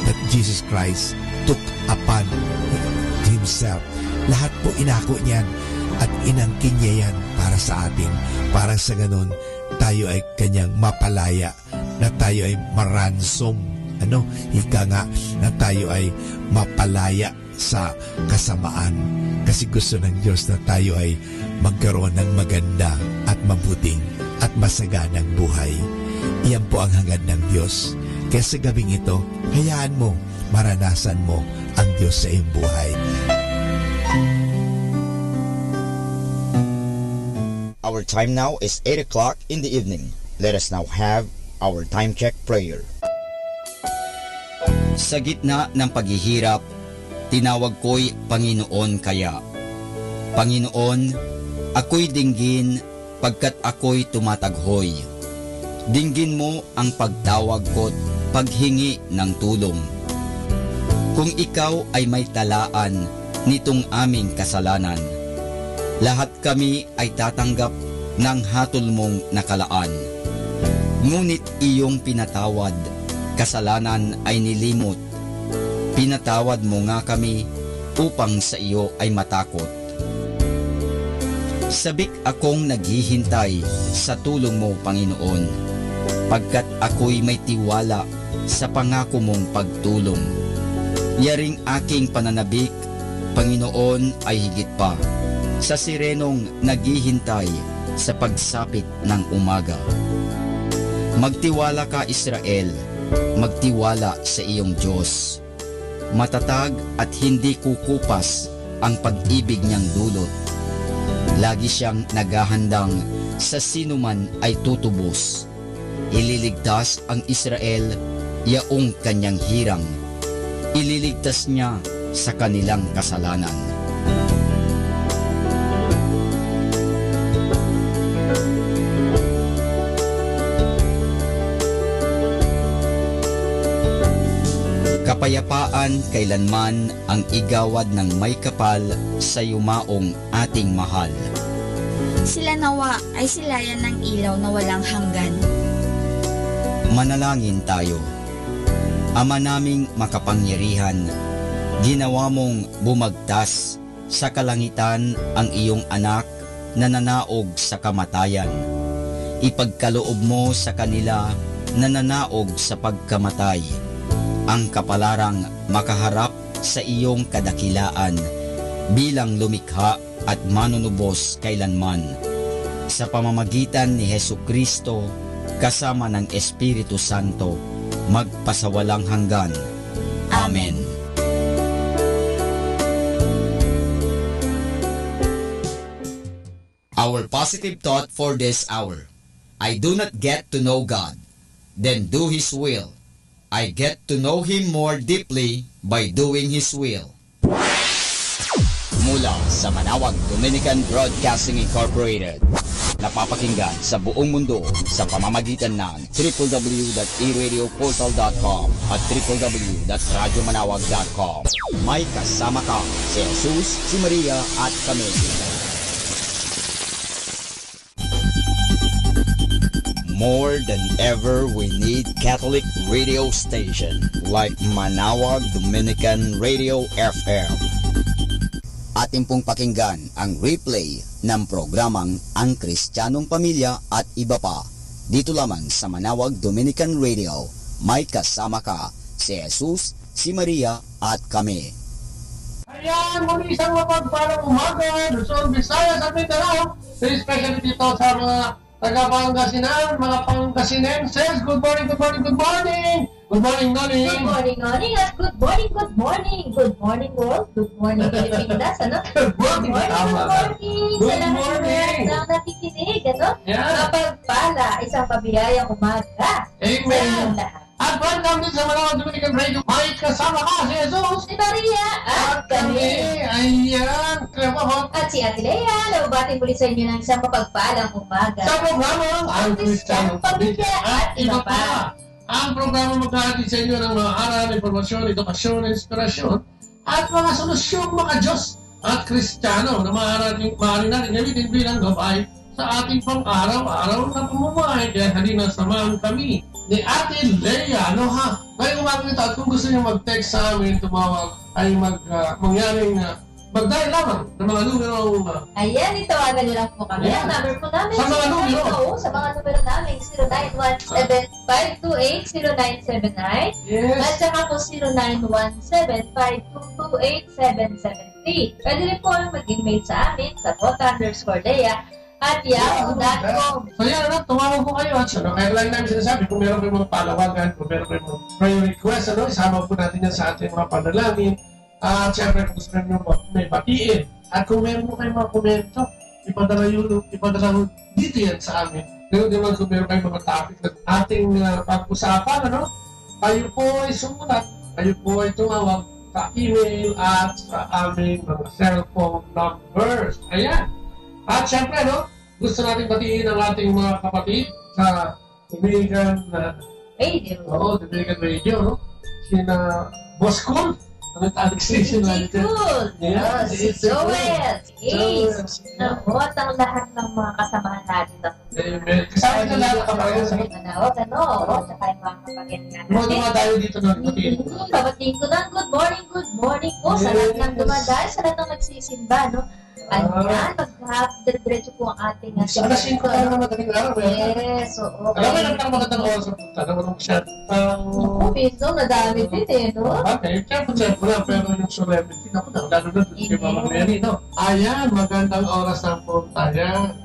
but Jesus Christ took upon Himself. Lahat po inako niyan at inangkin niya yan para sa atin. Para sa ganun, tayo ay Kanyang mapalaya, na tayo ay maransom. Ika nga, na tayo ay mapalaya sa kasamaan. Kasi gusto ng Diyos na tayo ay magkaroon ng maganda at mabuting at masaganang buhay. Iyan po ang hangad ng Diyos. Kaya sa gabing ito, hayaan mo, maranasan mo ang Diyos sa iyong buhay. Our time now is 8 o'clock in the evening. Let us now have our time check prayer. Sa gitna ng paghihirap, tinawag ko'y Panginoon kaya. Panginoon, ako'y dinggin pagkat ako'y tumataghoy. Dinggin mo ang pagtawag ko't paghingi ng tulong. Kung ikaw ay may talaan nitong aming kasalanan, lahat kami ay tatanggap ng hatol mong nakalaan. Ngunit iyong pinatawad, kasalanan ay nilimot. Pinatawad mo nga kami upang sa iyo ay matakot. Sabik akong naghihintay sa tulong mo, Panginoon, pagkat ako'y may tiwala sa pangako mong pagtulong. Yaring aking pananabik, Panginoon, ay higit pa sa sirenong naghihintay sa pagsapit ng umaga. Magtiwala ka, Israel, magtiwala sa iyong Diyos. Matatag at hindi kukupas ang pag-ibig niyang dulot. Lagi siyang naghahandang sa sinuman ay tutubos. Ililigtas ang Israel, yaong kanyang hirang. Ililigtas niya sa kanilang kasalanan. Kapayapaan kailanman ang igawad ng may kapal sa yumaong ating mahal. Sila nawa ay silayan ng ilaw na walang hanggan. Manalangin tayo. Ama naming makapangyarihan, Ginawa mong bumagtas sa kalangitan ang iyong anak na nanaog sa kamatayan. Ipagkaloob mo sa kanila na nanaog sa pagkamatay ang kapalarang makaharap sa iyong kadakilaan bilang lumikha at manunubos kailanman. Sa pamamagitan ni Hesukristo kasama ng Espiritu Santo, magpasawalang hanggan. Amen. Our positive thought for this hour. I do not get to know God, then do His will. I get to know Him more deeply by doing His will. Mula sa Manawag Dominican Broadcasting Incorporated, napapakinggan sa buong mundo sa pamamagitan ng www.eradioportal.com at www.radyomanawag.com. May kasama ka si Jesus, si Maria at kami. More than ever, we need Catholic radio station like Manawag Dominican Radio FM. Ating pong pakinggan ang replay ng programang Ang Kristiyanong Pamilya at iba pa. Dito lamang sa Manawag Dominican Radio. May kasama ka si Jesus, si Maria at kami. Ayan, muli isang mapagpalang umaga, Luzon, Visayas at Mindanao. Especially dito sa mga taga-Pangasinan, mga Pangasinenses. Good morning, good morning, good morning! Good morning, Noni! Good morning, Noni! At good morning, good morning! Good morning, world! Good morning, Pilipinas! Ano? Good morning! Good morning! Good morning! Sa lahat ng nakikinig, ano? Yeah. Mapagpala, isang pabiyayang umaga. Amen! Sa lahat. At welcome din sa Manawag Dominican Radio. May kasama ka si Jesus, si Maria, at kami. Ayan, Kremahot. At si Ate Lea, nababating muli sa inyo ng isang mapagpalang umaga. Sa programang Ang Kristiyanong Pamilya at iba pa. Ang programa magkahatid sa inyo ng mga aral, informasyon, edukasyon, inspirasyon, at mga solusyong mga Diyos at Kristiyano na maaari natin gamitin bilang gabay sa ating pang-araw-araw na pamumuhay. Kaya halina samahan kami ni Ate Lea, ano ha? Ngayong umaga nito, at kung gusto niyo mag-text sa amin, tumawag, ay mangyaring mag-dial lamang ng mga numero. Ayan, itawagan niyo lang po kami. Ang number po namin. Sa mga numero. Oo, sa mga numero namin. 0917-528-0979. Yes. At saka po 0917-522-8773. Pwede rin po mag-email sa amin sa bota_lea@yahoo.com. So yan, tumawag po kayo at kaya lang namin sinasabi, kung meron kayong mga palawagan, kung meron kayong mga prayer request, isama po natin yan sa ating mga panalangin. At siyempre, kung gusto nyo may batiin. At kung meron mo kayong mga komento, ipadala nyo dito yan sa amin. Pero naman kung meron kayong mga topic na ating pag-usapan, kayo po ay sumulat, kayo po ay tumawag sa email at sa aming mga cellphone numbers. Ayan. At siyempre, gusto natin batiin ang ating mga kapatid sa Dominican Radio. Oo, Dominican Radio, Sina Boss Cool. Si Cool. Yeah, si Joel. Si Ace. At ang lahat ng mga kasamahan natin. Amen. Kasama na lahat ng kapatid sa Manawag, tsaka yung mga kapatid natin. Mga dumadayo dito na batiin. Kabatiin ko ng good morning po sa lahat ng dumadayo, sa lahat ng nagsisimba, Ayan, magdiretso po ang ating alas 5 pa naman madaling araw. Yes, oo. Alam mo, lang magandang oras ang punta. Naman ang chat. Piso, nadami din no? Okay, siyempre lang, pero yung celebrity, lalo na doon kay Mama Mary, Ayan, magandang oras ang punta.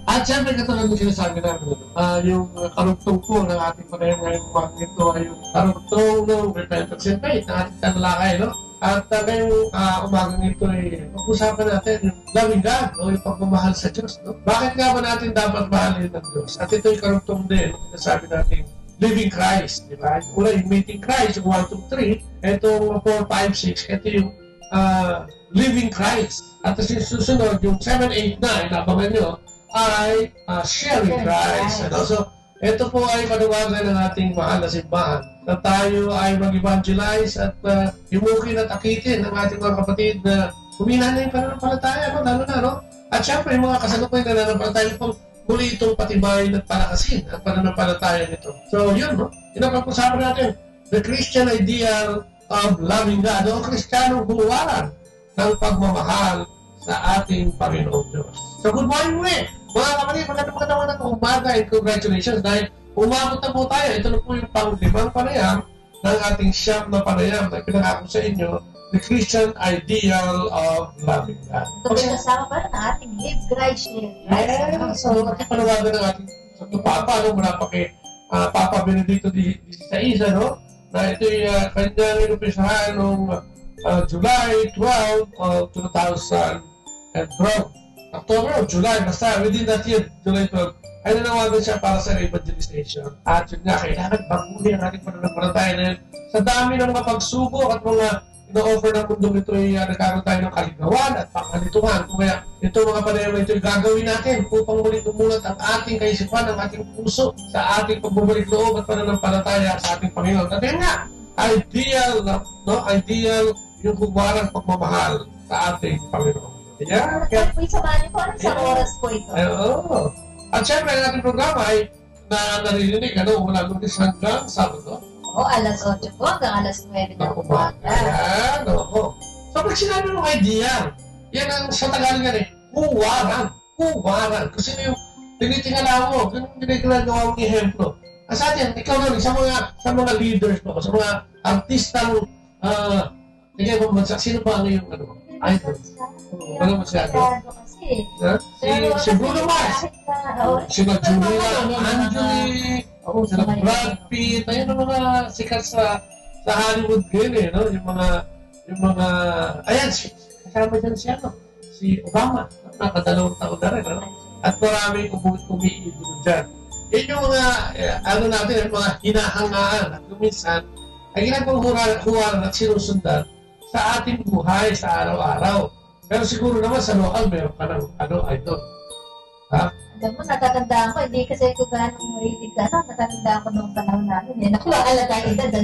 At siyempre, katulad yung sinasabi namin, yung karugtong po ng ating panayang ngayong umaga ito ay yung karugtong ng repentance and faith na ating tanalakay, At ngayong umagang ito ay pag-usapan natin yung loving God o yung pagmamahal sa Diyos. Bakit nga ba natin dapat mahalin ng Diyos? At ito yung karugtong din, sabi natin, living Christ. Diba? Una yung meeting Christ, yung 1, 2, 3. Itong 4, 5, 6, ito yung living Christ. At yung susunod, yung 7, 8, 9, nabangan nyo, ay sharing Christ. So, ito po ay panawagan ng ating mahal na simbahan na tayo ay mag-evangelize at himukin at akitin ng ating mga kapatid na humina na yung pananampalataya, lalo na, At syempre, yung mga kasalukuyan na nananampalataya pang muli itong patibayin at palakasin ang pananampalataya nito. So, yun, Yun ang pag-usapan natin. The Christian ideal of loving God o Kristiyanong huwaran ng pagmamahal sa ating Panginoong Diyos. So good morning muli! Mga kapatid, magandang umaga and congratulations dahil umabot na po tayo. Ito na po yung pang-limang panayam ng ating siyam na panayam na pinangako sa inyo, the Christian ideal of loving God. Ito po kasama pa ng ating Live Christ. So, ating panawagan ng ating Papa, mula pa kay Papa Benedicto XVI, na ito'y kanyang inupisahan noong July 12 of 2012. October o July, basta within that year, July 12, ay nanawagan siya para sa evangelization. At yun nga, kailangan pagmuli ang ating pananampalataya na yun. Sa dami ng mga pagsubok at mga ino-offer ng mundong ito ay nagkaroon tayo ng kaligawan at pangkalituhan. Kaya ito mga panayam na ito ay gagawin natin upang muling umulat ang ating kaisipan, ang ating puso sa ating pagbubalik loob at pananampalataya sa ating Panginoon. At yan nga, ideal yung huwarang pagmamahal sa ating Panginoon. Yeah. Kaya po isabahan niyo po sa oras po ito. Oo. At syempre, ang ating programa ay naririnig mula Lunes hanggang Sabado. Oo, alas 8 po hanggang alas 9 ng umaga. Ayan, oo. So, pag sinabi ng idea, yan ang sa Tagalog yan huwaran. Huwaran. Kasi yung tinitingala mo, yung ginagawa mong ehemplo. Sa atin, ikaw na rin, sa mga leaders mo, sa mga artistang, tingnan mo, sino ba ang yung idol? Wala masyado. Si Bruno Mars. Sina Julia Angeli. Sina Brad Pitt. Ayun ang mga sikat sa Hollywood ngayon Yung mga ayan, kasama dyan si Obama. Nakadalawang taon na rin. At maraming umiidolo dyan. Yan yung mga natin, yung mga hinahangaan. At minsan, ay ginagawang huwaran at sinusundan sa ating buhay sa araw-araw. Pero siguro naman sa local, meron ka ng idol. Ha? Alam mo, natatandaan ko, hindi kasi ko ganong marilig ka, natatandaan ko noong panahon namin. Nakuha tayo edad,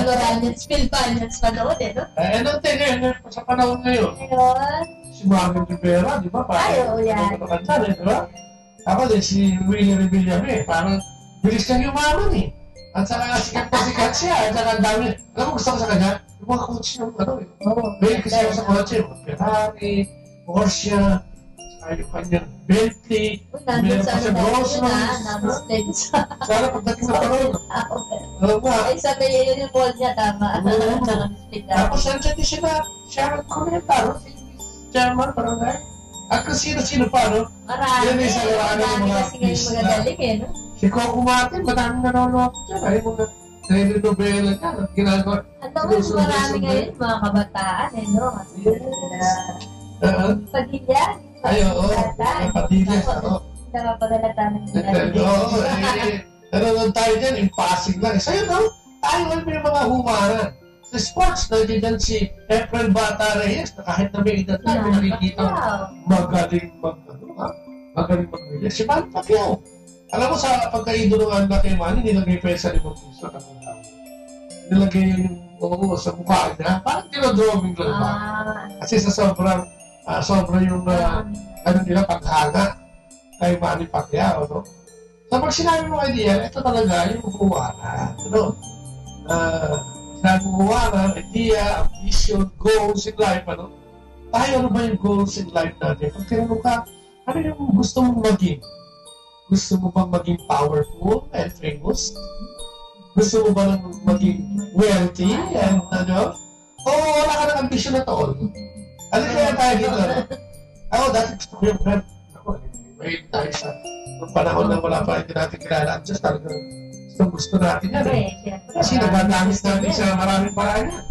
Loranians, Philpanians pa doon, Anong tingin, sa panahon ngayon? Si Marvin Rivera, di ba? Oo, yan. Di ba? Ako din, si Willie Revillame, parang bilis kang yumaman At saka sikat siya, at saka ang dami. Alam mo, gusto ko sa kanya, yung mga coach ng Bale kasi ako sa kotse, Ferrari, Porsche, yung kanyang Bentley, meron pa siya Rolls-Royce. Sana pagdating na panahon. Ay, sabi yun yung ball niya, tama. Tapos nandiyan din siya nagkomenta, si Chairman, parang at kung sino-sino pa, Marami. Yan ay sa Marami kasi ngayon magagaling, Si Coco Martin, madaming nanonood dyan. Ay, mga telenovela niya. Ginagawa. At naman, marami ngayon, mga kabataan, Padilla. Ay, oo. Padilla. Nakapagalata ng Oo, nanonood tayo dyan, impasing lang. Sa'yo, tayo may mga humaran. Sa sports, nandiyan si Efren Bata Reyes, na kahit na may edad na, may nakikita magaling mag-Reyes. Si Manny Pacquiao. Alam mo, sa pagka-idolo ng anak kay Manny, nilagay pa sa 5 piso. Nilagay yung sa mukha niya. Parang dinodrawing lang ba? Kasi sa sobrang yung nila paghanga kay Manny Pacquiao. So pag sinabi mo idea, ito talaga yung huwaran. Huwaran, idea, ambition, goals in life. Tayo, ano ba yung goals in life natin? Pag tinanong ka, ano yung gusto mong maging? Gusto mo bang maging powerful and famous? Gusto mo ba maging wealthy and o wala ka ng ambisyon at all? Ano kaya tayo dito? Ako, dati gusto ko yung brand. Ako, may tayo sa panahon na wala pa hindi natin kilala. Just talaga gusto natin yan Kasi nagagamit natin sa maraming paraan yan.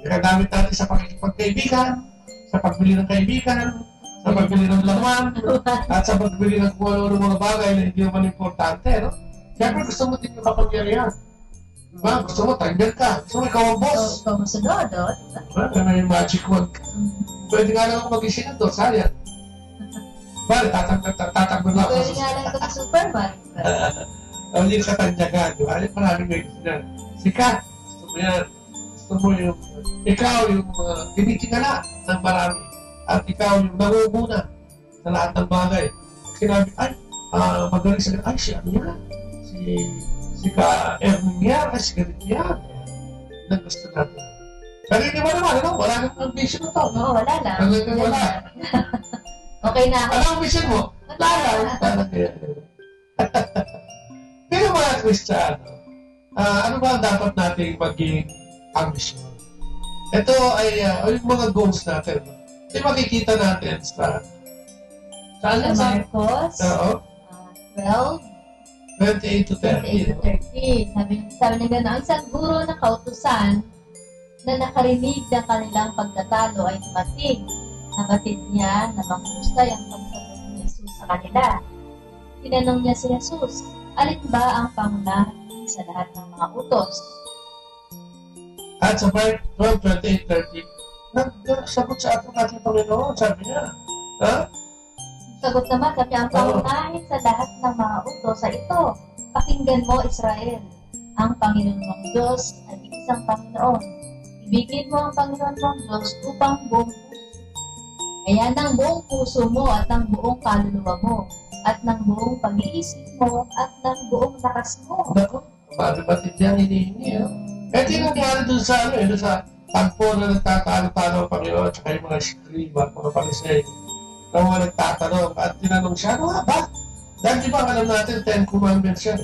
Nagagamit natin sa pagkikipagkaibigan, sa pagbili ng kaibigan, sa pagbili ng laman, at sa pagbili ng kung ano ng mga bagay na hindi naman importante, Siyempre gusto mo din yung kapangyarihan. Diba? Gusto mo, tanggal ka. Gusto mo, ikaw ang boss. Gusto mo sunod, Diba? May magic wand. Pwede nga lang ako mag-isip ito, sayang. Bale, tatakbo na ako. Pwede nga lang ito Superman. Hindi sa tanyagan, di ba? Maraming may gusto na. Sikat, gusto mo yan. Gusto mo yung, ikaw yung tinitingala ng marami. At ikaw yung nangunguna sa lahat ng bagay. Sinabi, magaling sa ay, siya niya. Si Ka Erning yan, si ganit yan. Yan gusto natin. Pero hindi mo naman, ano? Wala nang ambition na to. Oo, wala lang. Wala. Okay na ako. Ano ang ambition mo? Wala. Pero mga Kristiyano, ano ba ang dapat nating maging ambisyon? Ito ay yung mga goals natin. Ito makikita natin sa Marcos? Oo. 28 to 30. 30. Sabi niya gano'n, isang guro ng kautusan na nakarinig ng kanilang pagtatalo ay dumating. Nabatid niya na mahusay ang pagsagot ni Jesus sa kanila. Tinanong niya si Jesus, alin ba ang pangunahin sa lahat ng mga utos? At sa part 12, 28, 30, nagsagot sa ating Panginoon, sabi niya. Ha? Sagot naman, sabi ang pangunahin sa lahat ng mga utos ay ito. Pakinggan mo, Israel. Ang Panginoon mong Diyos ay isang Panginoon. Ibigin mo ang Panginoon mong Diyos upang buong puso. Kaya ng buong puso mo at ng buong kaluluwa mo at ng buong pag-iisip mo at ng buong lakas mo. Naku, paano yan hinihingi? Eh, tinangyari dun sa doon sa tagpo na nagtatalo-talo ang Panginoon at yung mga skriba, mga palisay. Na mga nagtatanong at tinanong siya, ano nga ba? Dahil di ba alam natin, 10 commandments yan.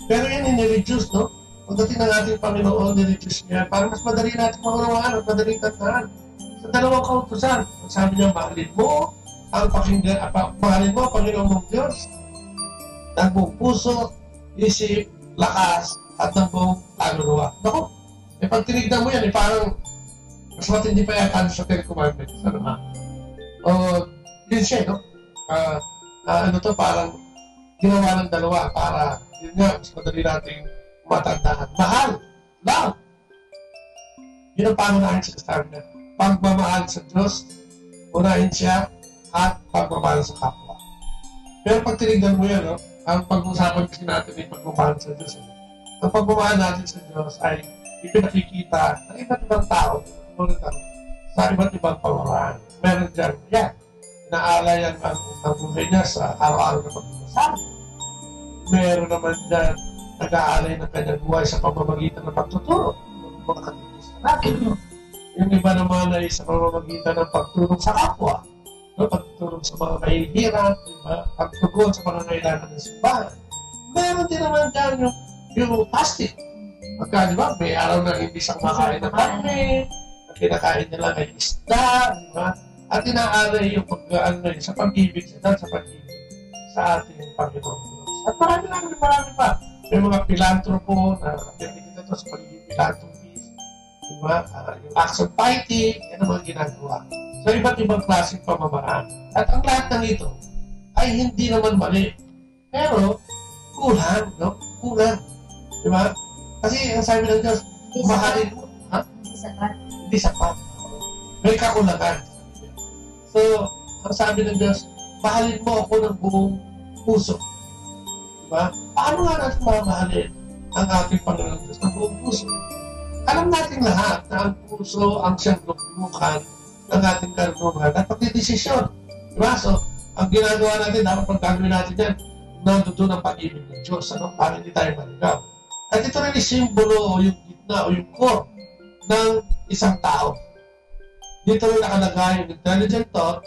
Pero yan ini-reduce, no? Pagdating ng ating Panginoon, ni-reduce niya para mas madali natin maunawaan at madaling tandaan. Sa dalawang kautusan, sabi niya, mahalin mo ang mahalin mo ang Panginoon mong Diyos ng buong puso, isip, lakas, at ng buong kaluluwa. Naku, pag tinignan mo yan, parang mas matindi pa yata sa 10 commandments. Ano nga? Yun siya, no? Parang ginawa ng dalawa para, yun nga, mas madali nating matandaan. Mahal! Love! Yun ang pangunahin sa sabi niya. Pagmamahal sa Diyos, unahin siya, at pagmamahal sa kapwa. Pero pag tinignan mo yan, no? Ang pag-usapan kasi natin ay pagmamahal sa Diyos. Ang pagmamahal natin sa Diyos ay ipinakikita ng iba't ibang tao, sa iba't ibang pamamaraan. Meron dyan, yan. Naalayan ang buhay niya sa araw-araw na pagmamasabi. Meron naman dyan nag-aalay ng kanyang buhay sa pamamagitan ng pagtuturo ng mga katikista natin. Yung iba naman ay sa pamamagitan ng pagtulong sa kapwa, pagtulong sa mga kahihirap, pagtugon sa mga kailangan ng simbahan. Meron din naman dyan yung fasting. Pagka, di ba, may araw na hindi siyang makain ng karne, na kinakain niya lang ay isda, di ba? At inaalay yung sa pag-ibig sa pag-ibig sa ating Panginoon Diyos. At marami pa. May mga pilantropo na pinagkita ito sa pagiging philanthropist. Diba? Yung acts of piety, yan ang mga ginagawa. So, iba't ibang klaseng pamamaraan. At ang lahat ng ito ay hindi naman mali. Pero, kulang, no? Kulang. Diba? Kasi, ang sabi ng Diyos, mahalin mo. Ha? Hindi sapat. May kakulangan. So, ang sabi ng Diyos, mahalin mo ako ng buong puso. Diba? Paano nga natin mamahalin ang ating Panginoon Diyos ng buong puso? Alam natin lahat na ang puso ang siyang luklukan ng ating karunungan at pagdidesisyon. Diba? So, ang ginagawa natin, dapat pagkagawin natin yan, nandoon ang pag-ibig ng Diyos, ano? Para hindi tayo maligaw. At ito rin yung simbolo o yung gitna o yung core ng isang tao. Dito rin nakalagay yung intelligent thought,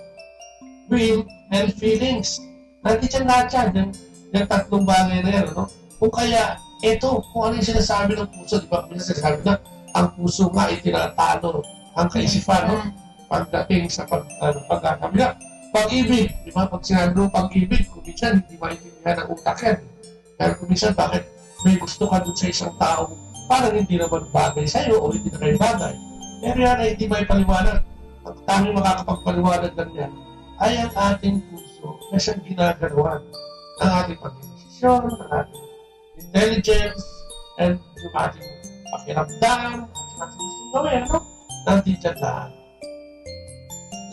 will, and feelings. Nandiyan lahat yan, yung tatlong bagay na yan, no? Kung kaya, ito, kung ano yung sinasabi ng puso, di ba? Minsan sinasabi na, ang puso nga ay tinatalo ang kaisipan, no? Pagdating sa pagkakamila. Pag-ibig, di ba? Pag sinabi ng pag-ibig, kung minsan, hindi maintindihan ng utak yan. Pero kung minsan, bakit may gusto ka dun sa isang tao, parang hindi naman bagay sa'yo o hindi na kayo bagay. Pero yan ay hindi may paliwanag. Ang tanging makakapagpaliwanag lang yan ay ang ating puso na siyang ginagawa ang ating pag-desisyon, ang ating intelligence, and yung ating pakiramdam, ang ating gustong gawin, no? Nandito lahat.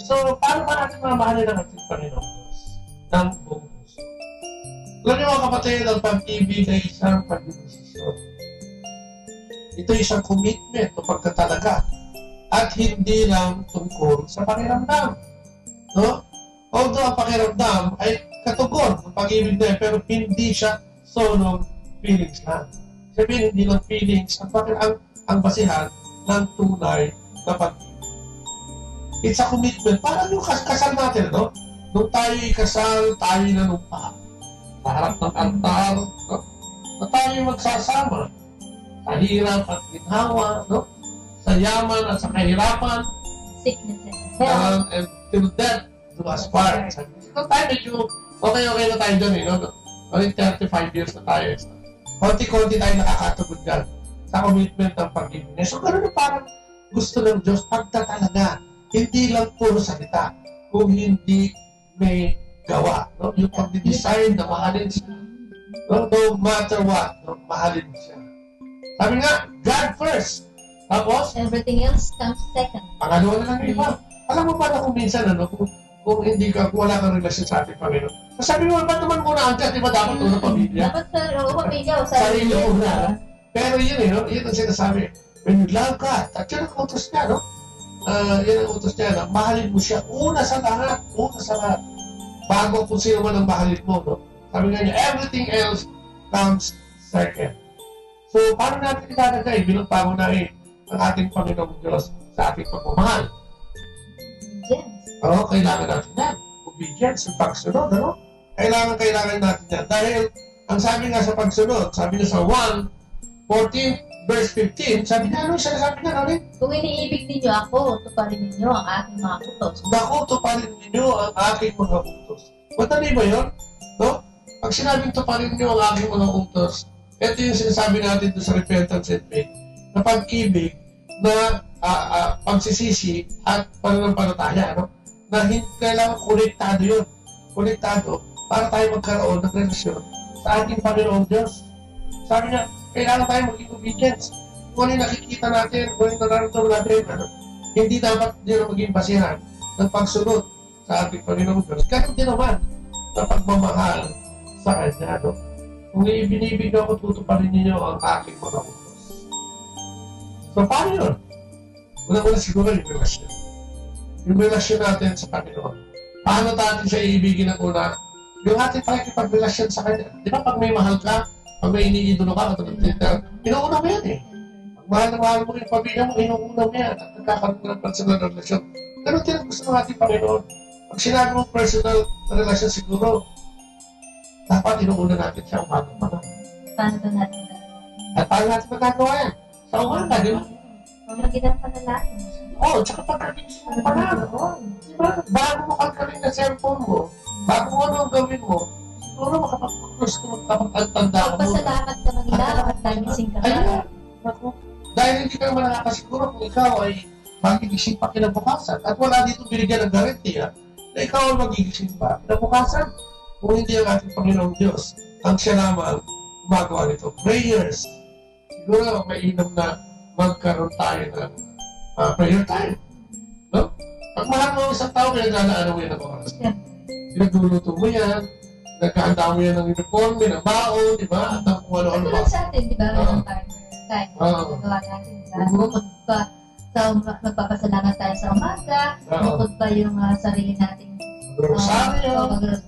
So, paano ba natin mamahalin ang ating Panginoon Diyos ng buong puso? Alam niyo mga kapatid, ang pag-ibig ay isang pag-desisyon. Ito isang commitment o pagkatalaga. At hindi lang tungkol sa pakiramdam. No? Although ang pakiramdam ay katugon ng pag-ibig na pero hindi siya solo feelings lang. Sabihin, hindi lang feelings ang basihan ng tunay na pag-ibig. It's a commitment. Parang yung kasal natin, no? Nung tayo ikasal, tayo nanumpa. Sa harap ng altar, no? Na tayo magsasama. Sa hirap at ginhawa, no? Sa yaman at sa kahirapan. Sickness and health. And till death do us part. So tayo medyo okay na tayo dyan, no? Only 35 years na tayo. Konti-konti tayo nakakatugod dyan sa commitment ng pag-ibig. So gano'n parang gusto ng Diyos pagtatalaga. Hindi lang puro salita, kung hindi may gawa. No? Yung pag-design na mahalin siya. No matter what, no? Mahalin siya. Sabi nga, God first. Tapos, everything else comes second. Pangalawa na lang yung iba. Alam mo ba na kung minsan, kung hindi ka, kung wala kang relasyon sa ating Panginoon. Sabi mo, ba't naman muna ang Diyos? Di ba dapat una pamilya? Dapat pamilya o sarili muna. Pero yun yun ang sinasabi. When you love God, at yun ang utos niya, no? Yan ang utos niya na mahalin mo siya una sa lahat, bago kung sino man ang mahalin mo, no? Sabi nga niya, everything else comes second. So, paano natin ilalagay bilang pangunahin ang ating Panginoong Diyos sa ating pagmamahal? Oo, kailangan natin yan. Obedience, yung pagsunod, ano? Kailangan natin yan. Dahil, ang sabi nga sa pagsunod, sabi nga sa 1:14, Verse 15, sabi niya, sinasabi niya, ano? Kung iniibig ninyo ako, tuparin ninyo ang aking mga utos. Naku, tuparin ninyo ang aking mga utos. Matali ba yun? No? Pag sinabing tuparin ninyo ang aking mga utos, ito yung sinasabi natin doon sa repentance and faith, na pag-ibig, na pagsisisi at pananampalataya, no? Na hindi kailangan konektado yun. Konektado para tayo magkaroon ng relasyon sa ating Panginoong Diyos. Sabi niya, kailangan tayo maging obedience. Kung ano yung nakikita natin, kung ano yung nararamdaman natin, hindi dapat din maging basihan ng pagsunod sa ating Panginoong Diyos. Ganun din naman na pagmamahal sa Kanya. No? Kung ibinibig ako, tutuparin ninyo ang aking mga utos. So, paano yun? Una-una siguro yung relasyon. Yung relasyon natin sa Panginoon. Paano natin siya iibigin ng una? Yung ating pakikipag-relasyon sa Kanya. Di ba pag may mahal ka, pag may iniidolo ka, inuuna mo yan eh. Pag mahal mo yung pamilya mo, inuuna mo yan. At nagkakaroon ng personal na relasyon. Ganun din ang gusto ng ating Panginoon. Pag sinabi mo personal na relasyon siguro, dapat inuuna natin siya umaga pa. Paano ba natin at paano natin magagawa yan? Sa umaga, di ba? Kung naging panalangin. Oo, tsaka pagkagising mo pa na. Diba? Bago mo kagawin na cellphone mo, bago mo ano ang gawin mo, siguro makapag-close ka magkapag-tanda mo. Magpasalamat ka ng ilaw at nagising ka na. Dahil hindi ka naman nakakasiguro kung ikaw ay magigising pa kinabukasan. At wala dito binigyan ng guarantee na ikaw ay magigising pa kinabukasan. Kung hindi ang ating Panginoong Diyos, ang siya lamang gumagawa nito. Prayers. Siguro mainam na magkaroon tayo ng prayer time. No? Pag mahal mo isang tao, pinaglalaanan mo yan ng oras. Pinagluluto mo yan, nagkahanda mo yan ng uniforme, ng baon, di ba? At ang kung ano-ano ba. Tulad sa atin, di ba? Kahit magagawa natin, di ba? Bukod pa sa magpapasalamat tayo sa umaga, bukod pa yung sarili nating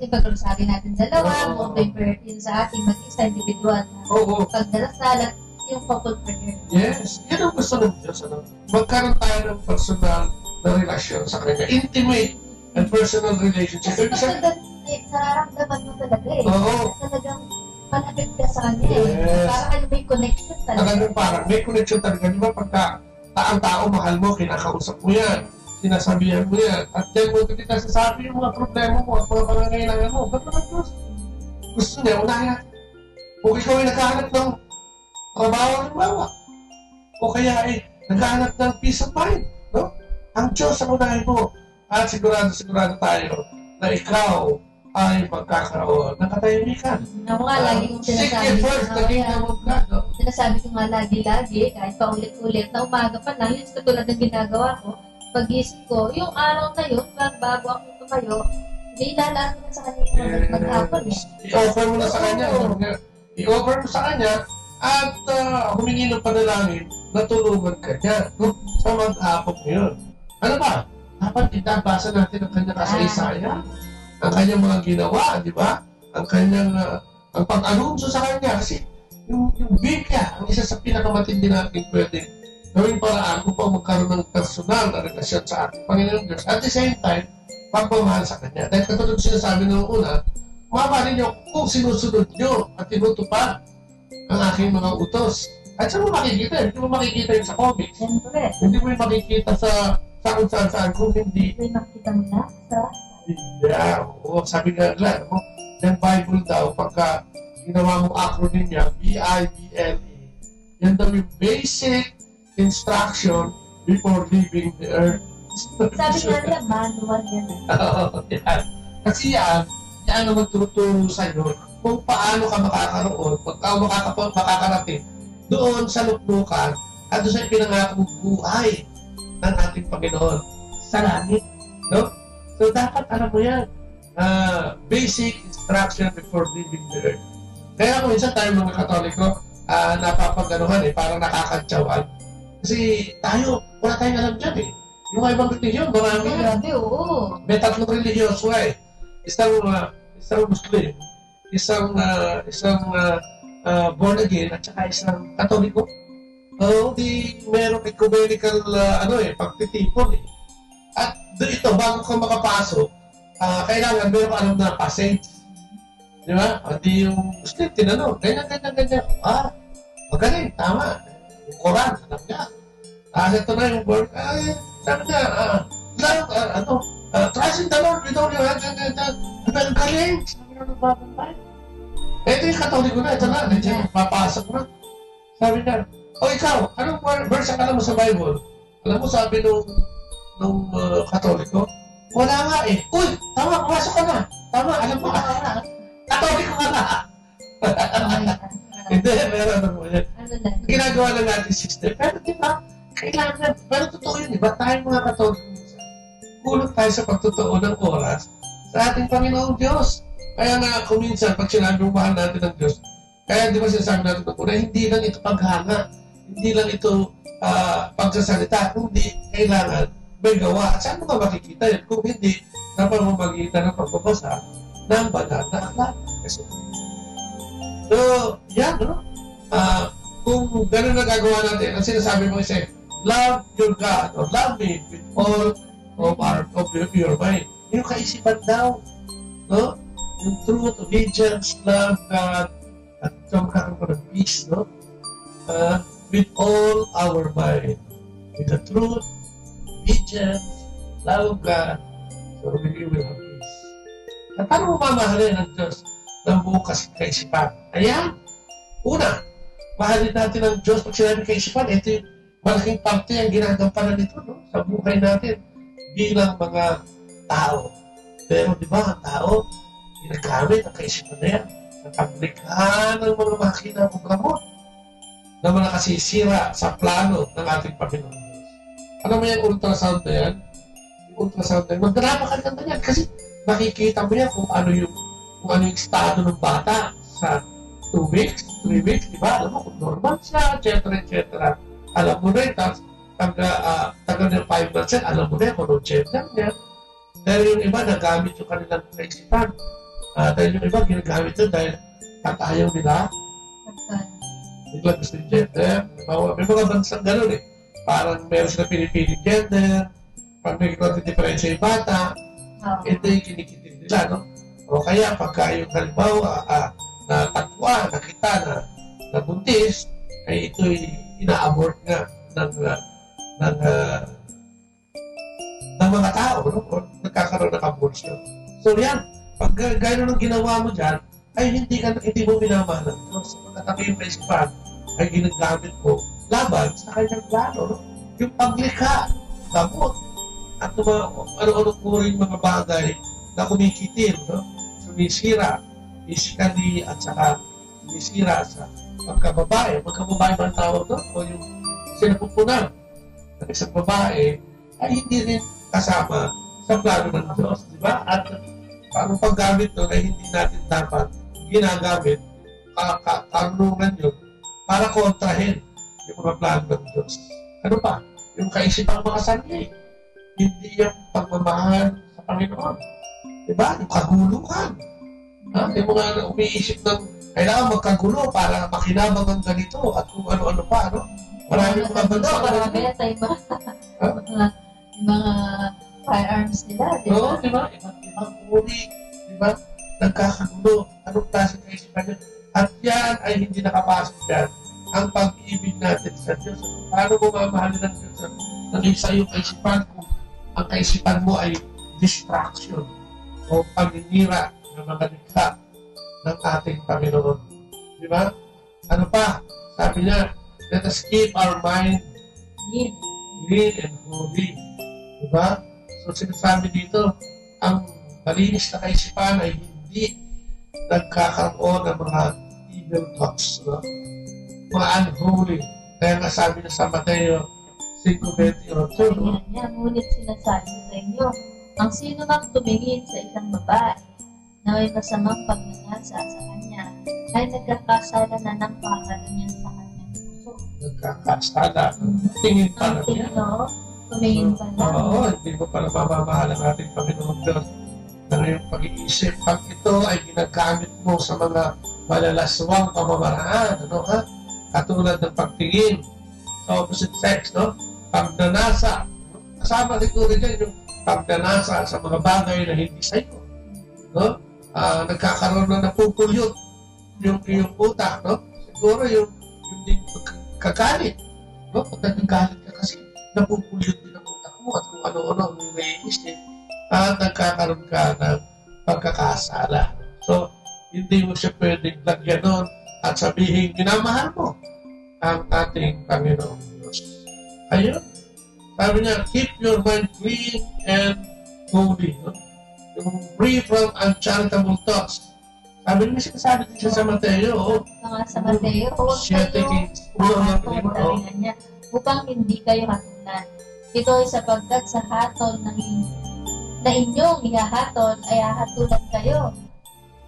ipag-rosaryo natin dalawa, bukod pa yung prayer yun sa ating mag-isa, individual na pagdarasal at yung couple prayer. Yes, yan ang gusto ng Diyos. Magkaroon tayo ng personal na relasyon sa Kanya. Intimate and personal relationship. Kasi nararamdaman mo talaga eh. Talagang malapit ka sa Kanya eh. Para kayo may connection talaga. Parang may connection talaga. Di ba pagka ang tao mahal mo, kinakausap mo yan, sinasabihan mo yan, at yan mo hindi nasasabi yung mga problema mo at mga pangangailangan mo. Ba't naman Diyos? Gusto niya, unahin natin. Kung ikaw ay naghahanap ng trabaho ng bawa, o kaya ay naghahanap ng peace of mind, no? Ang Diyos ang unahin mo. At sigurado tayo na ikaw ay magkakaroon ng katahimikan. Ako nga, lagi kong sinasabi ko nga lagi, kahit paulit-ulit, na umaga pa lang, yun katulad ng ginagawa ko, pag-isip ko, yung araw na yun, bago ako tumayo, hindi lalaan ko na sa kanya maghapon eh. I-offer mo na sa kanya. I-offer mo sa kanya, at humingi ng panalangin, natulungan ka niya sa maghapon mo yun. Ano ba? Dapat itabasa natin ang kanyang kasaysayan, ang kanyang mga ginawa, di ba? Ang kanyang ang pag-anunsyo sa kanya. Kasi yung Biblia, ang isa sa pinakamatindi natin pwede gawing paraan upang magkaroon ng personal na relasyon sa ating Panginoon Diyos. At the same time, pagmamahal sa Kanya. Dahil katulad sinasabi ng una, mamahalin niyo kung sinusunod niyo at tinutupad ang aking mga utos. At saan mo makikita? Hindi mo makikita yun sa comics. Hindi mo yung makikita sa kung saan kung hindi. Hindi makikita mo na sa... Yeah, oo. Sabi nga lang, yung Bible daw, pagka ginawa mong acronym niya, B-I-B-L-E, yan daw yung basic instruction before leaving the earth. Sabi nga nila, manual yan. Oo, yan. Kasi yan ang magtuturo sa'yo kung paano ka makakaroon, pagka makakarating doon sa luklukan at doon sa pinangakong buhay ng ating Panginoon sa langit. No? So, dapat alam mo yan. Basic instruction before leaving the earth. Kaya kung minsan tayo mga Katoliko, napapaganuhan parang nakakantsawan. Kasi tayo, wala tayong alam dyan Yung mga ibang religiyon, marami yan. Grabe, oo. May tatlong religyoso isang Muslim, isang born again, at saka isang Katoliko. Di merong ecumenical pagtitipon At ito, bago ka makapasok, kailangan meron ka alam na passage. Di ba? Hindi yung Muslim, tinanong, ganyan. Magaling, tama. Yung Quran, alam niya. Ito na yung word, sabi niya, trust in the Lord with all your heart, ang galing. Sabi na nagbabantay. Ito yung Katoliko na, ito na, papasok na. Sabi niya, ikaw, anong verse ang alam mo sa Bible? Alam mo, sabi nung Katoliko, wala nga Uy, tama, pumasok ka na. Tama, alam mo, Katoliko ka na. Hindi, meron na mo yan. Ginagawa lang natin system. Pero diba, kailangan, pero totoo yun, diba? Tayo mga Katoliko, kulang tayo sa pagtotoo ng oras sa ating Panginoong Diyos. Kaya nga, kuminsan, pag sinabi mo mahal natin ng Diyos, kaya di ba sinasabi natin ng una, hindi lang ito paghanga, hindi lang ito pagsasalita, kundi kailangan may gawa. At saan mo ka makikita yun? Kung hindi, na pamamagitan ng pagbabasa ng banal na aklat. So, yan, no? Kung gano'n na gagawa natin, ang sinasabi mo isa, love your God, or love me with all of your mind. Yung kaisipan daw, no? Yung truth, obedience, love God, at magkakaroon ko ng peace, no? With all our mind. With the truth, obedience, love God, so we will have peace. At paano mo mamahalin ng Diyos ng buong kaisipan? Ayan, una, mahalin natin ang Diyos pag sinabi kaisipan. Ito yung malaking parte ang ginagampanan nito, no? Sa buhay natin bilang mga tao. Pero di ba, ang tao, ginagamit ang kaisipan na yan sa paglikha ng mga makina o gamot na mga nakasisira sa plano ng ating Panginoon Diyos. Ano mo yung ultrasound na yan? Yung ultrasound na yan, magdarapakan ka yan kasi makikita mo yan kung ano yung estado ng bata sa 2 weeks, 3 weeks, di ba? Alam mo kung normal siya, etc. Alam mo na yun, tapos taga ng 5 months yan, alam mo na yun kung anong gender niya. Pero yung iba, nagamit yung kanilang kaisipan. Dahil yung iba, ginagamit yun dahil ayaw nila. Bigla gusto yung gender. May mga bansang gano'n Parang meron sila pinipiling gender. Pag may konti diferensya yung bata, ito yung kinikitin nila, no? O kaya, pagka yung halimbawa, natagpuan, nakita na buntis, ay ito'y ina-abort nga ng mga tao, no? O nagkakaroon ng abortion. So yan, pag gano'n ang ginawa mo dyan, ay hindi mo minamahal ng Diyos. Pagkatabi yung kaisipan, ay ginagamit mo laban sa kanyang plano, no? Yung paglikha, gamot, at ano-ano po rin mga bagay na kumikitil, no? Sumisira, physically, at saka sumisira sa pagkababae. Pagkababae ba ang tawag, no? O yung sinapupunan ng isang babae, ay hindi rin kasama sa plano ng Diyos, di ba? At ang paggamit doon ay hindi natin dapat ginagamit, karunungan yun, para kontrahin yung mga plano ng Diyos. Ano pa? Yung kaisipang mga sanli. Hindi yung pagmamahal sa Panginoon. Diba? Yung kaguluhan. Yung mga umiisip ng kailangan magkagulo para makinabang ang ganito at kung ano-ano pa. No? Marami pa bansa. Marami sa iba. mga firearms nila, di ba? Oo, di ba? Ibang uri, di ba? Nagkakagulo. Anong klase kaisipan yun? At yan ay hindi nakapasok yan. Ang pag-ibig natin sa Diyos. Paano mo mamahalin ng Diyos? Naging sa iyong kaisipan kung ang kaisipan mo ay distraction o paninira ng mga likha ng ating Panginoon. Di ba? Ano pa? Sabi niya, let us keep our mind clean and holy. Di ba? So sinasabi dito, ang malinis na kaisipan ay hindi nagkakaroon ng mga evil thoughts. No? Mga unholy. Kaya nga sabi na sa Mateo 5:28. No? Ngunit sinasabi sa inyo, ang sino mang tumingin sa isang babae na may masamang pagnanasa sa kanya ay nagkakasala na ng pakaganyan sa kanyang puso. Nagkakasala. Tingin pa na niya. Tumingin pa lang. Oo, hindi mo pala mamamahal ang ating Panginoon Diyos na ngayong pag-iisip. Pag ito ay ginagamit mo sa mga malalaswang pamamaraan, ano ha? Katulad ng pagtingin sa opposite sex, no? Pagnanasa. Kasama siguro dyan yung pagnanasa sa mga bagay na hindi sa'yo. No? Nagkakaroon na napupulyot yung utak, no? Siguro yung din kagalit. No? Pag nagagalit ka kasi, napupulyot din ang utak mo at kung ano-ano ang naiisip at nagkakaroon ka ng pagkakasala. So, hindi mo siya pwedeng lagyan nun at sabihin, minamahal mo ang ating Panginoong Diyos. Ayun. Sabi niya, keep your mind clean and holy. No? Yung free from uncharitable thoughts. Sabi niya, sinasabi din siya sa Mateo. Sa Mateo, huwag kayo niya, upang hindi kayo hatulan. Ito ay sapagkat sa hatol na inyong ihahatol ay hahatulan kayo.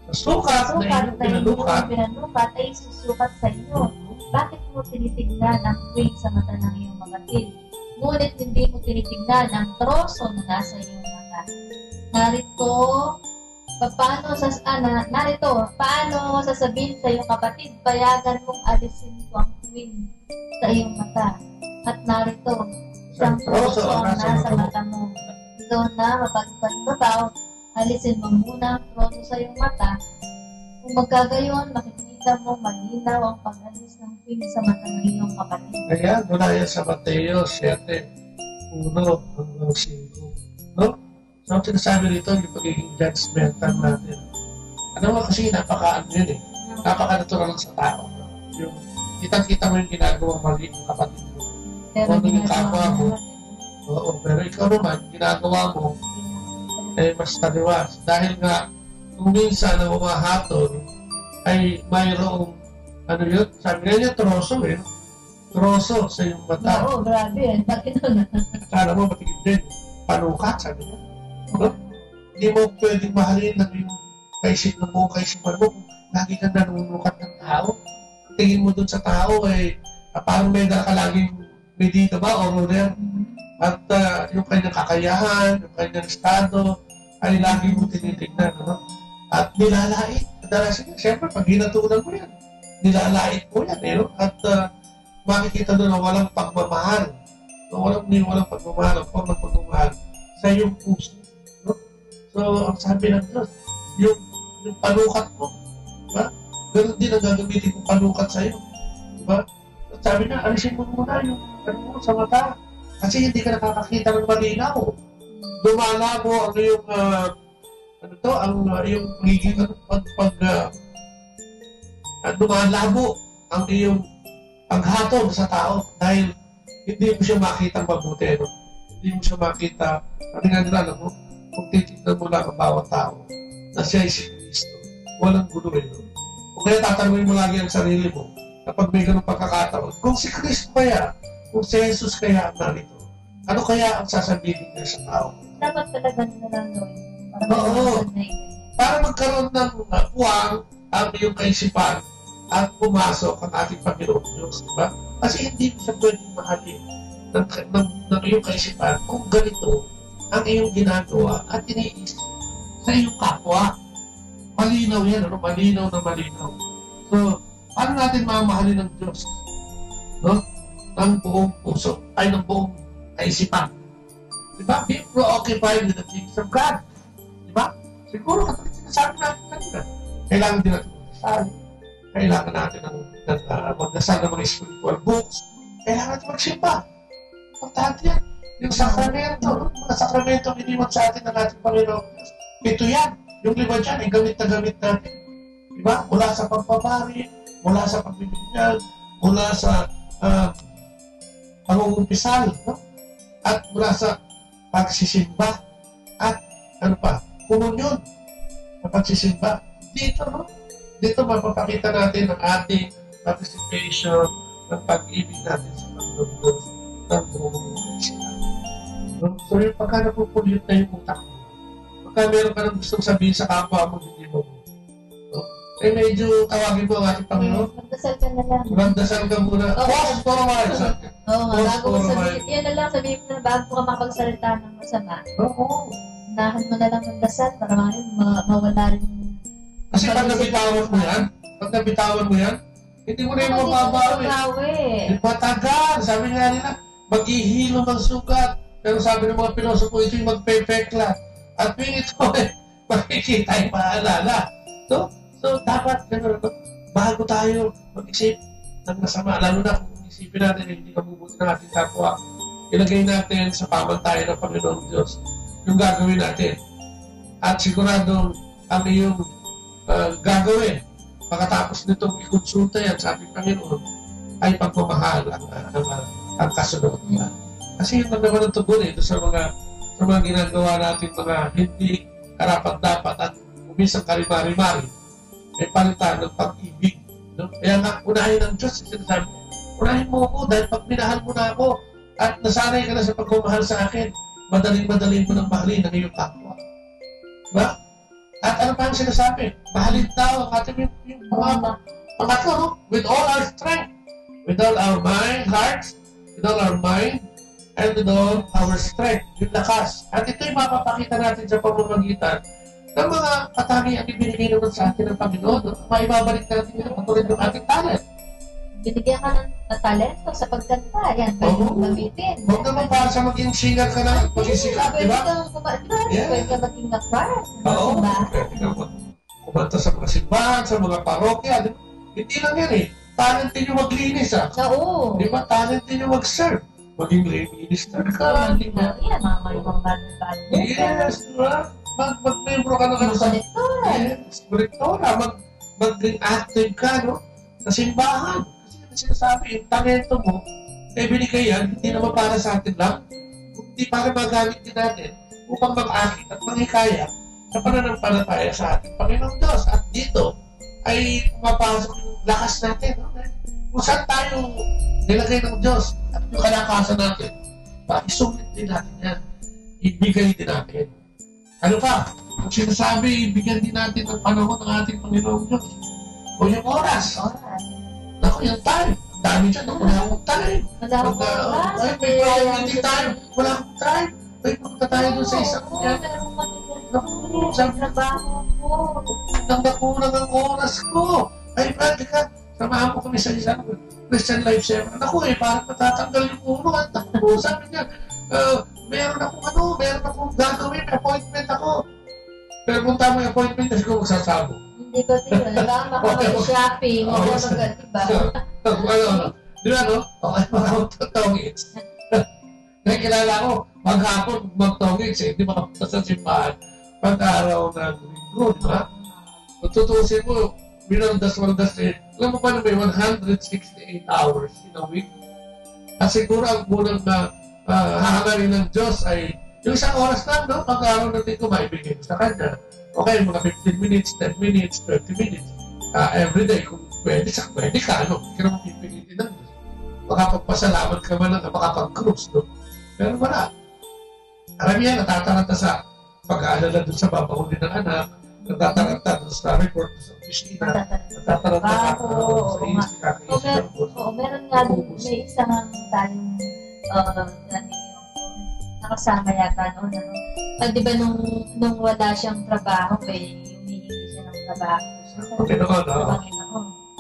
Sukat na inyong pinanukat ay susukat sa inyo. Bakit mo tinitignan ang tuwing sa mata ng iyong kapatid? Ngunit hindi mo tinitignan ang troso na nasa iyong mata. Paano sasabihin sa iyong kapatid, payagan mong alisin ko ang tuwing sa iyong mata. At narito, isang troso ang nasa mata mo. Ikaw na mapagpagbabaw, alisin mo muna ang troso sa iyong mata. Kung magkagayon, makikita mo malinaw ang pag-alis ng tuwing sa mata ng iyong kapatid. Kaya, mula yan sa Mateo 7:1 hanggang 5. No? So, ang sinasabi rito, yung pagiging judgmental natin. Ano nga kasi, napaka-ano yun eh. Napaka-natural sa tao. Yung kitang-kita mo yung ginagawa mali ng kapatid mo. Kung ano yung kapwa mo. Oo, pero ikaw naman, ginagawa mo, eh, mas taliwas. Dahil nga, kung minsan ang umahatol, ay mayroong, ano yun, sabi nga niya, troso eh. Troso sa iyong mata. Oo, grabe eh. Bakit na? Kala mo, matigid din. Panukat, sabi niya. No? Hindi mo pwedeng mahalin ng yung kaisipan mo kung lagi kang nanunukat ng tao. Tingin mo dun sa tao, eh, parang may nakalaging medida ba o ruler. At yung kanyang kakayahan, yung kanyang estado, ay lagi mo tinitignan. No? At nilalait. Kadalasan, siyempre, pag hinatulan mo yan, nilalait mo yan. Eh, no? At makikita doon na walang pagmamahal. No? Walang pagmamahal, ang form ng pagmamahal sa iyong puso. No? So, ang sabi ng Diyos, yung panukat mo, diba? Ganun din ang gagamitin kong panukat sa iyo. Diba? At sabi niya, alisin mo muna yung sa mata. Kasi hindi ka nakakakita ng malinaw. Dumalabo yung yung magiging dumalabo ang iyong paghatol sa tao dahil hindi mo siya makita mabuti. No? Hindi mo siya makita. Ano nga nila, no? Kung titignan mo lang ang bawat tao na siya ay si Kristo, walang gulo eh. No? Kung kaya tatanungin mo lagi ang sarili mo kapag may ganun pagkakataon, kung si Kristo kaya, kung si Jesus kaya ang narito, ano kaya ang sasabihin niya sa tao? Dapat talaga nila lang gawin. Para magkaroon ng puwang ang iyong kaisipan at pumasok ang ating Panginoon Diyos, diba? Kasi hindi mo siya pwedeng mahalin ng iyong kaisipan kung ganito ang iyong ginagawa at iniisip sa iyong kapwa. Malinaw yan, ano? Malinaw na malinaw. So, paano natin mamahalin ng Diyos? No? ng buong puso, ay ng buong kaisipan. Diba? Be preoccupied with the things of God. Diba? Siguro, katulad sinasabi natin kanina, kailangan din natin magdasal. Kailangan natin magdasal ng mga spiritual books. Kailangan natin magsimba. Importante yan. Yung sakramento, mga sakramento ang iniwan sa atin ng ating Panginoon. Ito yan. Yung 5 dyan, ay gamit na gamit natin. Diba? Mula sa pagpapari, mula sa pagbibigyan, mula sa pangungumpisal, no? At mula sa pagsisimba, at ano pa, komunyon na pagsisimba. Dito, no? Dito mapapakita natin ang ating participation ng pag-ibig natin sa Panginoon Diyos ng buong Kristiyan. So yung pagka napupulit na yung utak mo, pagka meron ka nang gustong sabihin sa kapwa mo, hindi mo. No? Eh medyo tawagin mo ang ating Panginoon. Magdasal ka na lang. Magdasal ka muna. Pause for a while. Oo, bago mo sabihin. Yan na lang, sabihin mo na bago ka makapagsalita ng masama. Oo. Unahan mo na lang magdasal para mawala rin. Kasi pag nabitawan mo yan, hindi mo na yung mababawi. Matagal. Sabi nga nila, mag-ihilom ang sugat. Pero sabi ng mga pilosopo, ito yung magpepekla. At yung ito, makikita yung maalala. So dapat, bago tayo mag-isip ng masama, lalo na kung isipin natin hindi kabubuti ng ating kapwa, ilagay natin sa pamantayan ng Panginoong Diyos yung gagawin natin. At siguradong ang iyong gagawin pagkatapos nitong ikonsulta yan sa ating Panginoon ay pagmamahal ang kasunod. Kasi yun naman ang tugon sa mga ginagawa natin mga hindi karapat-dapat at umisang karimari-mari ay palitan ng pag-ibig. No? Kaya nga, unahin ng Diyos. Sinasabi, unahin mo ako dahil pag minahal mo na ako at nasanay ka na sa pagmamahal sa akin, madaling-madaling mo nang mahalin ang iyong kapwa. Diba? At ano pa ang sinasabi? Mahalin daw ang ating yung mga to, no? With all our strength, with all our mind, hearts, with all our mind, and with all our strength, yung lakas. At ito'y mapapakita natin sa pamamagitan ng mga katangiang ibinigay naman sa atin ng Panginoon. Maibabalik natin yung katulad ng ating talent. Binigyan ka ng talento sa pagkanta. Yan, pwede mong gamitin. Huwag naman para sa maging singer ka na, mag-isikat, di ba? Pwede ka maging nakbar. Oo, pwede ka kumanta sa mga simbahan, sa mga parokya. Hindi lang yan eh. Talent din yung maglinis ah. Oo. Di ba? Talent din yung mag-serve. Maging lay minister ka. Di ba? Yan, mga malibang band. Yes, di ba? Mag-membro ka na sa kolektora. Yes, kolektora. Mag-green active ka, no? Sa simbahan. Kasi sinasabi, yung talento mo, binigay yan, hindi naman para sa atin lang. Hindi para magamit din natin upang mag-akit at manghikaya sa pananampalataya sa ating Panginoong Diyos. At dito ay pumapasok yung lakas natin. No? Kung saan tayo nilagay ng Diyos at yung kalakasan natin, isulit din natin yan. Ibigay din natin. Ano pa? Kung sinasabi, ibigyan din natin ang panahon ng ating Panginoong Diyos. O yung oras. Naku, yung time. Dami dyan. Wala akong time. Wala akong oras. Ay, may priority time. Wala akong time. Ay, punta tayo doon sa isang yan. Naku, sabi na ba? Nakulang ang oras ko. Ay, pwede ka. Samahan ko kami sa isang Christian Life Seminar. Naku, parang matatanggal yung ulo. At naku, sabi niya, meron akong gagawin, may appointment ako. Pero kung tama yung appointment, kasi ko magsasabo. Hindi ko din. Alam ako mag-shopping. Hindi ko mag-diba? Di ba, no? Okay, mag-tongits. Kaya kilala ko, maghapon mag-tongits Hindi makapunta sa simbahan. Pag-araw ng linggo, di ba? Kung tutusin mo, binaldas-waldas alam mo pa na may 168 hours in a week? At siguro ang unang na hahangarin ng Diyos ay yung isang oras lang, no? Pag-araw natin ko, maibigay sa Kanya. Okay, mga 15 minutes, 10 minutes, 20 minutes. Every day, kung pwede ka, no? Hindi ka naman pipilitin ng Diyos. Makapagpasalamat ka man lang na makapag-cruise, no? Pero wala. Karamihan, natataranta sa pag-aalala dun sa babahuli ng anak, natataranta dun sa report sa opisina, natataranta sa isip, Oo, meron nga din, may isang tayong nakasama yata noon. Di ba nung wala siyang trabaho, humihingi siya ng trabaho. Okay,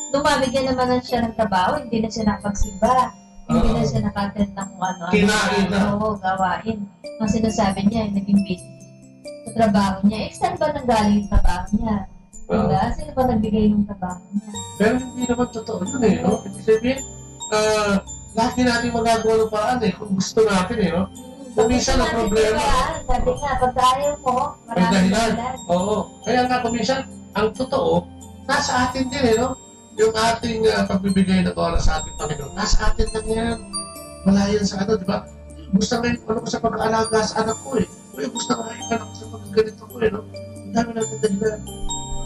nung mabigyan naman siya ng trabaho, hindi na siya nakapagsimba. Hindi na siya nakatent ng kung ano. Kinain na. Oo, gawain. Ang sinasabi niya, naging busy sa trabaho niya. Saan ba nanggaling yung trabaho niya? Diba? Sino ba nagbigay yung trabaho niya? Pero hindi naman totoo yun eh, no? Ibig sabihin, lahat din natin magagawa ng paraan eh, kung gusto natin eh, no? Kung minsan ang problema. Sabi nga, pag ayaw mo, maraming dahilan. Oo. Kaya nga kung minsan, ang totoo, nasa atin din eh, no? Yung ating pagbibigay ng oras sa ating Panginoon, nasa atin lang yan. Wala yan sa ano, di ba? Gusto nga ano ko sa pag-aalaga sa anak ko eh. Gusto nga yung anak ko sa pag-ganito ko eh, no? Ang dami natin dahilan.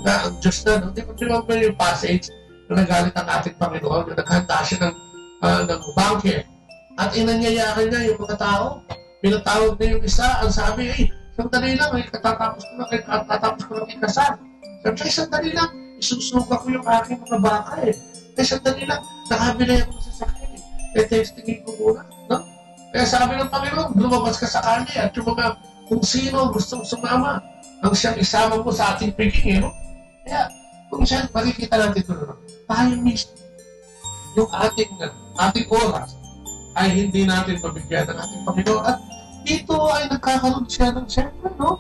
Na ang Diyos na, no? Di ba yung passage na nagalit ang ating Panginoon, na naghanda siya ng bangke. At inanyayakan niya yung mga tao. Pinatawag na yung isa, ang sabi, sandali lang, katatapos ko lang ikasal. Sabi, sandali lang, isusuka ko yung aking mga baka eh. Sandali lang, nakabili ako ng sasakyan eh. Testingin ko muna, no? Kaya sabi ng Panginoon, lumabas ka sa kanya at yung mga kung sino gustong sumama, ang siyang isama mo sa ating piging eh, no? Kaya, kung siya, makikita natin ito, no? Tayo mismo, yung ating oras, ay hindi natin mabigyan ng ating Panginoon. At dito ay nagkakaroon siya ng siyempre, no?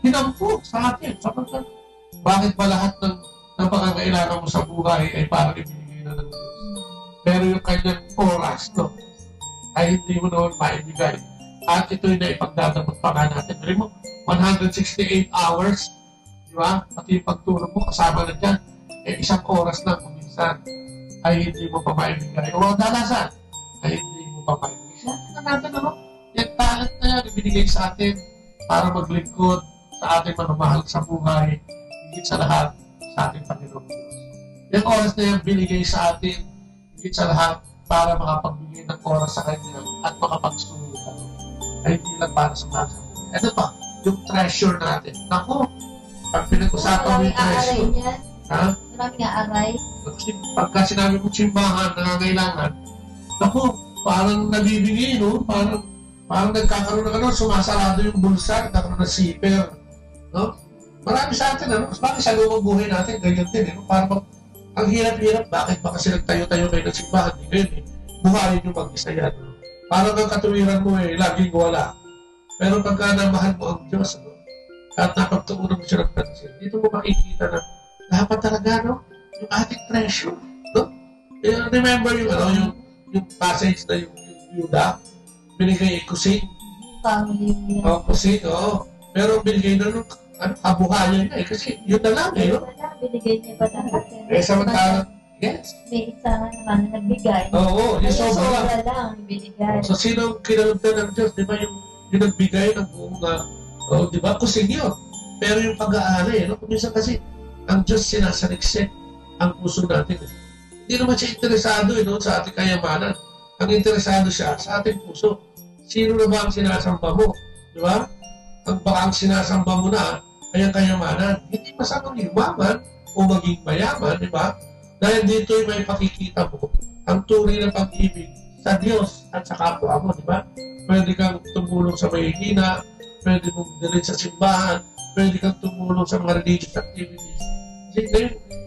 Hinampok sa atin. Sapagkat, bakit ba lahat ng pangangailangan mo sa buhay ay parang ibinigay na ng Diyos? Pero yung kanyang oras, no? Ay hindi mo naman maibigay. At ito'y naipagdadamot pa nga natin. Pero mo, 168 hours, di ba? Pati yung pagtulog mo, kasama na dyan. Isang oras na kung minsan ay hindi mo pa maibigay. O dalasan, ay hindi mo pa maibigay. Siya natin, ano? Yung talent na yan, ibinigay sa atin para maglingkod sa ating mga mahal sa buhay, higit sa lahat sa ating Panginoon. Yung oras na yan binigay sa atin, higit sa lahat para makapagbigay ng oras sa Kanya at makapagsunod ay hindi lang para sa mga buhay. Ito pa, yung treasure natin. Naku, pag pinag-usapan mo yung treasure, maraming aaray. Pagka sinabi mong simbahan, nangangailangan, naku, parang nabibigay, no? Parang nagkakaroon ng sumasarado yung bulsa, nagkakaroon ng zipper, no? Marami sa atin, ano? Bakit sa lumang buhay natin, ganyan din, no? Parang ang hirap-hirap, bakit ba kasi nagtayo-tayo kayo ng simbahan? Hindi ganyan, eh. Buhayin yung mag-isa yan, no? Parang ang katuwiran mo, laging wala. Pero pagka namahal mo ang Diyos, no? At napagtuunan mo siya ng pansin, dito mo makikita na dapat talaga, no? Yung ating treasure, no? Remember yung passage na yung Yuda, binigay kusing. Family. Kusing, Pero binigay na nung kabuhayan niya kasi yun na lang eh, no? Binigay niya ba lahat? Samantalang, yes. May isa nga naman na nagbigay. Oo, yung sobra lang binigay. So, sino kinalugtan ng Diyos? Di ba yung nagbigay ng buong, di ba? Kusing yun. Pero yung pag-aari, no? Kung minsan kasi, ang Diyos sinasaliksik ang puso natin. Hindi naman siya interesado no, sa ating kayamanan. Ang interesado siya sa ating puso. Sino na ba ang sinasamba mo? Di ba? Ang sinasamba mo na ay ang kayamanan. Hindi masamang yumaman o maging mayaman, di ba? Dahil dito ay may pakikita mo ang tunay na pag-ibig sa Diyos at sa kapwa mo, di ba? Pwede kang tumulong sa mahihina, pwede mong dalhin sa simbahan, pwede kang tumulong sa mga religious activities. Kasi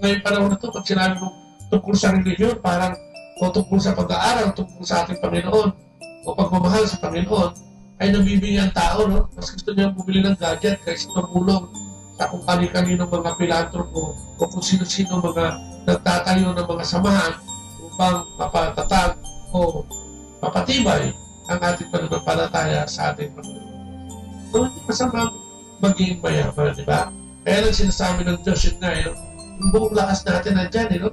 ngayon panahon na ito, pag sinabi mo tungkol sa religion, parang o tungkol sa pag-aaral, tungkol sa ating Panginoon, o pagmamahal sa Panginoon, ay nabibigyan ang tao, no? Mas gusto niya bumili ng gadget kaysa tumulong sa kung kani-kaninong mga pilantropo o kung sino-sino mga nagtatayo ng mga samahan upang mapatatag o mapatibay ang ating pananampalataya sa ating Panginoon. So, hindi masamang maging mayaman, di ba? Kaya lang sinasabi ng Diyos yun nga, yung buong lakas natin na dyan,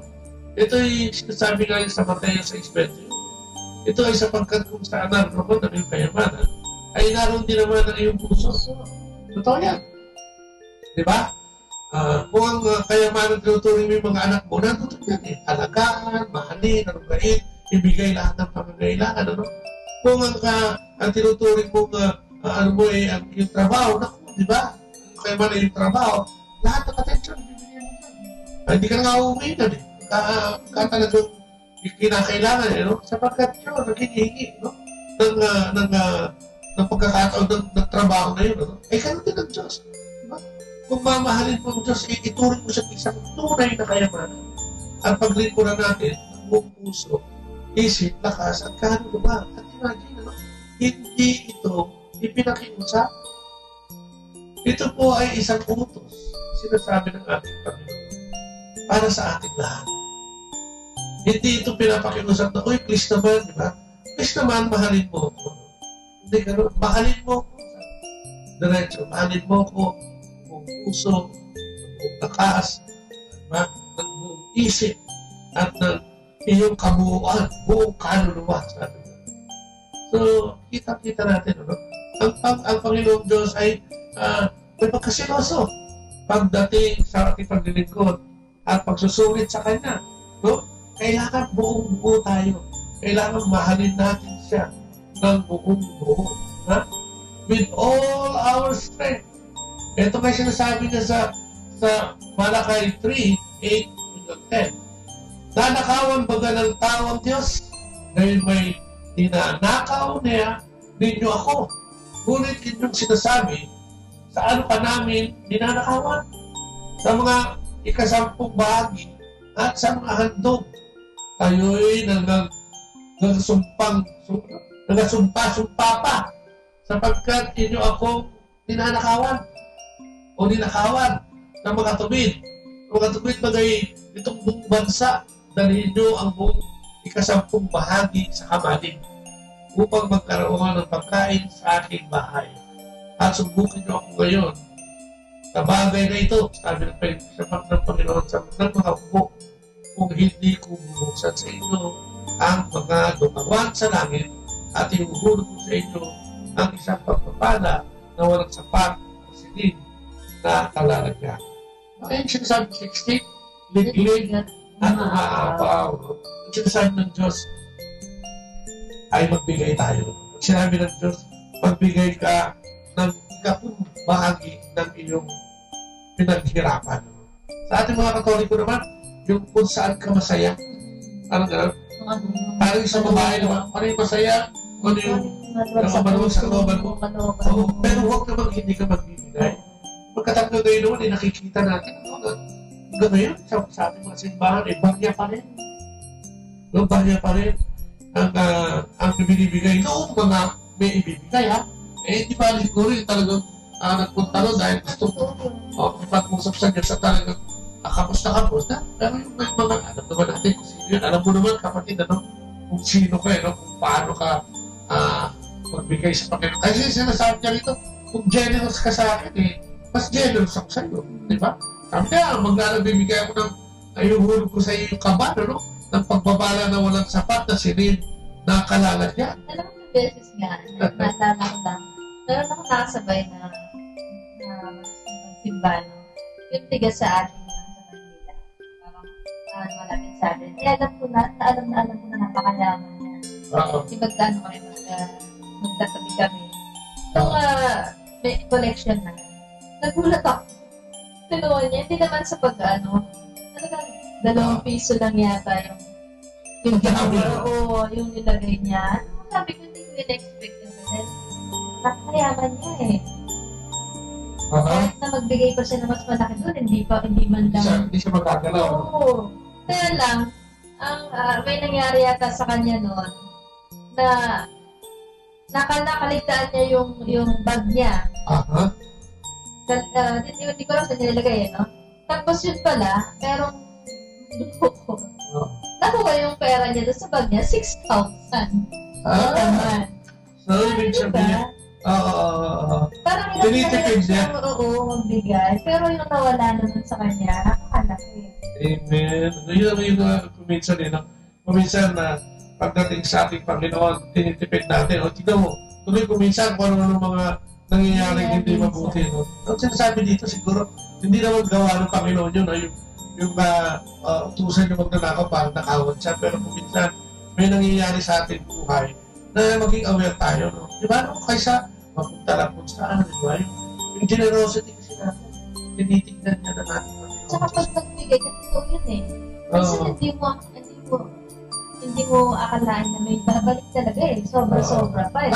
ito ay sinasabi nga sa Mateo 6:20. Ito ay sapagkat kung saan naroon ang iyong kayamanan, ay naroon din naman ang iyong puso. Totoo yan. Di ba? Kung ang kayamanan tinuturing mo yung mga anak mo, nandun yan eh. Alagaan, mahalin, arugain, ibigay lahat ng pangangailangan. Kung ang tinuturing mo ang yung trabaho, naku, di ba? Kaya man yung trabaho, lahat ng attention, bibigyan mo yan. Hindi ka nga uuwi na eh. Talagang kinakailangan sapagkat yun, naghihingi ng pagkakataon ng trabaho na yun. Ay, ganun din ang Diyos. Diba? Kung mamahalin mo ang Diyos, ituring mo siya isang tunay na kayamanan. At paglingkuran natin ng buong puso, isip, lakas, at kaluluwa. At imagine, hindi ito ipinakiusap. Ito po ay isang utos, sinasabi ng ating Panginoon, para sa ating lahat. Hindi ito pinapakiusap na, uy, please naman, di ba? Please naman, mahalin mo ako. Hindi gano'n, mahalin mo ako. Diretso, mahalin mo ako, buong puso, buong lakas, ng buong isip, at ng iyong kabuuan, buong kaluluwa. So, kita-kita natin, ano? Ang Panginoong Diyos ay may pagkasiloso pagdating sa ating paglilingkod at pagsusulit sa Kanya. No? Kailangan buong-buo tayo. Kailangan mahalin natin siya ng buong-buo. With all our strength. Ito may sinasabi niya sa Malakay 3:8-10. Nanakawan baga ng tao ang Diyos dahil may ninanakaw niya ninyo ako. Ngunit inyong sinasabi, saan pa namin ninanakawan? Sa mga ikasampung bahagi at sa mga handog, tayo'y nagasumpa-sumpa pa sapagkat inyo akong ninanakawan o ninakawan ng mga tubig. Ang mga tubig bagay itong buong bansa, dalhin nyo ang buong ikasampung bahagi sa kamalig upang magkaroon ng pagkain sa aking bahay. At subukin nyo ako ngayon sa bagay na ito, sabi ng Panginoon sa mga upo, kung hindi ko bubuksan sa inyo ang mga dumawan sa langit at ihuhulog ko sa inyo ang isang pagpapala na walang sapat na silid na kalalagyan. Ayun sinasabi 16, liglig at umaapaw. Ang sinasabi ng Diyos ay magbigay tayo. Ang sinabi ng Diyos, magbigay ka ng ikapung bahagi ng iyong pinaghirapan. Sa ating mga Katoliko naman, yung kung saan ka masaya, parang gano'n. Parang sa babae naman, ano yung masaya, ano yung nakamaluwa sa looban mo. Pero huwag naman hindi ka magbibigay. Pagkatapos ngayon naman, nakikita natin, gano'n yun, sa ating mga simbahan, bahya pa rin. Bahya pa rin ang binibigay noong mga may ibibigay, ha? Di ba siguro yung talagang nagpunta ron dahil gusto ipag-usap sa Diyos sa talagang kapos na. Pero yung may mga, alam naman natin kung sino yun. Alam mo naman, kapatid, kung sino ka, kung paano ka magbigay sa Panginoon. Kasi sinasabi niya rito, kung generous ka sa akin, mas generous ako sa iyo. Di ba? Sabi niya, magbibigay ako ng ayuhulog ko sa iyo yung kaban, ng pagbabala na walang sapat na silid na kalalagyan. Alam mo, beses nga, natama ko lang, meron ako nakasabay na magsimba, yung tiga sa atin sa Manila. Parang malapit sa atin. Alam ko na napakalaman niya. Kasi magkano kami magtatabi kami. Nung may collection na, nagulat ako. Tinuwan niya, hindi naman sa talagang 2 piso lang yata yung nilagay niya. Sabi ko, hindi ko in-expect yun. Nakayaman niya Kahit na magbigay pa siya ng mas malaki doon, hindi man lang. Hindi siya magkagalaw. Oo. Kaya lang, may nangyari yata sa kanya noon na nakaligtaan niya yung bag niya. Hindi ko lang sa nilagay, Tapos yun pala, merong nakuha yung pera niya doon sa bag niya, 6,000. So, ibig sabihin, parang tinitipid niya. Oo, magbigay. Pero yung nawala naman sa kanya, nakalaki. Amen. Yun ang kuminsan kuminsan na pagdating sa ating Panginoon, tinitipid natin. O, tignan mo, tuloy kuminsan kung ano mga nangyayari hindi mabuti. Ang sinasabi dito siguro, hindi naman gawa ng Panginoon yun. Yung utusan yung magnanakaw para nakawan siya. Pero kuminsan, may nangyayari sa ating buhay na maging aware tayo. Di ba? Kaysa mapunta lang kung saan, di ba? Yung generosity kasi natin, tinitignan niya na natin. Tsaka pag nagbigay, kasi yun Kasi hindi mo akalaan na may babalik talaga Sobra-sobra pa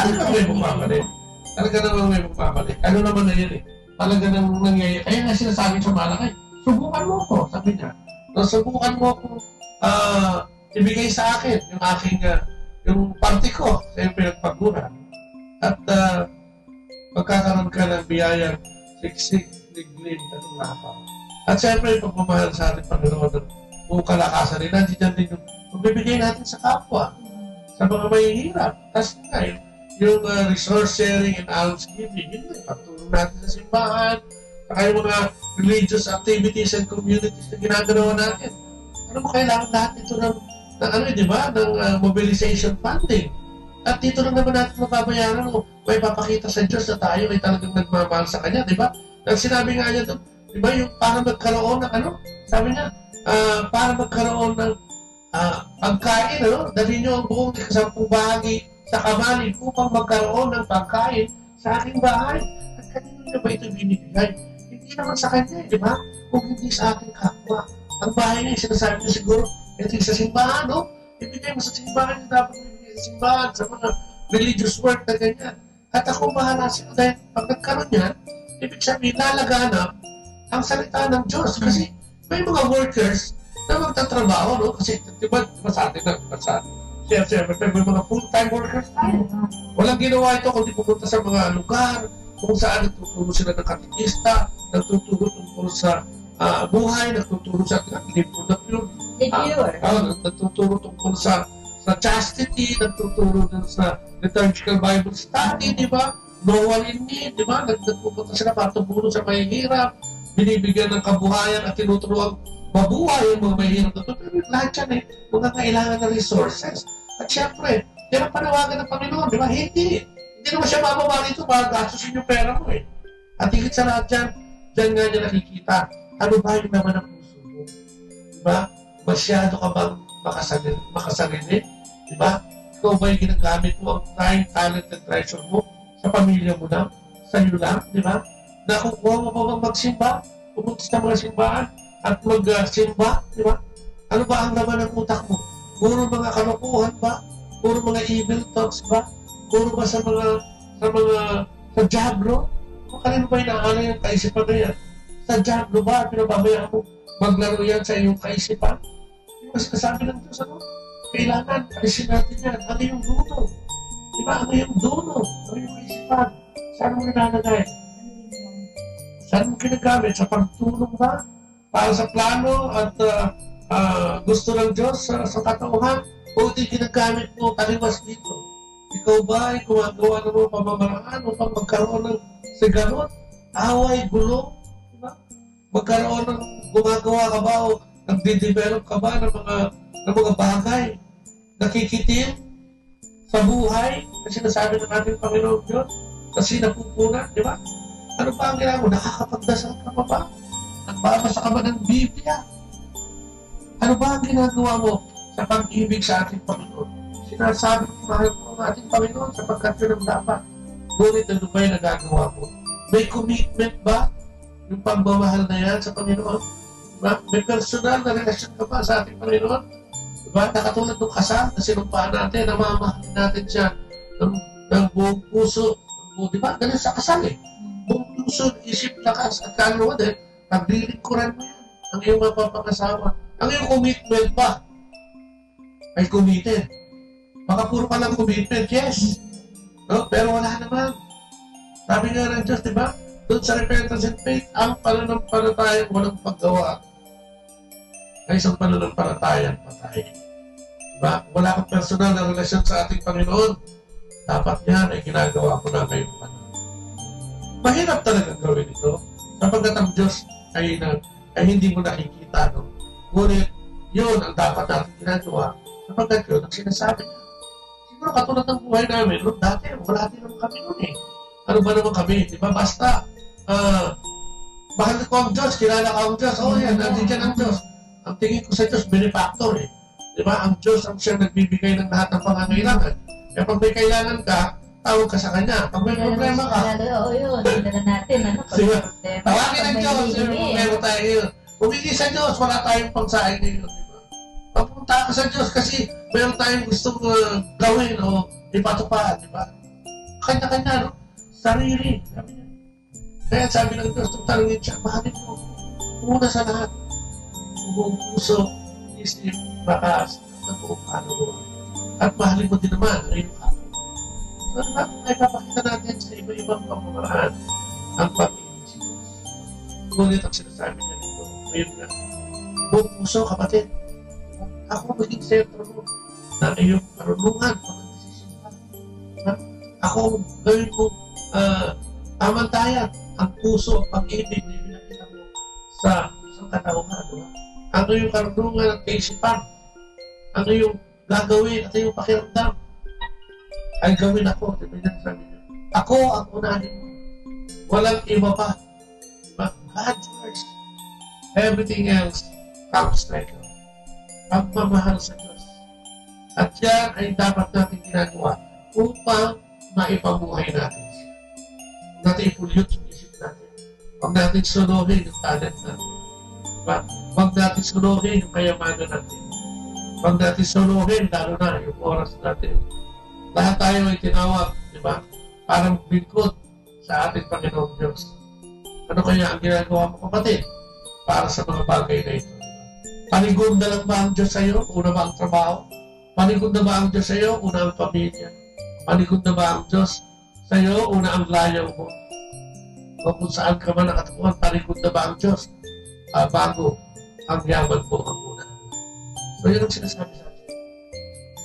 Talaga naman may bumabalik. Ano naman na yun Talaga nang nangyayari. Kaya nga sinasabi sa Malakay, subukan mo ko, sabi niya. Subukan mo ko ibigay sa akin yung aking, yung party ko sa iyong pinagpaguran. At magkakaroon ka ng biyayang siksik, liglig, at umapa. At siyempre, yung pagmamahal sa ating Panginoon ng buong kalakasan nila, nandiyan din yung magbibigay natin sa kapwa, sa mga mahihirap. Tapos nga, yung resource sharing and almsgiving, yun yung pagtulong natin sa simbahan, saka yung mga religious activities and communities na ginagawa natin. Ano mo kailangan lahat ito ng di ba, ng mobilization funding. At dito lang naman natin mababayaran o may papakita sa Diyos na tayo ay talagang nagmamahal sa Kanya, di ba? Ang sinabi nga niya doon, di ba, yung para magkaroon ng sabi niya, para magkaroon ng pagkain, dali niyo ang buong 10 bahagi sa kamalig upang magkaroon ng pagkain sa aking bahay. At kanino niyo ba ito binibigay? Hindi naman sa Kanya, di ba? Kung hindi sa ating kapwa. Ang bahay niya, sinasabi niyo siguro, ito sa simbahan, ibigay mo sa simbahan, dapat ibigay sa simbahan, sa mga religious work na ganyan. At ako bahala sila dahil pag nagkaroon yan, ibig sabihin, lalaganap ang salita ng Diyos. Kasi may mga workers na magtatrabaho, kasi diba sa atin na, siyempre, may mga full-time workers tayo. Walang ginawa ito kundi pumunta sa mga lugar kung saan nagtuturo sila ng katikista, nagtuturo tungkol sa buhay, nagtuturo sa nagtuturo tungkol sa chastity, nagtuturo dun sa liturgical Bible study, di ba? No one in need, di ba? Nagpupunta sila para tumulong sa mahihirap, binibigyan ng kabuhayan at tinuturuan mabuhay yung mga mahihirap na ito. Pero lahat yan mga kailangan ng resources. At syempre, yan ang panawagan ng Panginoon, di ba? Hindi naman siya bababa rito para gastusin yung pera mo At higit sa lahat dyan nga niya nakikita, ano ba yung naman ang puso mo? Di ba? Masyado ka bang makasarili? Di ba? Ikaw ba yung ginagamit mo ang time, talent, and treasure mo sa pamilya mo lang? Sa iyo lang? Di ba? Nakukuha mo ba bang magsimba? Pumunta sa mga simbahan at magsimba? Di ba? Ano ba ang laman ng utak mo? Puro mga kalokohan ba? Puro mga evil thoughts ba? Puro ba sa Diablo? Kung kanino ba inaano yung kaisipan na yan? Sa Diablo ba? Pinababayaan mo maglaro yan sa iyong kaisipan? Yung mas kasabi ng Diyos, kailangan, alisin natin yan. Ano yung duno? Diba? Ano yung duno? Ano yung kaisipan? Saan mo nilalagay? Saan mo ginagamit? Sa pagtulong ba? Para sa plano at gusto ng Diyos sa katauhan? O di ginagamit mo taliwas dito? Ikaw ba ay gumagawa ng mga pamamaraan upang magkaroon ng sigalot, away, gulo? Diba? Magkaroon ng gumagawa ka ba o nagde-develop ka ba ng mga bagay? Nakikitim sa buhay na sinasabi ng ating Panginoon Diyos? Kasi napupunan, di ba? Ano ba ang ginagawa mo? Nakakapagdasal ka pa ba? Nagbabasa ka ba ng Biblia? Ano ba ang ginagawa mo sa pag-ibig sa ating Panginoon? Sinasabi mo, mahal mo ang ating Panginoon sapagkat yun ang dapat. Ngunit ano ba yung nagagawa mo? May commitment ba? Yung pagmamahal na yan sa Panginoon? Diba? May personal na relasyon ka ba sa ating Panginoon? Diba? Nakatulad ng kasal na sinumpaan natin, namamahalin natin siya ng buong puso. Diba? Ganun sa kasal buong puso, isip, lakas, at kaluluwa din, paglilingkuran mo yan ang iyong mapapangasawa. Ang iyong commitment ba? Ay committed. Baka puro ka lang commitment, yes. No? Pero wala naman. Sabi nga ng Diyos, diba? Doon sa repentance and faith, ang pananampalatayang walang paggawa ay isang pananampalatayang patay. Diba? Wala kang personal na relasyon sa ating Panginoon. Dapat yan ay ginagawa ko na ngayong panahon. Mahirap talaga gawin ito. Sapagkat ang Diyos ay hindi mo nakikita. No? Ngunit, yun ang dapat natin ginagawa. Sapagkat yun ang sinasabi niya. Siguro katulad ng buhay namin, noon dati, wala din naman kami noon Ano ba naman kami? Diba? Basta, mahal ko ang Diyos, kilala ko ang Diyos. Yan, nandiyan ang Diyos. Ang tingin ko sa Diyos, benefactor Diba? Ang Diyos ang siyang nagbibigay ng lahat ng pangangailangan. Kaya pag may kailangan ka, tawag ka sa Kanya. Pag may problema ka, yun. Dala natin, diba? Tawagin ang Diyos. Meron tayo yun. Humingi sa Diyos, wala tayong pangsain ngayon. Diba? Pagpunta ka sa Diyos kasi meron tayong gustong gawin o ipatupad. Diba? Kanya-kanya, sarili. Kaya sabi ng Diyos, tanungin siya, mahalin mo. Una sa lahat, buong puso, isip, bakas, ng buong kaluluwa. At mahalin mo din naman ang iyong kaluluwa. So, ay papakita natin sa iba-ibang pamamaraan ang pag-ibig si Diyos. Ngunit ang sinasabi niya nito, ngayon na, buong puso, kapatid, ako maging sentro mo na iyong karunungan pag nagsisimula. Ako gawin mo tamantayan ang puso at pag-ibig na pinakita mo sa isang katauhan. Ang iyong karunungan at kaisipan, ang iyong gagawin at iyong pakiramdam ay gawin ako. Diba? Ako ang unahin mo. Walang iba pa. Diba? God first. Everything else comes later. Pagmamahal sa Diyos. At yan ay dapat natin ginagawa upang maipabuhay natin. Huwag natin ipulyot yung isip natin. Huwag natin sunuhin yung talent natin. Diba? Huwag natin sunuhin yung kayamanan natin. Huwag natin sunuhin lalo na yung oras natin. Lahat tayo ay tinawag, di ba? Para magbingkod sa ating Panginoong Diyos. Ano kaya ang ginagawa mo, kapatid? Para sa mga bagay na ito. Panigod na lang ba ang Diyos sa iyo? Una ba ang trabaho? Panigod na ba ang Diyos sa iyo? Una ang pamilya? Panigod na ba ang Diyos sa iyo? Una ang layaw mo? O kung saan ka man nakatukuhan, panigod na ba ang Diyos? Bago ang yaman mo ang una. So yun ang sinasabi sa atin.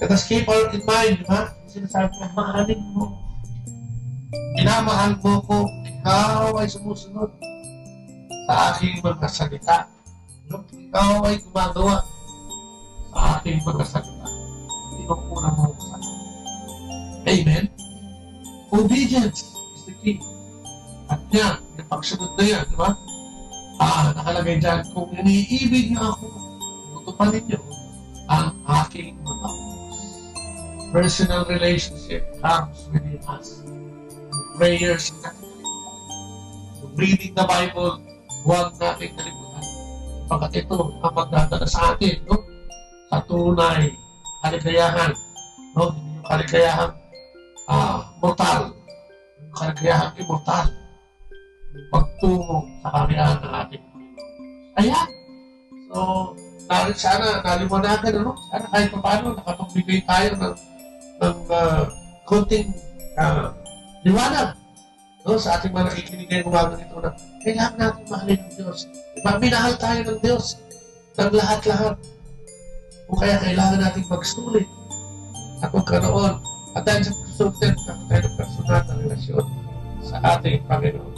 Let us keep all in mind, di ba? Sinasabi ko, mahalin mo. Minamahal mo ko, ikaw ay sumusunod sa aking mga salita. Ikaw ay gumagawa sa ating mga salita. Hindi ko kunang mo sa akin. Amen? Obedience is the key. At yan, yung pagsunod na yan, di ba? Nakalagay dyan, kung iniibig niyo ako, tutupanin niyo ang aking mga personal relationship comes within us. Prayers, reading the Bible, huwag natin kalimutan. Pagkat ito ang magdadala sa atin, no? Sa tunay, kaligayahan, no? Hindi yung kaligayahan mortal, yung kaligayahan immortal, yung pagtungo sa kaligayahan ng ating Panginoon. Ayan. So, sana naliwanagan, ano? Sana kahit pa paano nakapagbigay tayo ng konting liwanag, no? Sa ating mga nakikinig ngayong umaga nito na kailangan natin mahalin ng Diyos. Diba? Minahal tayo ng Diyos ng lahat-lahat. Kung kaya kailangan natin magsulit at magkaroon at dahil sa pagsulit tayo ng personal na relasyon sa ating Panginoon.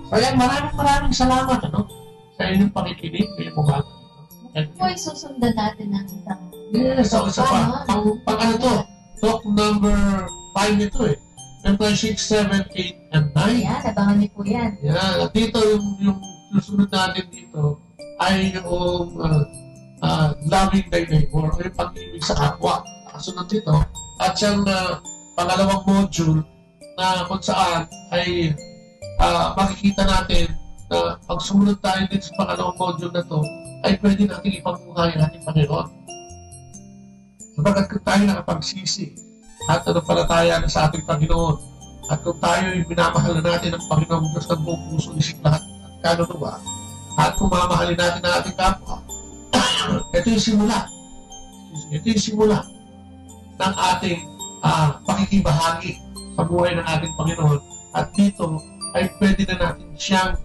So yan, maraming salamat, ano? Sa inyong pakikinig ngayong umaga. Po ay susundan natin ng isang... Yes, so isa pa. Pang ano to? Talk number 5 nito eh. Number 6, 7, 8, and 9. Yan, abangan niyo po yan. Yan. At dito, yung susunod natin dito ay yung loving thy neighbor o yung pag-ibig sa kapwa. Kasunod dito. At siyang pangalawang module na kung saan ay makikita natin na pag sumunod tayo dito sa pangalawang module na to ay pwede natin ipamuhay ang ating Panginoon. Sapagkat kung tayo nakapagsisi at palataya na sa ating Panginoon at kung tayo ay minamahal na natin ang Panginoong Diyos ng buong puso, isip lahat at kaluluwa at kung mamahalin natin ang ating kapwa, ito yung simula. Ito yung simula ng ating pakikibahagi sa buhay ng ating Panginoon at dito ay pwede na natin siyang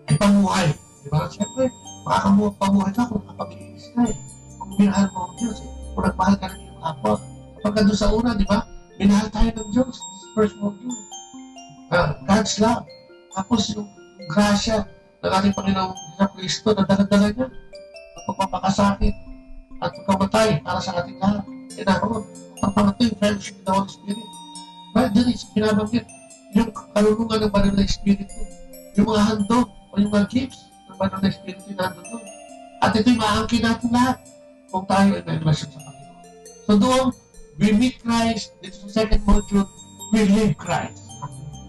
ipamuhay. Diba? Siyempre, makakamuhay ka kung nakapag-iis ka eh. Kung minahal mo ang Diyos eh. Kung nagmahal ka ng iyong kapwa. Kapag doon sa una, di ba? Minahal tayo ng Diyos. This is first module. God's love. Tapos yung grasya ng ating Panginoong Kristo na dala-dala niya. Ang pagpapakasakit at pagkamatay para sa ating lahat. E naroon, ang pangatay, fellowship with the Holy Spirit. But dyan is pinabanggit yung kalulungan ng banal na Espiritu. Yung mga handog o yung mga gifts ng banal na Espiritu na nandun. At ito'y maangkin natin lahat kung tayo ay may relasyon sa Panginoon. So doon, we meet Christ. This is the second module. We live Christ.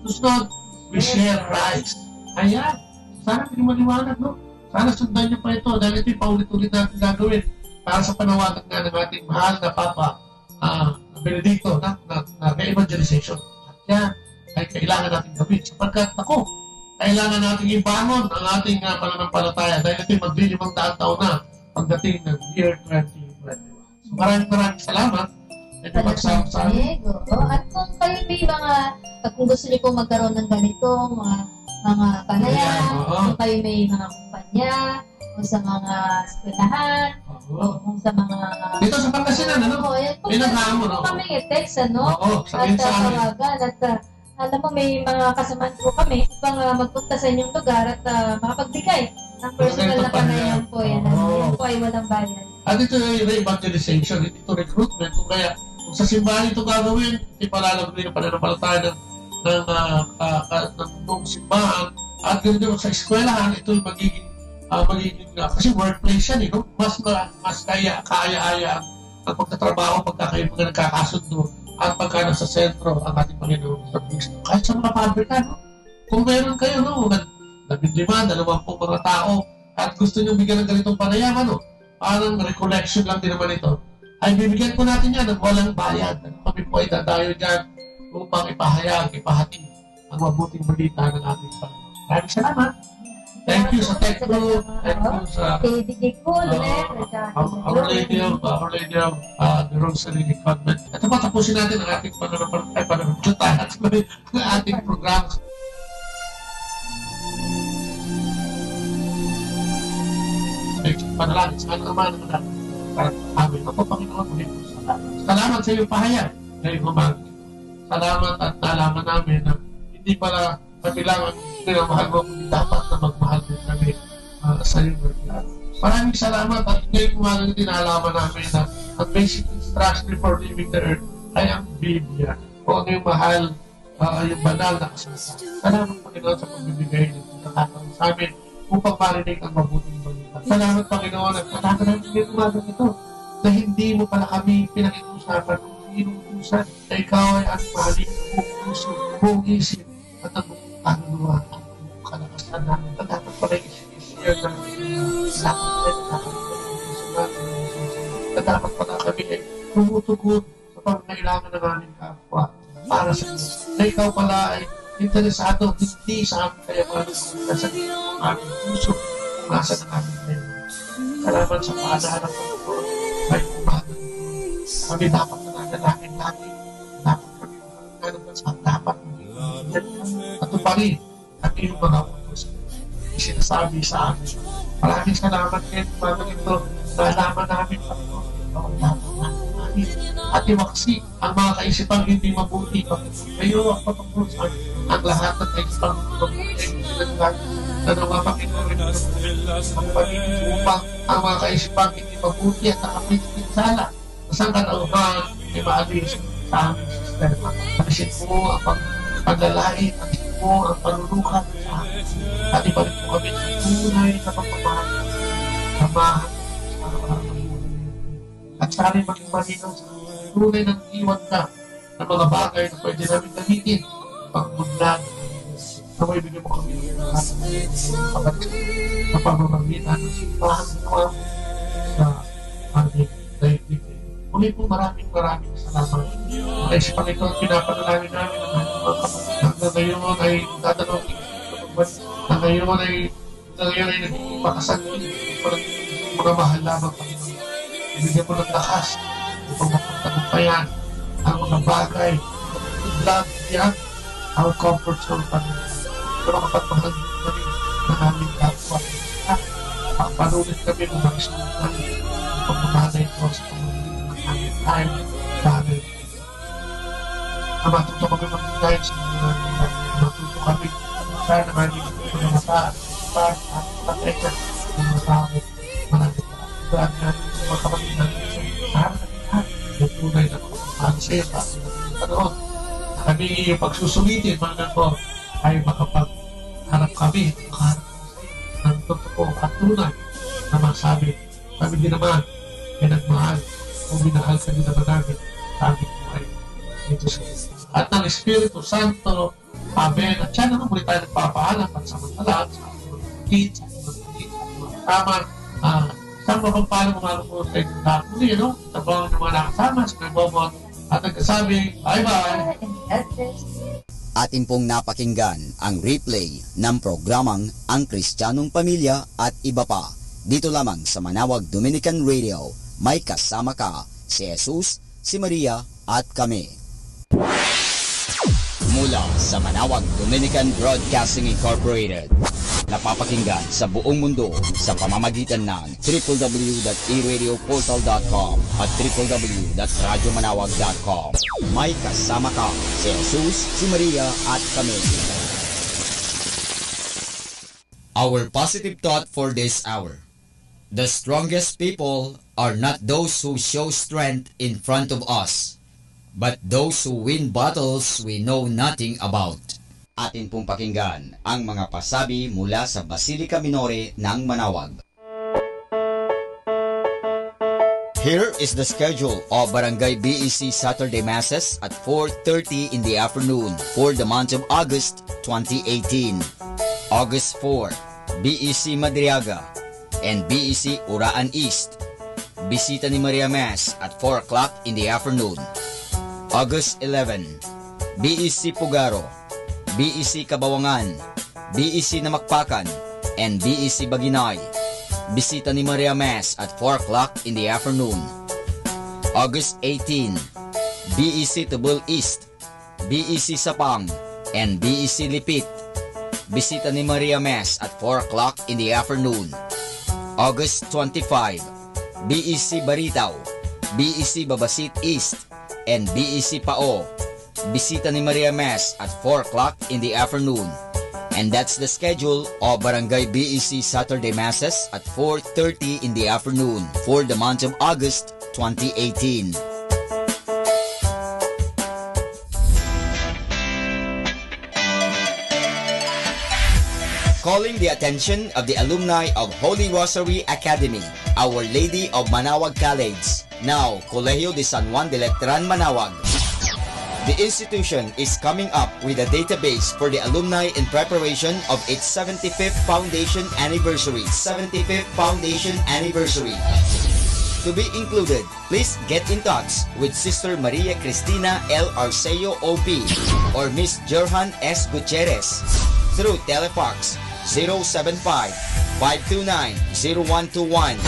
Susunod, we share Christ. Ayan. Sana pinimaliwanag, no? Sana sundan niyo pa ito dahil ito'y paulit-ulit natin gagawin para sa panawagan nga ng ating mahal na Papa Benedicto na evangelization. At yan ay kailangan natin gawin sapagkat kailangan natin ibangon ang ating pananampalataya dahil ito'y maglilimang taon na pagdating ng year 2021. So maraming salamat. Ito magsama sa amin. At kung kayo may kung gusto niyo po magkaroon ng ganito, mga panayam, kung kayo may mga kumpanya, o sa mga eskwelahan, o kung sa mga... Dito sa Pangasinan, ano? Kung kami i-text, ano? At tawagan, at alam mo, may mga kasamaan po kami upang magpunta sa inyong lugar at makapagbigay ng personal na panayam po. Yan po ay walang bayad. At ito ay re-evangelization, ito recruitment. Kung kaya, kung sa simbahan ito gagawin, ipalalagay ng pananampalataya ng buong simbahan. At ganito sa eskwelahan, ito ay magiging kasi workplace yan, no? Mas kaaya-aya ang pagtatrabaho pagka kayo mga nagkakasundo at pagka nasa sentro ang ating Panginoon sa Kristo. Kahit sa mga pabrika, no? Kung meron kayo, no? 15, 20 mga tao at gusto nyo bigyan ng ganitong panayam, no? Parang recollection lang din naman ito, ay bibigyan po natin yan ng walang bayad. Kami po ay dadayo dyan upang ipahayag, ipahati ang mabuting balita ng ating Panginoon. Maraming salamat. Thank you sa Tech Group. Thank you sa Our Lady of the Rosary Convent. Ito pa, tapusin natin ang ating pananampalataya ng ating program. Panalangin sa kanaman ng amin. Ako, Panginoon, salamat sa iyong pahayag ngayong umaga. Salamat at nalaman namin na hindi pala kami lang ang pinamahal mo, kundi dapat na magmahal din kami sa iyong word. Maraming salamat at ngayong umaga tinalaman namin na ang basic instruction for living the earth ay ang Biblia. O ano yung mahal, yung banal na kasalita. Salamat, Panginoon, sa pagbibigay ng pagkakataon sa amin upang marinig ang mabuting balita. Salamat, Panginoon, at kataka namin ngayong umaga ito na hindi mo pala kami pinag-iusapan kung inuusan na ikaw ay ang mahalin ng buong puso, buong isip at ang buong kaluluwa at buong kalakasan namin na dapat pala i-share na dapat pala kami ay tumutugon sa pangangailangan ng aming kapwa para sa Diyos. Na ikaw pala ay interesado hindi sa aming kayamanan kung nasa aming puso, kung nasa ng aming kayaman. Salamat sa paalahan ng Panginoon ay umaga. Kami dapat na nanalangin lagi. Dapat kami dapat at tuparin ang iyong mga utos sinasabi sa amin. Maraming salamat ngayon umaga ito. Nalaman namin Panginoon ang dapat namin at iwaksi ang mga kaisipang hindi mabuti. Ngayon ang patungkol ang lahat ng kaisipang mabuti na namamakinurin ang pagiging upang ang mga kaisipang hindi mabuti at nakapinsala sa katauhan ay maalis sa aming sistema. Alisin mo ang paglalait, alisin mo ang panulukan sa amin at ibalik mo kami sa tunay na pagmamahal samahan sa araw-araw. At sa amin maging malinaw sa tunay ng iwan ka ng mga bagay na pwede namin gamitin pagmudlan na may bigyan mo kami sa pamamagitan ng simbahan ginawa mo sa aming daigdig. Muli po maraming salamat. Ay si Panginoon, pinapanalangin namin ang mga kapatid na ngayon ay dadalawang na ngayon ay naging makasangin mga mahal lamang Panginoon. Ibigyan mo ng lakas upang mapagtagumpayan ang mga bagay love yan ang comfort zone Panginoon. Pero kapag mahal kami ng aming kapwa at panulit kami ng mga isunod upang mamahalay ito sa Panginoon time dahil na matuto kami mag-guide sa mga matuto kami sa aming mga mata at pateka ng mga tao maraming daan namin sa mga kapatid namin sa lahat yung tunay na kumapahal sa iyo panoon na kami yung pagsusulitin mga ko ay makapagharap kami ng totoo at tunay na masabi kami din naman ay nagmahal kung minahal ka din naman namin sa aming buhay dito sa at ng Espiritu Santo. Amen. At siya naman muli tayo nagpapaalam at samantalaan sa ating mga kapatid, sa ating mga kasama. Isang mapagpaalam mga po sa inyong lahat muli, no? Tabang ng mga nakasama sa may bobot at nagkasabi, bye-bye! Atin pong napakinggan ang replay ng programang Ang Kristiyanong Pamilya at Iba Pa Dito lamang sa Manawag Dominican Radio, may kasama ka, si Jesus, si Maria at kami. Mula sa Manawag Dominican Broadcasting Incorporated, napapakinggan sa buong mundo sa pamamagitan ng www.eradioportal.com at www.radyomanawag.com. May kasama ka, si Jesus, si Maria at kami. Our positive thought for this hour. The strongest people are not those who show strength in front of us, but those who win battles we know nothing about. Atin pong pakinggan ang mga pasabi mula sa Basilica Minore ng Manawag. Here is the schedule of Barangay BEC Saturday Masses at 4:30 in the afternoon for the month of August 2018. August 4, BEC Madriaga and BEC Uraan East. Bisita ni Maria Mass at 4 o'clock in the afternoon. August 11, BEC Pugaro, BEC Kabawangan, BEC Namakpakan, and BEC Baginay. Bisita ni Maria Mass at 4 o'clock in the afternoon. August 18, BEC Tubul East, BEC Sapang, and BEC Lipit. Bisita ni Maria Mass at 4 o'clock in the afternoon. August 25, BEC Baritaw, BEC Babasit East, and BEC Pao. Bisita ni Maria Mass at 4 o'clock in the afternoon. And that's the schedule of Barangay BEC Saturday Masses at 4:30 in the afternoon for the month of August 2018. Calling the attention of the alumni of Holy Rosary Academy, Our Lady of Manawag College, now Colegio de San Juan de Letran, Manawag. The institution is coming up with a database for the alumni in preparation of its 75th foundation anniversary. To be included, please get in touch with Sister Maria Cristina L. Arceo OP or Miss Jerhan S. Gutierrez through telefax 075-529-0121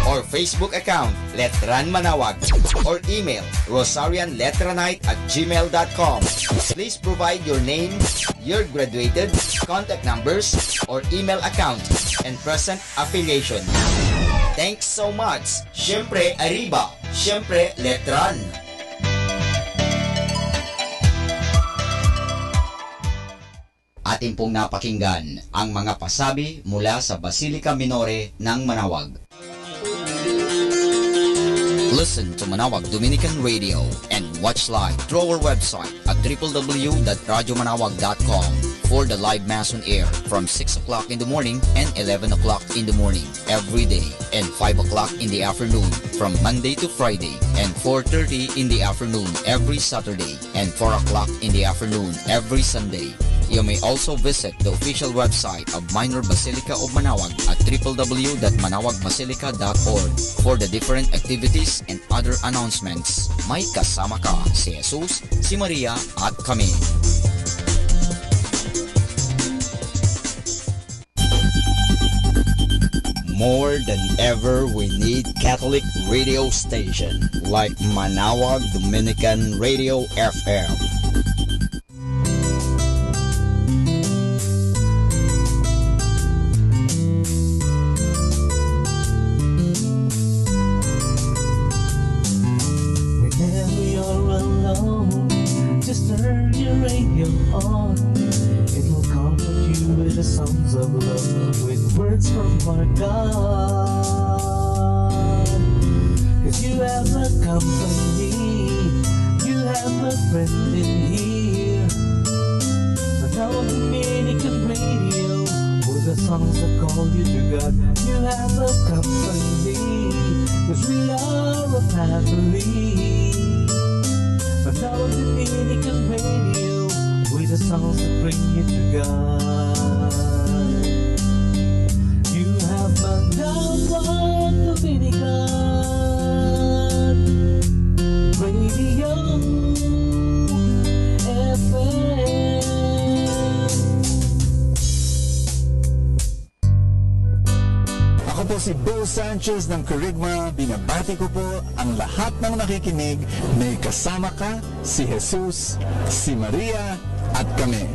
or Facebook account Letran Manawag or email rosarianletranite@gmail.com. Please provide your name, your graduated, contact numbers, or email account, and present affiliation. Thanks so much. Siyempre Arriba, siyempre Letran. Atin pong napakinggan ang mga pasabi mula sa Basilica Minore ng Manawag. Listen to Manawag Dominican Radio and watch live through our website at www.radyomanawag.com for the live mass on air from 6 o'clock in the morning and 11 o'clock in the morning every day and 5 o'clock in the afternoon from Monday to Friday and 4:30 in the afternoon every Saturday and 4 o'clock in the afternoon every Sunday. You may also visit the official website of Minor Basilica of Manawag at www.manawagmasilica.org for the different activities and other announcements. May kasama ka, si Jesus, si Maria at kami. More than ever, we need Catholic radio station like Manawag Dominican Radio FM. Ako po si Bo Sanchez ng Kerygma. Binabati ko po ang lahat ng nakikinig. May kasama ka, si Jesus, si Maria, at kami.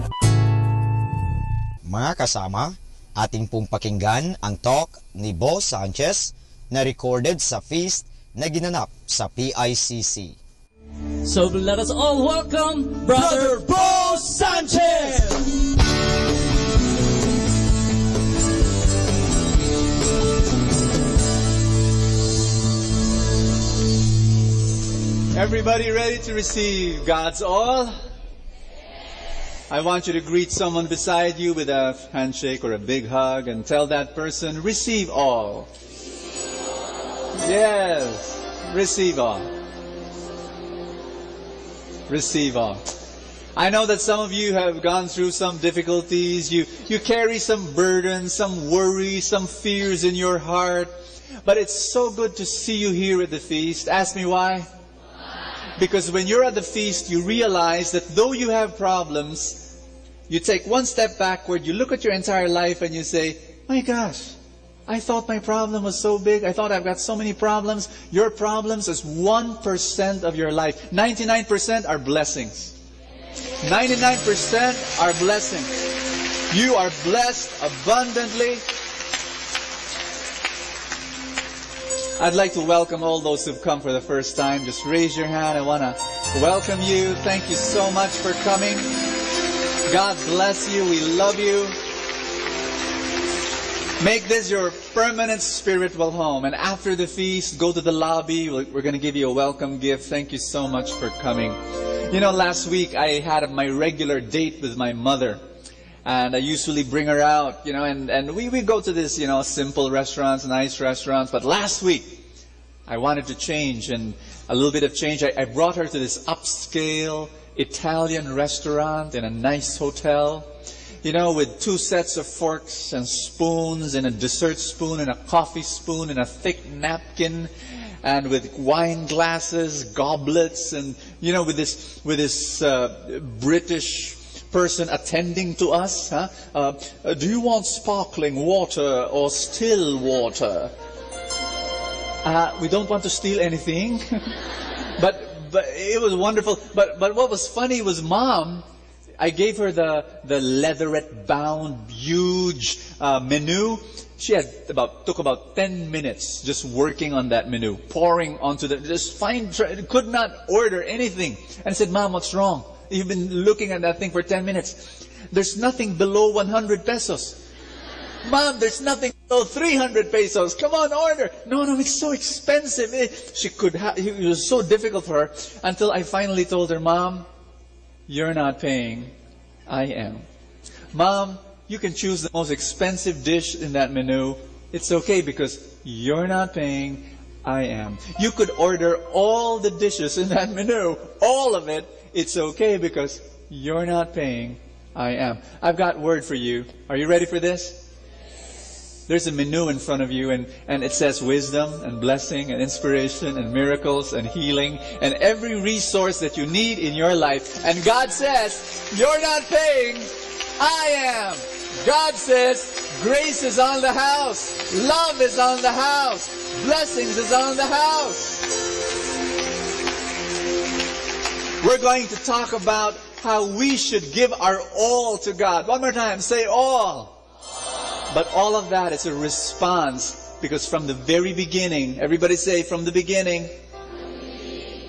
Mga kasama, ating pong pakinggan ang talk ni Bo Sanchez na recorded sa feast na ginanap sa PICC. So let us all welcome Brother Bo Sanchez! Everybody ready to receive God's all? I want you to greet someone beside you with a handshake or a big hug and tell that person, receive all. Yes, receive all. Receive all. I know that some of you have gone through some difficulties. You carry some burdens, some worries, some fears in your heart. But it's so good to see you here at the feast. Ask me why? Because when you're at the feast, you realize that though you have problems, you take one step backward, you look at your entire life and you say, my gosh, I thought my problem was so big. I thought I've got so many problems. Your problems is 1% of your life. 99% are blessings. 99% are blessings. You are blessed abundantly. I'd like to welcome all those who've come for the first time. Just raise your hand. I want to welcome you. Thank you so much for coming. God bless you. We love you. Make this your permanent spiritual home. And after the feast, go to the lobby. We're going to give you a welcome gift. Thank you so much for coming. You know, last week I had my regular date with my mother. And I usually bring her out, you know, and we go to this, you know, simple restaurants, nice restaurants. But last week, I wanted to change, and a little bit of change. I brought her to this upscale Italian restaurant in a nice hotel, you know, with 2 sets of forks and spoons, and a dessert spoon, and a coffee spoon, and a thick napkin, and with wine glasses, goblets, and, you know, with this British person attending to us. Do you want sparkling water or still water? We don't want to steal anything. but it was wonderful. But what was funny was Mom, I gave her the leatherette bound huge menu. She took about 10 minutes just working on that menu, pouring onto could not order anything. And I said, Mom, what's wrong? You've been looking at that thing for 10 minutes. There's nothing below 100 pesos. Mom, there's nothing below 300 pesos. Come on, order. No, it's so expensive. It was so difficult for her until I finally told her, Mom, you're not paying. I am. Mom, you can choose the most expensive dish in that menu. It's okay because you're not paying. I am. You could order all the dishes in that menu. All of it. It's okay because you're not paying. I am. I've got word for you. Are you ready for this? There's a menu in front of you, and it says wisdom and blessing and inspiration and miracles and healing and every resource that you need in your life. And God says, you're not paying. I am. God says, grace is on the house. Love is on the house. Blessings is on the house. We're going to talk about how we should give our all to God. One more time, say all. But all of that is a response, because from the very beginning, everybody say, from the beginning,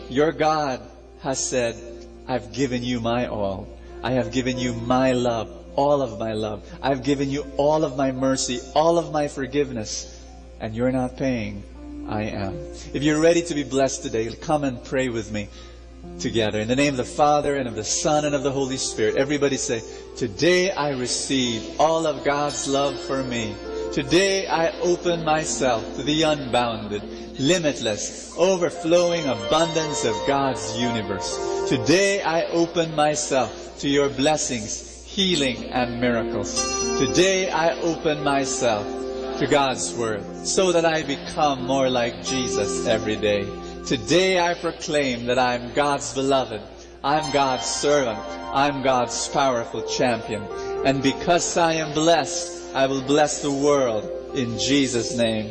your God has said, I've given you my all. I have given you my love, all of my love. I've given you all of my mercy, all of my forgiveness. And you're not paying. I am. If you're ready to be blessed today, come and pray with me. Together. In the name of the Father, and of the Son, and of the Holy Spirit. Everybody say, today I receive all of God's love for me. Today I open myself to the unbounded, limitless, overflowing abundance of God's universe. Today I open myself to your blessings, healing, and miracles. Today I open myself to God's Word, so that I become more like Jesus every day. Today I proclaim that I'm God's beloved, I'm God's servant, I'm God's powerful champion. And because I am blessed, I will bless the world. In Jesus' name.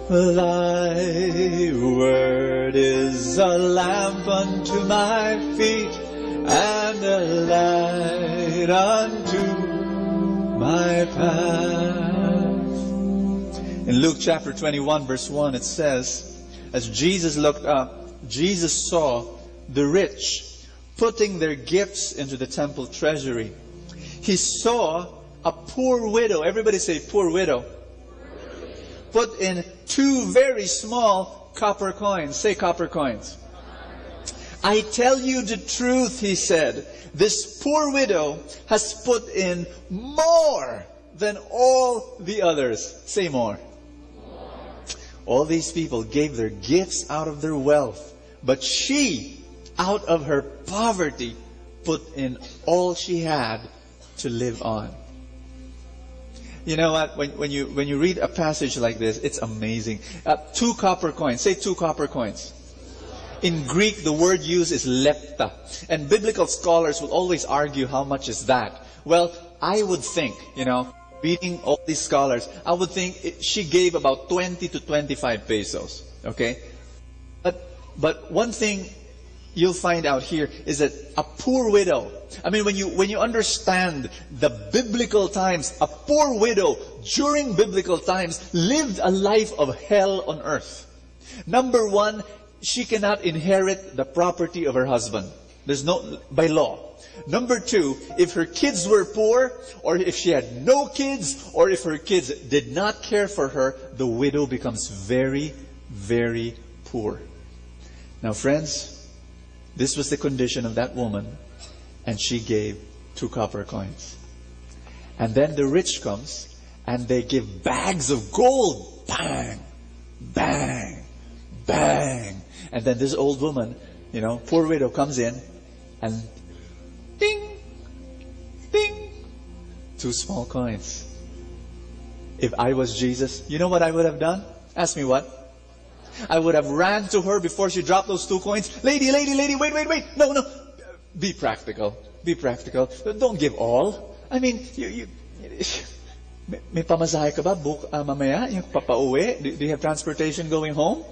Thy word is a lamp unto my feet and a light unto my path. In Luke chapter 21 verse 1 it says, as Jesus looked up, Jesus saw the rich putting their gifts into the temple treasury. He saw a poor widow, everybody say poor widow, put in 2 very small copper coins. Say copper coins. I tell you the truth, he said, this poor widow has put in more than all the others. Say more. All these people gave their gifts out of their wealth, but she, out of her poverty, put in all she had to live on. You know what? When you read a passage like this, it's amazing. 2 copper coins. Say 2 copper coins. In Greek, the word used is lepta. And biblical scholars will always argue how much is that. Well, I would think, reading all these scholars, I would think she gave about 20 to 25 pesos. Okay? But one thing you'll find out here is that a poor widow, I mean, when you understand the biblical times, a poor widow during biblical times lived a life of hell on earth. Number one, she cannot inherit the property of her husband. There's no, by law. Number two, if her kids were poor, or if she had no kids, or if her kids did not care for her, the widow becomes very, very poor. Now friends, this was the condition of that woman, and she gave 2 copper coins. And then the rich comes, and they give bags of gold. Bang! Bang! Bang! And then this old woman, poor widow comes in, and ding! Ding! 2 small coins. If I was Jesus, you know what I would have done? Ask me what? I would have ran to her before she dropped those 2 coins. Lady, wait. No. Be practical. Be practical. Don't give all. I mean, may pamasahe ka ba mamaya? Yung papauwi? Do you have transportation going home?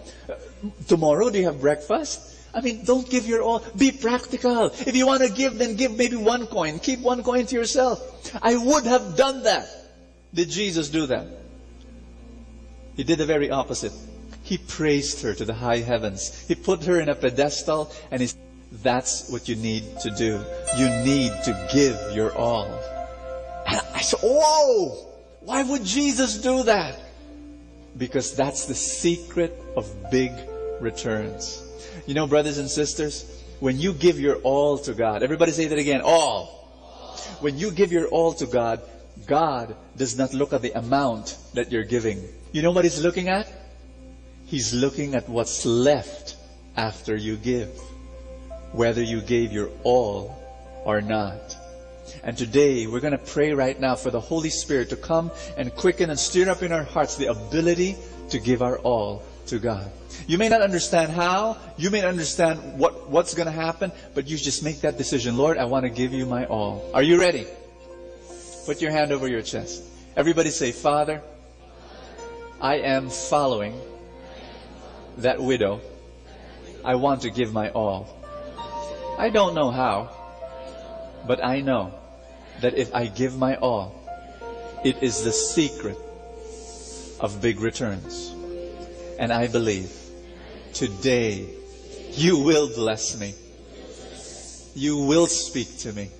Tomorrow, do you have breakfast? I mean, don't give your all. Be practical. If you want to give, then give maybe 1 coin. Keep 1 coin to yourself. I would have done that. Did Jesus do that? He did the very opposite. He praised her to the high heavens. He put her in a pedestal, and he said, that's what you need to do. You need to give your all. And I said, whoa! Why would Jesus do that? Because that's the secret of big returns. You know, brothers and sisters, when you give your all to God, everybody say that again, all. When you give your all to God, God does not look at the amount that you're giving. You know what He's looking at? He's looking at what's left after you give. Whether you gave your all or not. And today, we're going to pray right now for the Holy Spirit to come and quicken and stir up in our hearts the ability to give our all to God. You may not understand how, you may not understand what's going to happen, but you just make that decision. Lord, I want to give you my all. Are you ready? Put your hand over your chest. Everybody say, Father, I am following that widow. I want to give my all. I don't know how, but I know that if I give my all, it is the secret of big returns. And I believe today you will bless me. You will speak to me.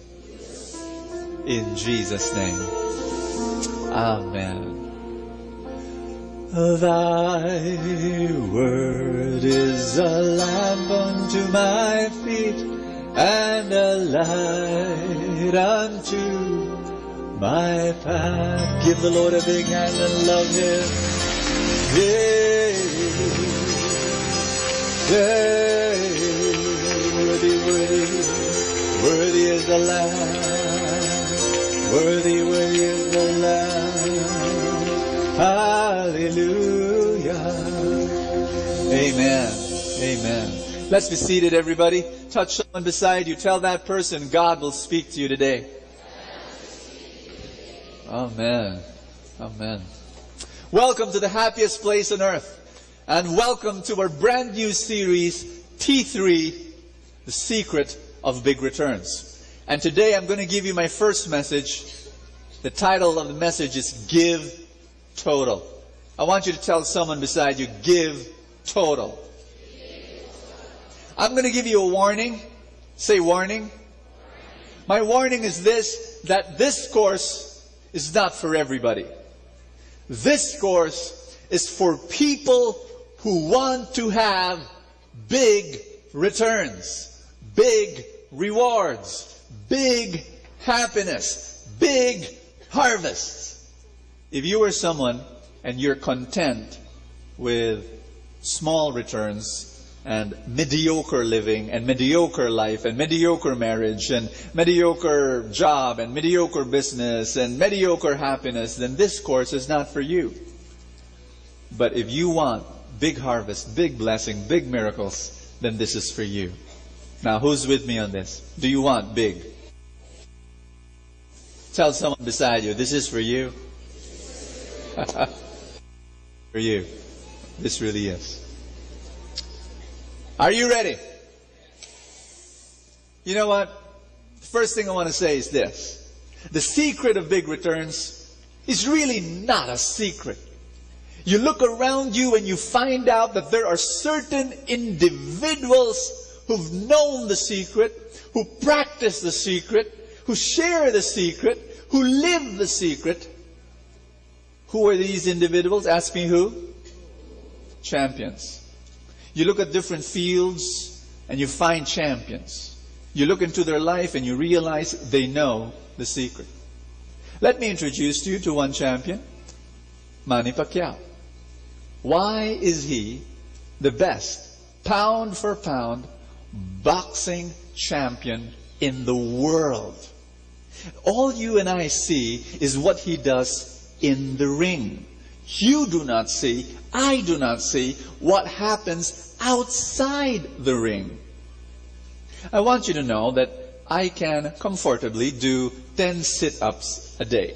In Jesus' name. Amen. Thy word is a lamp unto my feet and a light unto my path. Give the Lord a big hand and love Him. Yay, yay, worthy is the Lamb, worthy is the Lamb. Hallelujah. Amen. Amen. Let's be seated, everybody. Touch someone beside you. Tell that person God will speak to you today. Amen. Amen. Welcome to the happiest place on earth. And welcome to our brand new series, T3, The Secret of Big Returns. And today I'm going to give you my first message. The title of the message is Give Total. I want you to tell someone beside you, give total. I'm going to give you a warning. Say warning. My warning is this, that this course is not for everybody. This course is for people who want to have big returns, big rewards, big happiness, big harvests. If you are someone and you're content with small returns and mediocre living and mediocre life and mediocre marriage and mediocre job and mediocre business and mediocre happiness, then this course is not for you. But if you want big harvest, big blessing, big miracles, then this is for you. Now, who's with me on this? Do you want big? Tell someone beside you, this is for you. For you. This really is. Are you ready? You know what? The first thing I want to say is this. The secret of big returns is really not a secret. You look around you and you find out that there are certain individuals who've known the secret, who practice the secret, who share the secret, who live the secret. Who are these individuals? Ask me who? Champions. You look at different fields and you find champions. You look into their life and you realize they know the secret. Let me introduce you to one champion, Manny Pacquiao. Why is he the best pound for pound boxing champion in the world? All you and I see is what he does in the ring. You do not see, I do not see what happens outside the ring. I want you to know that I can comfortably do 10 sit-ups a day.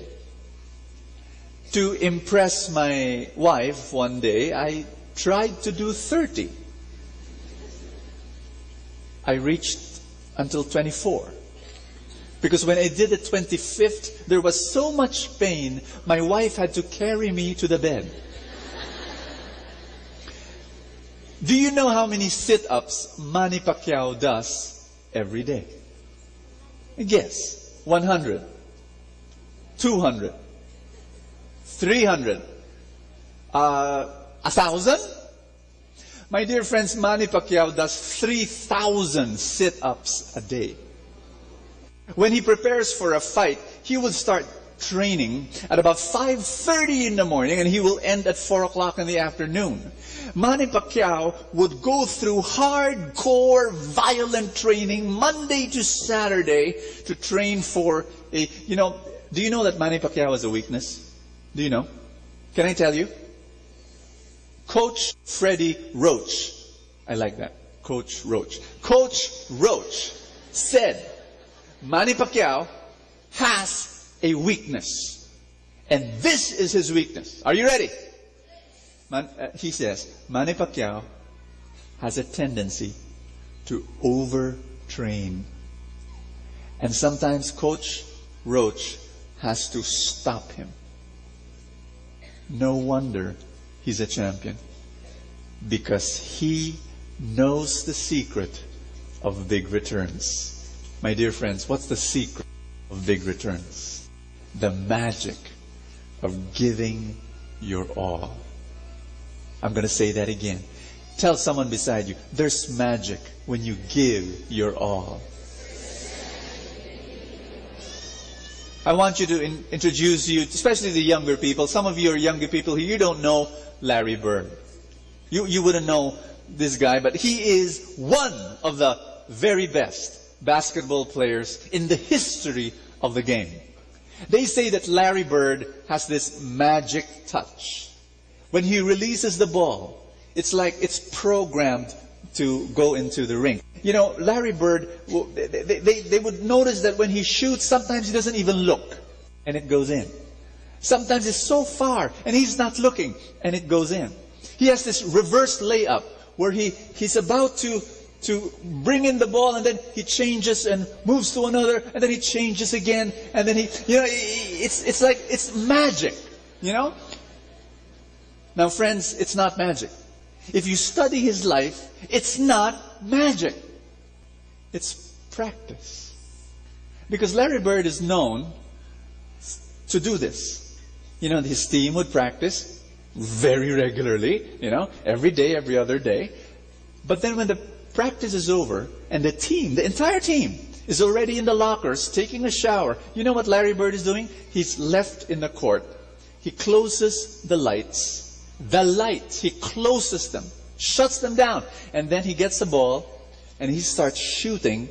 To impress my wife one day, I tried to do 30. I reached until 24. Because when I did the 25th, there was so much pain, my wife had to carry me to the bed. Do you know how many sit-ups Manny Pacquiao does every day? Guess. 100. 200. 300. 1,000? My dear friends, Manny Pacquiao does 3,000 sit-ups a day. When he prepares for a fight, he will start training at about 5:30 in the morning and he will end at 4 o'clock in the afternoon. Manny Pacquiao would go through hardcore, violent training Monday to Saturday to train for a, do you know that Manny Pacquiao has a weakness? Do you know? Can I tell you? Coach Freddie Roach. I like that. Coach Roach. Coach Roach said, Manny Pacquiao has a weakness. And this is his weakness. Are you ready? He says, Manny Pacquiao has a tendency to overtrain. And sometimes Coach Roach has to stop him. No wonder he's a champion. Because he knows the secret of big returns. My dear friends, what's the secret of big returns? The magic of giving your all. I'm going to say that again. Tell someone beside you, there's magic when you give your all. I want you to introduce you, especially the younger people. Some of you are younger people here. You don't know Larry Bird. You wouldn't know this guy, but he is one of the very best basketball players in the history of the game. They say that Larry Bird has this magic touch. When he releases the ball, it's like it's programmed to go into the ring. Larry Bird, they would notice that when he shoots, sometimes he doesn't even look, and it goes in. Sometimes it's so far and he's not looking and it goes in. He has this reverse layup where he's about to bring in the ball and then he changes and moves to another and then he changes again and then it's like, it's magic, you know? Now friends, it's not magic. If you study his life, it's not magic. It's practice. Because Larry Bird is known to do this. You know, his team would practice very regularly, you know, every day, every other day. But then when the practice is over and the team, the entire team, is already in the lockers taking a shower, you know what Larry Bird is doing? He's left in the court. He closes the lights. He closes them, shuts them down, and then he gets the ball and he starts shooting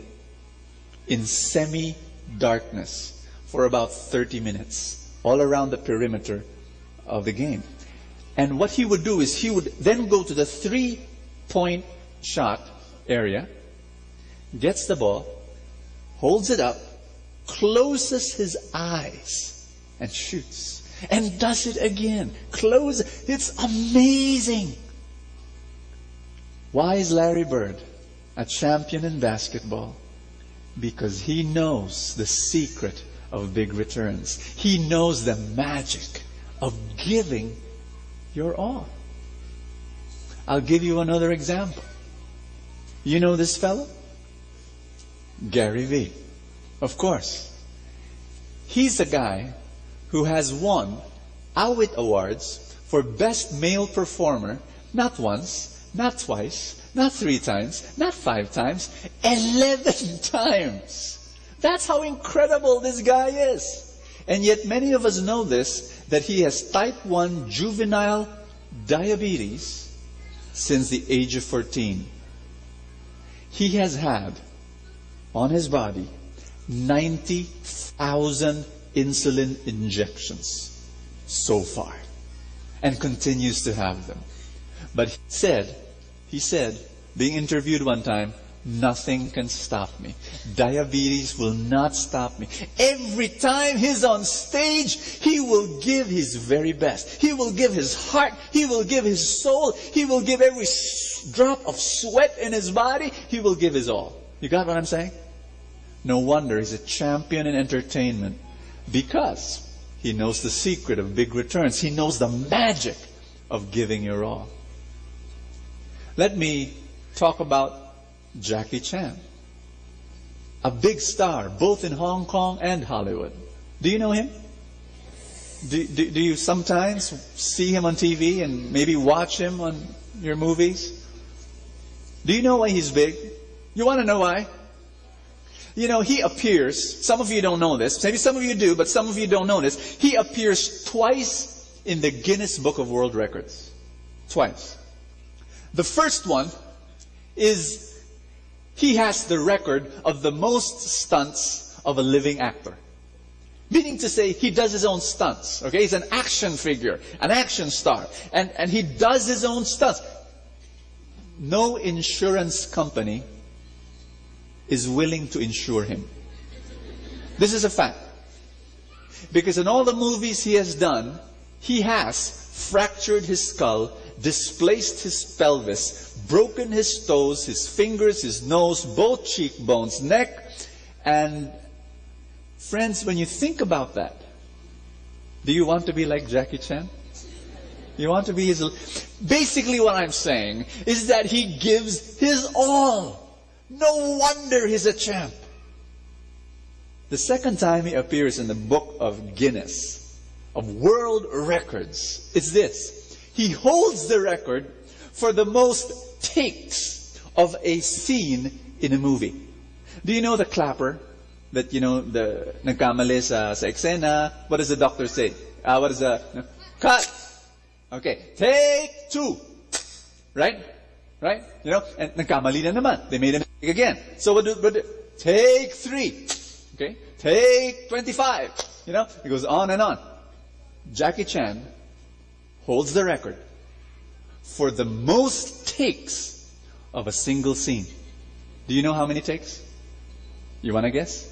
in semi-darkness for about 30 minutes all around the perimeter of the game. And what he would do is he would then go to the 3-point shot area, gets the ball, holds it up, closes his eyes and shoots. And does it again. Close. It's amazing. Why is Larry Bird a champion in basketball? Because he knows the secret of big returns. He knows the magic of giving your all. I'll give you another example. You know this fellow? Gary Vee. Of course. He's a guy who has won Awit Awards for Best Male Performer, not once, not twice, not 3 times, not 5 times, 11 times. That's how incredible this guy is. And yet many of us know this, that he has type 1 juvenile diabetes since the age of 14. He has had on his body 90,000 insulin injections so far and continues to have them. But he said, being interviewed one time, nothing can stop me. Diabetes will not stop me. Every time he's on stage, he will give his very best. He will give his heart. He will give his soul. He will give every drop of sweat in his body. He will give his all. You got what I'm saying? No wonder he's a champion in entertainment. Because he knows the secret of big returns. He knows the magic of giving your all. Let me talk about Jackie Chan. A big star, both in Hong Kong and Hollywood. Do you know him? Do you sometimes see him on TV and maybe watch him on your movies? Do you know why he's big? You want to know why? You know, he appears, some of you don't know this, maybe some of you do, but some of you don't know this. He appears twice in the Guinness Book of World Records. Twice. The first one is he has the record of the most stunts of a living actor. Meaning to say, he does his own stunts. Okay, he's an action figure, an action star. And he does his own stunts. No insurance company is willing to insure him. This is a fact. Because in all the movies he has done, he has fractured his skull, displaced his pelvis, broken his toes, his fingers, his nose, both cheekbones, neck. And friends, when you think about that, do you want to be like Jackie Chan? You want to be his... Basically what I'm saying is that he gives his all. No wonder he's a champ. The second time he appears in the book of Guinness, of world records, is this. He holds the record for the most takes of a scene in a movie. Do you know the clapper? That, you know, the nagkamali sa eksena. What does the doctor say? What is the... Cut! Okay, take 2. Right? Right? You know, and nagkamali na naman. They made a mistake again. So what do take 3. Okay? Take 25. You know, it goes on and on. Jackie Chan holds the record for the most takes of a single scene. Do you know how many takes? You want to guess?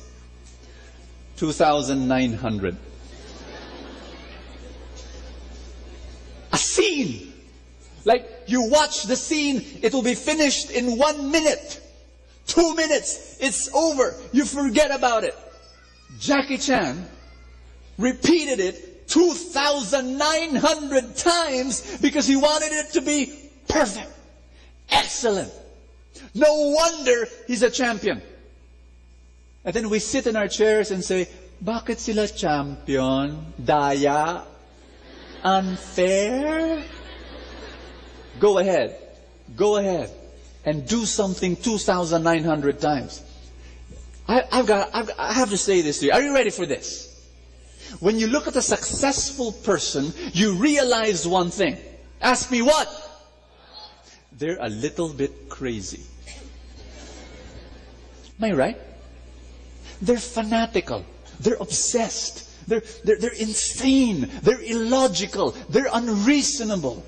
2,900. scene. Like you watch the scene, it will be finished in 1 minute. 2 minutes, it's over. You forget about it. Jackie Chan repeated it 2,900 times because he wanted it to be perfect. Excellent. No wonder he's a champion. And then we sit in our chairs and say, bakit sila champion? Daya? Unfair? Go ahead. Go ahead. And do something 2,900 times. I have to say this to you. Are you ready for this? When you look at a successful person, you realize one thing. Ask me what? They're a little bit crazy. Am I right? They're fanatical. They're obsessed. They're insane. They're illogical. They're unreasonable.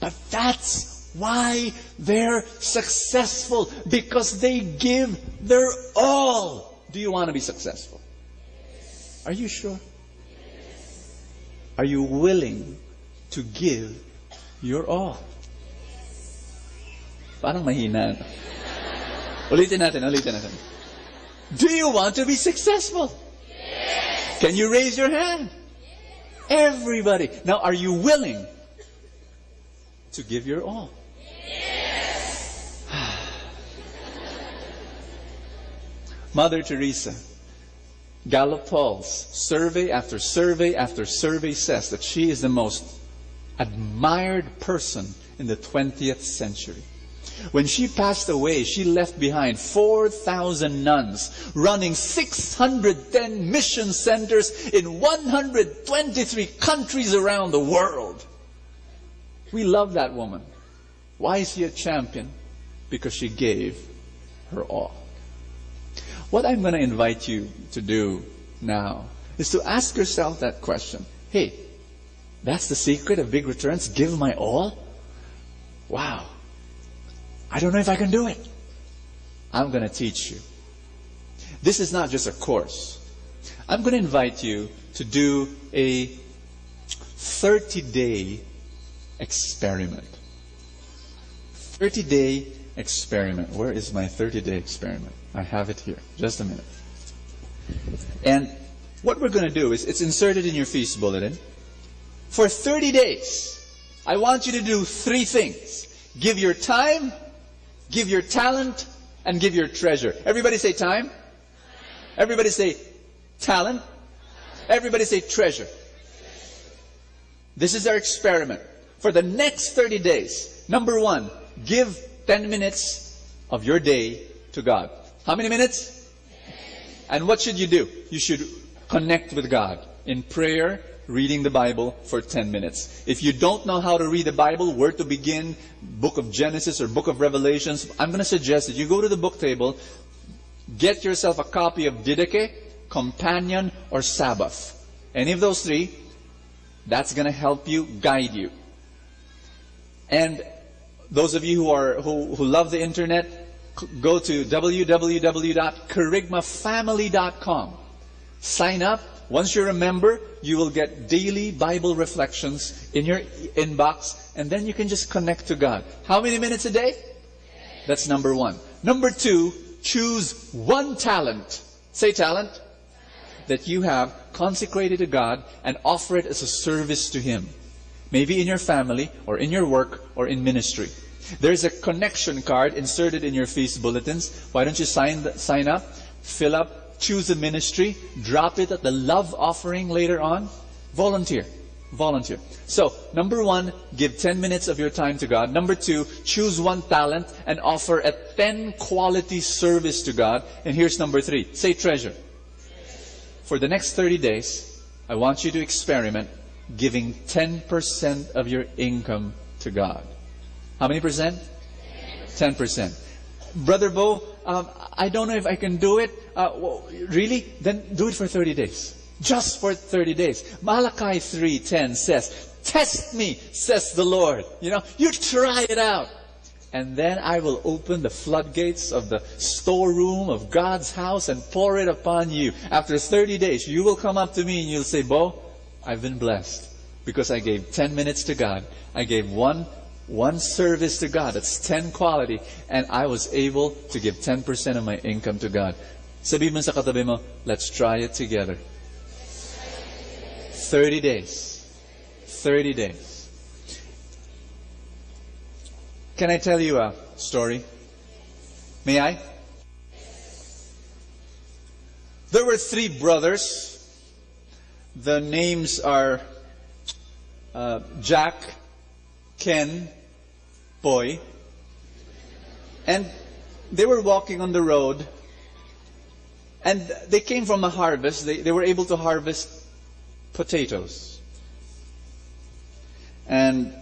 But that's why they're successful, because they give their all. Do you want to be successful? Are you sure? Are you willing to give your all? Parang mahina. Ulitin natin. Do you want to be successful? Yes. Can you raise your hand? Yes. Everybody. Now, are you willing to give your all? Yes. Mother Teresa, Gallup polls, survey after survey after survey says that she is the most admired person in the 20th century. When she passed away, she left behind 4,000 nuns running 610 mission centers in 123 countries around the world. We love that woman. Why is she a champion? Because she gave her all. What I'm going to invite you to do now is to ask yourself that question. Hey, that's the secret of big returns? Give my all? Wow. I don't know if I can do it. I'm going to teach you. This is not just a course. I'm going to invite you to do a 30-day experiment. 30-day experiment. Where is my 30-day experiment? I have it here. Just a minute. And what we're going to do is, it's inserted in your feast bulletin. For 30 days, I want you to do 3 things. Give your time, give your talent, and give your treasure. Everybody say time. Everybody say talent. Everybody say treasure. This is our experiment. For the next 30 days, number 1, give 10 minutes of your day to God. How many minutes? And what should you do? You should connect with God in prayer, reading the Bible for 10 minutes. If you don't know how to read the Bible, where to begin, book of Genesis or book of Revelations, I'm going to suggest that you go to the book table, get yourself a copy of Didache, Companion, or Sabbath. Any of those 3, that's going to help you, guide you. And those of you who love the internet, go to www.kerygmafamily.com. Sign up. Once you're a member, you will get daily Bible reflections in your inbox, and then you can just connect to God. How many minutes a day? That's number 1. Number 2, choose 1 talent. Say talent. That you have consecrated to God and offer it as a service to Him. Maybe in your family, or in your work, or in ministry. There's a connection card inserted in your feast bulletins. Why don't you sign up, fill up, choose a ministry, drop it at the love offering later on. Volunteer. So, number 1, give 10 minutes of your time to God. Number 2, choose 1 talent and offer a 10 quality service to God. And here's number 3. Say treasure. For the next 30 days, I want you to experiment giving 10% of your income to God. How many percent? 10%. Brother Bo, I don't know if I can do it. Really? Then do it for 30 days. Just for 30 days. Malachi 3:10 says, "Test me, says the Lord." You try it out. And then I will open the floodgates of the storeroom of God's house and pour it upon you. After 30 days, you will come up to me and you'll say, "Bo, I've been blessed. because I gave 10 minutes to God. I gave one service to God. That's 10 quality. And I was able to give 10% of my income to God. Sabi mo sa katabi mo, let's try it together. 30 days. 30 days. Can I tell you a story? May I? There were 3 brothers. The names are Jack, Ken, Poy. And they were walking on the road. And they came from a harvest. They were able to harvest potatoes. And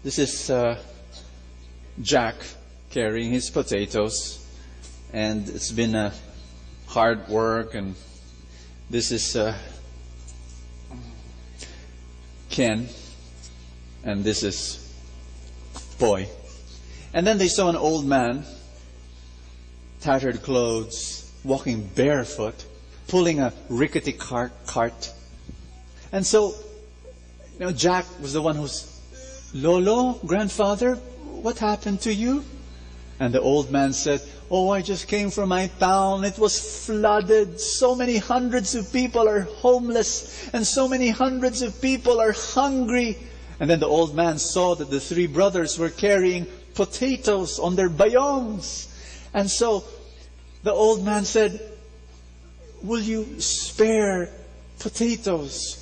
this is Jack carrying his potatoes. And it's been a hard work. And this is Ken. And this is Poy. And then they saw an old man, tattered clothes, walking barefoot, pulling a rickety cart. And so, Jack was the one who's, Lolo, grandfather, what happened to you? And the old man said, oh, I just came from my town. It was flooded. So many hundreds of people are homeless. And so many hundreds of people are hungry. And then the old man saw that the 3 brothers were carrying potatoes on their bayongs. And so the old man said, will you spare potatoes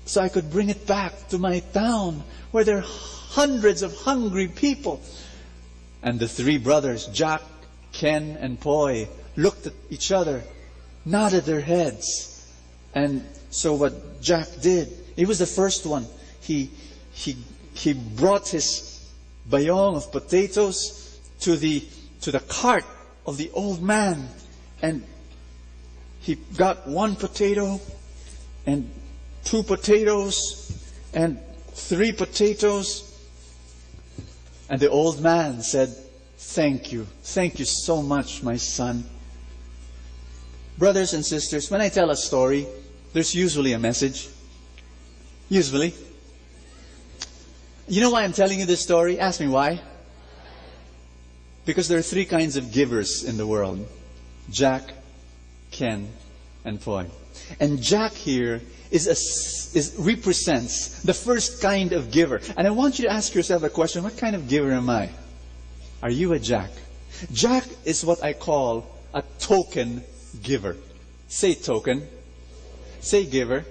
so I could bring it back to my town where there are hundreds of hungry people? And the 3 brothers, Jack, Ken, and Poy, looked at each other, nodded their heads. And so what Jack did, he was the first one. He brought his bayong of potatoes to the cart of the old man. And he got 1 potato, and 2 potatoes, and 3 potatoes. And the old man said, thank you so much, my son. Brothers and sisters, when I tell a story, there's usually a message. Usually. You know why I'm telling you this story? Ask me why. Because there are 3 kinds of givers in the world. Jack, Ken, and Poy. And Jack here represents the first kind of giver. And I want you to ask yourself a question, what kind of giver am I? Are you a Jack? Jack is what I call a token giver. Say token. Say giver.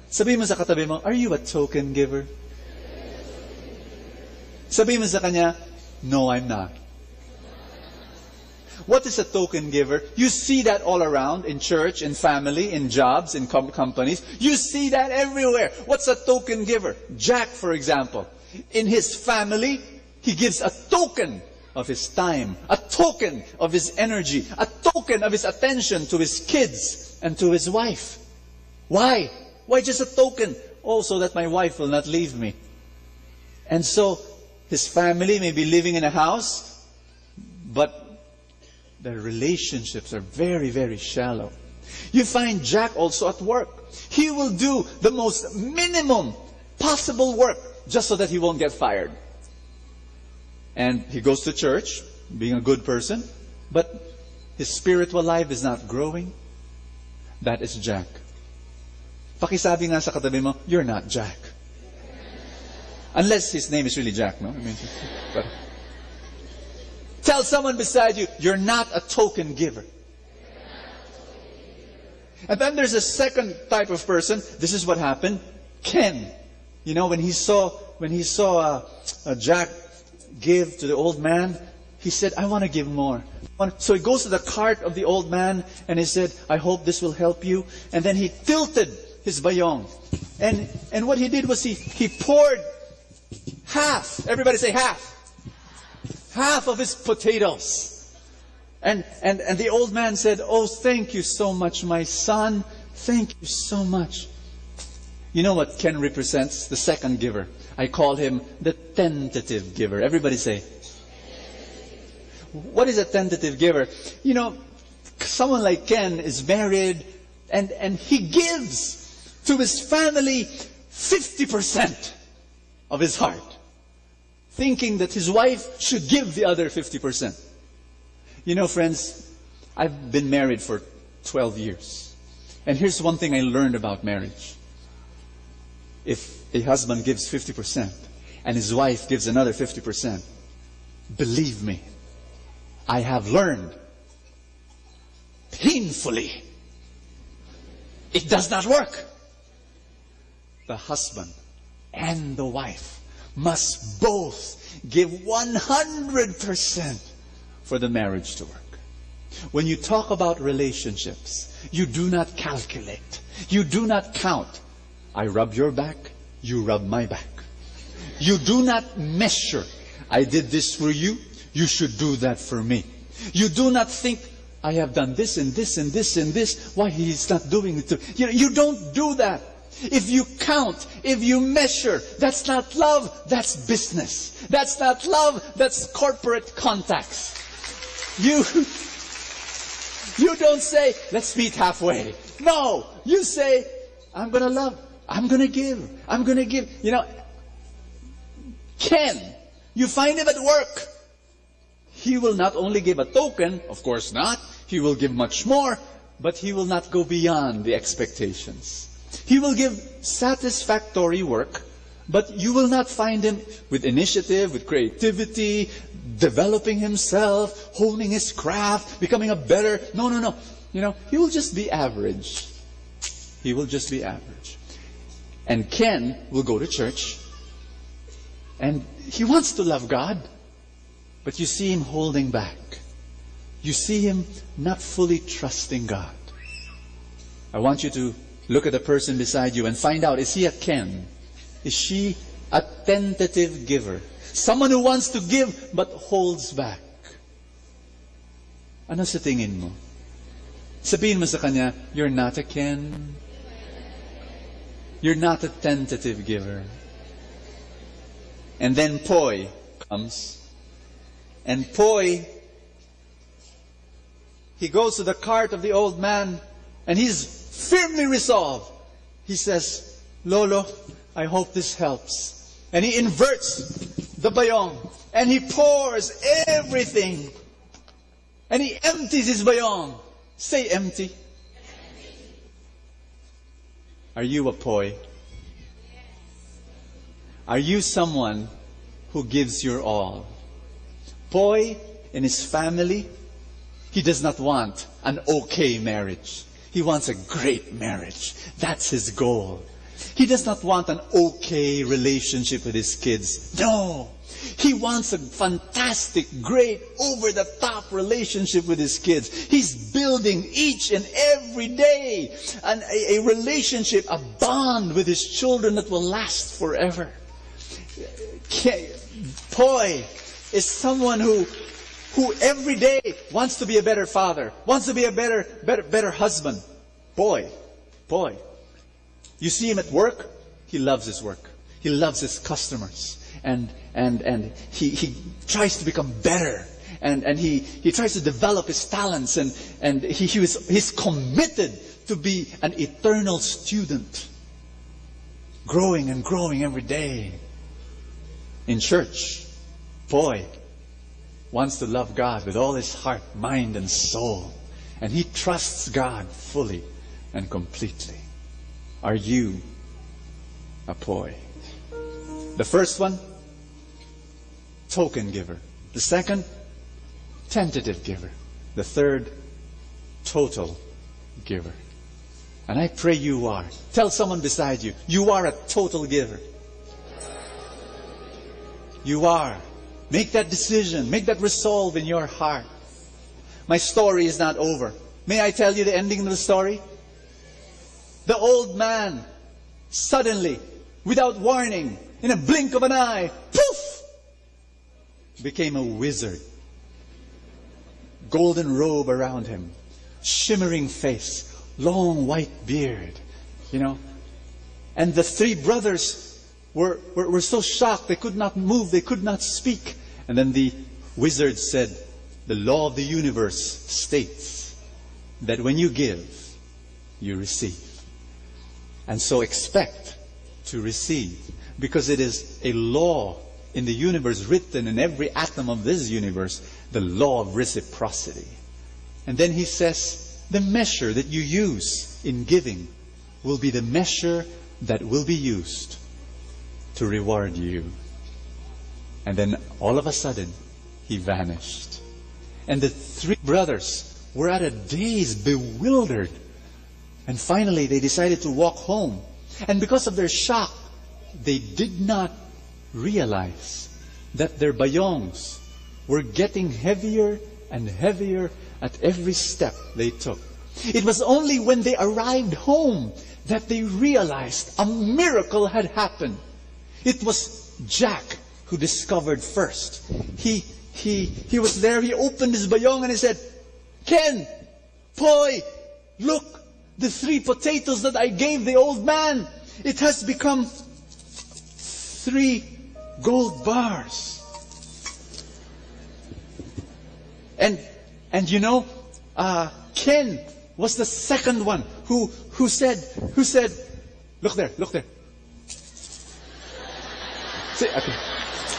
Sabihin mo sa katabi mo, are you a token giver? Sabihin mo sa kanya, no, I'm not. What is a token giver? You see that all around, in church, in family, in jobs, in companies. You see that everywhere. What's a token giver? Jack, for example. In his family, he gives a token of his time, a token of his energy, a token of his attention to his kids and to his wife. Why? Why just a token? Oh, so that my wife will not leave me. And so, his family may be living in a house, but their relationships are very, very shallow. You find Jack also at work. He will do the most minimum possible work just so that he won't get fired. And he goes to church, being a good person, but his spiritual life is not growing. That is Jack. Pakisabi nga sa katabi mo, you're not Jack. Unless his name is really Jack, no? But tell someone beside you, you're not a token giver. And then there's a second type of person. This is what happened. Ken, when he saw Jack give to the old man, he said, I want to give more. So he goes to the cart of the old man and he said, I hope this will help you. And then he tilted his bayong. And what he did was he poured half. Everybody say half. Half of his potatoes. And the old man said, oh, thank you so much, my son. Thank you so much. You know what Ken represents? The second giver. I call him the tentative giver. Everybody say. What is a tentative giver? Someone like Ken is married and he gives to his family 50% of his heart, thinking that his wife should give the other 50%. You know, friends, I've been married for 12 years. And here's one thing I learned about marriage. If a husband gives 50% and his wife gives another 50%, believe me, I have learned painfully, it does not work. The husband and the wife must both give 100% for the marriage to work. When you talk about relationships, you do not calculate. You do not count. I rub your back, you rub my back. You do not measure. I did this for you, you should do that for me. You do not think, I have done this and this and this and this, why he's not doing it too. You don't do that. If you count, if you measure, that's not love, that's business. That's not love, that's corporate contacts. You don't say, let's meet halfway. No, you say, I'm going to love, I'm going to give, I'm going to give. You know, Ken, you find him at work. He will not only give a token, of course not, he will give much more, but he will not go beyond the expectations. He will give satisfactory work, but you will not find him with initiative, with creativity, developing himself, honing his craft, becoming a better... No. You know, he will just be average. He will just be average. And Ken will go to church, and he wants to love God, but you see him holding back. You see him not fully trusting God. I want you to look at the person beside you and find out, is he a Ken? Is she a tentative giver? Someone who wants to give but holds back. Ano sa tingin mo? Sabihin mo sa kanya, you're not a Ken. You're not a tentative giver. And then Poi comes. And Poi, he goes to the cart of the old man and he's firmly resolved. He says, Lolo, I hope this helps. And he inverts the bayong and he pours everything. And he empties his bayong. Say empty. Are you a Poi? Are you someone who gives your all? Poi, in his family, he does not want an okay marriage. He wants a great marriage. That's his goal. He does not want an okay relationship with his kids. No. He wants a fantastic, great, over-the-top relationship with his kids. He's building each and every day a relationship, a bond with his children that will last forever. Poi is someone who every day wants to be a better father, wants to be a better husband. Poi. You see him at work, he loves his work. He loves his customers. And he tries to become better. And he tries to develop his talents. And he's committed to be an eternal student. Growing and growing every day. In church, Poi wants to love God with all his heart, mind, and soul. And he trusts God fully and completely. Are you a Poi? The first one, token giver. The second, tentative giver. The third, total giver. And I pray you are. Tell someone beside you, you are a total giver. You are. Make that decision. Make that resolve in your heart. My story is not over. May I tell you the ending of the story? The old man, suddenly, without warning, in a blink of an eye, poof, became a wizard. Golden robe around him, shimmering face, long white beard, And the three brothers were so shocked, they could not move, they could not speak. And then the wizard said, the law of the universe states that when you give, you receive. And so expect to receive, because it is a law in the universe written in every atom of this universe, the law of reciprocity. And then he says, the measure that you use in giving will be the measure that will be used to reward you. And then all of a sudden, he vanished. And the three brothers were at a daze, bewildered. And finally, they decided to walk home. And because of their shock, they did not realize that their bayongs were getting heavier and heavier at every step they took. It was only when they arrived home that they realized a miracle had happened. It was Jack who discovered first. He was there, he opened his bayong and he said, Ken, Poy, look, the 3 potatoes that I gave the old man, it has become 3 gold bars. And you know, Ken was the second one who said, look there. See, okay.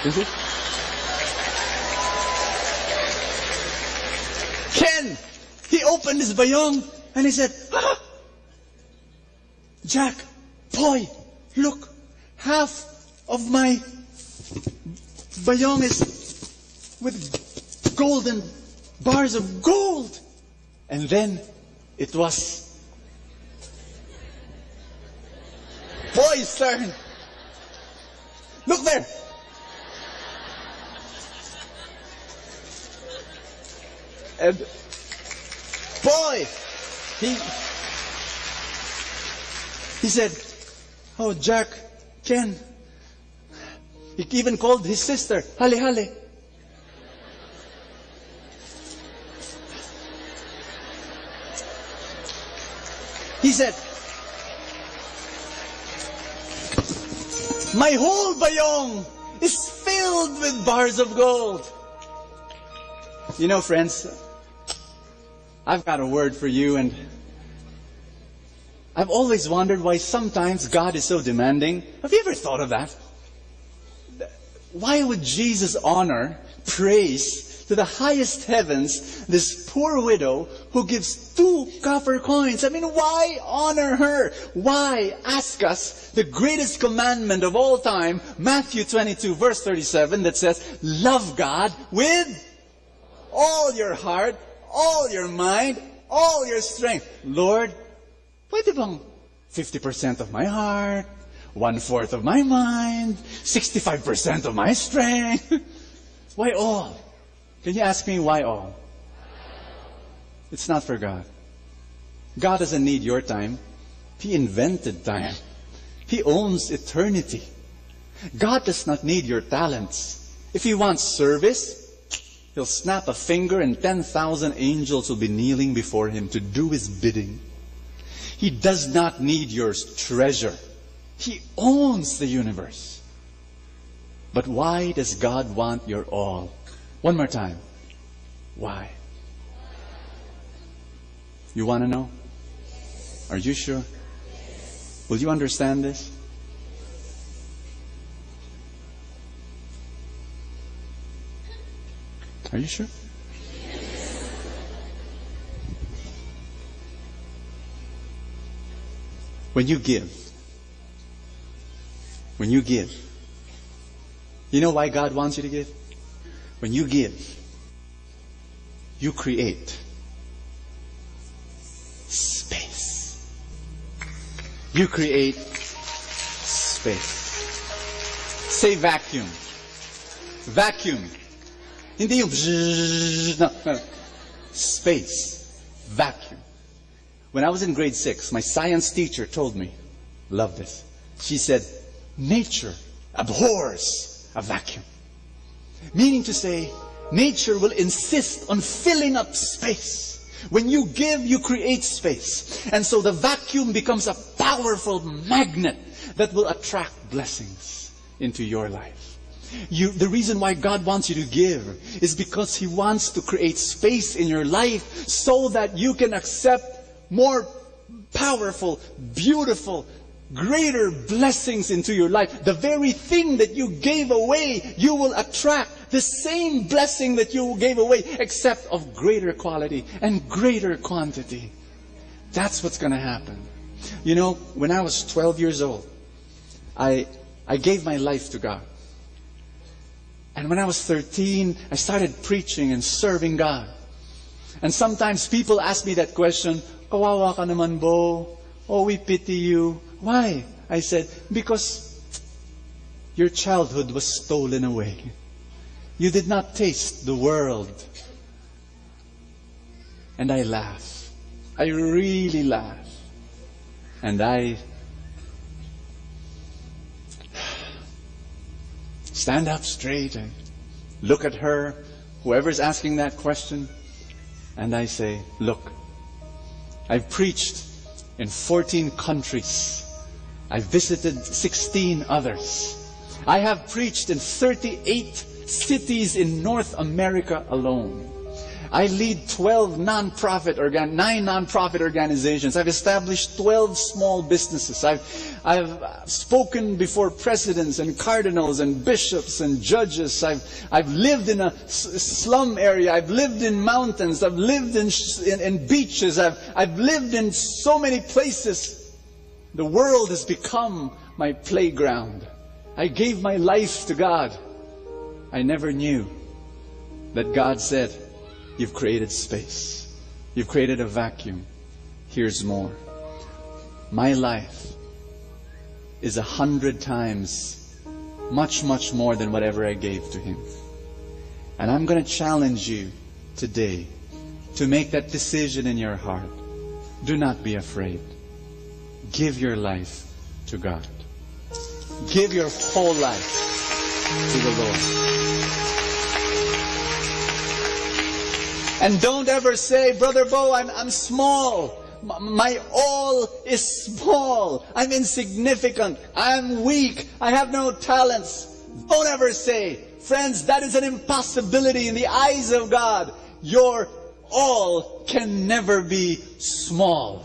Is it? Ken, he opened his bayong and he said, Jack, Poy, look, half of my bayong is with golden bars of gold. And then it was Poy's turn. Look there. And Poy, he said, oh, Jack, Ken. He even called his sister, Hale. He said, my whole bayong is filled with bars of gold. You know, friends, I've got a word for you, and I've always wondered why sometimes God is so demanding. Have you ever thought of that? Why would Jesus honor, praise to the highest heavens this poor widow who gives 2 copper coins? I mean, why honor her? Why ask us the greatest commandment of all time, Matthew 22 verse 37, that says, love God with all your heart, all your mind, all your strength. Lord, pwede bang 50% of my heart, 1/4 of my mind, 65% of my strength? Why all? Can you ask me why all? It's not for God. God doesn't need your time. He invented time. He owns eternity. God does not need your talents. If He wants service, He'll snap a finger and 10,000 angels will be kneeling before Him to do His bidding. He does not need your treasure. He owns the universe. But why does God want your all? One more time. Why? You want to know? Are you sure? Will you understand this? Are you sure? When you give, you know why God wants you to give? When you give, you create space. You create space. Say vacuum. Vacuum. Hindi yung bzzz, no. Space. Vacuum. When I was in grade 6, my science teacher told me, love this. She said, nature abhors a vacuum. Meaning to say, nature will insist on filling up space. When you give, you create space. And so the vacuum becomes a powerful magnet that will attract blessings into your life. The reason why God wants you to give is because He wants to create space in your life so that you can accept more powerful, beautiful, greater blessings into your life. The very thing that you gave away, you will attract the same blessing that you gave away, except of greater quality and greater quantity. That's what's going to happen. You know, when I was 12 years old, I gave my life to God. And when I was 13, I started preaching and serving God. And sometimes people ask me that question, "Kawawa ka naman, Bo. Oh, we pity you." Why? I said, because your childhood was stolen away. You did not taste the world. And I laugh. I really laugh. And I stand up straight and look at her, whoever's asking that question, and I say, "Look, I've preached in 14 countries. I visited 16 others. I have preached in 38 cities in North America alone. I lead 9 non-profit organizations. I've established 12 small businesses. I've spoken before presidents and cardinals and bishops and judges. I've lived in a slum area. I've lived in mountains. I've lived in beaches. I've lived in so many places. The world has become my playground. I gave my life to God. I never knew that God said, 'You've created space. You've created a vacuum. Here's more.' My life is 100 times much, much more than whatever I gave to Him. And I'm going to challenge you today to make that decision in your heart. Do not be afraid. Give your life to God. Give your whole life to the Lord. And don't ever say, "Brother Bo, I'm small. My all is small. I'm insignificant. I'm weak. I have no talents." Don't ever say, friends, that is an impossibility in the eyes of God. Your all can never be small.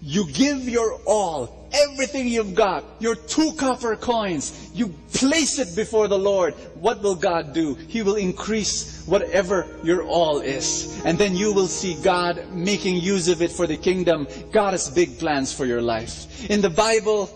You give your all, everything you've got, your 2 copper coins, you place it before the Lord. What will God do? He will increase whatever your all is. And then you will see God making use of it for the kingdom. God has big plans for your life. In the Bible,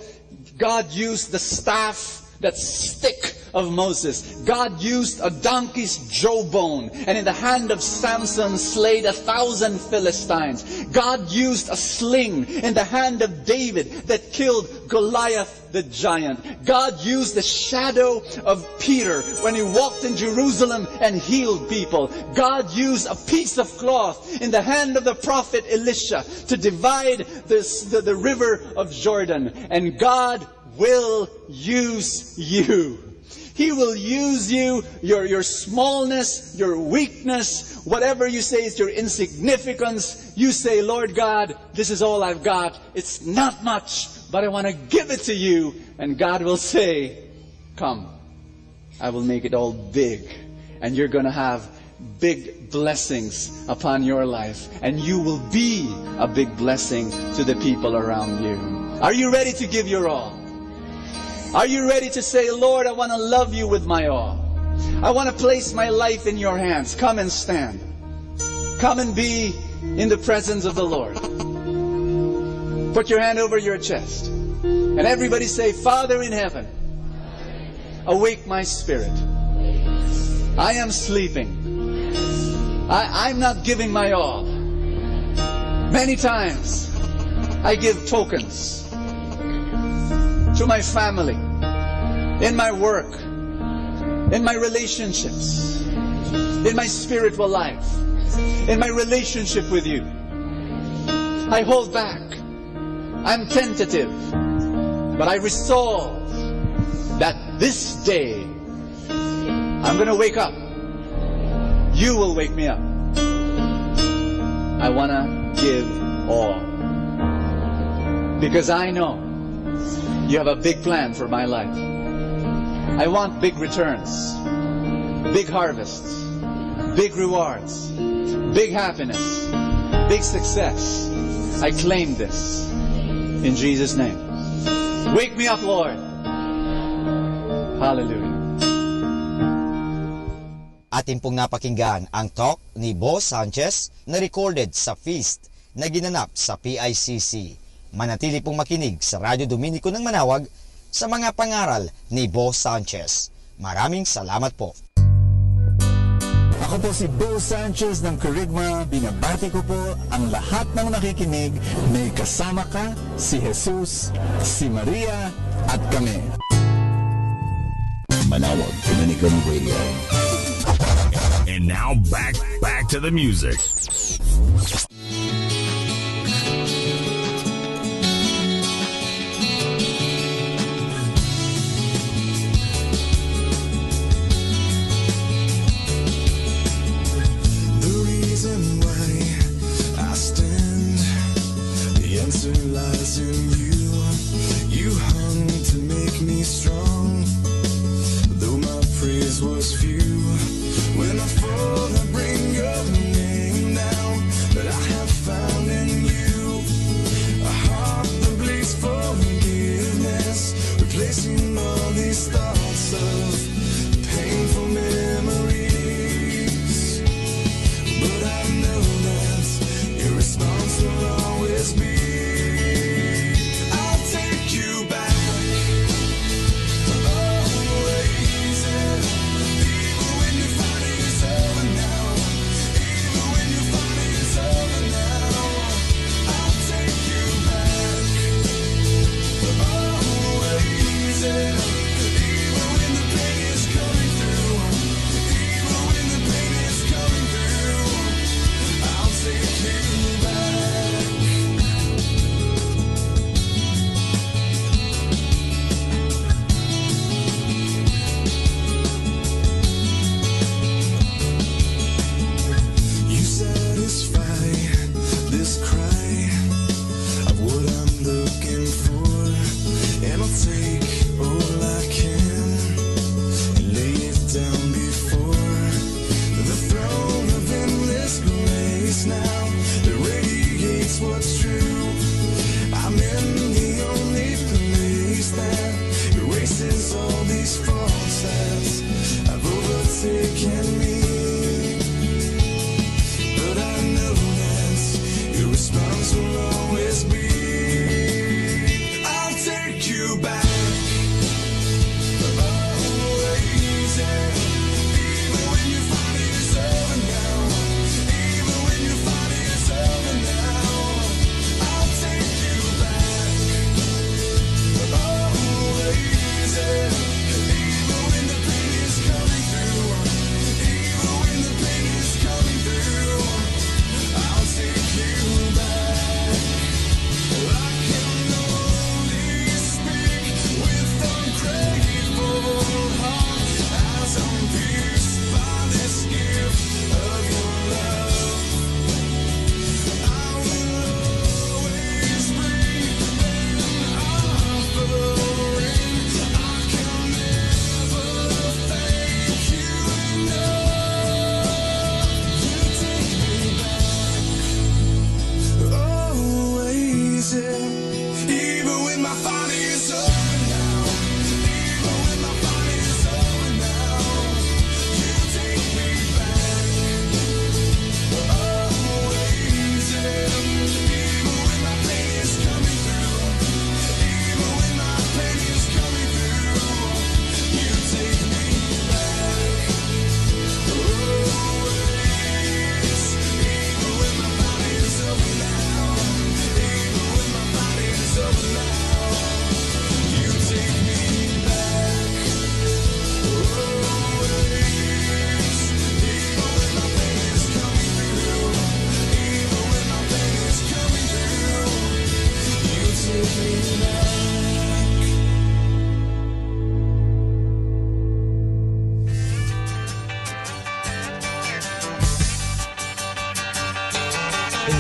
God used the staff, that stick of Moses. God used a donkey's jawbone, and in the hand of Samson slayed 1,000 Philistines. God used a sling in the hand of David that killed Goliath the giant. God used the shadow of Peter when he walked in Jerusalem and healed people. God used a piece of cloth in the hand of the prophet Elisha to divide the river of Jordan. And God will use you. He will use you, your smallness, your weakness, whatever you say is your insignificance. You say, "Lord God, this is all I've got. It's not much, but I want to give it to you." And God will say, "Come, I will make it all big. And you're going to have big blessings upon your life. And you will be a big blessing to the people around you." Are you ready to give your all? Are you ready to say, "Lord, I want to love you with my all. I want to place my life in your hands"? Come and stand. Come and be in the presence of the Lord. Put your hand over your chest. And everybody say, "Father in heaven, awake my spirit. I am sleeping. I'm not giving my all. Many times I give tokens to my family, in my work, in my relationships, in my spiritual life, in my relationship with you. I hold back. I'm tentative. But I resolve that this day I'm going to wake up. You will wake me up. I want to give all. Because I know you have a big plan for my life. I want big returns, big harvests, big rewards, big happiness, big success. I claim this in Jesus' name. Wake me up, Lord. Hallelujah. Atin pong napakinggan ang talk ni Bo Sanchez na recorded sa feast na ginanap sa PICC. Manatili pong makinig sa Radyo Dominico ng Manawag sa mga pangaral ni Bo Sanchez. Maraming salamat po. Ako po si Bo Sanchez ng Kerygma. Binabati ko po ang lahat ng nakikinig. May kasama ka, si Jesus, si Maria, at kami. Manawag Dominican Radio. And now back to the music. The reason why I stand, the answer lies in you. You hung to make me strong, though my praise was few. When I fall, I bring your name down, but I have found in you a heart that bleeds forgiveness, replacing all these thoughts of painful memories. But I know that your response will always be, I'll take you back.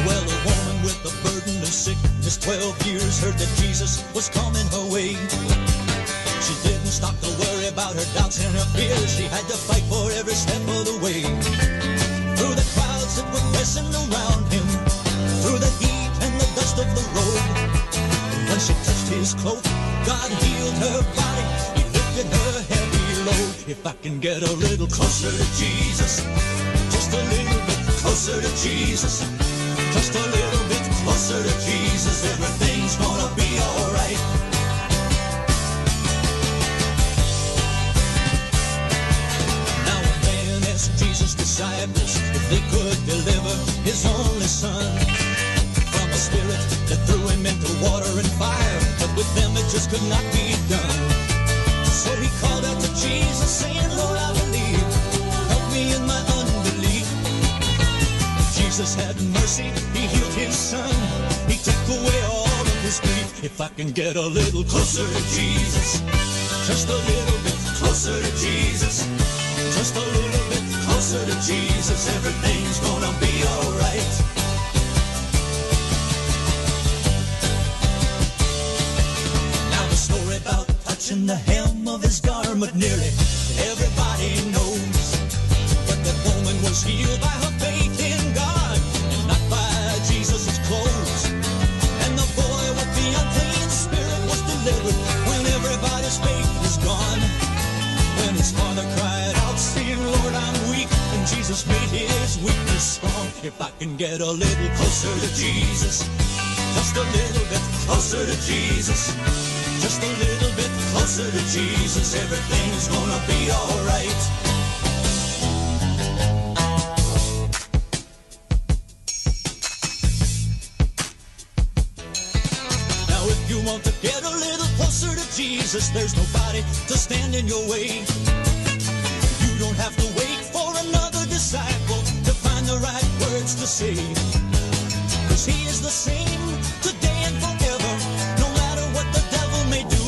Well, a woman with a burden of sickness, 12 years, heard that Jesus was coming her way. She didn't stop to worry about her doubts and her fears. She had to fight for every step of the way. Through the crowds that were pressing around him, through the heat and the dust of the road. When When she touched his cloak, God healed her body. He lifted her heavy load. If I can get a little closer to Jesus, just a little bit closer to Jesus, just a little bit closer to Jesus, everything's gonna be alright. Now a man asked Jesus' disciples if they could deliver his only son from a spirit that threw him into water and fire, but with them it just could not be done. So he called out to Jesus, saying, Lord, I believe, help me in my unbelief. Jesus had mercy, he healed his son, he took away all of his grief. If I can get a little closer to Jesus, just a little bit closer to Jesus, just a little bit closer to Jesus, everything's gonna be alright. Now the story about touching the hem of his garment nearly everybody knows, but that woman was healed by her faith in God and not by Jesus' clothes. And the boy with the unclean spirit was delivered when everybody's faith is gone. When his father cried out saying, Lord, I'm weak, and Jesus made his weakness strong. If I can get a little closer to Jesus, just a little bit closer to Jesus, just a little bit closer to Jesus, everything's gonna be alright. Now if you want to get a little closer to Jesus, there's nobody to stand in your way. You don't have to wait for another disciple to find the right words to say, 'cause he is the same today and forever, no matter what the devil may do.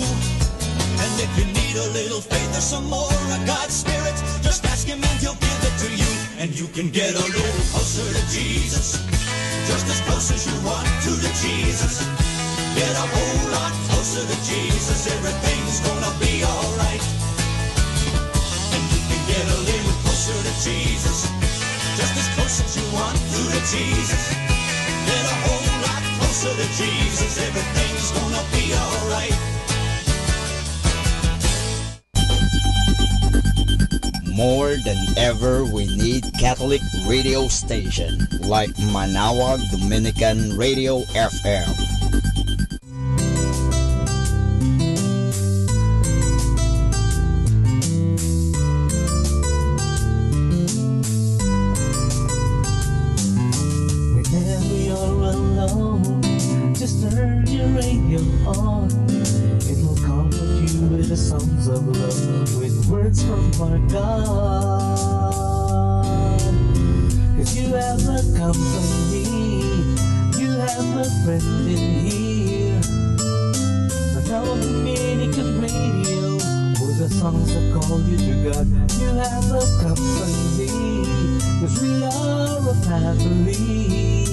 And if you need a little faith or some more of God's Spirit, just ask him and he'll give it to you. And you can get a little closer to Jesus, just as close as you want to Jesus. Get a whole lot closer to Jesus, everything's gonna be alright. And you can get a little closer to Jesus, just as close as you want to Jesus. Get a whole lot closer to Jesus, everything's gonna be alright. More than ever, we need Catholic radio station like Manawag Dominican Radio FM. Whenever you're alone, just turn your radio on. It will comfort you with the songs of love, with words from our God. 'Cause you have a company, you have a friend in here. Manawag Dominican Radio, with the songs that call you to God. You have a company, 'cause we are a family.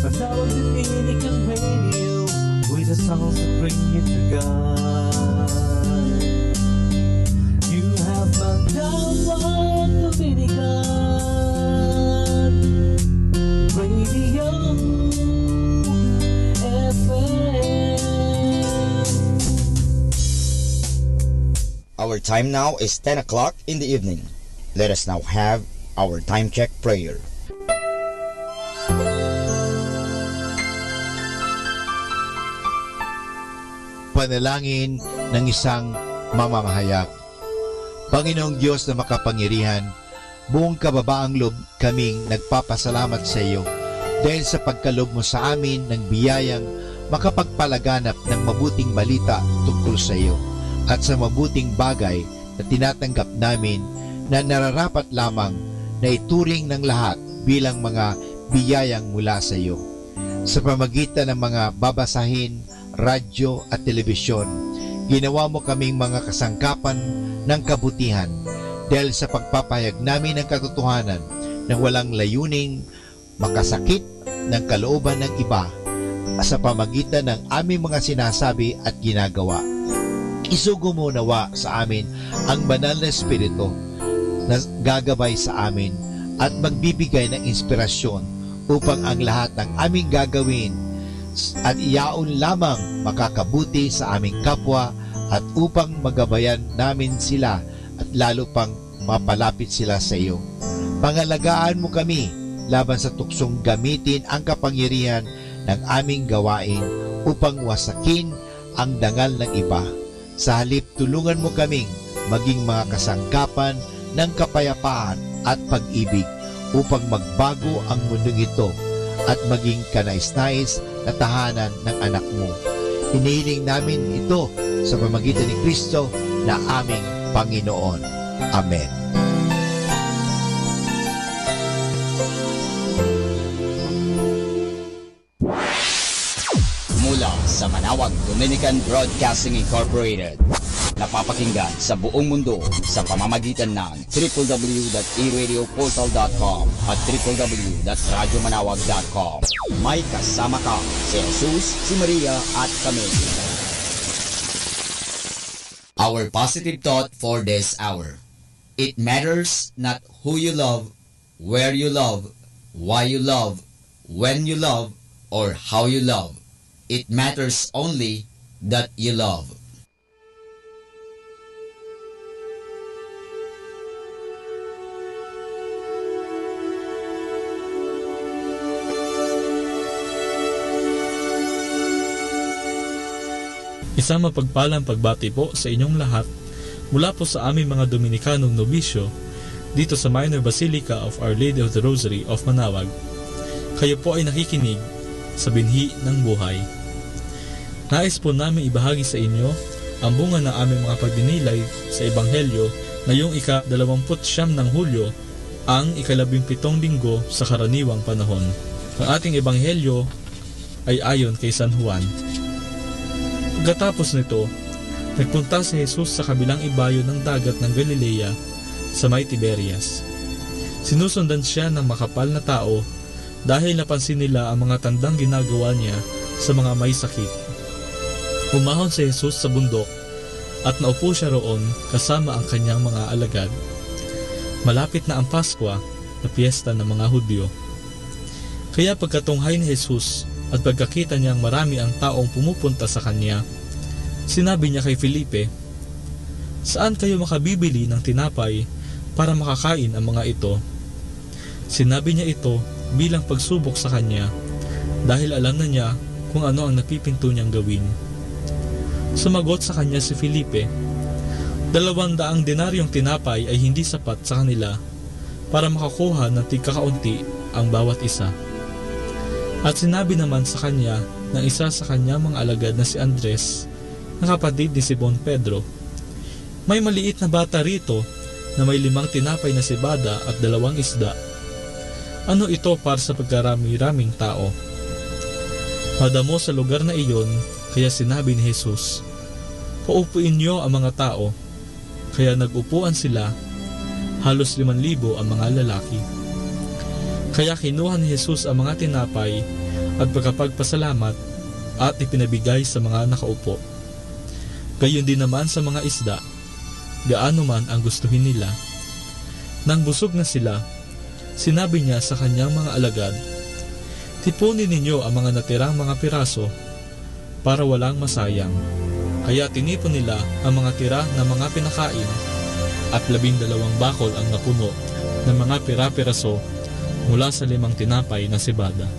Manawag Dominican Radio, with the songs that bring you to God. You have Manawag Dominican Radio FM. Our time now is 10 o'clock in the evening. Let us now have our time check prayer. Panalangin ng isang mamamahayag. Panginoong Diyos na makapangyarihan, buong kababaang loob kaming nagpapasalamat sa iyo dahil sa pagkalob mo sa amin ng biyayang makapagpalaganap ng mabuting balita tungkol sa iyo at sa mabuting bagay na tinatanggap namin na nararapat lamang na ituring ng lahat bilang mga biyayang mula sa iyo. Sa pamagitan ng mga babasahin, radyo at telebisyon, ginawa mo kaming mga kasangkapan ng kabutihan dahil sa pagpapahayag namin ng katotohanan na walang layuning makasakit ng kalooban ng iba sa pamagitan ng aming mga sinasabi at ginagawa. Isugo mo nawa sa amin ang banal na Espiritu na gagabay sa amin at magbibigay ng inspirasyon upang ang lahat ng aming gagawin at iyaon lamang makakabuti sa aming kapwa at upang magabayan namin sila at lalo pang mapalapit sila sa iyo. Pangalagaan mo kami laban sa tuksong gamitin ang kapangyarihan ng aming gawain upang wasakin ang dangal ng iba. Sa halip, tulungan mo kaming maging mga kasangkapan ng kapayapaan at pag-ibig upang magbago ang mundong ito at maging kanais-nais na tahanan ng anak mo. Hinihiling namin ito sa pamamagitan ni Kristo na aming Panginoon. Amen. Mula sa Manawag Dominican Broadcasting Incorporated, napapakinggan sa buong mundo sa pamamagitan ng www.eradioportal.com at www.radyomanawag.com. May kasama ka si Jesus, si Maria at kami. Our positive thought for this hour. It matters not who you love, where you love, why you love, when you love, or how you love. It matters only that you love. Isang mapagpalang pagbati po sa inyong lahat mula po sa aming mga Dominikanong nobisyo dito sa Minor Basilica of Our Lady of the Rosary of Manawag. Kayo po ay nakikinig sa binhi ng buhay. Nais po namin ibahagi sa inyo ang bunga ng aming mga pagdinilay sa Ebanghelyo ngayong ika-29 ng Hulyo, ang ika-17 linggo sa karaniwang panahon. Ang ating Ebanghelyo ay ayon kay San Juan. Pagkatapos nito, nagpunta si Jesus sa kabilang ibayo ng dagat ng Galilea sa may Tiberias. Sinusundan siya ng makapal na tao dahil napansin nila ang mga tandang ginagawa niya sa mga may sakit. Umahon si Jesus sa bundok at naupo siya roon kasama ang kanyang mga alagad. Malapit na ang Paskwa na piyesta ng mga Hudyo. Kaya pagkatunghay ni Jesus at pagkakita niyang marami ang taong pumupunta sa kanya, sinabi niya kay Felipe, "Saan kayo makabibili ng tinapay para makakain ang mga ito?" Sinabi niya ito bilang pagsubok sa kanya dahil alam na niya kung ano ang napipinto niyang gawin. Sumagot sa kanya si Felipe, 200 denaryong tinapay ay hindi sapat sa kanila para makakuha ng tigkakaunti ang bawat isa. At sinabi naman sa kanya ng isa sa kanya mga alagad na si Andres, na kapatid ni Simon Pedro, "May maliit na bata rito na may 5 tinapay na sibada at 2 isda. Ano ito para sa pagkarami-raming tao?" Madamo sa lugar na iyon, kaya sinabi ni Jesus, "Paupuin niyo ang mga tao." Kaya nagupuan sila, halos 5,000 ang mga lalaki. Kaya kinuha ni Jesus ang mga tinapay at pagkapagpasalamat at ipinabigay sa mga nakaupo. Gayon din naman sa mga isda, gaano man ang gustuhin nila. Nang busog na sila, sinabi niya sa kanyang mga alagad, "Tipunin ninyo ang mga natirang mga piraso para walang masayang." Kaya tinipon nila ang mga tira na mga pinakain at 12 bakol ang napuno ng mga pira-piraso mula sa 5 tinapay na sibada.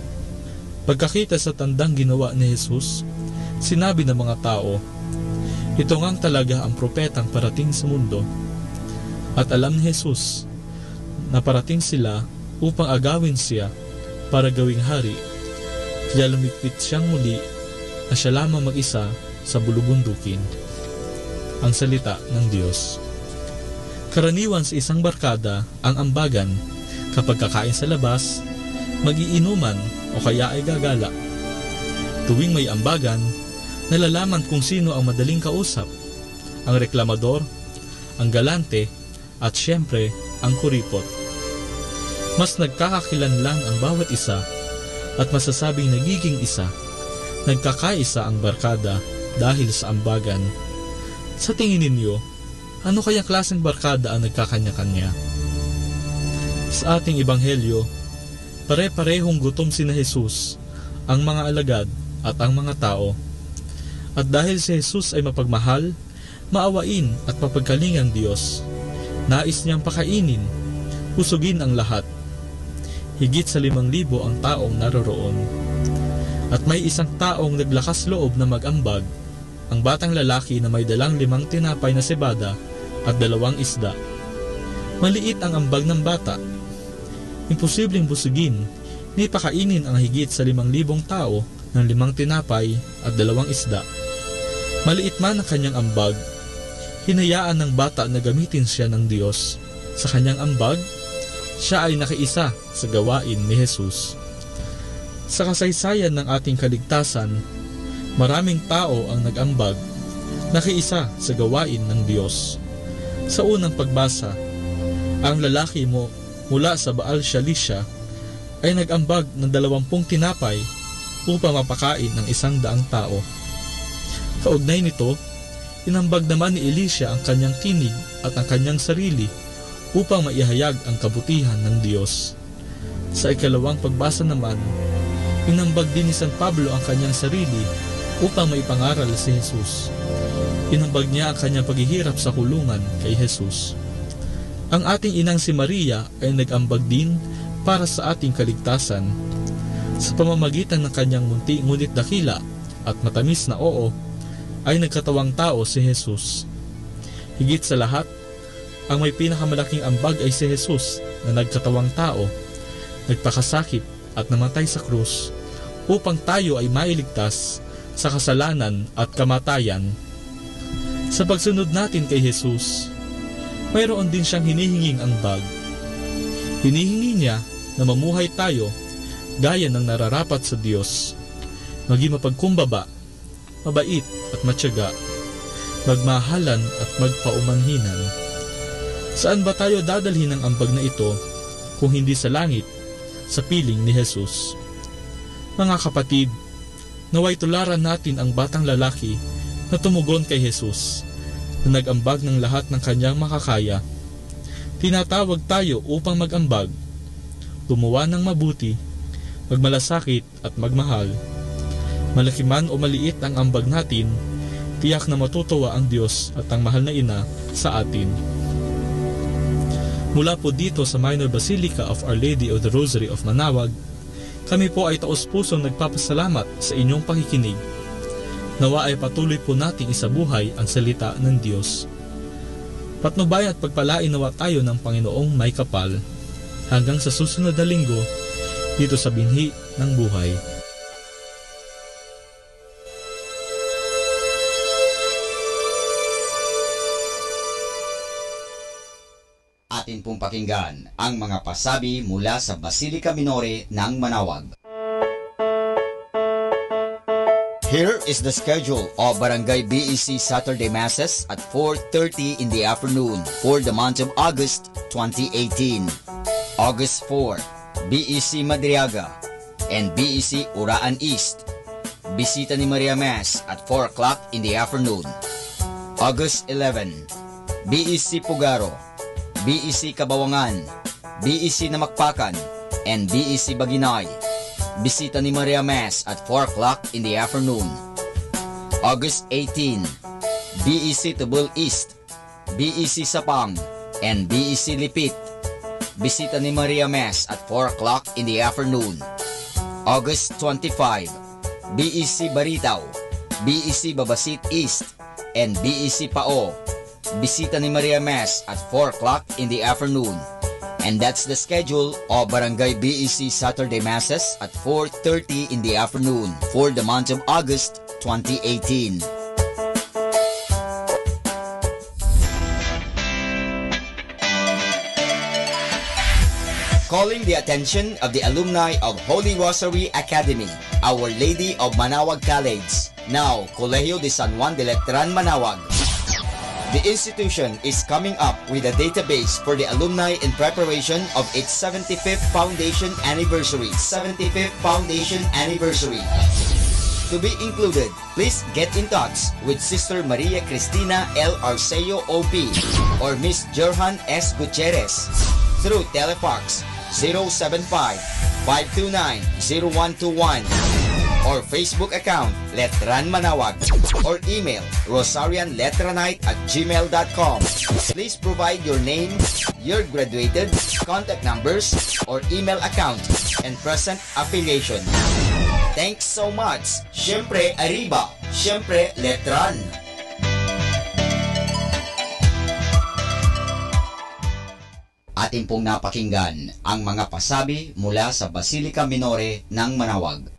Pagkakita sa tandang ginawa ni Jesus, sinabi ng mga tao, "Ito ngang talaga ang propetang parating sa mundo." At alam ni Jesus na parating sila upang agawin siya para gawing hari, kaya lumipit siyang muli na siya lamang mag-isa sa bulubundukin. Ang salita ng Diyos. Karaniwan sa isang barkada ang ambagan kapag kakain sa labas, magiinuman o kaya ay gagala. Tuwing may ambagan, nalalaman kung sino ang madaling kausap, ang reklamador, ang galante, at syempre ang kuripot. Mas nagkakakilanlan ang bawat isa at masasabing nagiging isa, nagkakaisa ang barkada dahil sa ambagan. Sa tingin ninyo, ano kaya klaseng barkada ang nagkakanya-kanya? Sa ating ebanghelyo, pare-parehong gutom sina Jesus, ang mga alagad at ang mga tao. At dahil si Jesus ay mapagmahal, maawain at mapagkalingang Diyos, nais niyang pakainin, usugin ang lahat. Higit sa 5,000 ang taong naroroon. At may isang taong naglakas loob na mag-ambag, ang batang lalaki na may dalang 5 tinapay na sebada at 2 isda. Maliit ang ambag ng bata. Imposibleng busugin, ni pakainin ang higit sa 5,000 tao ng 5 tinapay at 2 isda. Maliit man ang kanyang ambag, hinayaan ng bata na gamitin siya ng Diyos. Sa kanyang ambag, siya ay nakiisa sa gawain ni Jesus. Sa kasaysayan ng ating kaligtasan, maraming tao ang nag-ambag, nakiisa sa gawain ng Diyos. Sa unang pagbasa, ang lalaki mo mula sa Baal Shalisha ay nag-ambag ng 20 tinapay upang mapakain ng 100 tao. Kaugnay nito, inambag naman ni Elisha ang kanyang tinig at ang kanyang sarili upang maihayag ang kabutihan ng Diyos. Sa ikalawang pagbasa naman, inambag din ni San Pablo ang kanyang sarili upang maipangaral si Jesus. Inambag niya ang kanyang paghihirap sa kulungan kay Jesus. Ang ating inang si Maria ay nag-ambag din para sa ating kaligtasan. Sa pamamagitan ng kanyang munti ngunit dakila at matamis na oo, ay nagkatawang tao si Jesus. Higit sa lahat, ang may pinakamalaking ambag ay si Jesus na nagkatawang tao, nagpakasakit at namatay sa krus upang tayo ay mailigtas sa kasalanan at kamatayan. Sa pagsunod natin kay Jesus, mayroon din siyang hinihinging ambag. Hinihingi niya na mamuhay tayo gaya ng nararapat sa Diyos, maging mapagkumbaba, mabait at matyaga, magmahalan at magpaumanhinan. Saan ba tayo dadalhin ng ambag na ito kung hindi sa langit, sa piling ni Jesus? Mga kapatid, naway tularan natin ang batang lalaki na tumugon kay Jesus, na nag-ambag ng lahat ng kanyang makakaya. Tinatawag tayo upang mag-ambag, gumawa ng mabuti, magmalasakit at magmahal. Malaki man o maliit ang ambag natin, tiyak na matutuwa ang Diyos at ang mahal na ina sa atin. Mula po dito sa Minor Basilica of Our Lady of the Rosary of Manaoag, kami po ay taos-pusong nagpapasalamat sa inyong pakikinig. Nawa ay patuloy po nating isabuhay ang salita ng Diyos. Patnubay at pagpalain nawa tayo ng Panginoong may kapal. Hanggang sa susunod na linggo, dito sa Binhi ng Buhay. Atin pong pakinggan ang mga pasabi mula sa Basilica Minore ng Manaoag. Here is the schedule of Barangay BEC Saturday Masses at 4:30 in the afternoon for the month of August 2018. August 4, BEC Madriaga and BEC Uraan East. Bisita ni Maria Mass at 4 o'clock in the afternoon. August 11, BEC Pugaro, BEC Kabawangan, BEC Namakpakan, and BEC Baginay. Bisita ni Maria Mass at 4 o'clock in the afternoon. August 18, BEC Tubul East, BEC Sapang, and BEC Lipit. Bisita ni Maria Mass at 4 o'clock in the afternoon. August 25, BEC Baritaw, BEC Babasit East, and BEC Pao. Bisita ni Maria Mass at 4 o'clock in the afternoon. And that's the schedule of Barangay BEC Saturday Masses at 4:30 in the afternoon for the month of August 2018. Calling the attention of the alumni of Holy Rosary Academy, Our Lady of Manaoag College, now Colegio de San Juan de Letran, Manaoag. The institution is coming up with a database for the alumni in preparation of its 75th foundation anniversary. 75th foundation anniversary. To be included, please get in touch with Sister Maria Cristina L. Arceo OP or Miss Johan S. Gutierrez through Telefax 075-529-0121 or Facebook account Letran Manawag or email rosarianletranite@gmail.com. Please provide your name, your graduated, contact numbers, or email account, and present affiliation. Thanks so much. Siyempre, Arriba. Siyempre, Letran. Atin pong napakinggan ang mga pasabi mula sa Basilica Minore ng Manawag.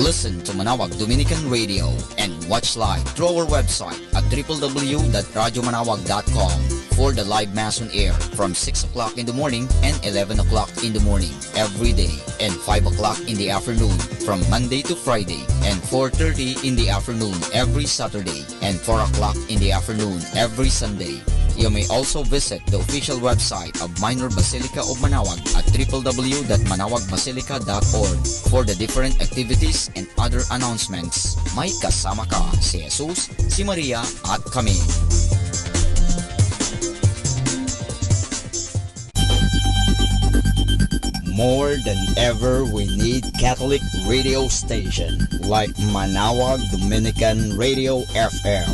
Listen to Manawag Dominican Radio and watch live through our website at www.radyomanawag.com for the live mass on air from 6 o'clock in the morning and 11 o'clock in the morning every day, and 5 o'clock in the afternoon from Monday to Friday, and 4:30 in the afternoon every Saturday, and 4 o'clock in the afternoon every Sunday. You may also visit the official website of Minor Basilica of Manawag at www.manawagbasilica.org for the different activities and other announcements. May kasama ka si Jesus, si Maria at kami. More than ever, we need Catholic radio station like Manawag Dominican Radio FM.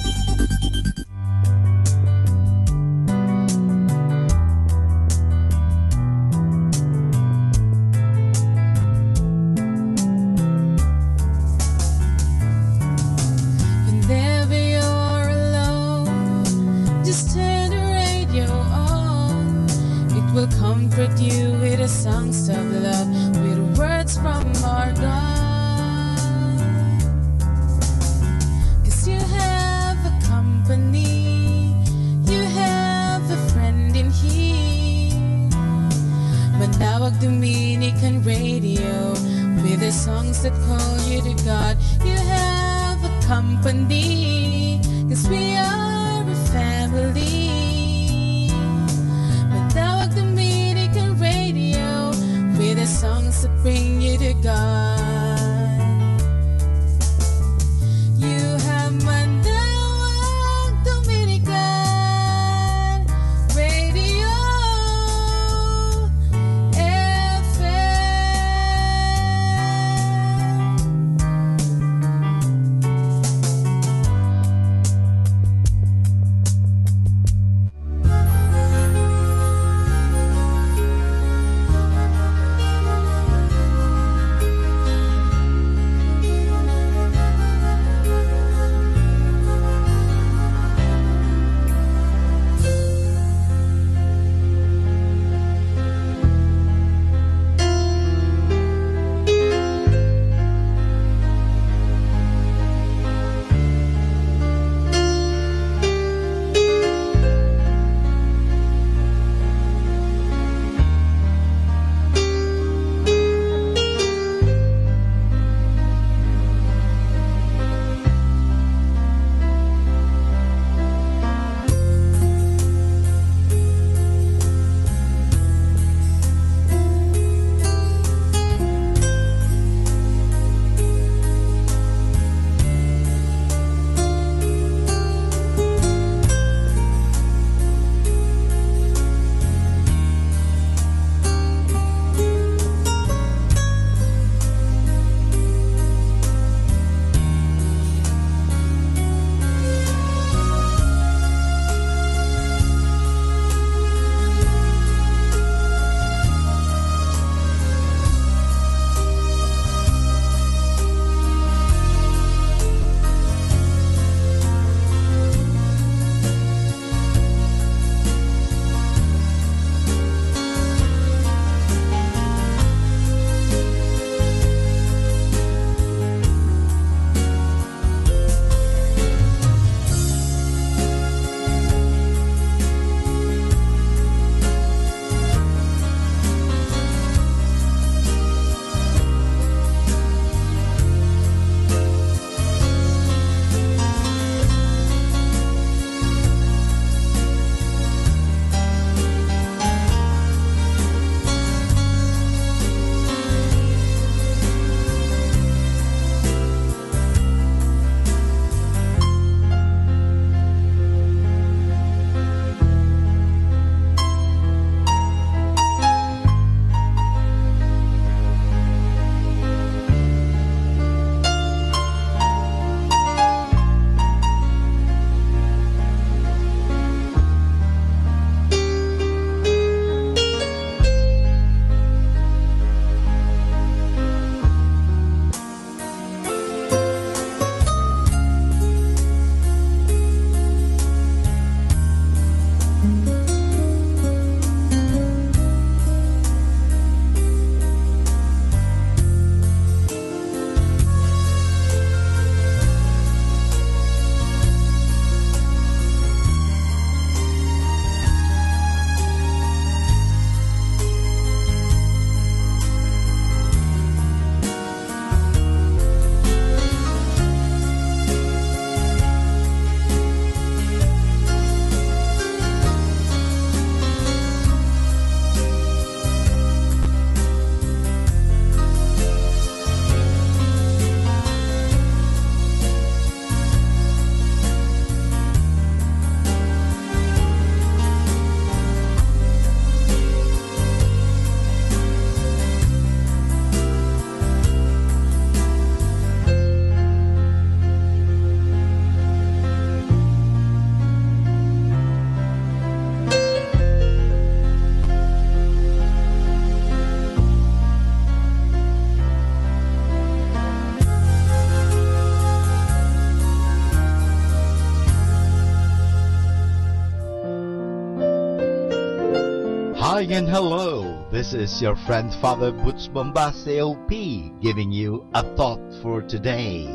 Hi and hello, this is your friend Father Butch Bombase OP giving you a thought for today.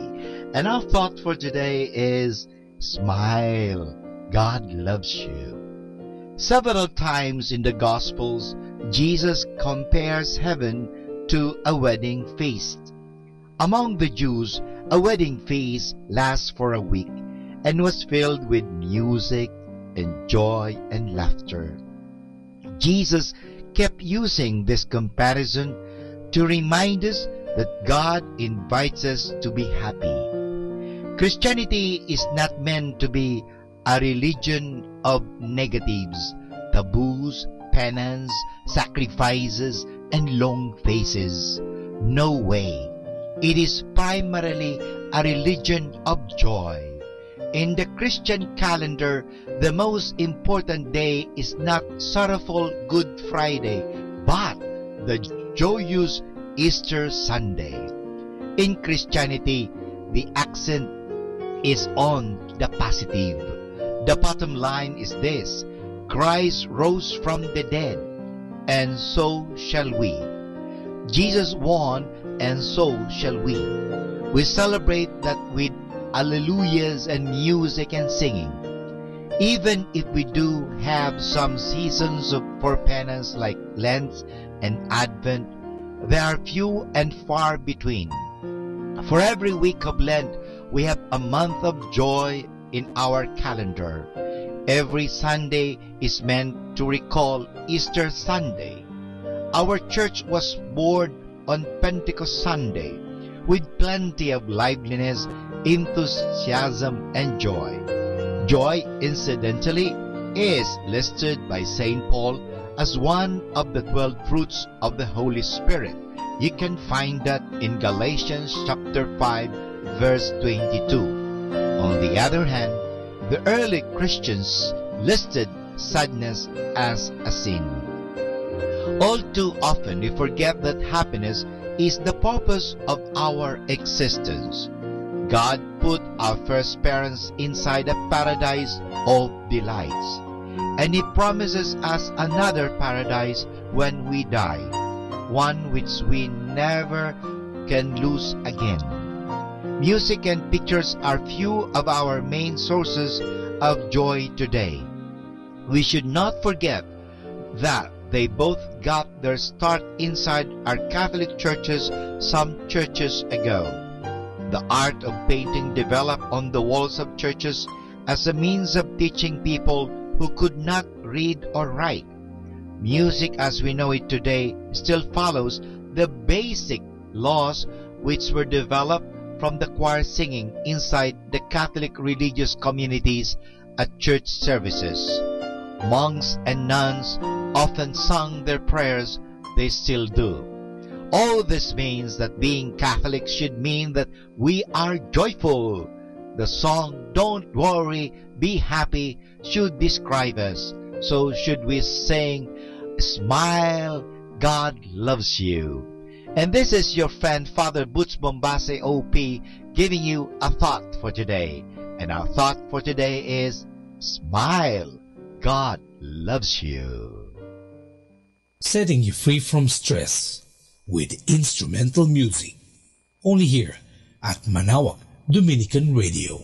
And our thought for today is, smile, God loves you. Several times in the Gospels, Jesus compares heaven to a wedding feast. Among the Jews, a wedding feast lasts for a week and was filled with music and joy and laughter. Jesus kept using this comparison to remind us that God invites us to be happy. Christianity is not meant to be a religion of negatives, taboos, penance, sacrifices, and long faces. No way. It is primarily a religion of joy. In the Christian calendar, the most important day is not sorrowful Good Friday, but the joyous Easter Sunday. In Christianity, the accent is on the positive. The bottom line is this: Christ rose from the dead, and so shall we. Jesus won, and so shall we. We celebrate that with alleluias and music and singing. Even if we do have some seasons for penance like Lent and Advent, there are few and far between. For every week of Lent, we have a month of joy in our calendar. Every Sunday is meant to recall Easter Sunday. Our church was born on Pentecost Sunday with plenty of liveliness, enthusiasm, and joy. Joy, incidentally, is listed by St. Paul as one of the 12 fruits of the Holy Spirit. You can find that in Galatians chapter 5, verse 22. On the other hand, the early Christians listed sadness as a sin. All too often we forget that happiness is the purpose of our existence. God put our first parents inside a paradise of delights, and He promises us another paradise when we die, one which we never can lose again. Music and pictures are few of our main sources of joy today. We should not forget that they both got their start inside our Catholic churches some churches ago. The art of painting developed on the walls of churches as a means of teaching people who could not read or write. Music as we know it today still follows the basic laws which were developed from the choir singing inside the Catholic religious communities at church services. Monks and nuns often sung their prayers, they still do. All this means that being Catholic should mean that we are joyful. The song "Don't Worry, Be Happy" should describe us. So should we sing, "Smile, God loves you." And this is your friend Father Butch Bombase OP giving you a thought for today. And our thought for today is, smile, God loves you. Setting you free from stress with instrumental music. Only here at Manaoag Dominican Radio.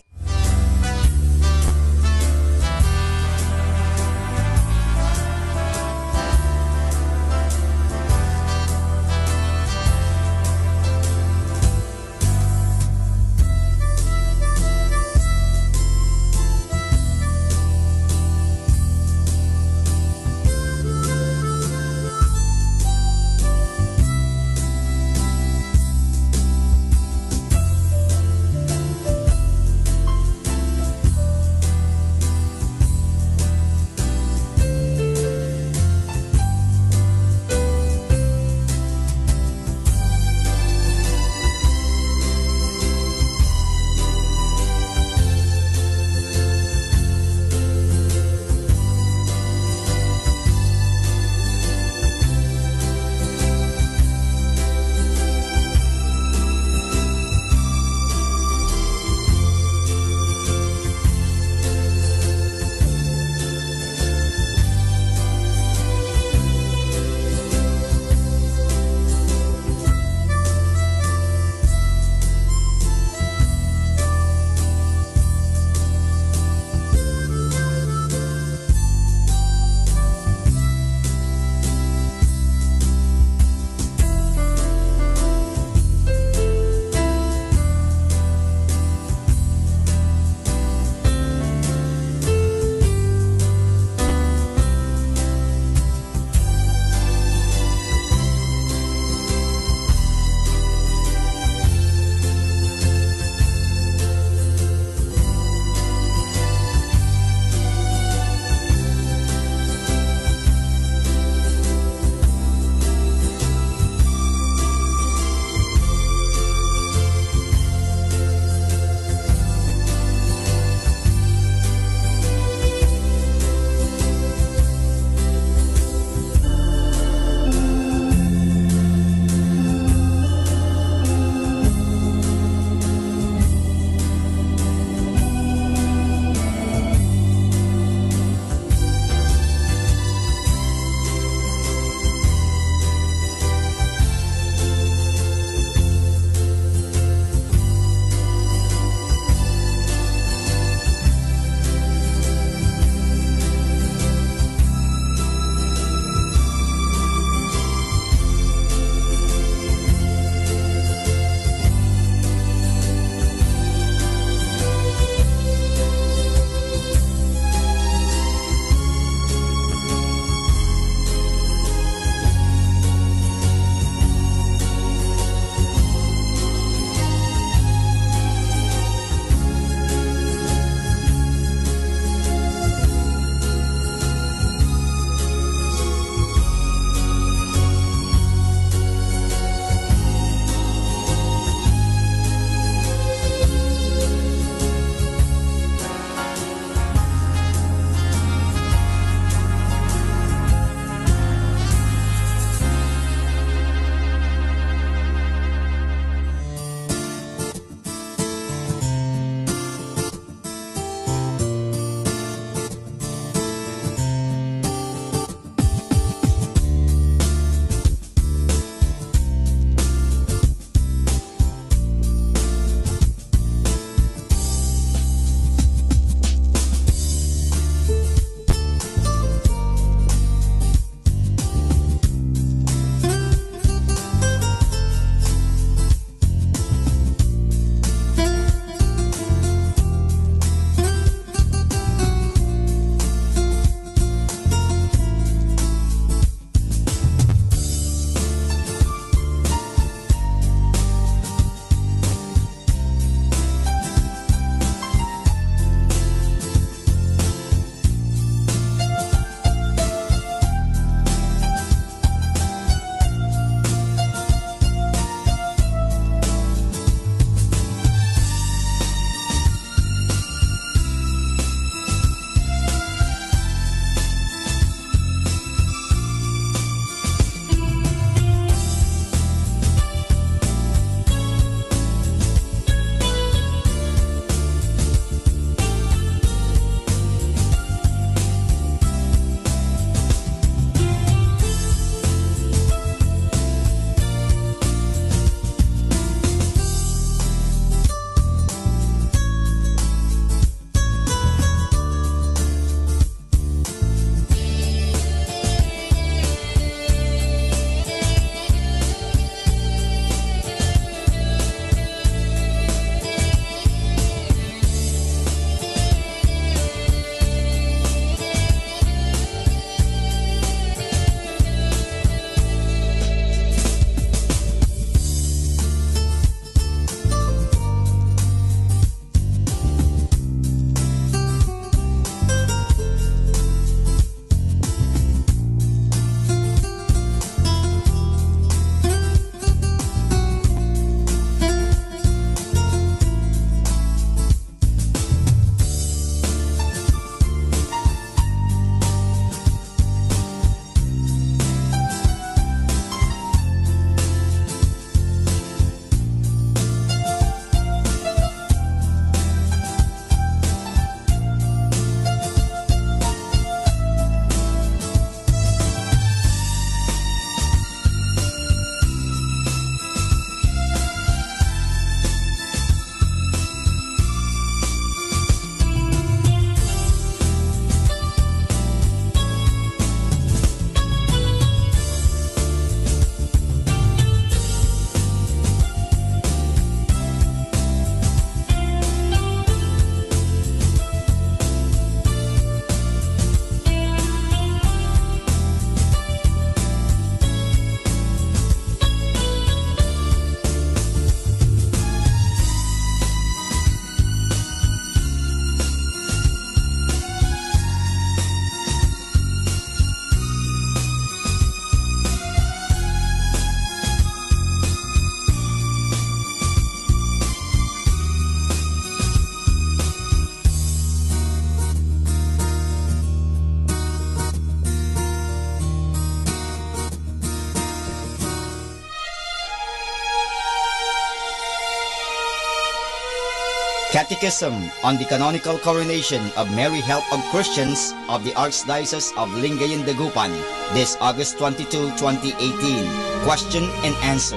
Catechism on the Canonical Coronation of Mary Help of Christians of the Archdiocese of Lingayen Dagupan, this August 22, 2018. Question and answer.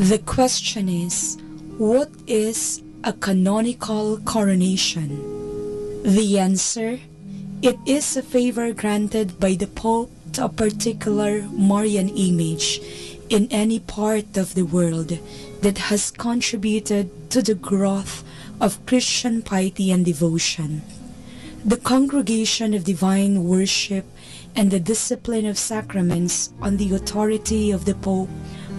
The question is, what is a canonical coronation? The answer, it is a favor granted by the Pope to a particular Marian image in any part of the world that has contributed to the growth of Christian piety and devotion. The Congregation of Divine Worship and the Discipline of Sacraments on the authority of the Pope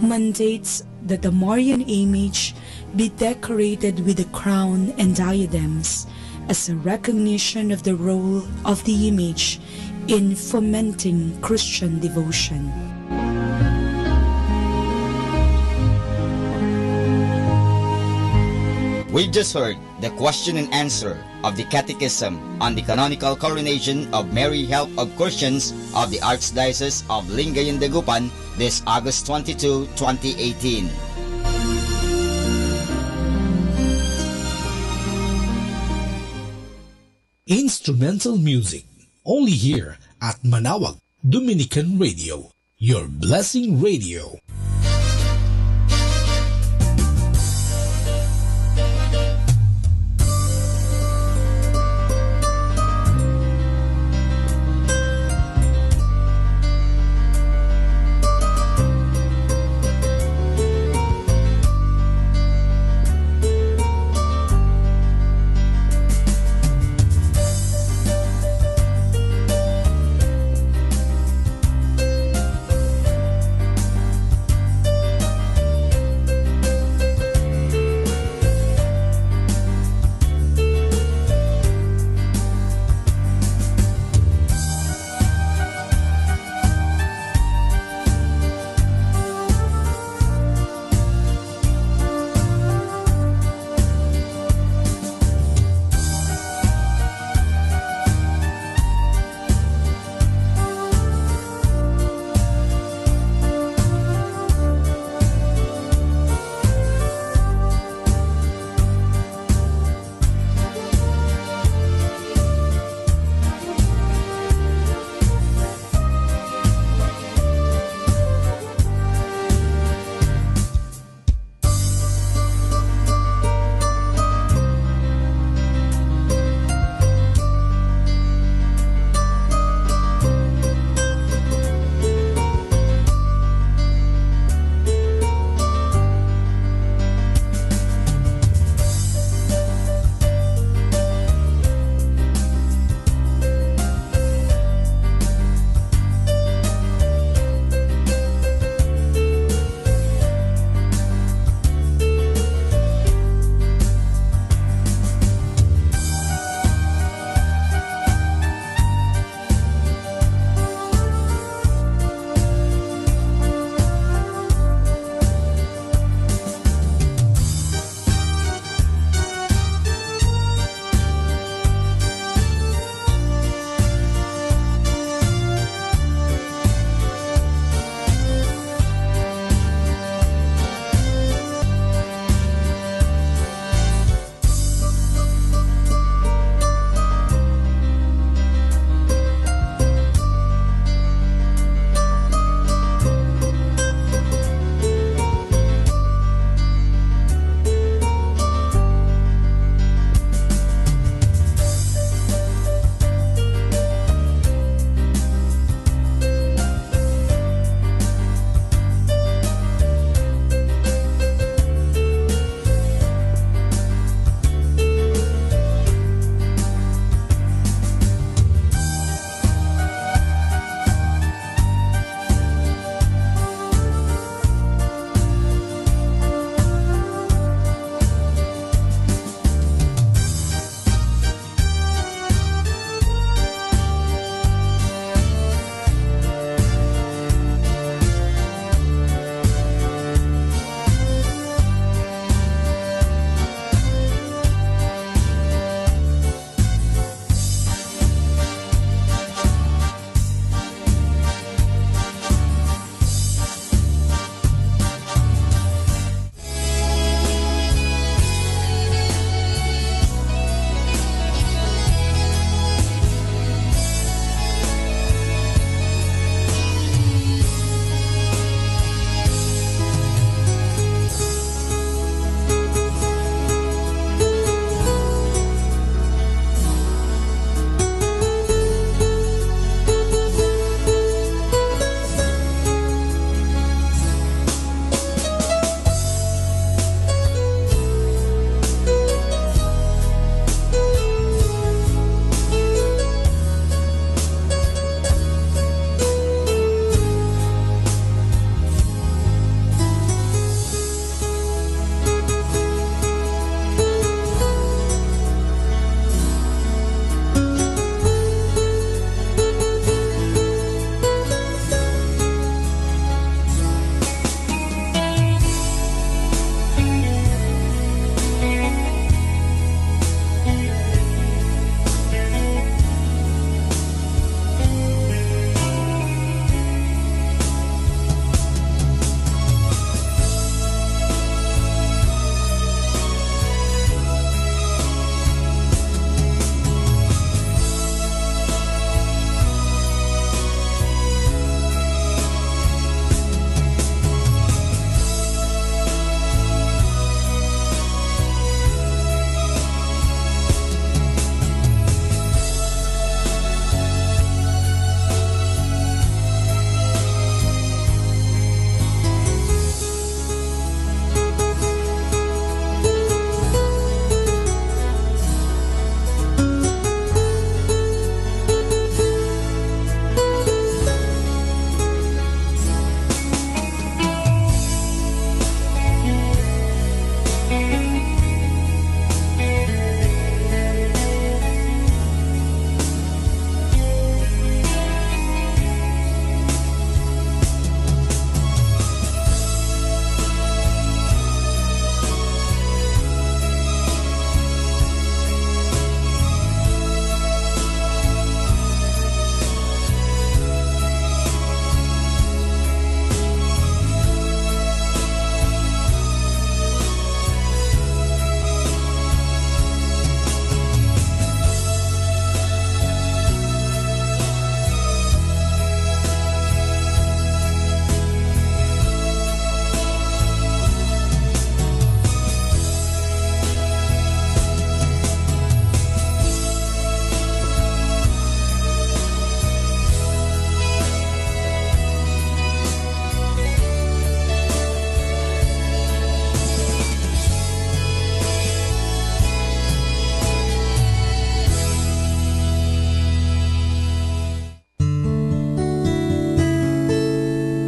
mandates that the Marian image be decorated with a crown and diadems as a recognition of the role of the image in fomenting Christian devotion. We've just heard the question and answer of the Catechism on the Canonical Coronation of Mary Help of Christians of the Archdiocese of Lingayen Dagupan, this August 22, 2018. Instrumental music, only here at Manawag Dominican Radio, your blessing radio.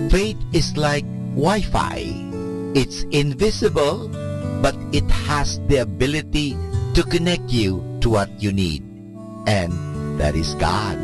Faith is like Wi-Fi. It's invisible, but it has the ability to connect you to what you need. And that is God.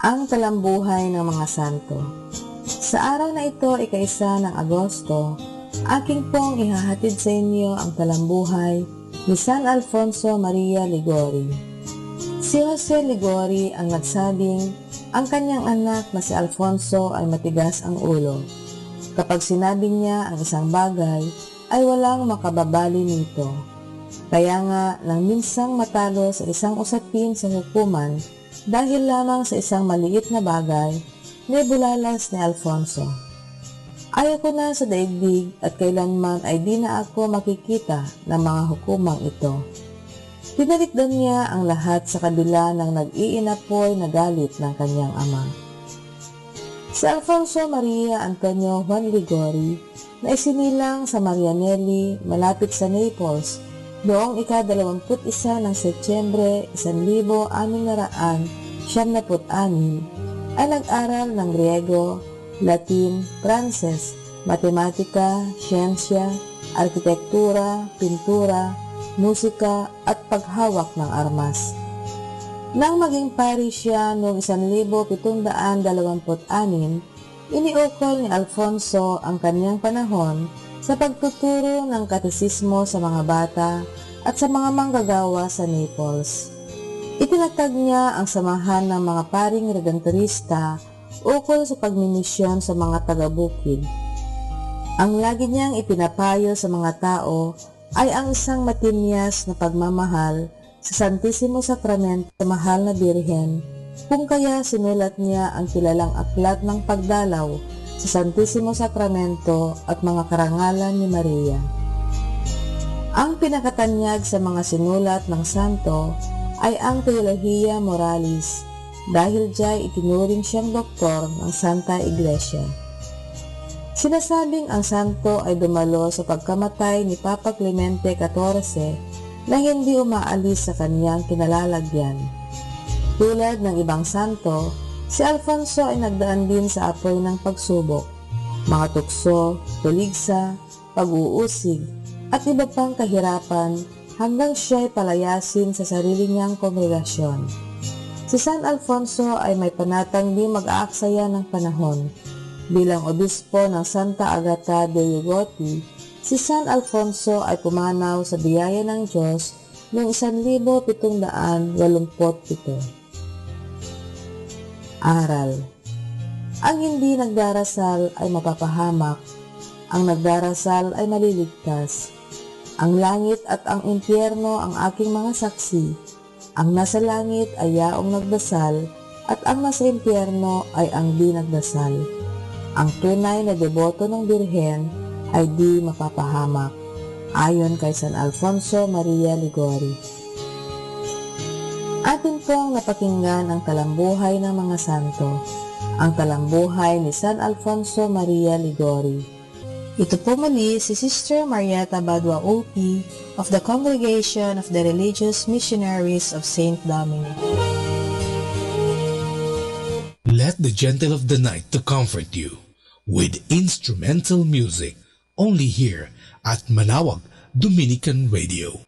Ang talambuhay ng mga santo. Sa araw na ito, ika-1 ng Agosto, aking pong ihahatid sa inyo ang talambuhay ni San Alfonso Maria Liguori. Si Jose Liguori ang nagsabing ang kanyang anak na si Alfonso ay matigas ang ulo. Kapag sinabi niya ang isang bagay, ay walang makababali nito. Kaya nga, nang minsang matalo sa isang usapin sa hukuman dahil lamang sa isang maliit na bagay, nebulalas ni Alfonso. Ayaw ko na sa daigdig at kailanman ay di na ako makikita ng mga hukumang ito. Pinalikdan niya ang lahat sa kabila ng nag-iinapoy na galit ng kanyang ama. Si Alfonso Maria Antonio Juan Liguori na isinilang sa Marianelli malapit sa Naples noong ika-21 ng Setyembre 1676 ay nag-aral ng Griego, Latin, Pranses, matematika, siyensya, arkitektura, pintura, musika at paghawak ng armas. Nang maging pari siya noong 1726, iniukol ni Alfonso ang kanyang panahon sa pagtuturo ng katesismo sa mga bata at sa mga manggagawa sa Naples. Itinatag niya ang samahan ng mga paring redentorista ukol sa pagmimisyon sa mga taga-bukid. Ang lagi niyang ipinapayo sa mga tao ay ang isang matimyas na pagmamahal sa Santissimo Sacramento sa Mahal na Birhen, kung kaya sinulat niya ang kilalang aklat ng pagdalaw sa Santissimo Sacramento at mga karangalan ni Maria. Ang pinakatanyag sa mga sinulat ng santo ay ang Teologia Moralis, dahil diya'y itinuring siyang doktor ng Santa Iglesia. Sinasabing ang santo ay dumalo sa pagkamatay ni Papa Clemente XIV na hindi umaalis sa kanyang kinalalagyan. Tulad ng ibang santo, si Alfonso ay nagdaan din sa apoy ng pagsubok, mga tukso, tuligsa, pag-uusig, at iba pang kahirapan hanggang siya ay palayasin sa sarili niyang kongregasyon. Si San Alfonso ay may panatang di mag-aaksaya ng panahon. Bilang obispo ng Santa Agata de Ugoti, si San Alfonso ay pumanaw sa biyaya ng Diyos noong 1787. Aral. Ang hindi nagdarasal ay mapapahamak, ang nagdarasal ay maliligtas. Ang langit at ang impyerno ang aking mga saksi. Ang nasa langit ay yaong nagdasal at ang nasa impyerno ay ang di nagdasal. Ang tunay na deboto ng Birhen ay di mapapahamak. Ayon kay San Alfonso Maria Liguori. Atin pong napakinggan ang talambuhay ng mga santo, ang talambuhay ni San Alfonso Maria Liguori. Ito po muli si Sister Marieta Badua OP of the Congregation of the Religious Missionaries of St. Dominic. Let the gentle of the night to comfort you with instrumental music only here at Manawag Dominican Radio.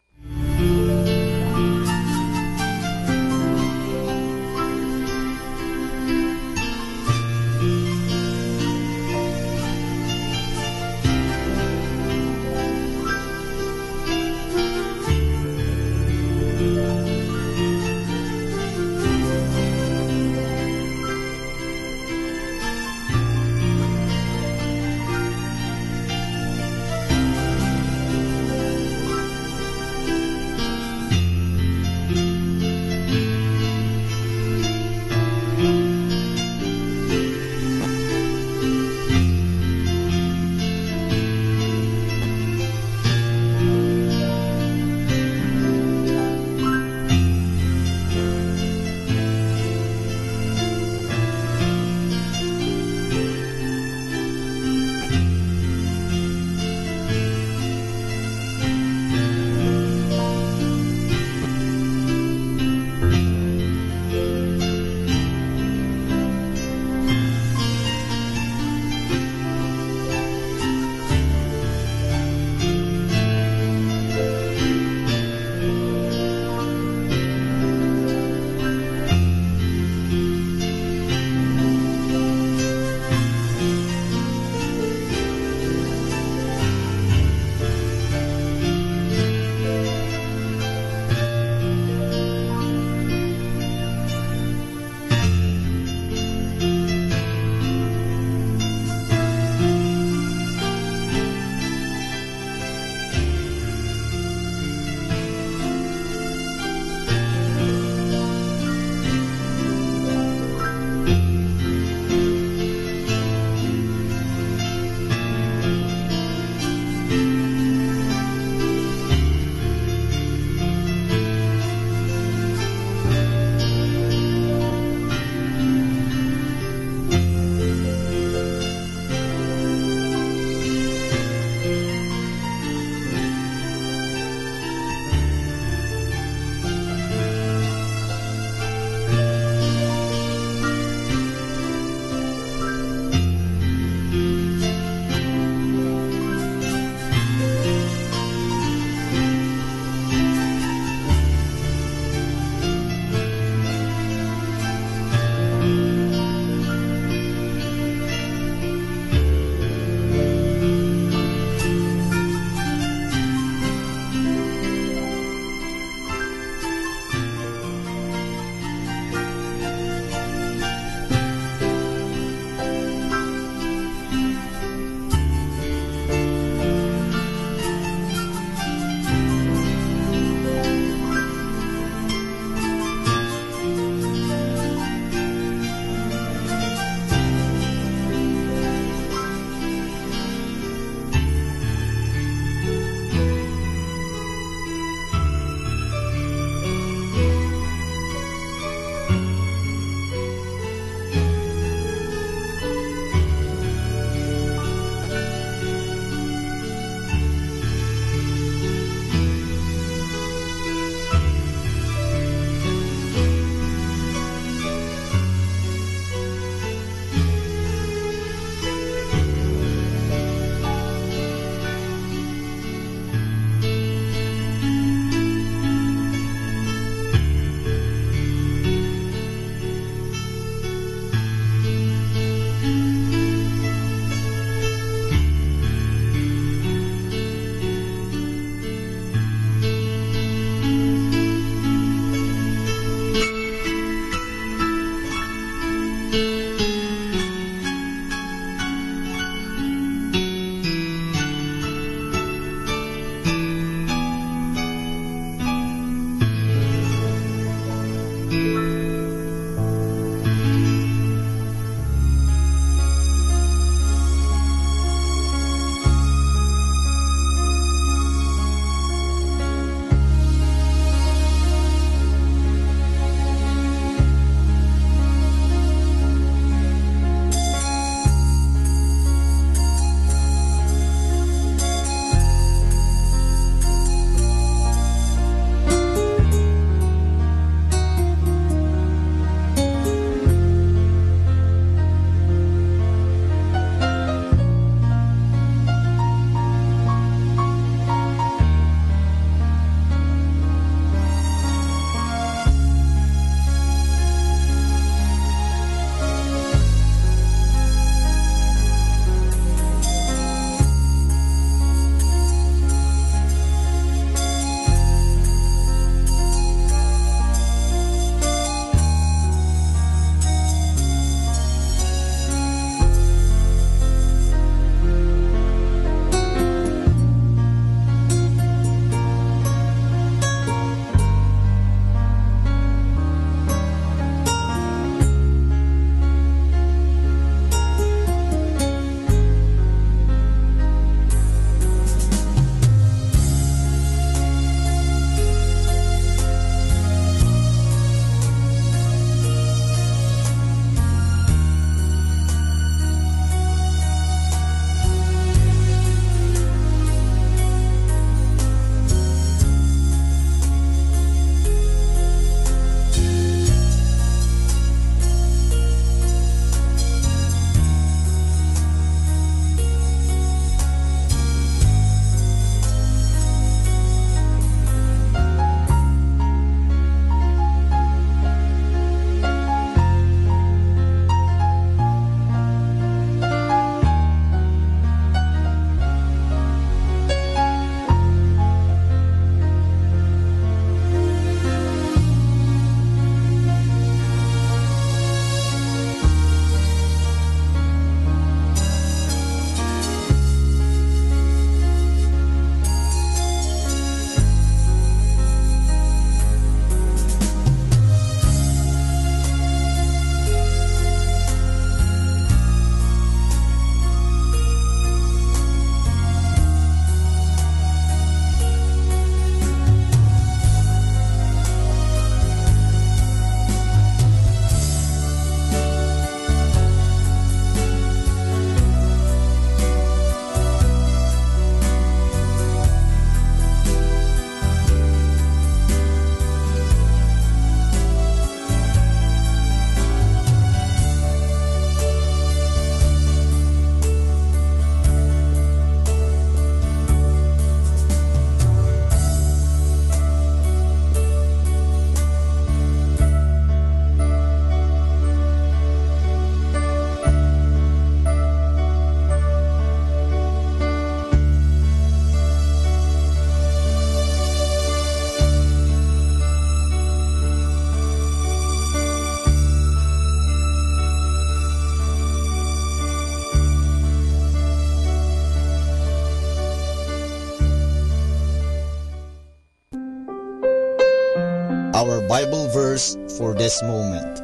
Our Bible verse for this moment.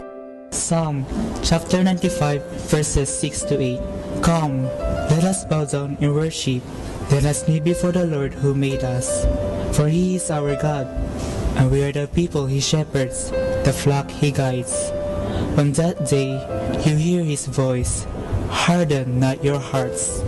Psalm chapter 95 verses 6 to 8. Come, let us bow down and worship. Let us kneel before the Lord who made us. For he is our God, and we are the people he shepherds, the flock he guides. On that day you hear his voice. Harden not your hearts.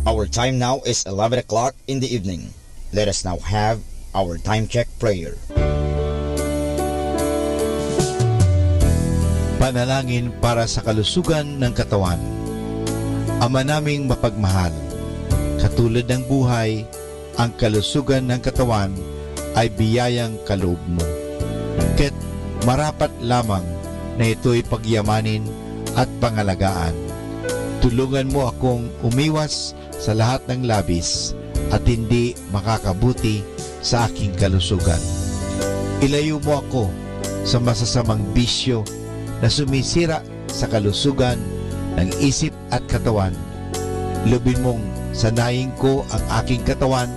Our time now is 11 o'clock in the evening. Let us now have our time check prayer. Panalangin para sa kalusugan ng katawan. Ama naming mapagmahal, katulad ng buhay, ang kalusugan ng katawan ay biyayang kaloob mo. Kaya't marapat lamang na ito'y pagyamanin at pangalagaan. Tulungan mo akong umiwas sa lahat ng labis at hindi makakabuti sa aking kalusugan. Ilayo mo ako sa masasamang bisyo na sumisira sa kalusugan ng isip at katawan. Lubin mong sanayin ko ang aking katawan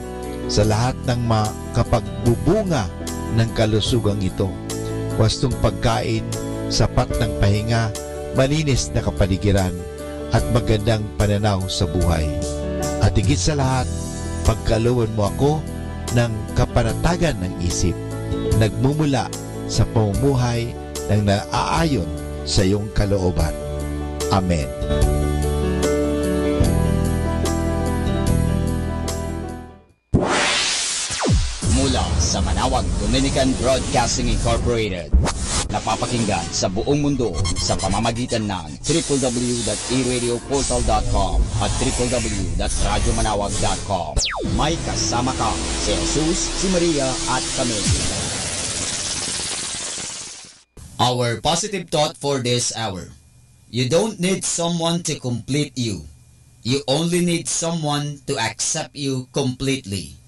sa lahat ng makapagbubunga ng kalusugang ito. Wastong pagkain, sapat ng pahinga, malinis na kapaligiran, at magandang pananaw sa buhay. At higit sa lahat, pagkalooban mo ako ng kapanatagan ng isip, nagmumula sa pamumuhay ng naaayon sa iyong kalooban. Amen. Mula sa Manawag Dominican Broadcasting Incorporated, napapakinggan sa buong mundo sa pamamagitan ng www.eradioportal.com at www.radyomanawag.com. May kasama ka si Jesus, si Maria at kami. Our positive thought for this hour. You don't need someone to complete you. You only need someone to accept you completely.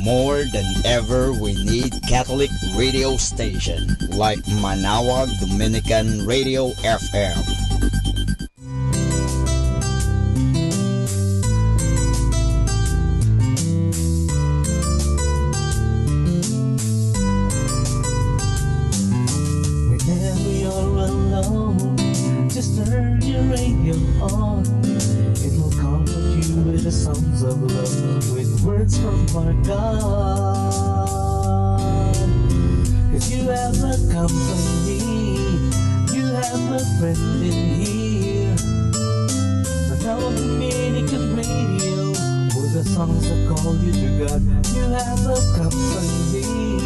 More than ever, we need Catholic radio station like Manawag Dominican Radio FM. Whenever you're alone, just turn your radio on. It will comfort you with the songs of love, with words from our God. 'Cause you have a company, you have a friend in here. Manawag Dominican Radio, with the songs that call you to God. You have a company,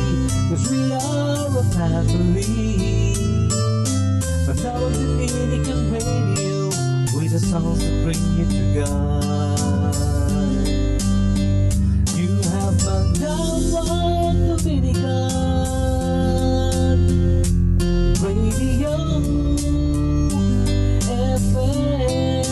'cause we are a family. Manawag Dominican Radio, with the songs that bring you to God. You have Manawag Dominican Radio FM.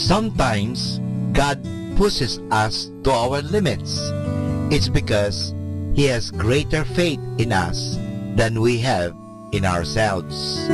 Sometimes God pushes us to our limits. It's because He has greater faith in us than we have in ourselves.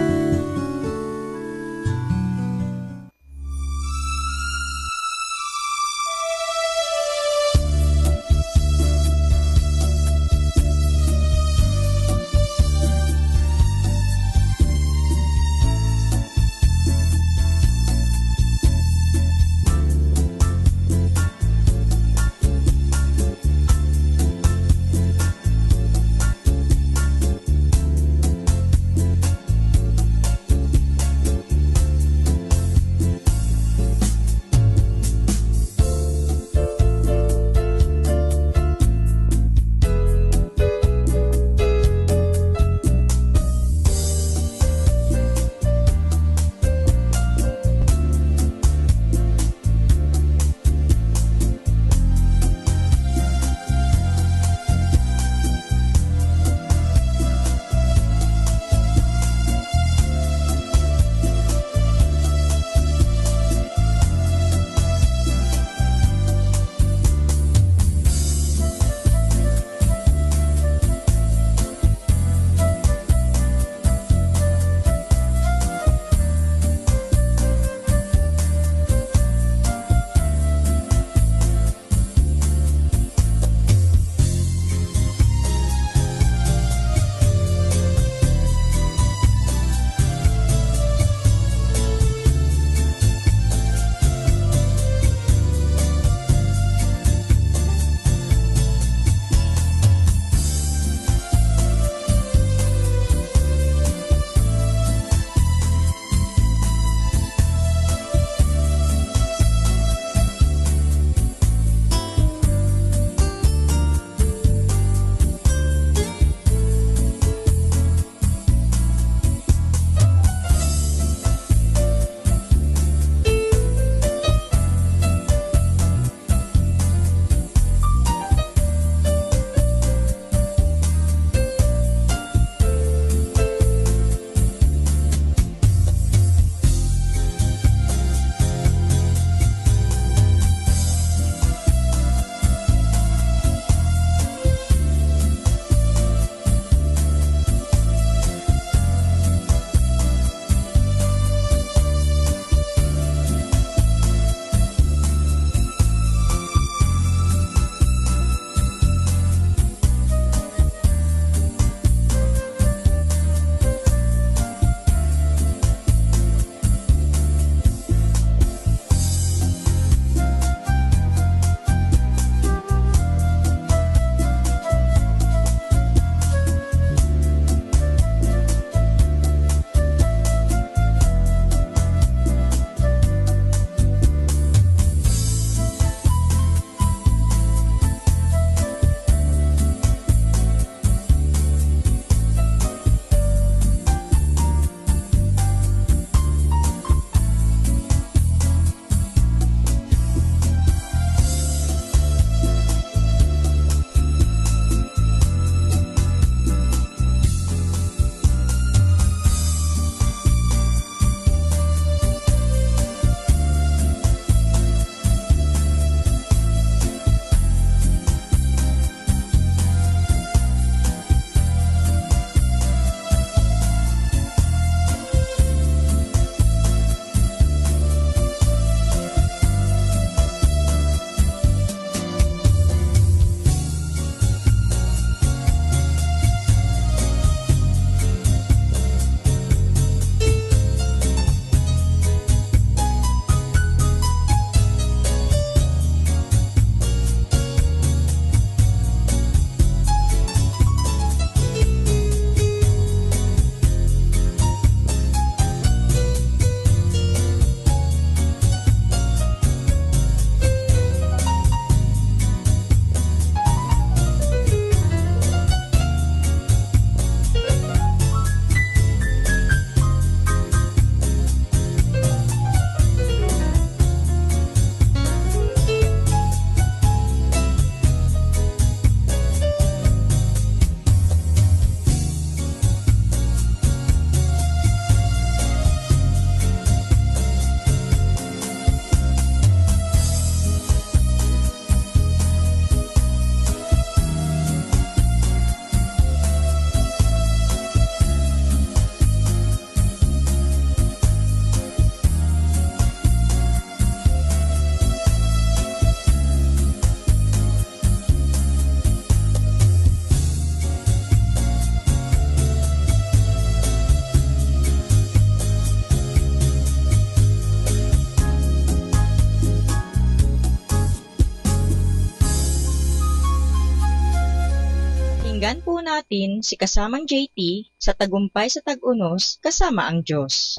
Pakinggan po natin si kasamang JT sa Tagumpay sa Tag-Unos kasama ang Diyos.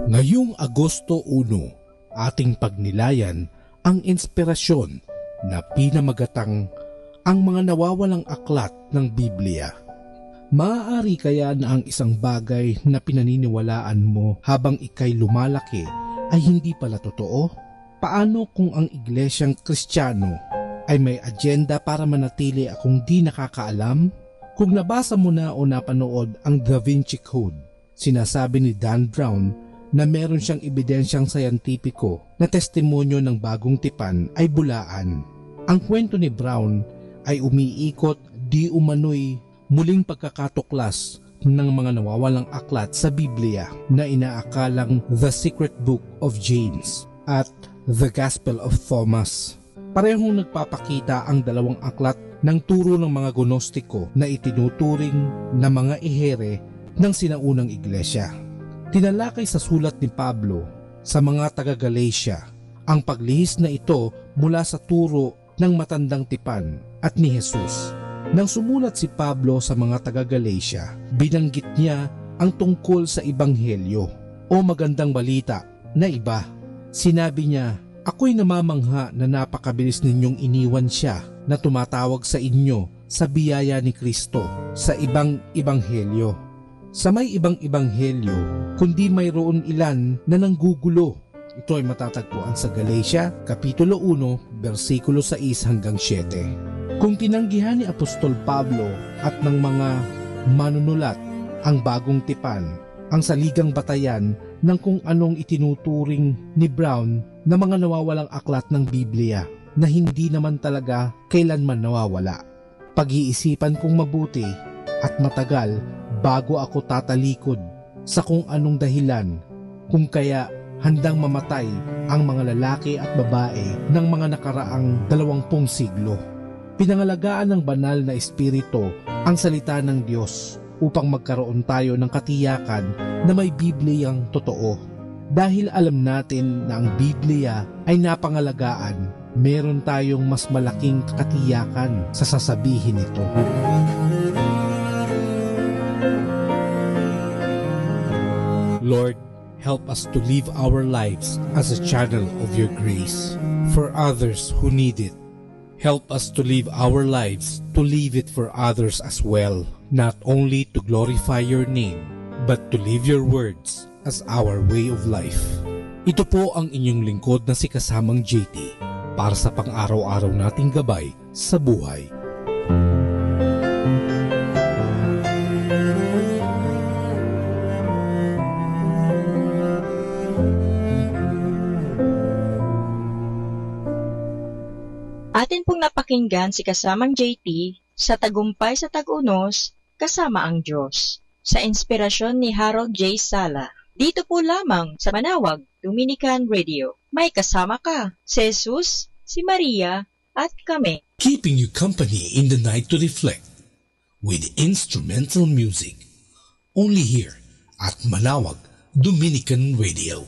Ngayong Agosto 1, ating pagnilayan ang inspirasyon na pinamagatang ang mga nawawalang aklat ng Biblia. Maaari kaya na ang isang bagay na pinaniniwalaan mo habang ikay lumalaki ay hindi pala totoo? Paano kung ang iglesyang Kristiyano ay may agenda para manatili akong di nakakaalam? Kung nabasa mo na o napanood ang Da Vinci Code, sinasabi ni Dan Brown na meron siyang ebidensyang sayantipiko na testimonyo ng bagong tipan ay bulaan. Ang kwento ni Brown ay umiikot di umano'y muling pagkakatuklas ng mga nawawalang aklat sa Biblia na inaakalang The Secret Book of James at The Gospel of Thomas. Parehong nagpapakita ang dalawang aklat ng turo ng mga gnostiko na itinuturing na mga ehere ng sinaunang iglesia. Tinalakay sa sulat ni Pablo sa mga taga-Galatia ang paglihis na ito mula sa turo ng matandang tipan at ni Jesus. Nang sumulat si Pablo sa mga taga-Galatia, binanggit niya ang tungkol sa Ebanghelyo o magandang balita na iba. Sinabi niya, "Ako'y namamangha na napakabilis ninyong iniwan siya na tumatawag sa inyo sa biyaya ni Kristo sa ibang ebanghelyo. Sa may ibang ebanghelyo, kundi mayroon ilan na nanggugulo." Ito ay matatagpuan sa Galatia, Kapitulo 1, versikulo 6 hanggang 7. Kung tinanggihan ni Apostol Pablo at ng mga manunulat ang bagong tipan, ang saligang batayan ng kung anong itinuturing ni Brown na mga nawawalang aklat ng Biblia na hindi naman talaga kailanman nawawala. Pag-iisipan kong mabuti at matagal bago ako tatalikod sa kung anong dahilan kung kaya handang mamatay ang mga lalaki at babae ng mga nakaraang 20 siglo. Pinangalagaan ng banal na espiritu ang salita ng Diyos upang magkaroon tayo ng katiyakan na may Bibliyang totoo. Dahil alam natin na ang Biblia ay napangalagaan, meron tayong mas malaking katiyakan sa sasabihin nito. Lord, help us to live our lives as a channel of your grace for others who need it. Help us to live our lives to live it for others as well, not only to glorify your name, but to live your words as our way of life. Ito po ang inyong lingkod na si Kasamang JT para sa pang-araw-araw nating gabay sa buhay. Atin pong napakinggan si kasamang JT sa Tagumpay sa Tag-Unos kasama ang Diyos sa inspirasyon ni Harold J. Sala. Dito po lamang sa Manawag Dominican Radio. May kasama ka, si Jesus, si Maria, at kami. Keeping you company in the night to reflect with instrumental music. Only here at Manawag Dominican Radio.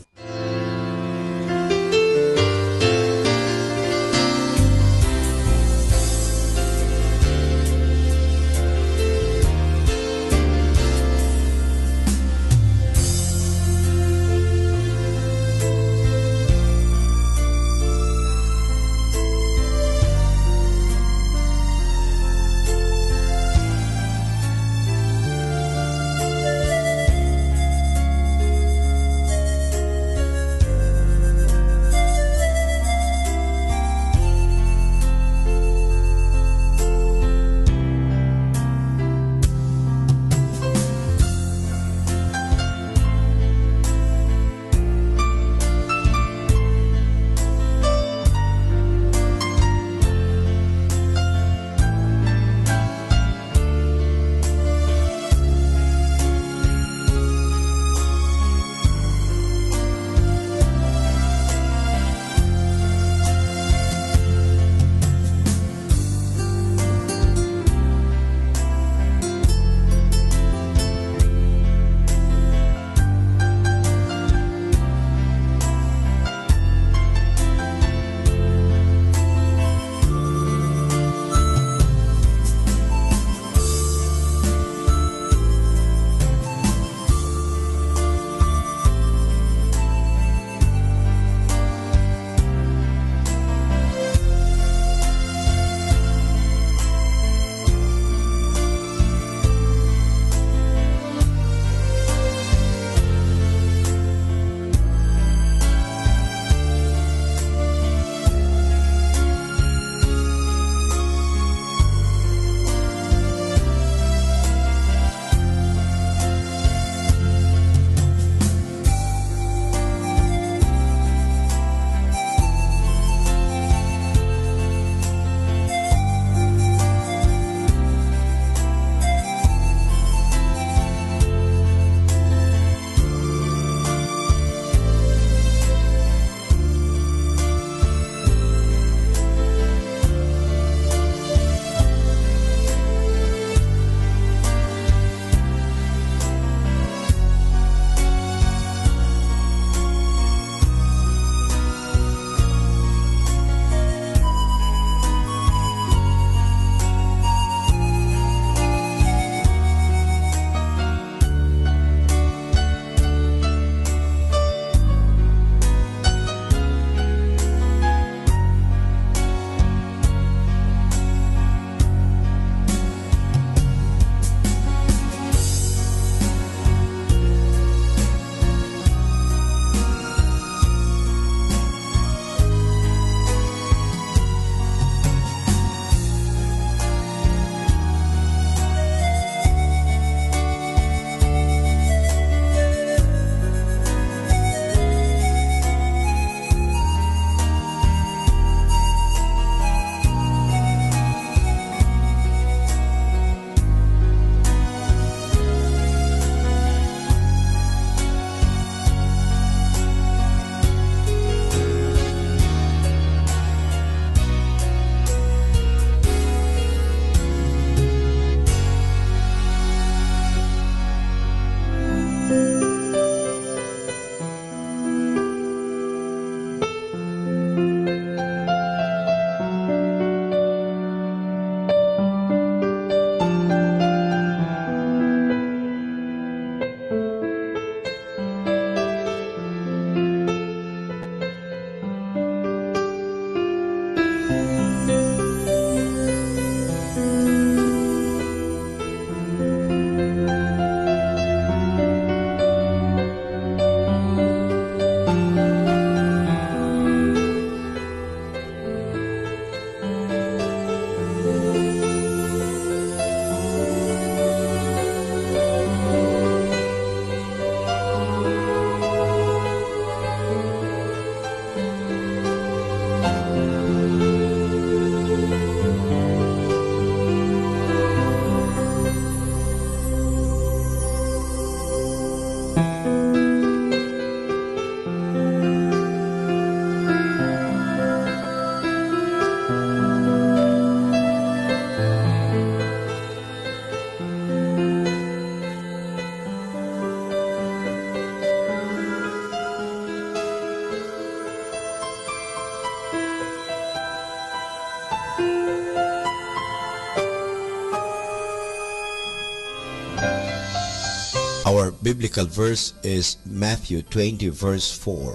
Our biblical verse is Matthew 20 verse 4.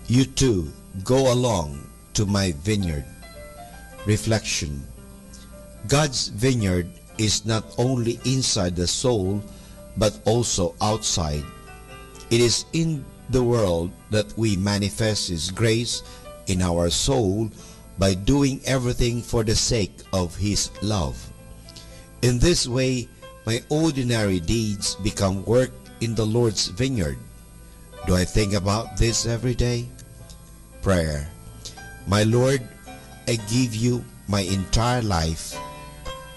You too, go along to my vineyard. Reflection. God's vineyard is not only inside the soul, but also outside. It is in the world that we manifest His grace in our soul by doing everything for the sake of His love. In this way, my ordinary deeds become work in the Lord's vineyard. Do I think about this every day? Prayer. My Lord, I give you my entire life.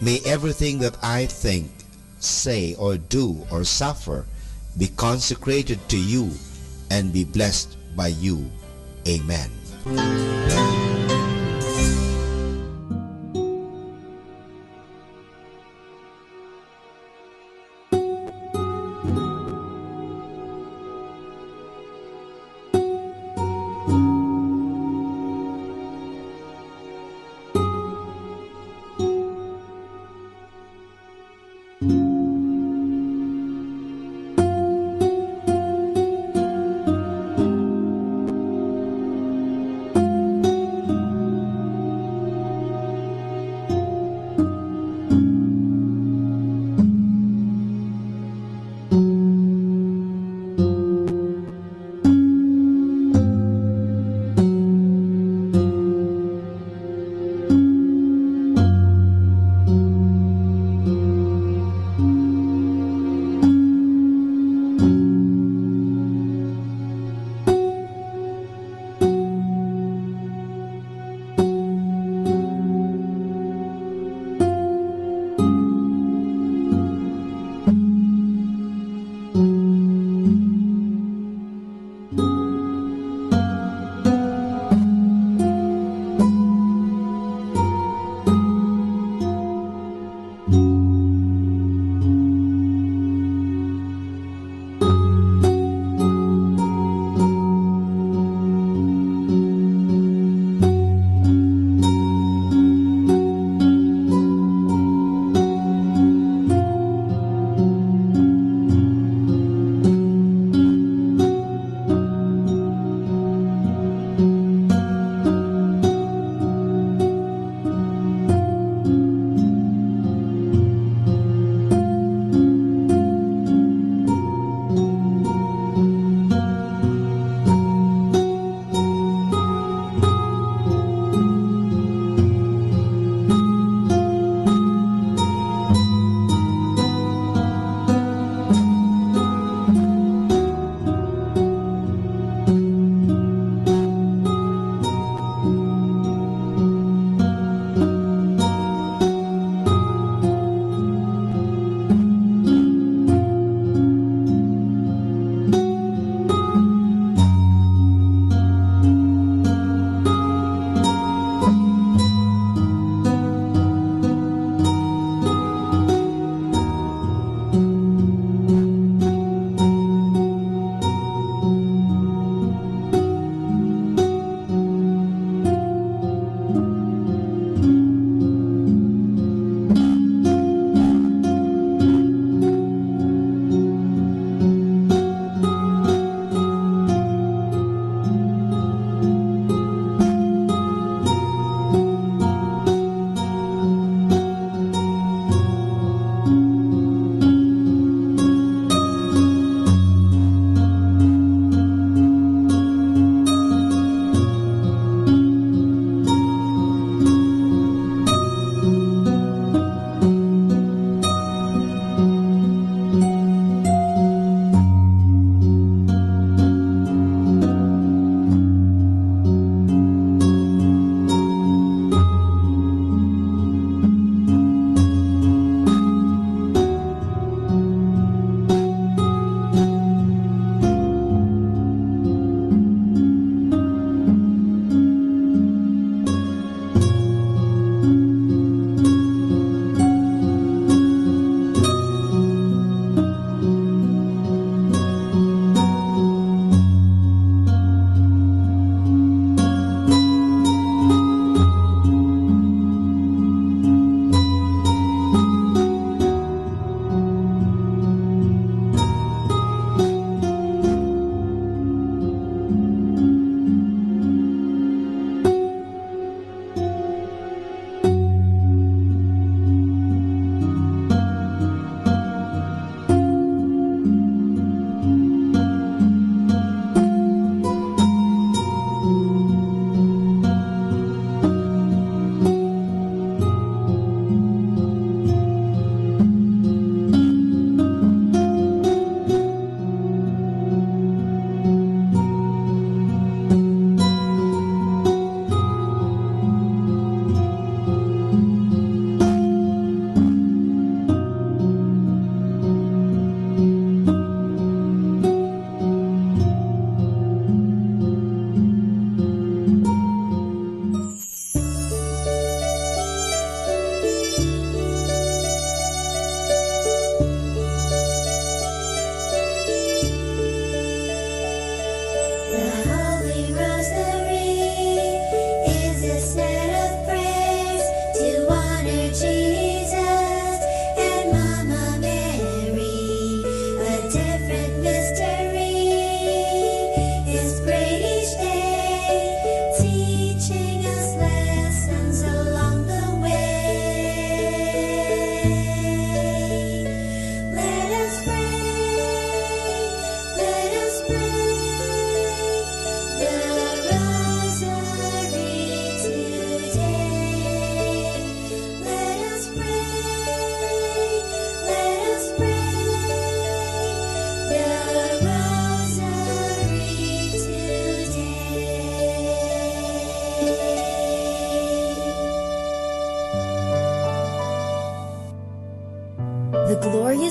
May everything that I think, say, or do, or suffer be consecrated to you and be blessed by you. Amen.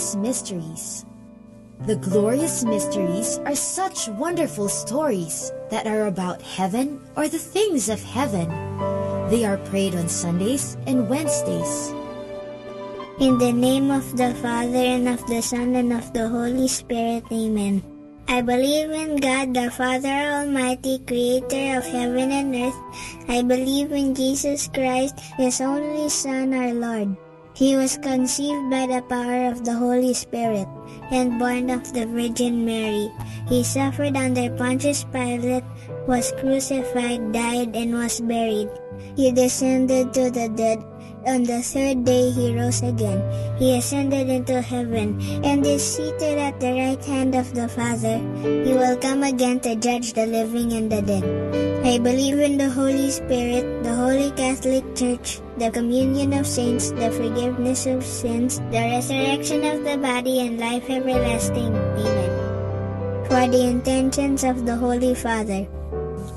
glorious mysteries. The glorious mysteries are such wonderful stories that are about heaven or the things of heaven. They are prayed on Sundays and Wednesdays. In the name of the Father, and of the Son, and of the Holy Spirit. Amen. I believe in God, the Father Almighty, creator of heaven and earth. I believe in Jesus Christ, His only Son, our Lord. He was conceived by the power of the Holy Spirit and born of the Virgin Mary. He suffered under Pontius Pilate, was crucified, died, and was buried. He descended to the dead. On the third day he rose again. He ascended into heaven and is seated at the right hand of the Father. He will come again to judge the living and the dead. I believe in the Holy Spirit, the Holy Catholic Church, the communion of saints, the forgiveness of sins, the resurrection of the body, and life everlasting. Amen. For the intentions of the Holy Father.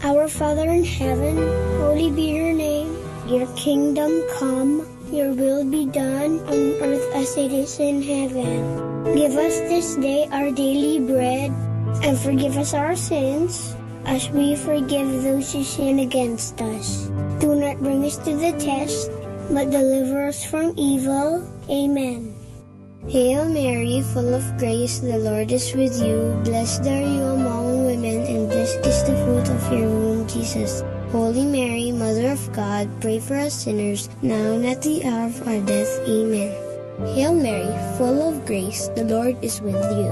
Our Father in heaven, holy be your name. Your kingdom come, your will be done on earth as it is in heaven. Give us this day our daily bread, and forgive us our sins, as we forgive those who sin against us. Do not bring us to the test, but deliver us from evil. Amen. Hail Mary, full of grace, the Lord is with you. Blessed are you among women, and blessed is the fruit of your womb, Jesus. Holy Mary, Mother of God, pray for us sinners, now and at the hour of our death. Amen. Hail Mary, full of grace, the Lord is with you.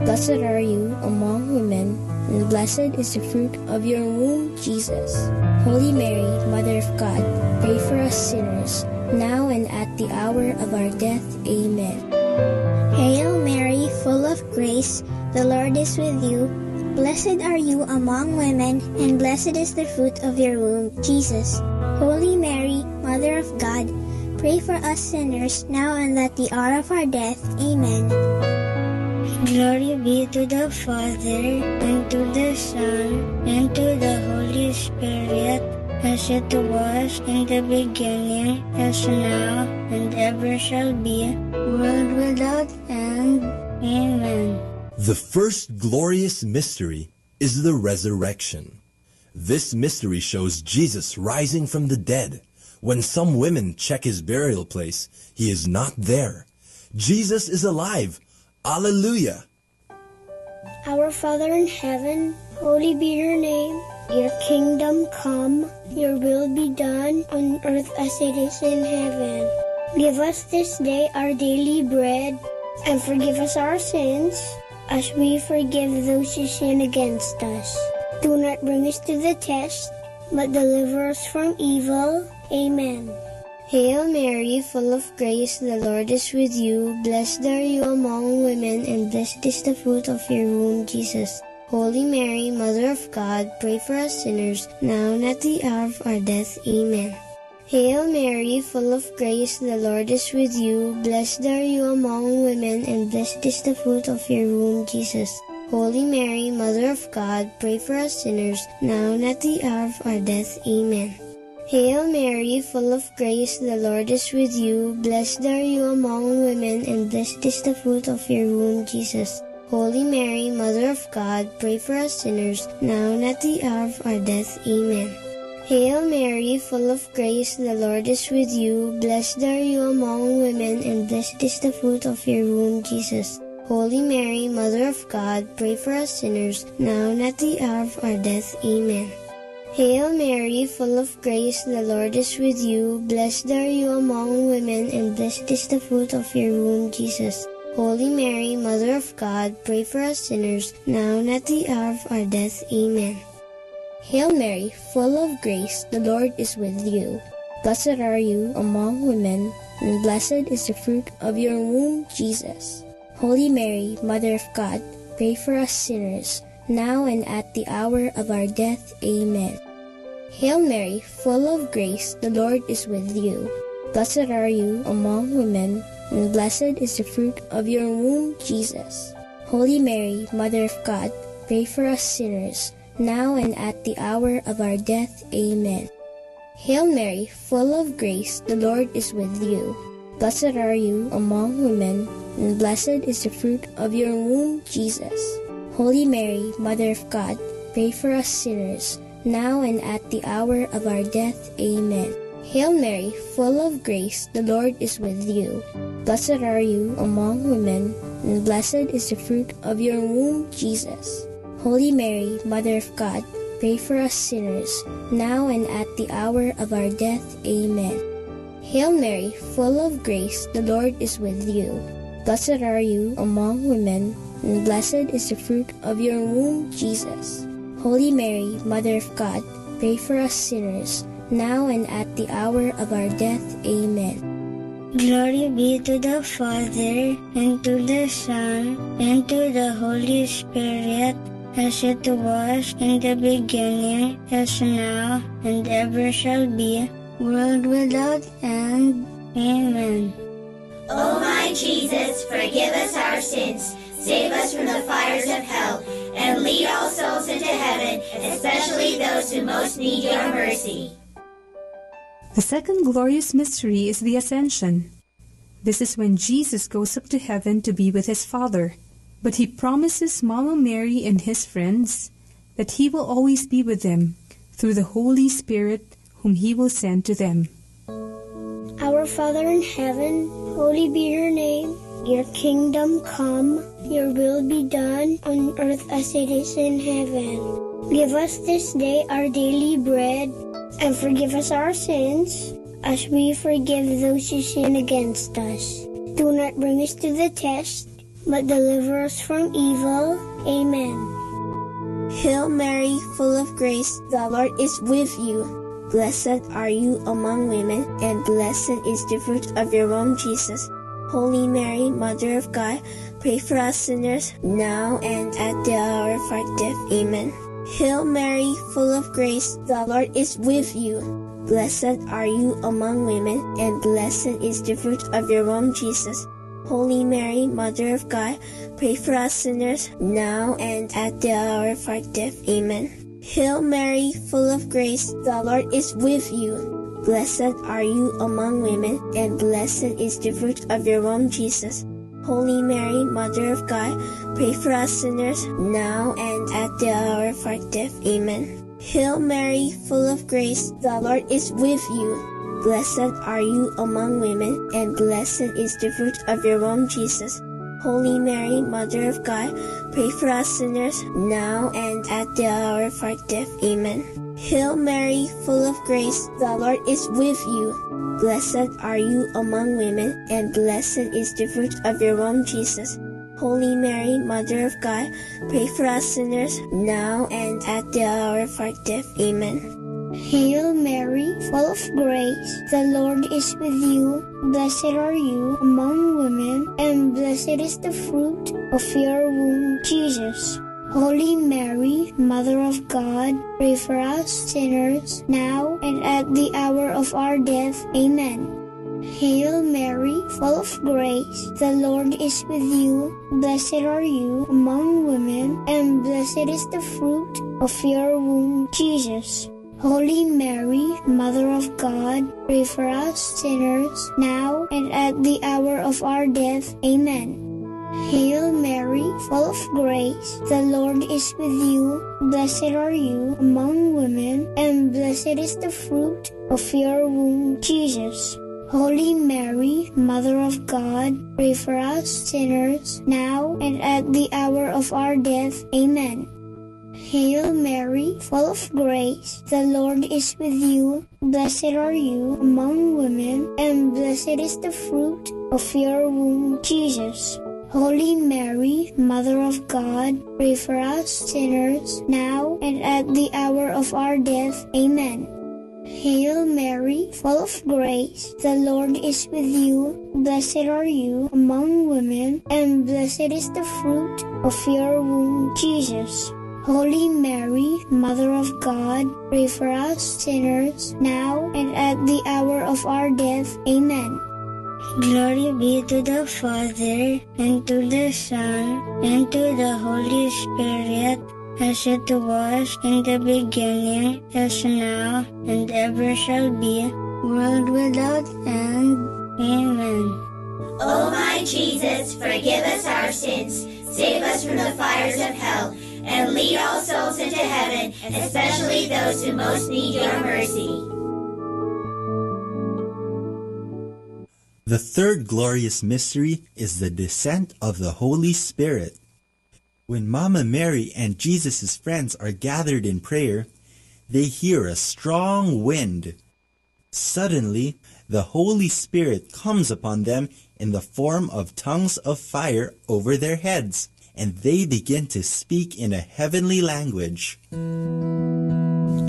Blessed are you among women, and blessed is the fruit of your womb, Jesus. Holy Mary, Mother of God, pray for us sinners, now and at the hour of our death. Amen. Hail Mary, full of grace, the Lord is with you. Blessed are you among women, and blessed is the fruit of your womb, Jesus. Holy Mary, Mother of God, pray for us sinners, now and at the hour of our death. Amen. Glory be to the Father, and to the Son, and to the Holy Spirit, as it was in the beginning, as now, and ever shall be, world without end. Amen. The first glorious mystery is the resurrection. This mystery shows Jesus rising from the dead. When some women check his burial place, he is not there. Jesus is alive. Alleluia! Our Father in heaven, holy be your name. Your kingdom come, your will be done on earth as it is in heaven. Give us this day our daily bread, and forgive us our sins, as we forgive those who sin against us. Do not bring us to the test, but deliver us from evil. Amen. Hail Mary, full of grace, the Lord is with you. Blessed are you among women, and blessed is the fruit of your womb, Jesus. Holy Mary, Mother of God, pray for us sinners, now and at the hour of our death. Amen. Hail Mary, full of grace, the Lord is with you. Blessed are you among women, and blessed is the fruit of your womb, Jesus. Holy Mary, Mother of God, pray for us sinners, now and at the hour of our death. Amen. Hail Mary, full of grace, the Lord is with you. Blessed are you among women, and blessed is the fruit of your womb, Jesus. Holy Mary, Mother of God, pray for us sinners, now and at the hour of our death. Amen. Hail Mary, full of grace, the Lord is with you. Blessed are you among women, and blessed is the fruit of your womb, Jesus. Holy Mary, Mother of God, pray for us sinners, now and at the hour of our death. Amen. Hail Mary, full of grace, the Lord is with you. Blessed are you among women, and blessed is the fruit of your womb, Jesus. Holy Mary, Mother of God, pray for us sinners, now and at the hour of our death. Amen. Hail Mary, full of grace, the Lord is with you. Blessed are you among women, and blessed is the fruit of your womb, Jesus. Holy Mary, Mother of God, pray for us sinners, now and at the hour of our death. Amen. Hail Mary, full of grace, the Lord is with you. Blessed are you among women, and blessed is the fruit of your womb, Jesus. Holy Mary, Mother of God, pray for us sinners, now and at the hour of our death. Amen. Hail Mary, full of grace, the Lord is with you. Blessed are you among women, and blessed is the fruit of your womb, Jesus. Holy Mary, Mother of God, pray for us sinners, now and at the hour of our death. Amen. Hail Mary, full of grace, the Lord is with you. Blessed are you among women, and blessed is the fruit of your womb, Jesus. Holy Mary, Mother of God, pray for us sinners, now and at the hour of our death. Amen. Hail Mary, full of grace, the Lord is with you. Blessed are you among women, and blessed is the fruit of your womb, Jesus. Holy Mary, Mother of God, pray for us sinners, now and at the hour of our death. Amen. Glory be to the Father, and to the Son, and to the Holy Spirit, as it was in the beginning, is now, and ever shall be, world without end. Amen. O my Jesus, forgive us our sins, save us from the fires of hell, and lead all souls into heaven, especially those who most need your mercy. The second glorious mystery is the Ascension. This is when Jesus goes up to heaven to be with his Father, but he promises Mama Mary and his friends that he will always be with them through the Holy Spirit whom he will send to them. Our Father in heaven, holy be your name. Your kingdom come, your will be done on earth as it is in heaven. Give us this day our daily bread, and forgive us our sins, as we forgive those who sin against us. Do not bring us to the test, but deliver us from evil. Amen. Hail Mary, full of grace, the Lord is with you. Blessed are you among women, and blessed is the fruit of your womb, Jesus. Holy Mary, Mother of God, pray for us sinners, now and at the hour of our death. Amen. Hail Mary, full of grace, the Lord is with you. Blessed are you among women, and blessed is the fruit of your womb, Jesus. Holy Mary, Mother of God, pray for us sinners, now and at the hour of our death. Amen. Hail Mary, full of grace, the Lord is with you. Blessed are you among women, and blessed is the fruit of your womb, Jesus. Holy Mary, Mother of God, pray for us sinners, now and at the hour of our death. Amen. Hail Mary, full of grace, the Lord is with you. Blessed are you among women, and blessed is the fruit of your womb, Jesus. Holy Mary, Mother of God, pray for us sinners, now and at the hour of our death. Amen. Hail Mary, full of grace, the Lord is with you. Blessed are you among women, and blessed is the fruit of your womb, Jesus. Holy Mary, Mother of God, pray for us sinners, now and at the hour of our death. Amen. Hail Mary, full of grace, the Lord is with you. Blessed are you among women, and blessed is the fruit of your womb, Jesus. Holy Mary, Mother of God, pray for us sinners, now and at the hour of our death. Amen. Hail Mary, full of grace, the Lord is with you. Blessed are you among women, and blessed is the fruit of your womb, Jesus. Holy Mary, Mother of God, pray for us sinners, now and at the hour of our death. Amen. Hail Mary, full of grace, the Lord is with you. Blessed are you among women, and blessed is the fruit of your womb, Jesus. Holy Mary, Mother of God, pray for us sinners, now and at the hour of our death. Amen. Hail Mary, full of grace, the Lord is with you. Blessed are you among women, and blessed is the fruit of your womb, Jesus. Holy Mary, Mother of God, pray for us sinners, now and at the hour of our death. Amen. Hail Mary, full of grace, the Lord is with you. Blessed are you among women, and blessed is the fruit of your womb, Jesus. Holy Mary, Mother of God, pray for us sinners, now and at the hour of our death. Amen. Glory be to the Father, and to the Son, and to the Holy Spirit, as it was in the beginning, is now, and ever shall be, world without end. Amen. O my Jesus, forgive us our sins, save us from the fires of hell, and lead all souls into heaven, especially those who most need your mercy. The third glorious mystery is the descent of the Holy Spirit. When Mama Mary and Jesus' friends are gathered in prayer, they hear a strong wind. Suddenly, the Holy Spirit comes upon them in the form of tongues of fire over their heads, and they begin to speak in a heavenly language.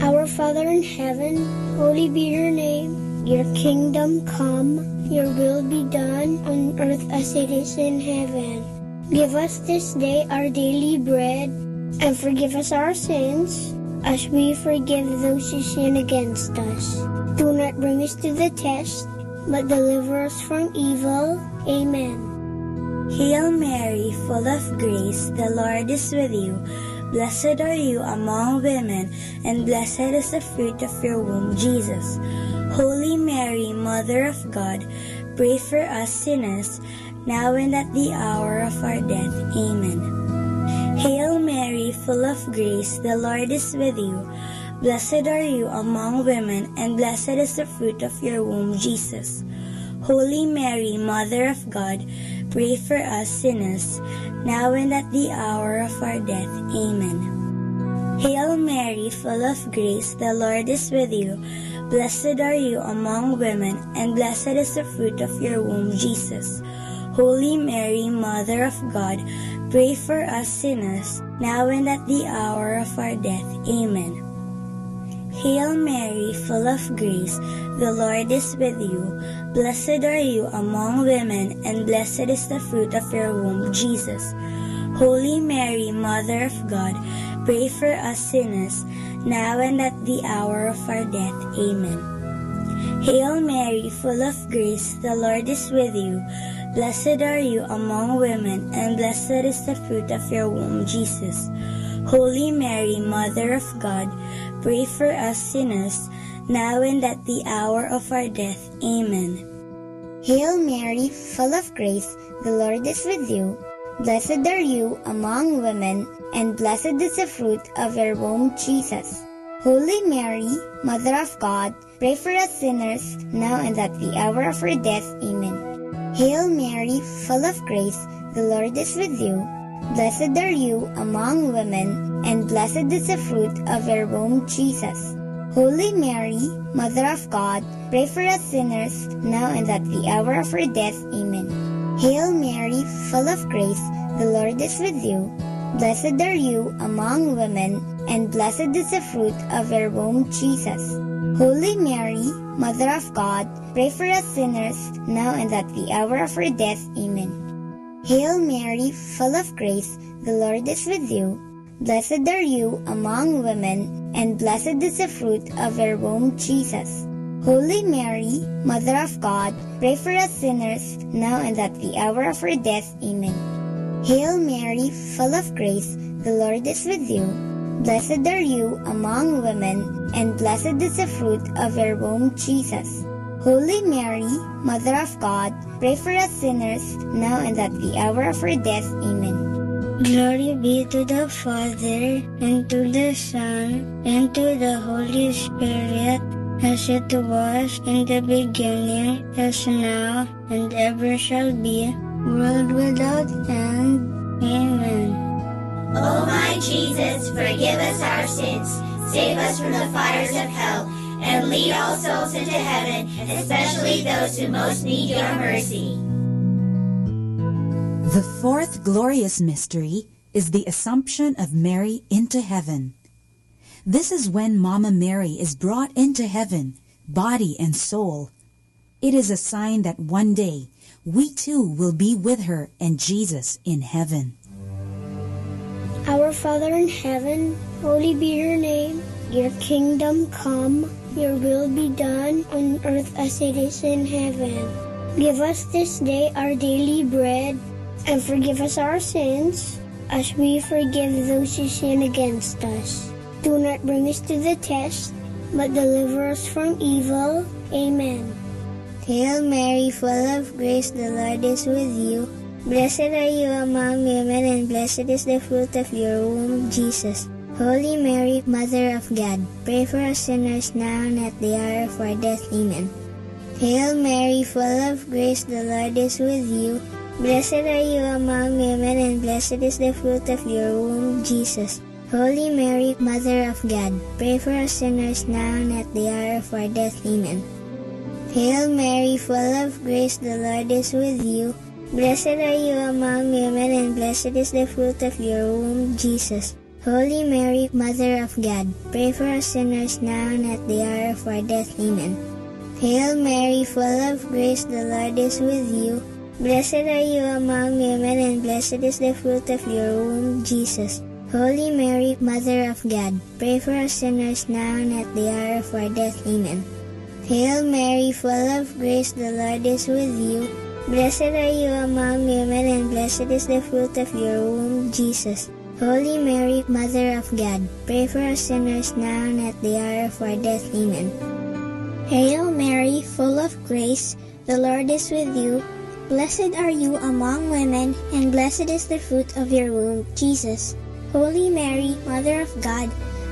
Our Father in heaven, holy be your name. Your kingdom come, your will be done on earth as it is in heaven. Give us this day our daily bread, and forgive us our sins, as we forgive those who sin against us. Do not bring us to the test, but deliver us from evil. Amen. Hail Mary, full of grace, the Lord is with you. Blessed are you among women, and blessed is the fruit of your womb, Jesus. Holy Mary, Mother of God, pray for us sinners, now and at the hour of our death. Amen. Hail Mary, full of grace, the Lord is with you. Blessed are you among women, and blessed is the fruit of your womb, Jesus. Holy Mary, Mother of God, pray for us sinners, now and at the hour of our death. Amen. Hail Mary, full of grace, the Lord is with you. Blessed are you among women, and blessed is the fruit of your womb, Jesus. Holy Mary, Mother of God, pray for us sinners, now and at the hour of our death. Amen. Hail Mary, full of grace, the Lord is with you. Blessed are you among women, and blessed is the fruit of your womb, Jesus. Holy Mary, Mother of God, pray for us sinners, now and at the hour of our death. Amen. Hail Mary, full of grace, the Lord is with you. Blessed are you among women, and blessed is the fruit of your womb, Jesus. Holy Mary, Mother of God, pray for us sinners, now and at the hour of our death. Amen. Hail Mary, full of grace, the Lord is with you. Blessed are you among women, and blessed is the fruit of your womb, Jesus. Holy Mary, Mother of God, pray for us sinners, now and at the hour of our death. Amen. Hail Mary, full of grace, the Lord is with you. Blessed are you among women, and blessed is the fruit of your womb, Jesus. Holy Mary, Mother of God, pray for us sinners, now and at the hour of our death. Amen. Hail Mary, full of grace, the Lord is with you. Blessed are you among women, and blessed is the fruit of your womb, Jesus. Holy Mary, Mother of God, pray for us sinners, now and at the hour of our death. Amen. Hail Mary, full of grace, the Lord is with you. Blessed are you among women, and blessed is the fruit of your womb, Jesus. Holy Mary, Mother of God, pray for us sinners, now and at the hour of our death. Amen. Hail Mary, full of grace, the Lord is with you. Blessed are you among women, and blessed is the fruit of your womb, Jesus. Holy Mary, Mother of God, pray for us sinners, now and at the hour of our death. Amen. Glory be to the Father, and to the Son, and to the Holy Spirit, as it was in the beginning, as now, and ever shall be, world without end. Amen. O my Jesus, forgive us our sins, save us from the fires of hell, and lead all souls into heaven, especially those who most need your mercy. The fourth glorious mystery is the Assumption of Mary into heaven. This is when Mama Mary is brought into heaven, body and soul. It is a sign that one day we too will be with her and Jesus in heaven. Our Father in heaven, holy be your name. Your kingdom come, your will be done on earth as it is in heaven. Give us this day our daily bread, and forgive us our sins, as we forgive those who sin against us. Do not bring us to the test, but deliver us from evil. Amen. Hail Mary, full of grace, the Lord is with you. Blessed are you among women, and blessed is the fruit of your womb, Jesus. Holy Mary, Mother of God, pray for us sinners now and at the hour of our death. Amen. Hail Mary, full of grace, the Lord is with you. Blessed are you among women, and blessed is the fruit of your womb, Jesus. Holy Mary, Mother of God, pray for us sinners now and at the hour of our death. Amen. Hail Mary, full of grace, the Lord is with you. Blessed are you among women, and blessed is the fruit of your womb, Jesus. Holy Mary, Mother of God, pray for us sinners now and at the hour of our death. Amen. Hail Mary, full of grace, the Lord is with you. Blessed are you among women, and blessed is the fruit of your womb, Jesus. Holy Mary, Mother of God, pray for us sinners now and at the hour of our death. Amen. Hail Mary, full of grace, the Lord is with you. Blessed are you among women, and blessed is the fruit of your womb, Jesus. Holy Mary, Mother of God, pray for us sinners now and at the hour of our death. Amen. Hail Mary, full of grace, the Lord is with you. Blessed are you among women, and blessed is the fruit of your womb, Jesus. Holy Mary, Mother of God,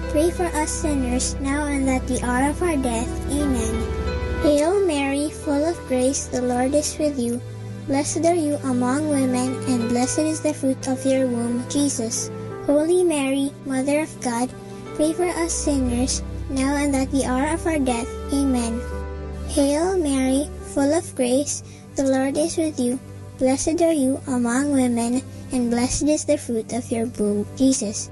pray for us sinners now and at the hour of our death. Amen. Hail Mary, full of grace, the Lord is with you. Blessed are you among women, and blessed is the fruit of your womb, Jesus. Holy Mary, Mother of God, pray for us sinners, now and at the hour of our death. Amen. Hail Mary, full of grace, the Lord is with you. Blessed are you among women, and blessed is the fruit of your womb, Jesus.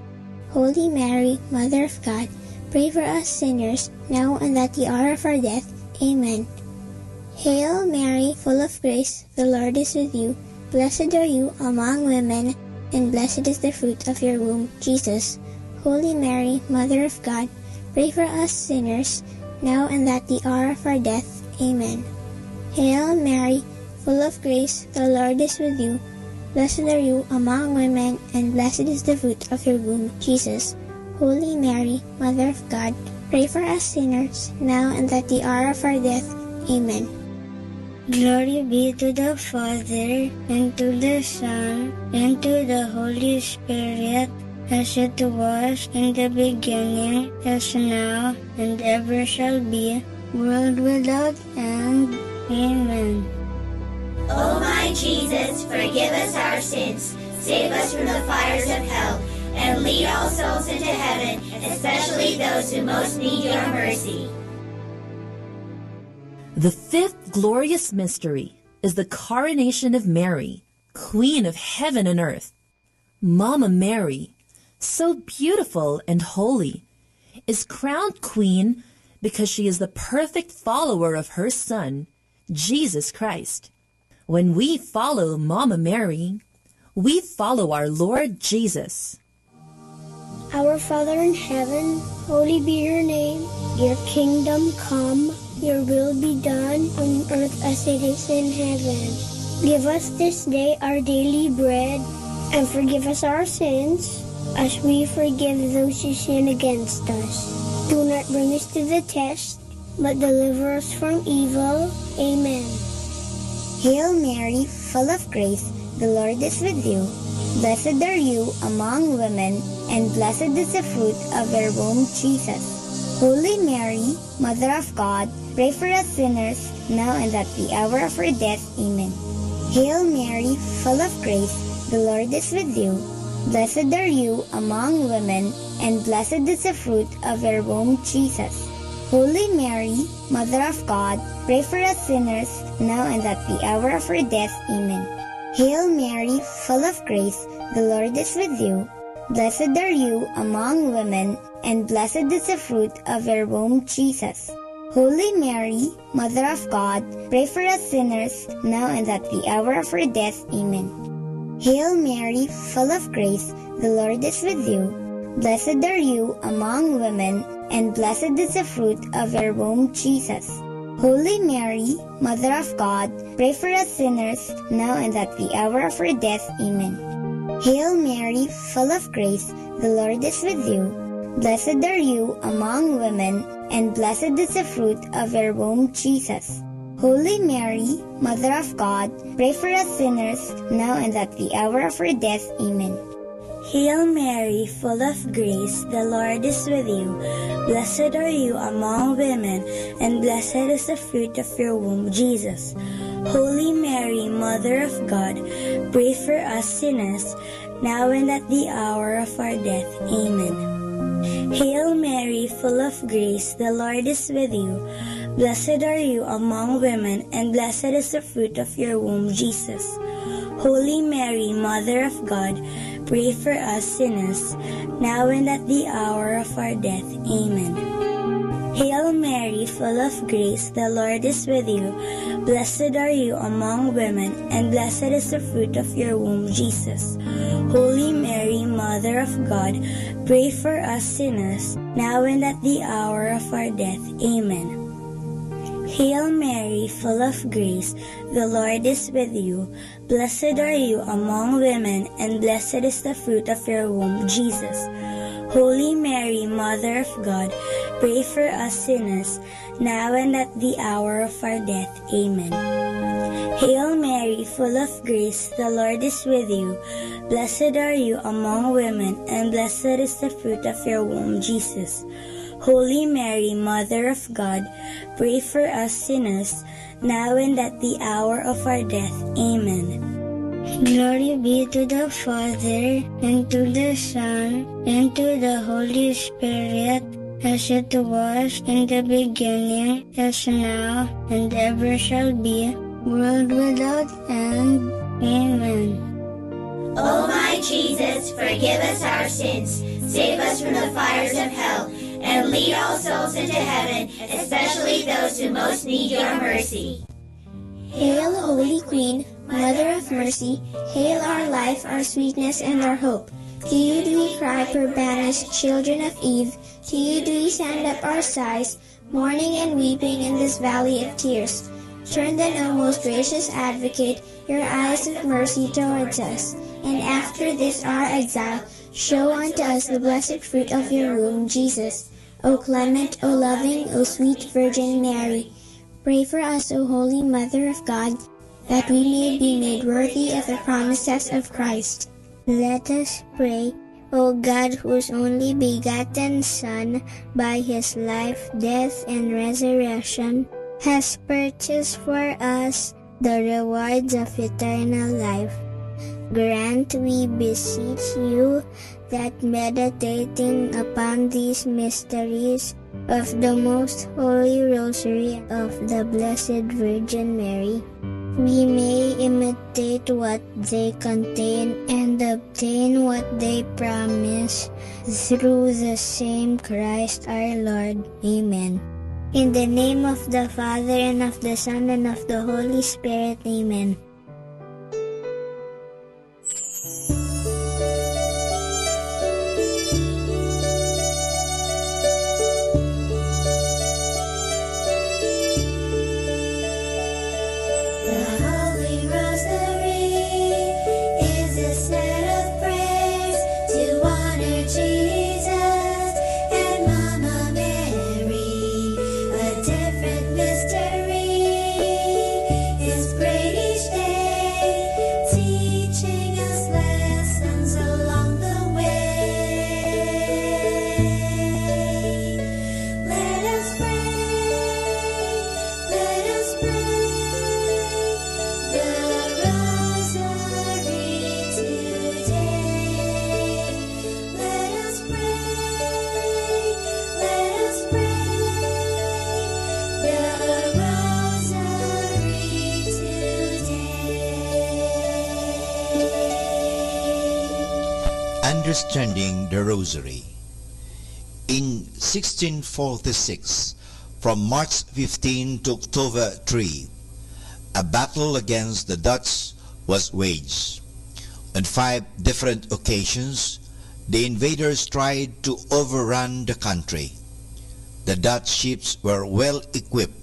Holy Mary, Mother of God, pray for us sinners, now and at the hour of our death. Amen. Hail Mary, full of grace, the Lord is with you. Blessed are you among women, and blessed is the fruit of your womb, Jesus. Holy Mary, Mother of God, pray for us sinners, now and at the hour of our death. Amen. Hail Mary, full of grace, the Lord is with you. Blessed are you among women, and blessed is the fruit of your womb, Jesus. Holy Mary, Mother of God, pray for us sinners, now and at the hour of our death. Amen. Glory be to the Father, and to the Son, and to the Holy Spirit, as it was in the beginning, as now, and ever shall be, world without end. Amen. O my Jesus, forgive us our sins, save us from the fires of hell, and lead all souls into heaven, especially those who most need your mercy. The fifth glorious mystery is the coronation of Mary, Queen of heaven and earth. Mama Mary, so beautiful and holy, is crowned queen because she is the perfect follower of her Son, Jesus Christ. When we follow Mama Mary, we follow our Lord Jesus. Our Father in heaven, holy be your name. Your kingdom come, your will be done on earth as it is in heaven. Give us this day our daily bread, and forgive us our sins, as we forgive those who sin against us. Do not bring us to the test, but deliver us from evil. Amen. Hail Mary, full of grace, the Lord is with you. Blessed are you among women, and blessed is the fruit of your womb, Jesus. Holy Mary, Mother of God, pray for us sinners, now and at the hour of our death. Amen. Hail Mary, full of grace, the Lord is with you. Blessed are you among women, and blessed is the fruit of your womb, Jesus. Holy Mary, Mother of God, pray for us sinners, now and at the hour of our death. Amen. Hail Mary, full of grace, the Lord is with you. Blessed are you among women, and blessed is the fruit of your womb, Jesus. Holy Mary, Mother of God, pray for us sinners, now and at the hour of our death. Amen. Hail Mary, full of grace, the Lord is with you. Blessed are you among women, and blessed is the fruit of your womb, Jesus. Holy Mary, Mother of God, pray for us sinners, now and at the hour of our death. Amen. Hail Mary, full of grace, the Lord is with you. Blessed are you among women, and blessed is the fruit of your womb, Jesus. Holy Mary, Mother of God, pray for us sinners, now and at the hour of our death. Amen. Hail Mary, full of grace, the Lord is with you. Blessed are you among women, and blessed is the fruit of your womb, Jesus. Holy Mary, Mother of God, pray for us sinners, now and at the hour of our death. Amen. Hail Mary, full of grace, the Lord is with you. Blessed are you among women, and blessed is the fruit of your womb, Jesus. Holy Mary, Mother of God, pray for us sinners, now and at the hour of our death. Amen. Hail Mary, full of grace, the Lord is with you. Blessed are you among women, and blessed is the fruit of your womb, Jesus. Holy Mary, Mother of God, pray for us sinners, now and at the hour of our death. Amen. Hail Mary, full of grace, the Lord is with you. Blessed are you among women, and blessed is the fruit of your womb, Jesus. Holy Mary, Mother of God, pray for us sinners, now and at the hour of our death. Amen. Hail Mary, full of grace, the Lord is with you. Blessed are you among women, and blessed is the fruit of your womb, Jesus. Holy Mary, Mother of God, pray for us sinners, now and at the hour of our death. Amen. Glory be to the Father, and to the Son, and to the Holy Spirit, as it was in the beginning, is now, and ever shall be, world without end. Amen. O my Jesus, forgive us our sins, save us from the fires of hell, and lead all souls into heaven, especially those who most need your mercy. Hail, Holy Queen, Mother of Mercy, hail our life, our sweetness, and our hope. To you do we cry, poor banished children of Eve. To you do we send up our sighs, mourning and weeping in this valley of tears. Turn then, O most gracious Advocate, your eyes of mercy towards us, and after this our exile, show unto us the blessed fruit of your womb, Jesus. O clement, O loving, O sweet Virgin Mary, pray for us, O Holy Mother of God, that we may be made worthy of the promises of Christ. Let us pray. O God, whose only begotten Son, by his life, death, and resurrection, has purchased for us the rewards of eternal life, grant, we beseech you, that meditating upon these mysteries of the most holy rosary of the Blessed Virgin Mary, we may imitate what they contain and obtain what they promise, through the same Christ our Lord. Amen. In the name of the Father, and of the Son, and of the Holy Spirit. Amen. Understanding the Rosary. In 1646, from March 15 to October 3, a battle against the Dutch was waged. On 5 different occasions, the invaders tried to overrun the country. The Dutch ships were well equipped,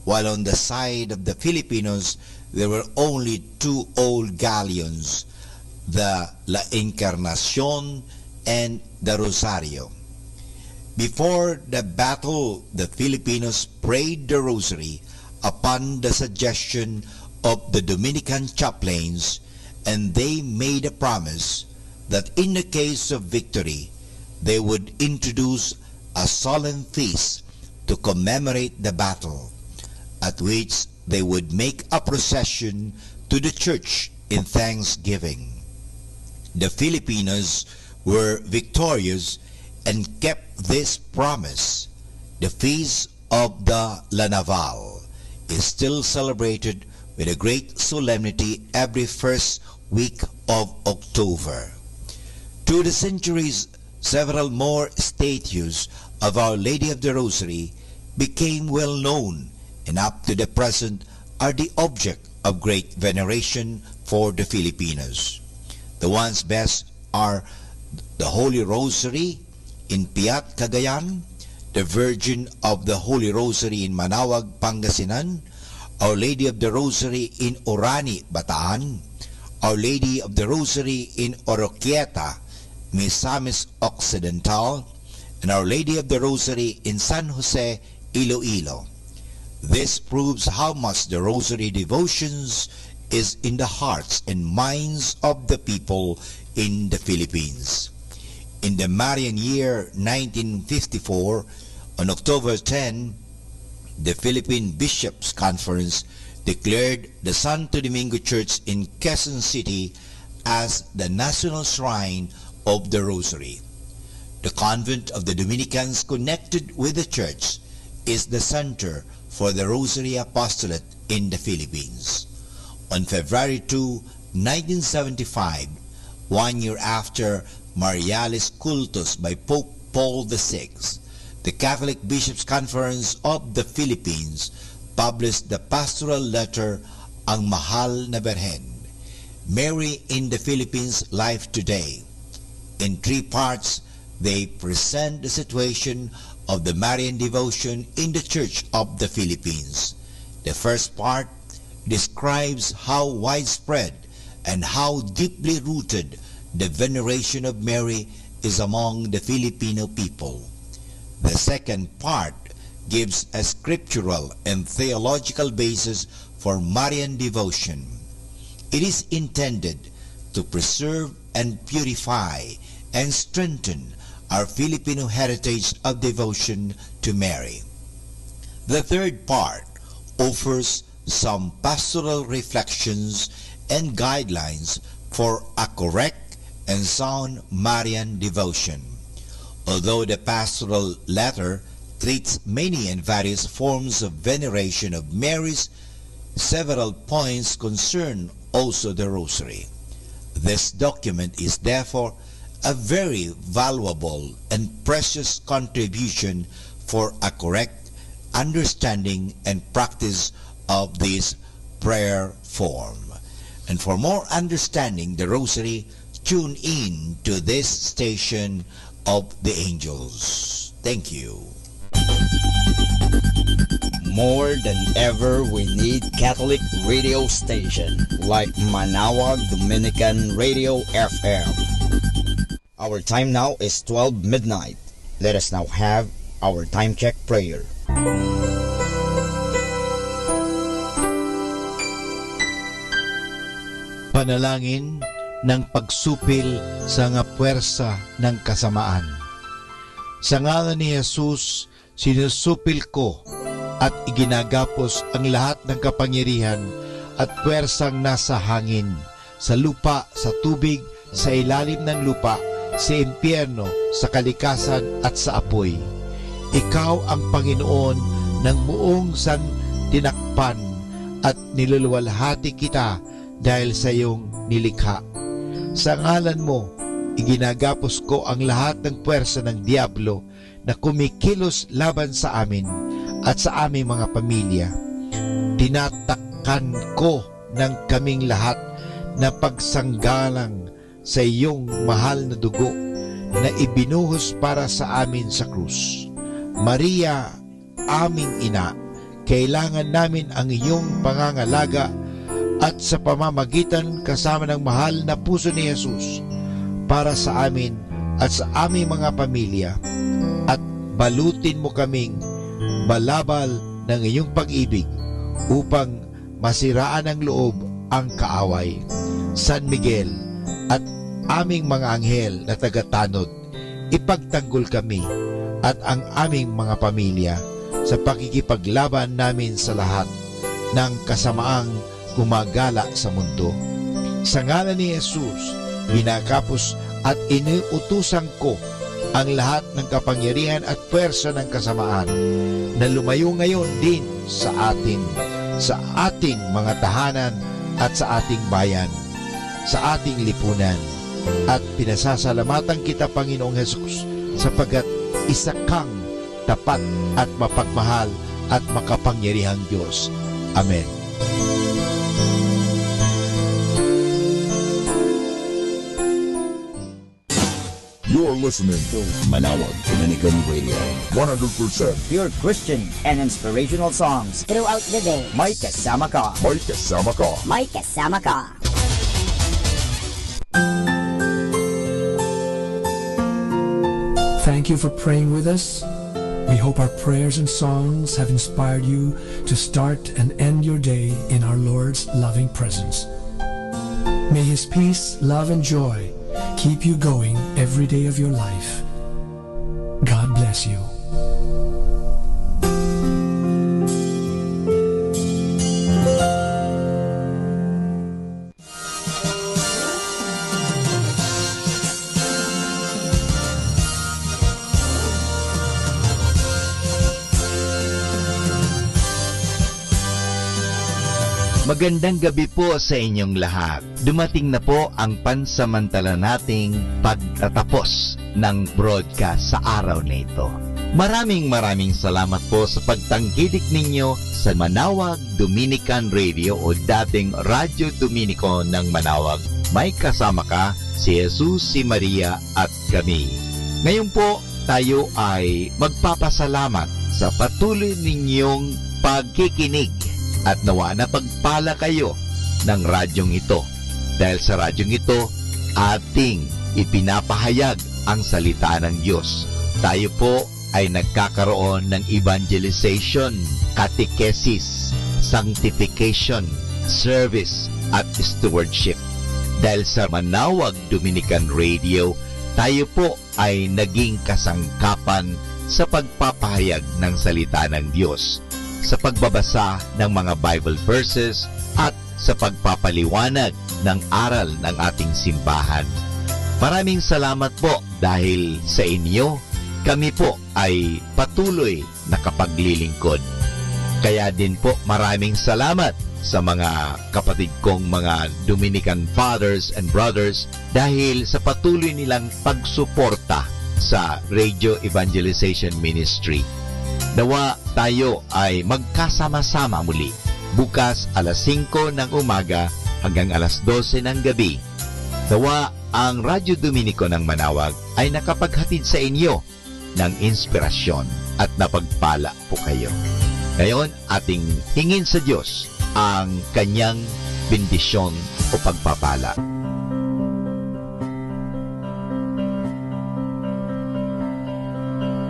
while on the side of the Filipinos there were only 2 old galleons, the La Encarnacion and the Rosario. Before the battle, the Filipinos prayed the Rosary upon the suggestion of the Dominican chaplains, and they made a promise that in the case of victory, they would introduce a solemn feast to commemorate the battle, at which they would make a procession to the church in thanksgiving. The Filipinos were victorious and kept this promise. The feast of the La Naval is still celebrated with a great solemnity every first week of October. Through the centuries, several more statues of Our Lady of the Rosary became well known, and up to the present are the object of great veneration for the Filipinos. The ones best are the Holy Rosary in Piat, Cagayan, the Virgin of the Holy Rosary in Manaoag, Pangasinan, Our Lady of the Rosary in Orani, Bataan, Our Lady of the Rosary in Oroquieta, Misamis Occidental, and Our Lady of the Rosary in San Jose, Iloilo. This proves how much the Rosary devotions is in the hearts and minds of the people in the Philippines. In the Marian year 1954, on October 10, the Philippine Bishops' Conference declared the Santo Domingo Church in Quezon City as the national shrine of the Rosary. The convent of the Dominicans connected with the church is the center for the Rosary Apostolate in the Philippines. On February 2, 1975, 1 year after Marialis Cultus by Pope Paul VI, the Catholic Bishops' Conference of the Philippines published the pastoral letter Ang Mahal na Birhen, Mary in the Philippines Life Today. In 3 parts, they present the situation of the Marian devotion in the Church of the Philippines. The first part describes how widespread and how deeply rooted the veneration of Mary is among the Filipino people. The second part gives a scriptural and theological basis for Marian devotion. It is intended to preserve and purify and strengthen our Filipino heritage of devotion to Mary. The third part offers some pastoral reflections and guidelines for a correct and sound Marian devotion. Although the pastoral letter treats many and various forms of veneration of Mary's, several points concern also the Rosary. This document is therefore a very valuable and precious contribution for a correct understanding and practice of this prayer form. And for more understanding the Rosary, tune in to this station of the angels. Thank you. More than ever, we need Catholic radio station like Manaoag Dominican Radio FM. Our time now is 12 midnight. Let us now have our time check prayer. Panalangin ng pagsupil sa nga puwersa ng kasamaan. Sa ngalan ni Jesus, sinusupil ko at iginagapos ang lahat ng kapangyarihan at puwersang nasa hangin, sa lupa, sa tubig, sa ilalim ng lupa, sa impyerno, sa kalikasan at sa apoy. Ikaw ang Panginoon ng buong santinakpan at niluluwalhati kita dahil sa iyong nilikha. Sa ngalan mo, iginagapos ko ang lahat ng puwersa ng diablo na kumikilos laban sa amin at sa aming mga pamilya. Tinatakpan ko ng kaming lahat na pagsanggalang sa iyong mahal na dugo na ibinuhos para sa amin sa krus. Maria, aming ina, kailangan namin ang iyong pangangalaga at sa pamamagitan kasama ng mahal na puso ni Jesus para sa amin at sa aming mga pamilya, at balutin mo kaming balabal ng iyong pag-ibig upang masiraan ng loob ang kaaway. San Miguel at aming mga anghel na tagatanod, ipagtanggol kami at ang aming mga pamilya sa pakikipaglaban namin sa lahat ng kasamaang gumagala sa mundo. Sa ngalan ni Jesus, hinakapos at iniutusan ko ang lahat ng kapangyarihan at pwersa ng kasamaan na lumayo ngayon din sa ating mga tahanan at sa ating bayan, sa ating lipunan. At pinasasalamatan kita, Panginoong Jesus, sapagkat isa kang tapat at mapagmahal at makapangyarihang Diyos. Amen. You're listening to Manawag Dominican Radio. 100% pure Christian and inspirational songs throughout the day. May kasama ka. May kasama ka. May kasama ka. Thank you for praying with us. We hope our prayers and songs have inspired you to start and end your day in our Lord's loving presence. May His peace, love, and joy keep you going every day of your life. God bless you. Magandang gabi po sa inyong lahat. Dumating na po ang pansamantala nating pagtatapos ng broadcast sa araw na ito. Maraming salamat po sa pagtangkilik ninyo sa Manawag Dominican Radio o dating Radyo Dominico ng Manawag. May kasama ka, si Jesus, si Maria at kami. Ngayon po tayo ay magpapasalamat sa patuloy ninyong pagkikinig. At nawa na pagpala kayo ng radyong ito. Dahil sa radyong ito, ating ipinapahayag ang salita ng Diyos. Tayo po ay nagkakaroon ng evangelization, catechesis, sanctification, service, at stewardship. Dahil sa Manawag Dominican Radio, tayo po ay naging kasangkapan sa pagpapahayag ng salita ng Diyos, sa pagbabasa ng mga Bible verses at sa pagpapaliwanag ng aral ng ating simbahan. Maraming salamat po dahil sa inyo, kami po ay patuloy nakapaglilingkod. Kaya din po maraming salamat sa mga kapatid kong mga Dominican fathers and brothers dahil sa patuloy nilang pagsuporta sa Radio Evangelization Ministry. Nawa tayo ay magkasama-sama muli bukas alas 5 ng umaga hanggang alas 12 ng gabi. Nawa ang Radyo Dominico ng Manawag ay nakapaghatid sa inyo ng inspirasyon at napagpala po kayo. Ngayon, ating hingin sa Diyos ang kanyang bendisyon o pagpapala.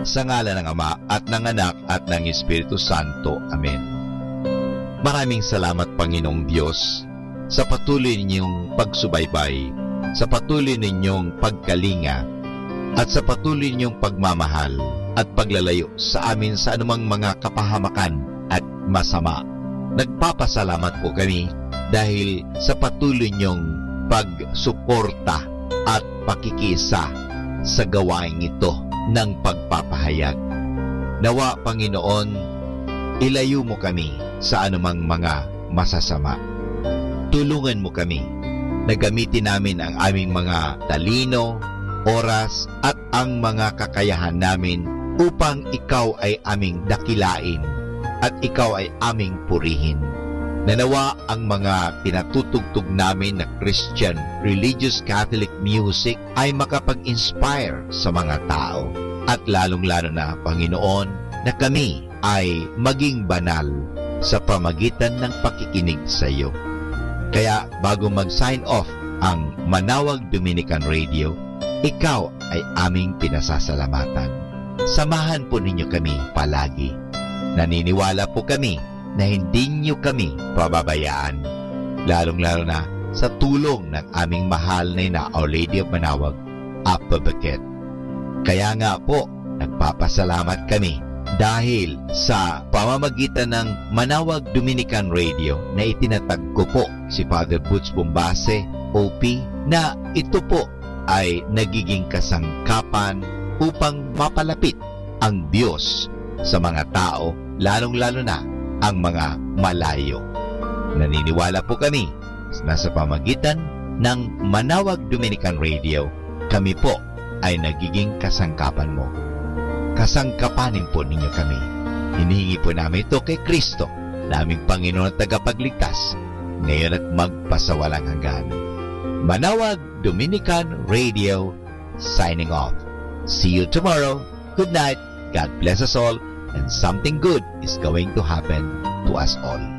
Sa ngalan ng Ama at ng Anak at ng Espiritu Santo. Amen. Maraming salamat, Panginoong Diyos, sa patuloy ninyong pagsubaybay, sa patuloy ninyong pagkalinga, at sa patuloy ninyong pagmamahal at paglalayo sa amin sa anumang mga kapahamakan at masama. Nagpapasalamat po kami dahil sa patuloy ninyong pagsuporta at pakikisa sa gawain ito ng pagpapahayag. Nawa, Panginoon, ilayo mo kami sa anumang mga masasama. Tulungan mo kami na gamitin namin ang aming mga talino, oras at ang mga kakayahan namin upang ikaw ay aming dakilain at ikaw ay aming purihin. Nanawa ang mga pinatutugtog namin na Christian religious Catholic music ay makapag-inspire sa mga tao. At lalong-lalo na, Panginoon, na kami ay maging banal sa pamagitan ng pakikinig sa iyo. Kaya bago mag-sign off ang Manawag Dominican Radio, ikaw ay aming pinasasalamatan. Samahan po ninyo kami palagi. Naniniwala po kami na hindi niyo kami pababayaan, lalong-lalo na sa tulong ng aming mahal na ina, Our Lady of Manawag, Apa Baquet. Kaya nga po, nagpapasalamat kami dahil sa pamamagitan ng Manawag Dominican Radio na itinatag ko po si Father Butch Bombase, OP, na ito po ay nagiging kasangkapan upang mapalapit ang Diyos sa mga tao, lalong-lalo na ang mga malayo. Naniniwala po kami na sa pamagitan ng Manawag Dominican Radio, kami po ay nagiging kasangkapan mo. Kasangkapanin po ninyo kami. Hinihingi po namin ito kay Kristo, naming Panginoon at tagapagligtas, ngayon at magpasawalang hanggan. Manawag Dominican Radio, signing off. See you tomorrow. Good night. God bless us all, and something good is going to happen to us all.